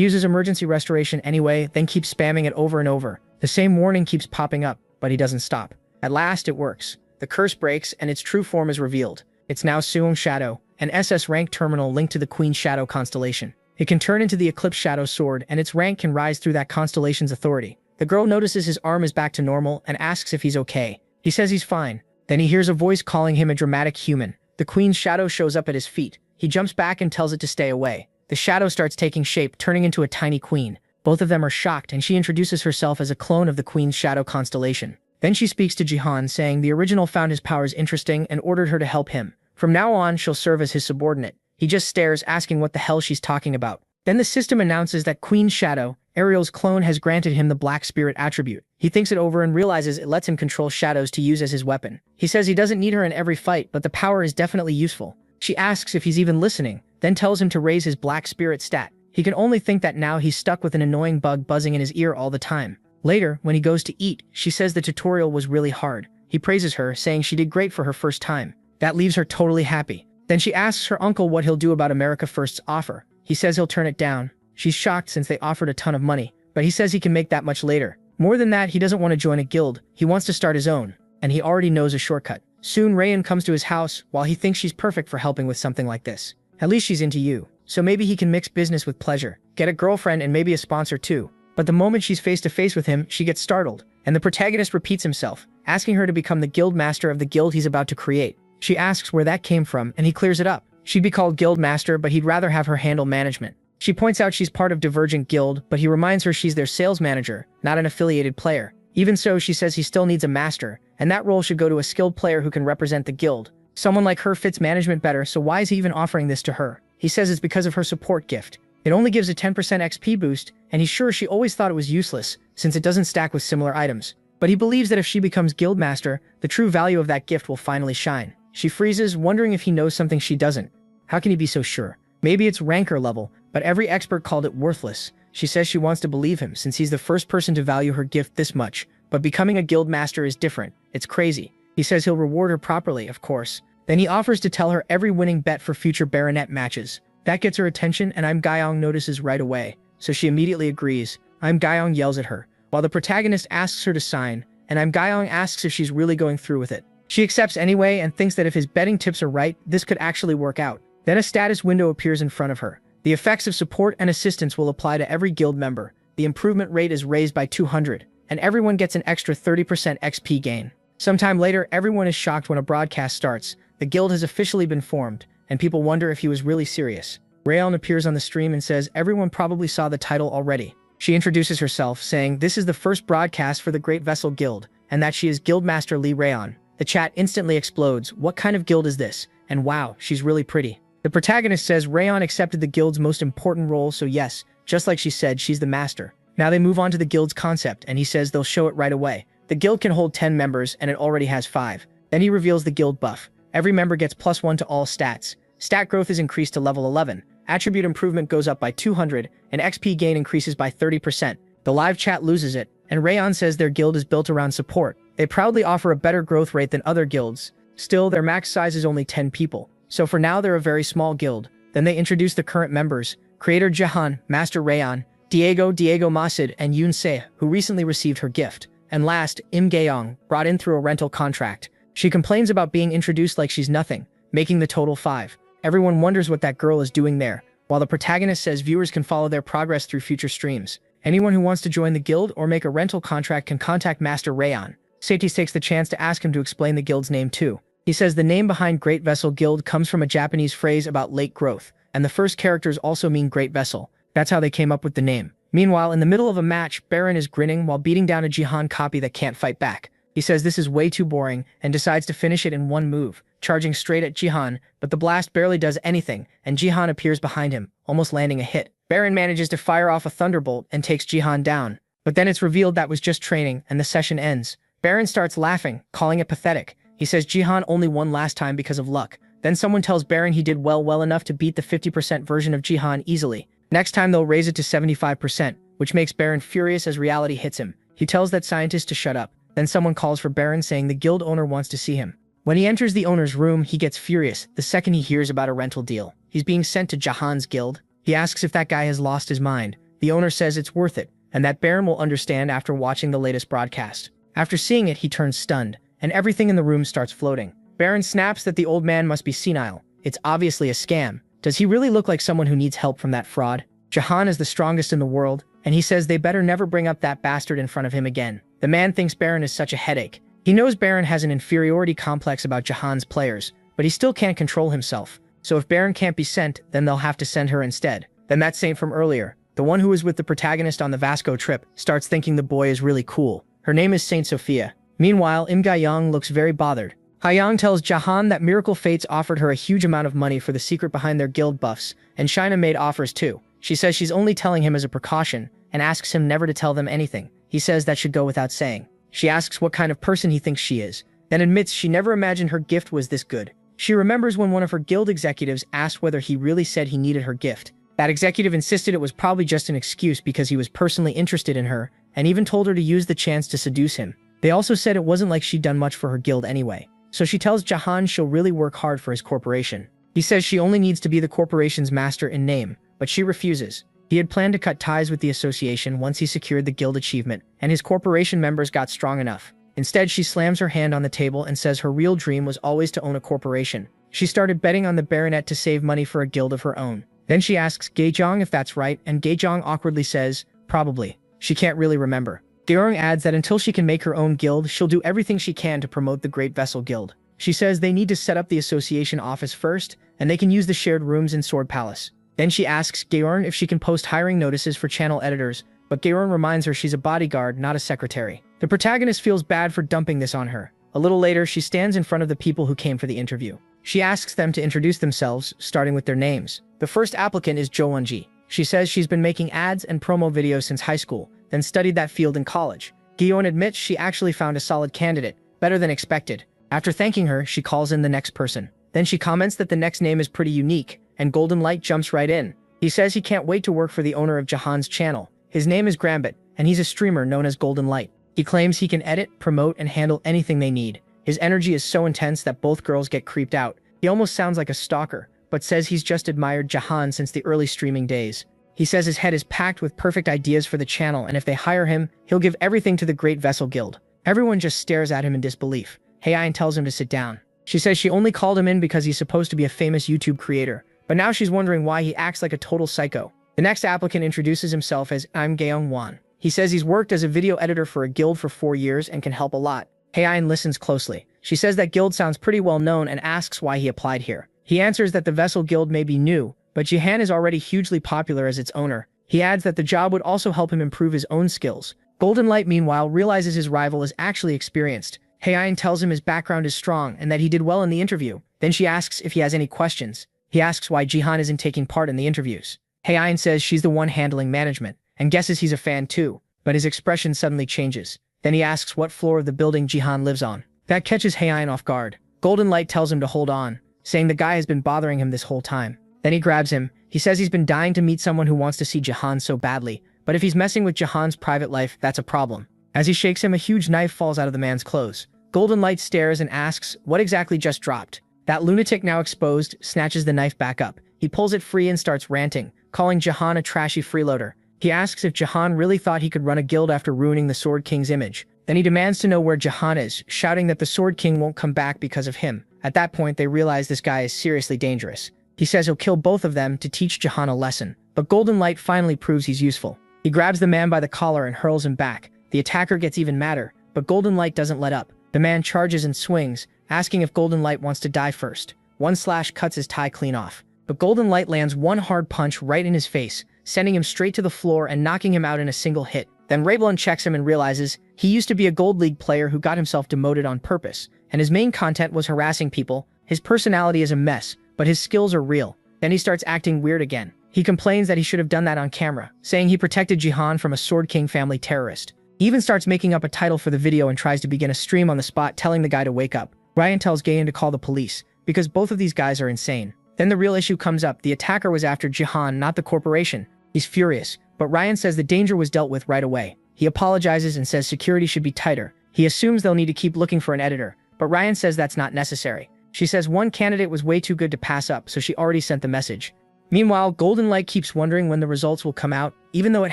uses emergency restoration anyway, then keeps spamming it over and over. The same warning keeps popping up, but he doesn't stop. At last, it works. The curse breaks, and its true form is revealed. It's now Seong's shadow, an SS rank terminal linked to the Queen's Shadow constellation. It can turn into the Eclipse Shadow sword, and its rank can rise through that constellation's authority. The girl notices his arm is back to normal and asks if he's okay. He says he's fine. Then he hears a voice calling him a dramatic human. The Queen's shadow shows up at his feet. He jumps back and tells it to stay away. The shadow starts taking shape, turning into a tiny queen. Both of them are shocked, and she introduces herself as a clone of the Queen's Shadow constellation. Then she speaks to Jihan, saying the original found his powers interesting and ordered her to help him. From now on, she'll serve as his subordinate. He just stares, asking what the hell she's talking about. Then the system announces that Queen's Shadow, Ariel's clone, has granted him the Black Spirit attribute. He thinks it over and realizes it lets him control shadows to use as his weapon. He says he doesn't need her in every fight, but the power is definitely useful. She asks if he's even listening, then tells him to raise his Black Spirit stat. He can only think that now he's stuck with an annoying bug buzzing in his ear all the time. Later, when he goes to eat, she says the tutorial was really hard. He praises her, saying she did great for her first time. That leaves her totally happy. Then she asks her uncle what he'll do about America First's offer. He says he'll turn it down. She's shocked since they offered a ton of money, but he says he can make that much later. More than that, he doesn't want to join a guild. He wants to start his own, and he already knows a shortcut. Soon, Rayan comes to his house while he thinks she's perfect for helping with something like this. At least she's into you, so maybe he can mix business with pleasure, get a girlfriend and maybe a sponsor too. But the moment she's face to face with him, she gets startled, and the protagonist repeats himself, asking her to become the guild master of the guild he's about to create. She asks where that came from, and he clears it up. She'd be called guild master, but he'd rather have her handle management. She points out she's part of Divergent Guild, but he reminds her she's their sales manager, not an affiliated player. Even so, she says he still needs a master, and that role should go to a skilled player who can represent the guild. Someone like her fits management better, so why is he even offering this to her? He says it's because of her support gift. It only gives a 10% XP boost, and he's sure she always thought it was useless, since it doesn't stack with similar items. But he believes that if she becomes guild master, the true value of that gift will finally shine. She freezes, wondering if he knows something she doesn't. How can he be so sure? Maybe it's rancor level, but every expert called it worthless. She says she wants to believe him since he's the first person to value her gift this much, but becoming a guild master is different. It's crazy. He says he'll reward her properly, of course. Then he offers to tell her every winning bet for future baronet matches. That gets her attention, and I'm Gyeong notices right away, so she immediately agrees. I'm Gyeong yells at her, while the protagonist asks her to sign, and I'm Gyeong asks if she's really going through with it. She accepts anyway and thinks that if his betting tips are right, this could actually work out. Then a status window appears in front of her. The effects of support and assistance will apply to every guild member. The improvement rate is raised by 200, and everyone gets an extra 30% XP gain. Sometime later, everyone is shocked when a broadcast starts. The guild has officially been formed, and people wonder if he was really serious. Rayon appears on the stream and says everyone probably saw the title already. She introduces herself, saying this is the first broadcast for the Great Vessel Guild, and that she is Guildmaster Lee Rayon. The chat instantly explodes. What kind of guild is this? And wow, she's really pretty. The protagonist says Rayon accepted the guild's most important role, so yes, just like she said, she's the master. Now they move on to the guild's concept, and he says they'll show it right away. The guild can hold 10 members, and it already has 5. Then he reveals the guild buff. Every member gets +1 to all stats. Stat growth is increased to level 11. Attribute improvement goes up by 200, and XP gain increases by 30%. The live chat loses it, and Rayon says their guild is built around support. They proudly offer a better growth rate than other guilds. Still, their max size is only 10 people. So for now, they're a very small guild. Then they introduce the current members: Creator Jahan, Master Rayon, Diego Masid, and Yoon Se, who recently received her gift. And last, Im Gaeong, brought in through a rental contract. She complains about being introduced like she's nothing, making the total 5. Everyone wonders what that girl is doing there, while the protagonist says viewers can follow their progress through future streams. Anyone who wants to join the guild or make a rental contract can contact Master Rayon. Satis takes the chance to ask him to explain the guild's name too. He says the name behind Great Vessel Guild comes from a Japanese phrase about late growth, and the first characters also mean Great Vessel. That's how they came up with the name. Meanwhile, in the middle of a match, Baron is grinning while beating down a Jihan copy that can't fight back. He says this is way too boring and decides to finish it in one move, charging straight at Jihan, but the blast barely does anything, and Jihan appears behind him, almost landing a hit. Baron manages to fire off a thunderbolt and takes Jihan down, but then it's revealed that was just training and the session ends. Baron starts laughing, calling it pathetic. He says Jihan only won last time because of luck. Then someone tells Baron he did well enough to beat the 50% version of Jihan easily. Next time they'll raise it to 75%, which makes Baron furious as reality hits him. He tells that scientist to shut up. Then someone calls for Baron, saying the guild owner wants to see him. When he enters the owner's room, he gets furious the second he hears about a rental deal. He's being sent to Jahan's guild. He asks if that guy has lost his mind. The owner says it's worth it, and that Baron will understand after watching the latest broadcast. After seeing it, he turns stunned, and everything in the room starts floating. Baron snaps that the old man must be senile. It's obviously a scam. Does he really look like someone who needs help from that fraud? Jahan is the strongest in the world, and he says they better never bring up that bastard in front of him again. The man thinks Baron is such a headache. He knows Baron has an inferiority complex about Jahan's players, but he still can't control himself. So if Baron can't be sent, then they'll have to send her instead. Then that saint from earlier, the one who was with the protagonist on the Vasco trip, starts thinking the boy is really cool. Her name is Saint Sophia. Meanwhile, Im Gaeong looks very bothered. Haiyang tells Jahan that Miracle Fates offered her a huge amount of money for the secret behind their guild buffs, and China made offers too. She says she's only telling him as a precaution, and asks him never to tell them anything. He says that should go without saying. She asks what kind of person he thinks she is, then admits she never imagined her gift was this good. She remembers when one of her guild executives asked whether he really said he needed her gift. That executive insisted it was probably just an excuse because he was personally interested in her, and even told her to use the chance to seduce him. They also said it wasn't like she'd done much for her guild anyway. So she tells Jahan she'll really work hard for his corporation. He says she only needs to be the corporation's master in name, but she refuses. He had planned to cut ties with the association once he secured the guild achievement, and his corporation members got strong enough. Instead, she slams her hand on the table and says her real dream was always to own a corporation. She started betting on the baronet to save money for a guild of her own. Then she asks Gaejong if that's right, and Gaejong awkwardly says, probably. She can't really remember. Gaeong adds that until she can make her own guild, she'll do everything she can to promote the Great Vessel Guild. She says they need to set up the association office first, and they can use the shared rooms in Sword Palace. Then she asks Gaeorn if she can post hiring notices for channel editors, but Gaeorn reminds her she's a bodyguard, not a secretary. The protagonist feels bad for dumping this on her. A little later, she stands in front of the people who came for the interview. She asks them to introduce themselves, starting with their names. The first applicant is Jo Won-ji. She says she's been making ads and promo videos since high school, then studied that field in college. Gaeorn admits she actually found a solid candidate, better than expected. After thanking her, she calls in the next person. Then she comments that the next name is pretty unique, and Golden Light jumps right in. He says he can't wait to work for the owner of Jahan's channel. His name is Grambit, and he's a streamer known as Golden Light. He claims he can edit, promote, and handle anything they need. His energy is so intense that both girls get creeped out. He almost sounds like a stalker, but says he's just admired Jahan since the early streaming days. He says his head is packed with perfect ideas for the channel, and if they hire him, he'll give everything to the Great Vessel Guild. Everyone just stares at him in disbelief. Haein tells him to sit down. She says she only called him in because he's supposed to be a famous YouTube creator, but now she's wondering why he acts like a total psycho. The next applicant introduces himself as I'm Gaeong Wan. He says he's worked as a video editor for a guild for 4 years and can help a lot. Haein listens closely. She says that guild sounds pretty well known and asks why he applied here. He answers that the Vessel Guild may be new, but Jihan is already hugely popular as its owner. He adds that the job would also help him improve his own skills. Golden Light, meanwhile, realizes his rival is actually experienced. Heian tells him his background is strong and that he did well in the interview. Then she asks if he has any questions. He asks why Jihan isn't taking part in the interviews. Heian says she's the one handling management, and guesses he's a fan too, but his expression suddenly changes. Then he asks what floor of the building Jihan lives on. That catches Heian off guard. Golden Light tells him to hold on, saying the guy has been bothering him this whole time. Then he grabs him. He says he's been dying to meet someone who wants to see Jihan so badly, but if he's messing with Jihan's private life, that's a problem. As he shakes him, a huge knife falls out of the man's clothes. Golden Light stares and asks what exactly just dropped. That lunatic, now exposed, snatches the knife back up. He pulls it free and starts ranting, calling Jihan a trashy freeloader. He asks if Jihan really thought he could run a guild after ruining the Sword King's image. Then he demands to know where Jihan is, shouting that the Sword King won't come back because of him. At that point, they realize this guy is seriously dangerous. He says he'll kill both of them to teach Jihan a lesson, but Golden Light finally proves he's useful. He grabs the man by the collar and hurls him back. The attacker gets even madder, but Golden Light doesn't let up. The man charges and swings, asking if Golden Light wants to die first. One slash cuts his tie clean off, but Golden Light lands one hard punch right in his face, sending him straight to the floor and knocking him out in a single hit. Then Raybelin checks him and realizes he used to be a Gold League player who got himself demoted on purpose, and his main content was harassing people. His personality is a mess, but his skills are real. Then he starts acting weird again. He complains that he should have done that on camera, saying he protected Jihan from a Sword King family terrorist. He even starts making up a title for the video and tries to begin a stream on the spot, telling the guy to wake up. Ryan tells Gayan to call the police, because both of these guys are insane. Then the real issue comes up. The attacker was after Jihan, not the corporation. He's furious, but Ryan says the danger was dealt with right away. He apologizes and says security should be tighter. He assumes they'll need to keep looking for an editor, but Ryan says that's not necessary. She says one candidate was way too good to pass up, so she already sent the message. Meanwhile, Golden Light keeps wondering when the results will come out, even though it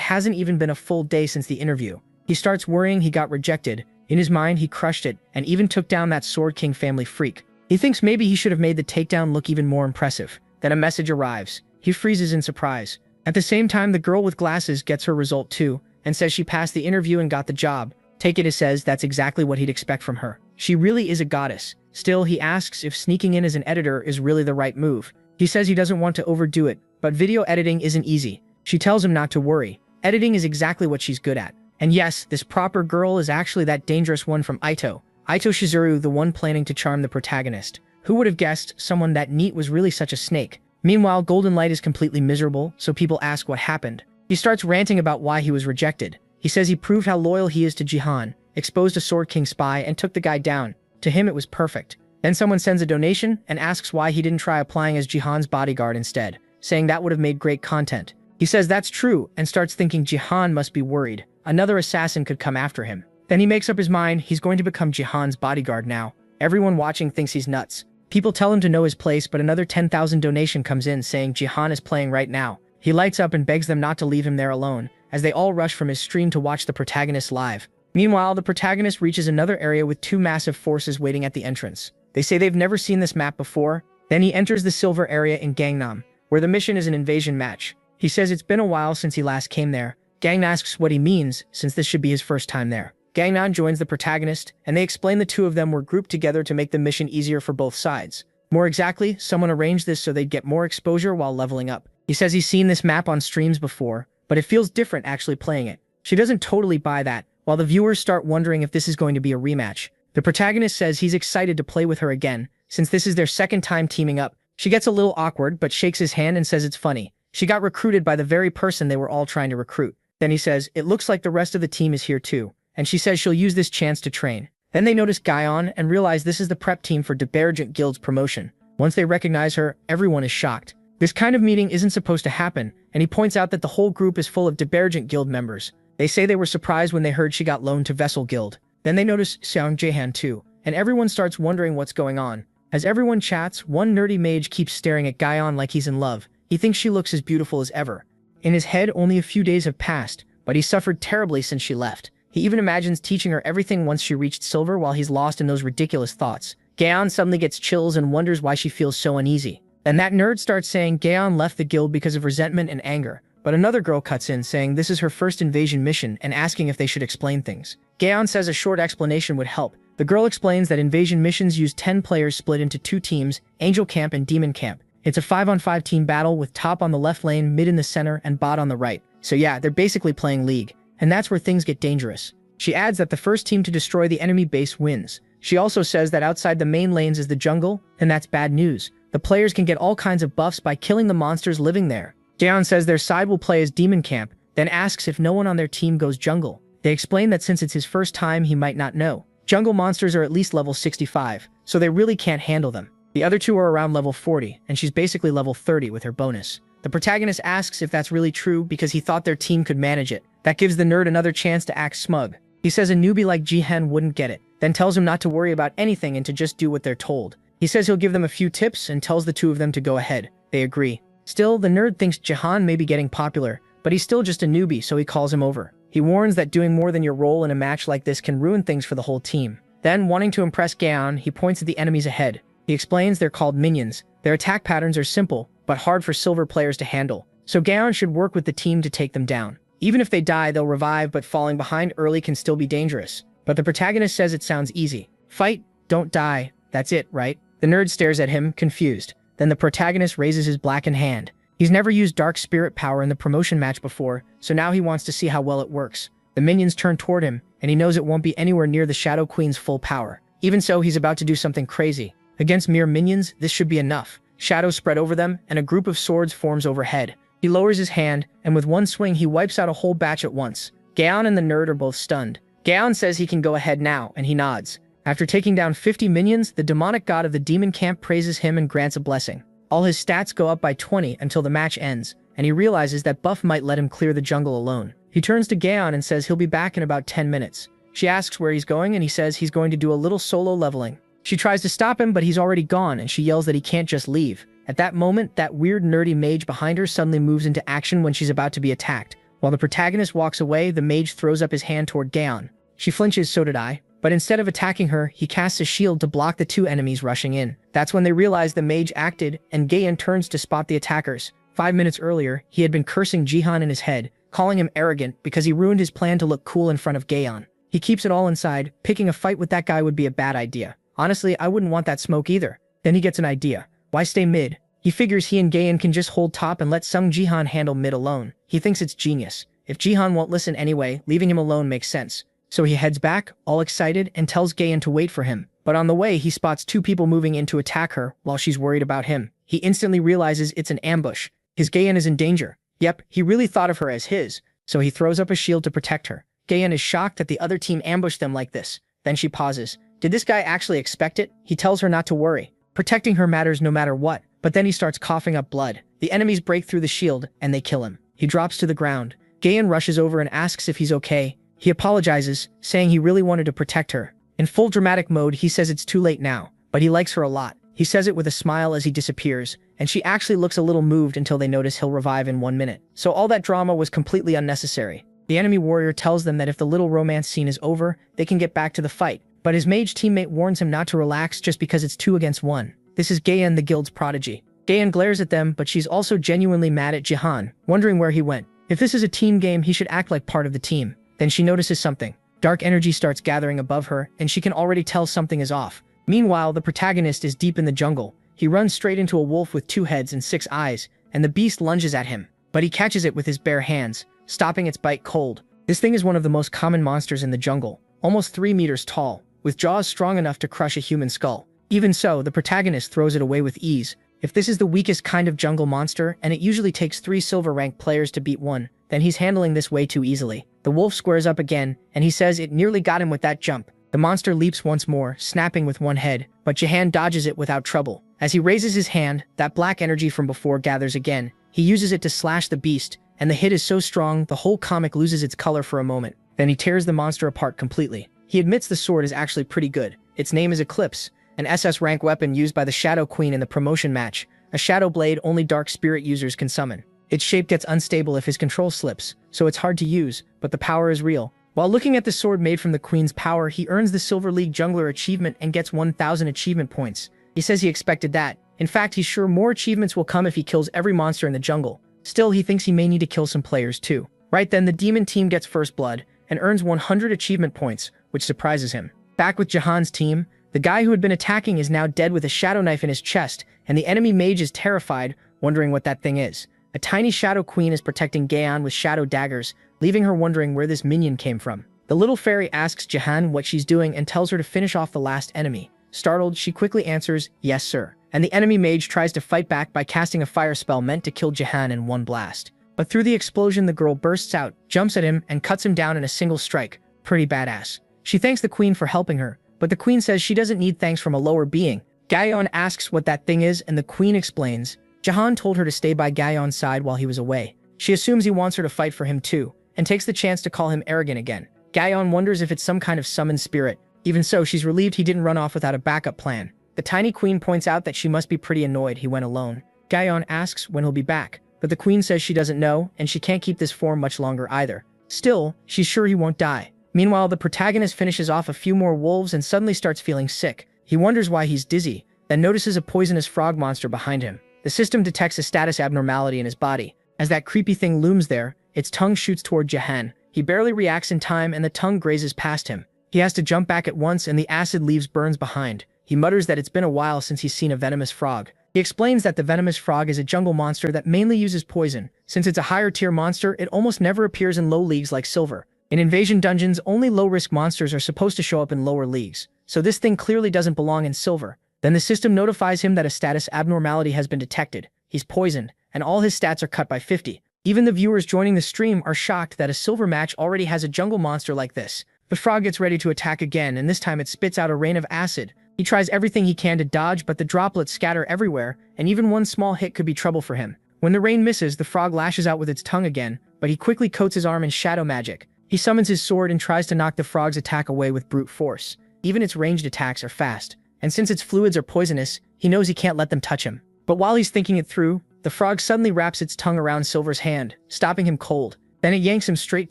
hasn't even been a full day since the interview. He starts worrying he got rejected. In his mind, he crushed it, and even took down that Sword King family freak. He thinks maybe he should have made the takedown look even more impressive. Then a message arrives. He freezes in surprise. At the same time, the girl with glasses gets her result too, and says she passed the interview and got the job. Takeda says that's exactly what he'd expect from her. She really is a goddess. Still, he asks if sneaking in as an editor is really the right move. He says he doesn't want to overdo it, but video editing isn't easy. She tells him not to worry. Editing is exactly what she's good at. And yes, this proper girl is actually that dangerous one from Ito. Ito Shizuru, the one planning to charm the protagonist. Who would have guessed someone that neat was really such a snake? Meanwhile, Golden Light is completely miserable, so people ask what happened. He starts ranting about why he was rejected. He says he proved how loyal he is to Jihan, exposed a Sword King spy, and took the guy down. To him, it was perfect. Then someone sends a donation and asks why he didn't try applying as Jihan's bodyguard instead, saying that would have made great content. He says that's true and starts thinking Jihan must be worried. Another assassin could come after him. Then he makes up his mind he's going to become Jihan's bodyguard now. Everyone watching thinks he's nuts. People tell him to know his place, but another 10,000 donation comes in saying Jihan is playing right now. He lights up and begs them not to leave him there alone, as they all rush from his stream to watch the protagonist live. Meanwhile, the protagonist reaches another area with two massive forces waiting at the entrance. They say they've never seen this map before. Then he enters the silver area in Gangnam, where the mission is an invasion match. He says it's been a while since he last came there. Gangnam asks what he means, since this should be his first time there. Gangnam joins the protagonist, and they explain the two of them were grouped together to make the mission easier for both sides. More exactly, someone arranged this so they'd get more exposure while leveling up. He says he's seen this map on streams before, but it feels different actually playing it. She doesn't totally buy that, while the viewers start wondering if this is going to be a rematch. The protagonist says he's excited to play with her again, since this is their second time teaming up. She gets a little awkward, but shakes his hand and says it's funny. She got recruited by the very person they were all trying to recruit. Then he says, it looks like the rest of the team is here too, and she says she'll use this chance to train. Then they notice Gaon and realize this is the prep team for Divergent Guild's promotion. Once they recognize her, everyone is shocked. This kind of meeting isn't supposed to happen, and he points out that the whole group is full of Divergent Guild members. They say they were surprised when they heard she got loaned to Vessel Guild. Then they notice Xiang Jahan too, and everyone starts wondering what's going on. As everyone chats, one nerdy mage keeps staring at Gaon like he's in love. He thinks she looks as beautiful as ever. In his head, only a few days have passed, but he suffered terribly since she left. He even imagines teaching her everything once she reached silver while he's lost in those ridiculous thoughts. Gaon suddenly gets chills and wonders why she feels so uneasy. Then that nerd starts saying Gaon left the guild because of resentment and anger, but another girl cuts in saying this is her first invasion mission and asking if they should explain things. Gaon says a short explanation would help, The girl explains that invasion missions use 10 players split into 2 teams, Angel Camp and Demon Camp. It's a 5-on-5 team battle with top on the left lane, mid in the center, and bot on the right. So yeah, they're basically playing League. And that's where things get dangerous. She adds that the first team to destroy the enemy base wins. She also says that outside the main lanes is the jungle, and that's bad news. The players can get all kinds of buffs by killing the monsters living there. Jaeon says their side will play as Demon Camp, then asks if no one on their team goes jungle. They explain that since it's his first time, he might not know. Jungle monsters are at least level 65, so they really can't handle them. The other two are around level 40, and she's basically level 30 with her bonus. The protagonist asks if that's really true because he thought their team could manage it. That gives the nerd another chance to act smug. He says a newbie like Jihan wouldn't get it, then tells him not to worry about anything and to just do what they're told. He says he'll give them a few tips and tells the two of them to go ahead. They agree. Still, the nerd thinks Jihan may be getting popular, but he's still just a newbie, so he calls him over. He warns that doing more than your role in a match like this can ruin things for the whole team. Then, wanting to impress Gaon, he points at the enemies ahead. He explains they're called minions. Their attack patterns are simple, but hard for silver players to handle. So Gaon should work with the team to take them down. Even if they die, they'll revive, but falling behind early can still be dangerous. But the protagonist says it sounds easy. Fight, don't die, that's it, right? The nerd stares at him, confused. Then the protagonist raises his blackened hand. He's never used dark spirit power in the promotion match before, so now he wants to see how well it works. The minions turn toward him, and he knows it won't be anywhere near the Shadow Queen's full power. Even so, he's about to do something crazy. Against mere minions, this should be enough. Shadows spread over them, and a group of swords forms overhead. He lowers his hand, and with one swing he wipes out a whole batch at once. Gaon and the nerd are both stunned. Gaon says he can go ahead now, and he nods. After taking down 50 minions, the demonic god of the demon camp praises him and grants a blessing. All his stats go up by 20 until the match ends, and he realizes that Buff might let him clear the jungle alone. He turns to Gaon and says he'll be back in about 10 minutes. She asks where he's going, and he says he's going to do a little solo leveling. She tries to stop him, but he's already gone, and she yells that he can't just leave. At that moment, that weird nerdy mage behind her suddenly moves into action when she's about to be attacked. While the protagonist walks away, the mage throws up his hand toward Gaon. She flinches, so did I. But instead of attacking her, he casts a shield to block the two enemies rushing in. That's when they realize the mage acted, and Gaon turns to spot the attackers. 5 minutes earlier, he had been cursing Jihan in his head, calling him arrogant because he ruined his plan to look cool in front of Gaon. He keeps it all inside. Picking a fight with that guy would be a bad idea. Honestly, I wouldn't want that smoke either. Then he gets an idea. Why stay mid? He figures he and Gaon can just hold top and let Sung Jihan handle mid alone. He thinks it's genius. If Jihan won't listen anyway, leaving him alone makes sense. So he heads back, all excited, and tells Gaon to wait for him. But on the way, he spots two people moving in to attack her while she's worried about him. He instantly realizes it's an ambush. His Gaon is in danger. Yep, he really thought of her as his, so he throws up a shield to protect her. Gaon is shocked that the other team ambushed them like this. Then she pauses. Did this guy actually expect it? He tells her not to worry. Protecting her matters no matter what. But then he starts coughing up blood. The enemies break through the shield, and they kill him. He drops to the ground. Gaon rushes over and asks if he's okay. He apologizes, saying he really wanted to protect her. In full dramatic mode, he says it's too late now, but he likes her a lot. He says it with a smile as he disappears, and she actually looks a little moved until they notice he'll revive in 1 minute. So all that drama was completely unnecessary. The enemy warrior tells them that if the little romance scene is over, they can get back to the fight. But his mage teammate warns him not to relax just because it's 2 against 1. This is Gaon, the guild's prodigy. Gaon glares at them, but she's also genuinely mad at Jihan, wondering where he went. If this is a team game, he should act like part of the team. Then she notices something. Dark energy starts gathering above her, and she can already tell something is off. Meanwhile, the protagonist is deep in the jungle. He runs straight into a wolf with 2 heads and 6 eyes, and the beast lunges at him. But he catches it with his bare hands, stopping its bite cold. This thing is one of the most common monsters in the jungle, almost 3 meters tall, with jaws strong enough to crush a human skull. Even so, the protagonist throws it away with ease. If this is the weakest kind of jungle monster, and it usually takes 3 silver rank players to beat one, then he's handling this way too easily. The wolf squares up again, and he says it nearly got him with that jump. The monster leaps once more, snapping with 1 head, but Jihan dodges it without trouble. As he raises his hand, that black energy from before gathers again. He uses it to slash the beast, and the hit is so strong the whole comic loses its color for a moment. Then he tears the monster apart completely. He admits the sword is actually pretty good. Its name is Eclipse, an SS rank weapon used by the Shadow Queen in the promotion match, a shadow blade only dark spirit users can summon. Its shape gets unstable if his control slips, so it's hard to use, but the power is real. While looking at the sword made from the Queen's power, he earns the Silver League Jungler achievement and gets 1,000 achievement points. He says he expected that. In fact, he's sure more achievements will come if he kills every monster in the jungle. Still, he thinks he may need to kill some players too. Right then, the demon team gets first blood and earns 100 achievement points, which surprises him. Back with Jahan's team, the guy who had been attacking is now dead with a shadow knife in his chest, and the enemy mage is terrified, wondering what that thing is. A tiny shadow queen is protecting Gaeon with shadow daggers, leaving her wondering where this minion came from. The little fairy asks Jahan what she's doing and tells her to finish off the last enemy. Startled, she quickly answers, "Yes, sir." And the enemy mage tries to fight back by casting a fire spell meant to kill Jahan in one blast. But through the explosion, the girl bursts out, jumps at him, and cuts him down in a single strike. Pretty badass. She thanks the queen for helping her, but the queen says she doesn't need thanks from a lower being. Gaeon asks what that thing is, and the queen explains. Jahan told her to stay by Gaeon's side while he was away. She assumes he wants her to fight for him too, and takes the chance to call him arrogant again. Gaeon wonders if it's some kind of summoned spirit. Even so, she's relieved he didn't run off without a backup plan. The tiny queen points out that she must be pretty annoyed he went alone. Gaeon asks when he'll be back, but the queen says she doesn't know, and she can't keep this form much longer either. Still, she's sure he won't die. Meanwhile, the protagonist finishes off a few more wolves and suddenly starts feeling sick. He wonders why he's dizzy, then notices a poisonous frog monster behind him. The system detects a status abnormality in his body. As that creepy thing looms there, its tongue shoots toward Jahan. He barely reacts in time and the tongue grazes past him. He has to jump back at once and the acid leaves burns behind. He mutters that it's been a while since he's seen a venomous frog. He explains that the venomous frog is a jungle monster that mainly uses poison. Since it's a higher tier monster, it almost never appears in low leagues like Silver. In invasion dungeons, only low-risk monsters are supposed to show up in lower leagues, so this thing clearly doesn't belong in Silver. Then the system notifies him that a status abnormality has been detected. He's poisoned, and all his stats are cut by 50. Even the viewers joining the stream are shocked that a Silver match already has a jungle monster like this. The frog gets ready to attack again, and this time it spits out a rain of acid. He tries everything he can to dodge, but the droplets scatter everywhere, and even one small hit could be trouble for him. When the rain misses, the frog lashes out with its tongue again, but he quickly coats his arm in shadow magic. He summons his sword and tries to knock the frog's attack away with brute force. Even its ranged attacks are fast, and since its fluids are poisonous, he knows he can't let them touch him. But while he's thinking it through, the frog suddenly wraps its tongue around Silver's hand, stopping him cold. Then it yanks him straight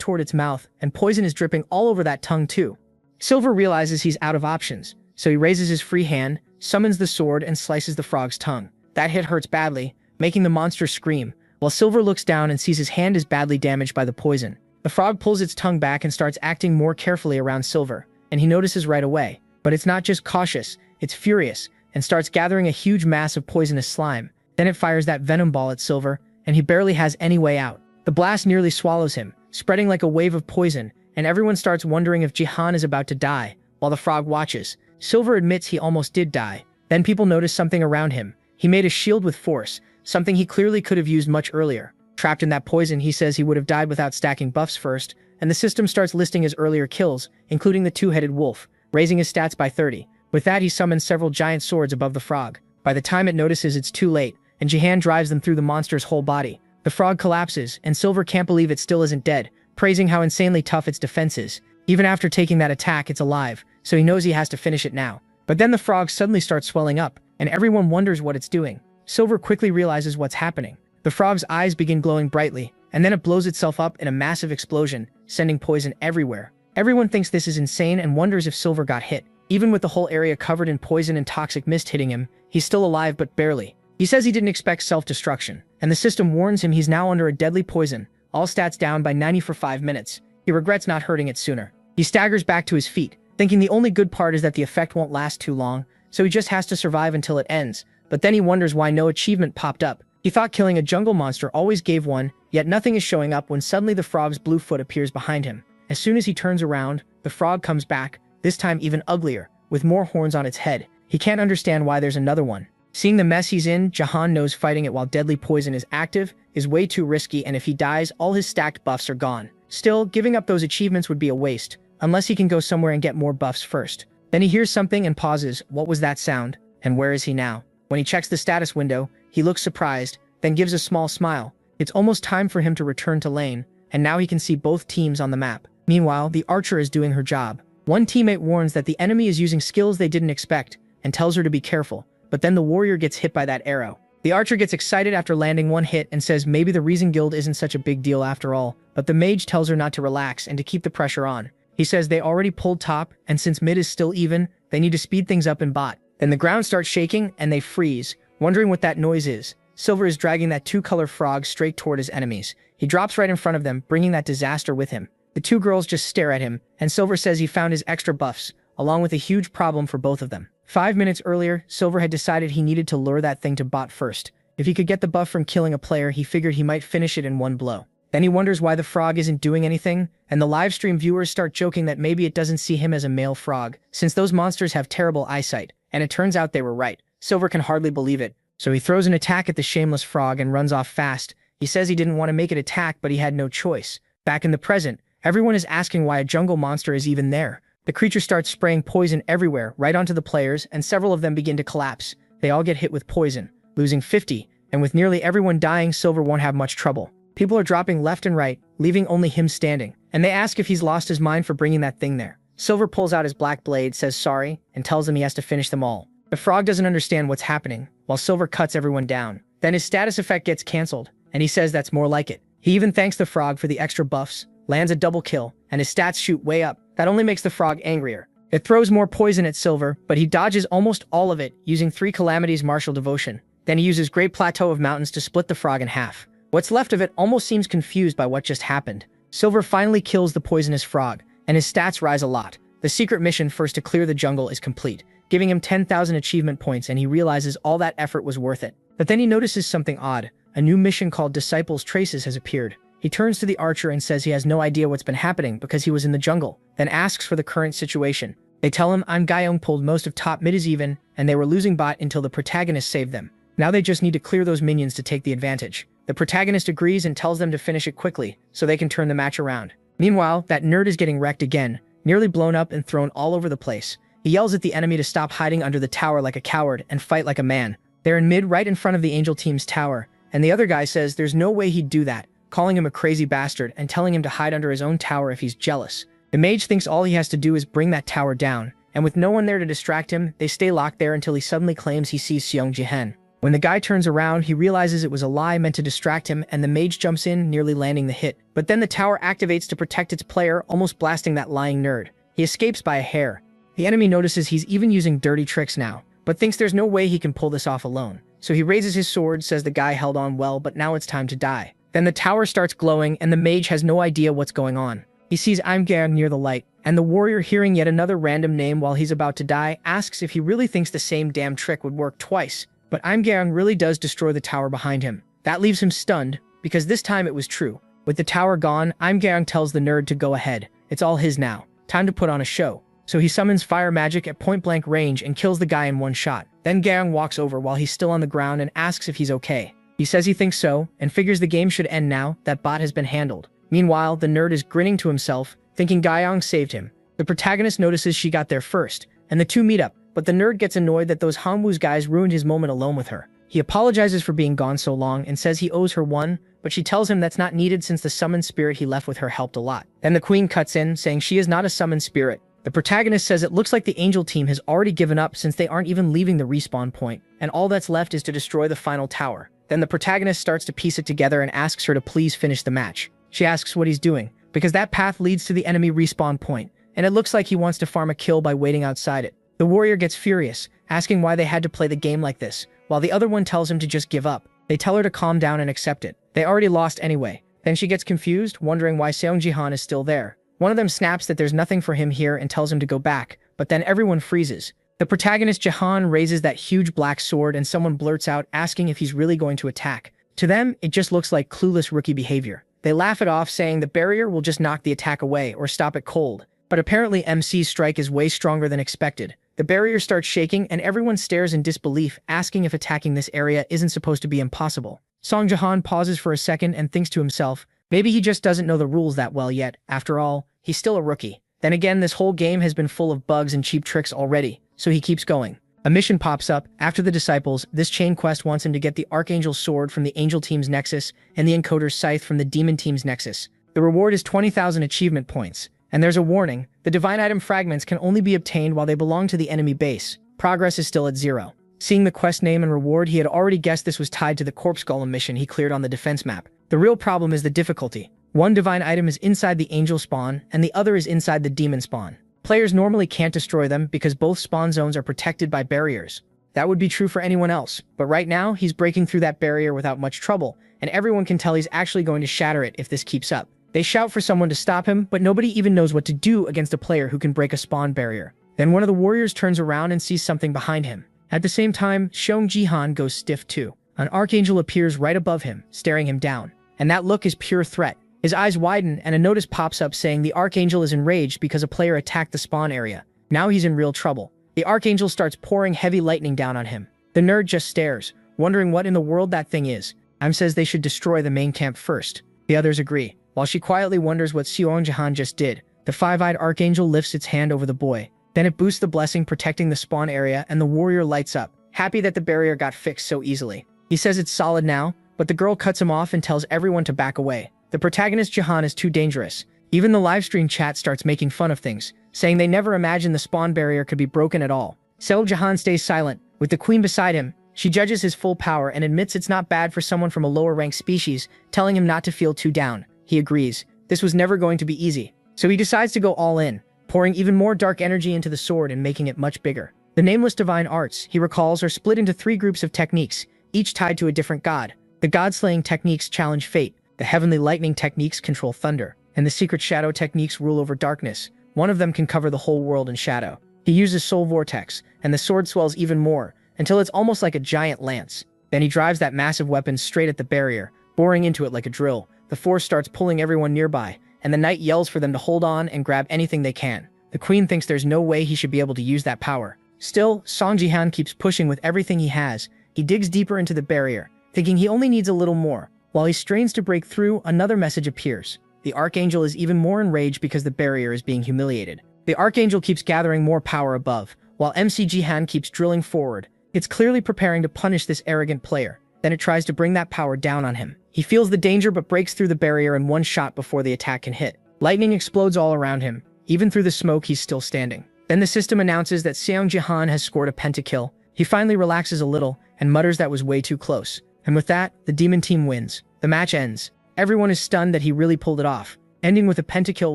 toward its mouth, and poison is dripping all over that tongue too. Silver realizes he's out of options, so he raises his free hand, summons the sword, and slices the frog's tongue. That hit hurts badly, making the monster scream, while Silver looks down and sees his hand is badly damaged by the poison. The frog pulls its tongue back and starts acting more carefully around Silver, and he notices right away. But it's not just cautious, it's furious, and starts gathering a huge mass of poisonous slime. Then it fires that venom ball at Silver, and he barely has any way out. The blast nearly swallows him, spreading like a wave of poison, and everyone starts wondering if Jahan is about to die, while the frog watches. Silver admits he almost did die. Then people notice something around him. He made a shield with force, something he clearly could have used much earlier. Trapped in that poison, he says he would have died without stacking buffs first, and the system starts listing his earlier kills, including the two-headed wolf, raising his stats by 30. With that, he summons several giant swords above the frog. By the time it notices it's too late, and Jahan drives them through the monster's whole body. The frog collapses, and Silver can't believe it still isn't dead, praising how insanely tough its defense is. Even after taking that attack, it's alive, so he knows he has to finish it now. But then the frog suddenly starts swelling up, and everyone wonders what it's doing. Silver quickly realizes what's happening. The frog's eyes begin glowing brightly, and then it blows itself up in a massive explosion, sending poison everywhere. Everyone thinks this is insane and wonders if Silver got hit. Even with the whole area covered in poison and toxic mist hitting him, he's still alive but barely. He says he didn't expect self-destruction, and the system warns him he's now under a deadly poison, all stats down by 90 for 5 minutes. He regrets not hurting it sooner. He staggers back to his feet, thinking the only good part is that the effect won't last too long, so he just has to survive until it ends. But then he wonders why no achievement popped up. He thought killing a jungle monster always gave one, yet nothing is showing up when suddenly the frog's blue foot appears behind him. As soon as he turns around, the frog comes back, this time even uglier, with more horns on its head. He can't understand why there's another one. Seeing the mess he's in, Jahan knows fighting it while deadly poison is active is way too risky, and if he dies, all his stacked buffs are gone. Still, giving up those achievements would be a waste, unless he can go somewhere and get more buffs first. Then he hears something and pauses. What was that sound? And where is he now? When he checks the status window, he looks surprised, then gives a small smile. It's almost time for him to return to lane, and now he can see both teams on the map. Meanwhile, the archer is doing her job. One teammate warns that the enemy is using skills they didn't expect, and tells her to be careful, but then the warrior gets hit by that arrow. The archer gets excited after landing one hit and says maybe the Reason Guild isn't such a big deal after all, but the mage tells her not to relax and to keep the pressure on. He says they already pulled top, and since mid is still even, they need to speed things up in bot. Then the ground starts shaking, and they freeze, wondering what that noise is. Silver is dragging that two-color frog straight toward his enemies. He drops right in front of them, bringing that disaster with him. The two girls just stare at him, and Silver says he found his extra buffs, along with a huge problem for both of them. 5 minutes earlier, Silver had decided he needed to lure that thing to bot first. If he could get the buff from killing a player, he figured he might finish it in one blow. Then he wonders why the frog isn't doing anything, and the livestream viewers start joking that maybe it doesn't see him as a male frog, since those monsters have terrible eyesight, and it turns out they were right. Silver can hardly believe it, so he throws an attack at the shameless frog and runs off fast. He says he didn't want to make it attack, but he had no choice. Back in the present, everyone is asking why a jungle monster is even there. The creature starts spraying poison everywhere, right onto the players, and several of them begin to collapse. They all get hit with poison, losing 50, and with nearly everyone dying, Silver won't have much trouble. People are dropping left and right, leaving only him standing, and they ask if he's lost his mind for bringing that thing there. Silver pulls out his black blade, says sorry, and tells them he has to finish them all. The frog doesn't understand what's happening, while Silver cuts everyone down. Then his status effect gets cancelled, and he says that's more like it. He even thanks the frog for the extra buffs, lands a double kill, and his stats shoot way up. That only makes the frog angrier. It throws more poison at Silver, but he dodges almost all of it, using 3 calamities martial devotion. Then he uses Great Plateau of Mountains to split the frog in half. What's left of it almost seems confused by what just happened. Silver finally kills the poisonous frog, and his stats rise a lot. The secret mission first to clear the jungle is complete, giving him 10,000 achievement points, and he realizes all that effort was worth it. But then he notices something odd. A new mission called Disciples Traces has appeared. He turns to the archer and says he has no idea what's been happening because he was in the jungle, then asks for the current situation. They tell him Gaeong pulled most of top mid is even, and they were losing bot until the protagonist saved them. Now they just need to clear those minions to take the advantage. The protagonist agrees and tells them to finish it quickly, so they can turn the match around. Meanwhile, that nerd is getting wrecked again, nearly blown up and thrown all over the place. He yells at the enemy to stop hiding under the tower like a coward and fight like a man. They're in mid right in front of the angel team's tower, and the other guy says there's no way he'd do that, calling him a crazy bastard and telling him to hide under his own tower if he's jealous. The mage thinks all he has to do is bring that tower down, and with no one there to distract him, they stay locked there until he suddenly claims he sees Seong Jihen. When the guy turns around, he realizes it was a lie meant to distract him, and the mage jumps in, nearly landing the hit. But then the tower activates to protect its player, almost blasting that lying nerd. He escapes by a hair. The enemy notices he's even using dirty tricks now, but thinks there's no way he can pull this off alone. So he raises his sword, says the guy held on well, but now it's time to die. Then the tower starts glowing, and the mage has no idea what's going on. He sees Imgang near the light, and the warrior, hearing yet another random name while he's about to die, asks if he really thinks the same damn trick would work twice. But Imgang really does destroy the tower behind him. That leaves him stunned, because this time it was true. With the tower gone, Imgang tells the nerd to go ahead. It's all his now. Time to put on a show. So he summons fire magic at point-blank range and kills the guy in one shot. Then Gang walks over while he's still on the ground and asks if he's okay. He says he thinks so, and figures the game should end now that bot has been handled. Meanwhile, the nerd is grinning to himself, thinking Gaeong saved him. The protagonist notices she got there first, and the two meet up, but the nerd gets annoyed that those Hanwoo's guys ruined his moment alone with her. He apologizes for being gone so long and says he owes her one, but she tells him that's not needed since the summoned spirit he left with her helped a lot. Then the queen cuts in, saying she is not a summoned spirit. The protagonist says it looks like the angel team has already given up since they aren't even leaving the respawn point, and all that's left is to destroy the final tower. Then the protagonist starts to piece it together and asks her to please finish the match. She asks what he's doing, because that path leads to the enemy respawn point, and it looks like he wants to farm a kill by waiting outside it. The warrior gets furious, asking why they had to play the game like this, while the other one tells him to just give up. They tell her to calm down and accept it. They already lost anyway. Then she gets confused, wondering why Seong Jihan is still there. One of them snaps that there's nothing for him here and tells him to go back, but then everyone freezes. The protagonist Jahan raises that huge black sword and someone blurts out asking if he's really going to attack. To them, it just looks like clueless rookie behavior. They laugh it off, saying the barrier will just knock the attack away or stop it cold. But apparently MC's strike is way stronger than expected. The barrier starts shaking and everyone stares in disbelief, asking if attacking this area isn't supposed to be impossible. Song Jahan pauses for a second and thinks to himself, maybe he just doesn't know the rules that well yet. After all, he's still a rookie. Then again, this whole game has been full of bugs and cheap tricks already, so he keeps going. A mission pops up. After the Disciples, this chain quest wants him to get the Archangel's sword from the Angel team's Nexus and the Encoder's scythe from the Demon team's Nexus. The reward is 20,000 achievement points. And there's a warning, the divine item fragments can only be obtained while they belong to the enemy base. Progress is still at 0. Seeing the quest name and reward, he had already guessed this was tied to the Corpse Golem mission he cleared on the defense map. The real problem is the difficulty. One divine item is inside the angel spawn, and the other is inside the demon spawn. Players normally can't destroy them because both spawn zones are protected by barriers. That would be true for anyone else, but right now, he's breaking through that barrier without much trouble, and everyone can tell he's actually going to shatter it if this keeps up. They shout for someone to stop him, but nobody even knows what to do against a player who can break a spawn barrier. Then one of the warriors turns around and sees something behind him. At the same time, Seong Ji-han goes stiff too. An archangel appears right above him, staring him down. And that look is pure threat. His eyes widen and a notice pops up saying the archangel is enraged because a player attacked the spawn area. Now he's in real trouble. The archangel starts pouring heavy lightning down on him. The nerd just stares, wondering what in the world that thing is. Am says they should destroy the main camp first. The others agree. While she quietly wonders what Seong Ji-han just did, the five-eyed archangel lifts its hand over the boy. Then it boosts the blessing protecting the spawn area and the warrior lights up, happy that the barrier got fixed so easily. He says it's solid now, but the girl cuts him off and tells everyone to back away. The protagonist Jahan is too dangerous. Even the livestream chat starts making fun of things, saying they never imagined the spawn barrier could be broken at all. Seo Jahan stays silent, with the queen beside him. She judges his full power and admits it's not bad for someone from a lower-ranked species, telling him not to feel too down. He agrees. This was never going to be easy. So he decides to go all in, pouring even more dark energy into the sword and making it much bigger. The nameless divine arts, he recalls, are split into 3 groups of techniques, each tied to a different god. The god-slaying techniques challenge fate, the heavenly lightning techniques control thunder, and the secret shadow techniques rule over darkness. One of them can cover the whole world in shadow. He uses soul vortex, and the sword swells even more, until it's almost like a giant lance. Then he drives that massive weapon straight at the barrier, boring into it like a drill. The force starts pulling everyone nearby, and the knight yells for them to hold on and grab anything they can. The queen thinks there's no way he should be able to use that power. Still, Song Ji-han keeps pushing with everything he has. He digs deeper into the barrier, thinking he only needs a little more. While he strains to break through, another message appears. The archangel is even more enraged because the barrier is being humiliated. The archangel keeps gathering more power above, while MC Ji-han keeps drilling forward. It's clearly preparing to punish this arrogant player. Then it tries to bring that power down on him. He feels the danger but breaks through the barrier in one shot before the attack can hit. Lightning explodes all around him. Even through the smoke, he's still standing. Then the system announces that Seong Ji-han has scored a pentakill. He finally relaxes a little and mutters that was way too close. And with that, the demon team wins. The match ends. Everyone is stunned that he really pulled it off. Ending with a pentakill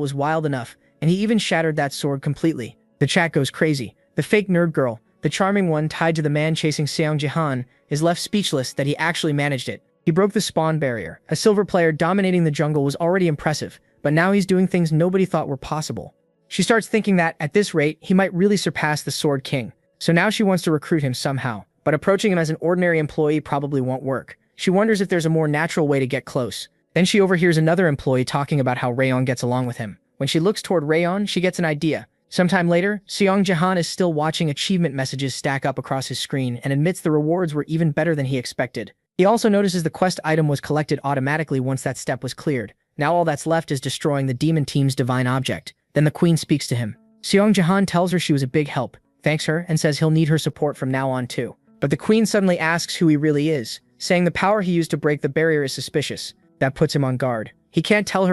was wild enough, and he even shattered that sword completely. The chat goes crazy. The fake nerd girl, the charming one tied to the man chasing Seong Ji-han, is left speechless that he actually managed it. He broke the spawn barrier. A silver player dominating the jungle was already impressive, but now he's doing things nobody thought were possible. She starts thinking that, at this rate, he might really surpass the Sword King. So now she wants to recruit him somehow, but approaching him as an ordinary employee probably won't work. She wonders if there's a more natural way to get close. Then she overhears another employee talking about how Rayon gets along with him. When she looks toward Rayon, she gets an idea. Sometime later, Seong Ji-han is still watching achievement messages stack up across his screen and admits the rewards were even better than he expected. He also notices the quest item was collected automatically once that step was cleared. Now all that's left is destroying the demon team's divine object. Then the queen speaks to him. Seong Ji-han tells her she was a big help, thanks her, and says he'll need her support from now on too. But the queen suddenly asks who he really is, saying the power he used to break the barrier is suspicious. That puts him on guard. He can't tell her it's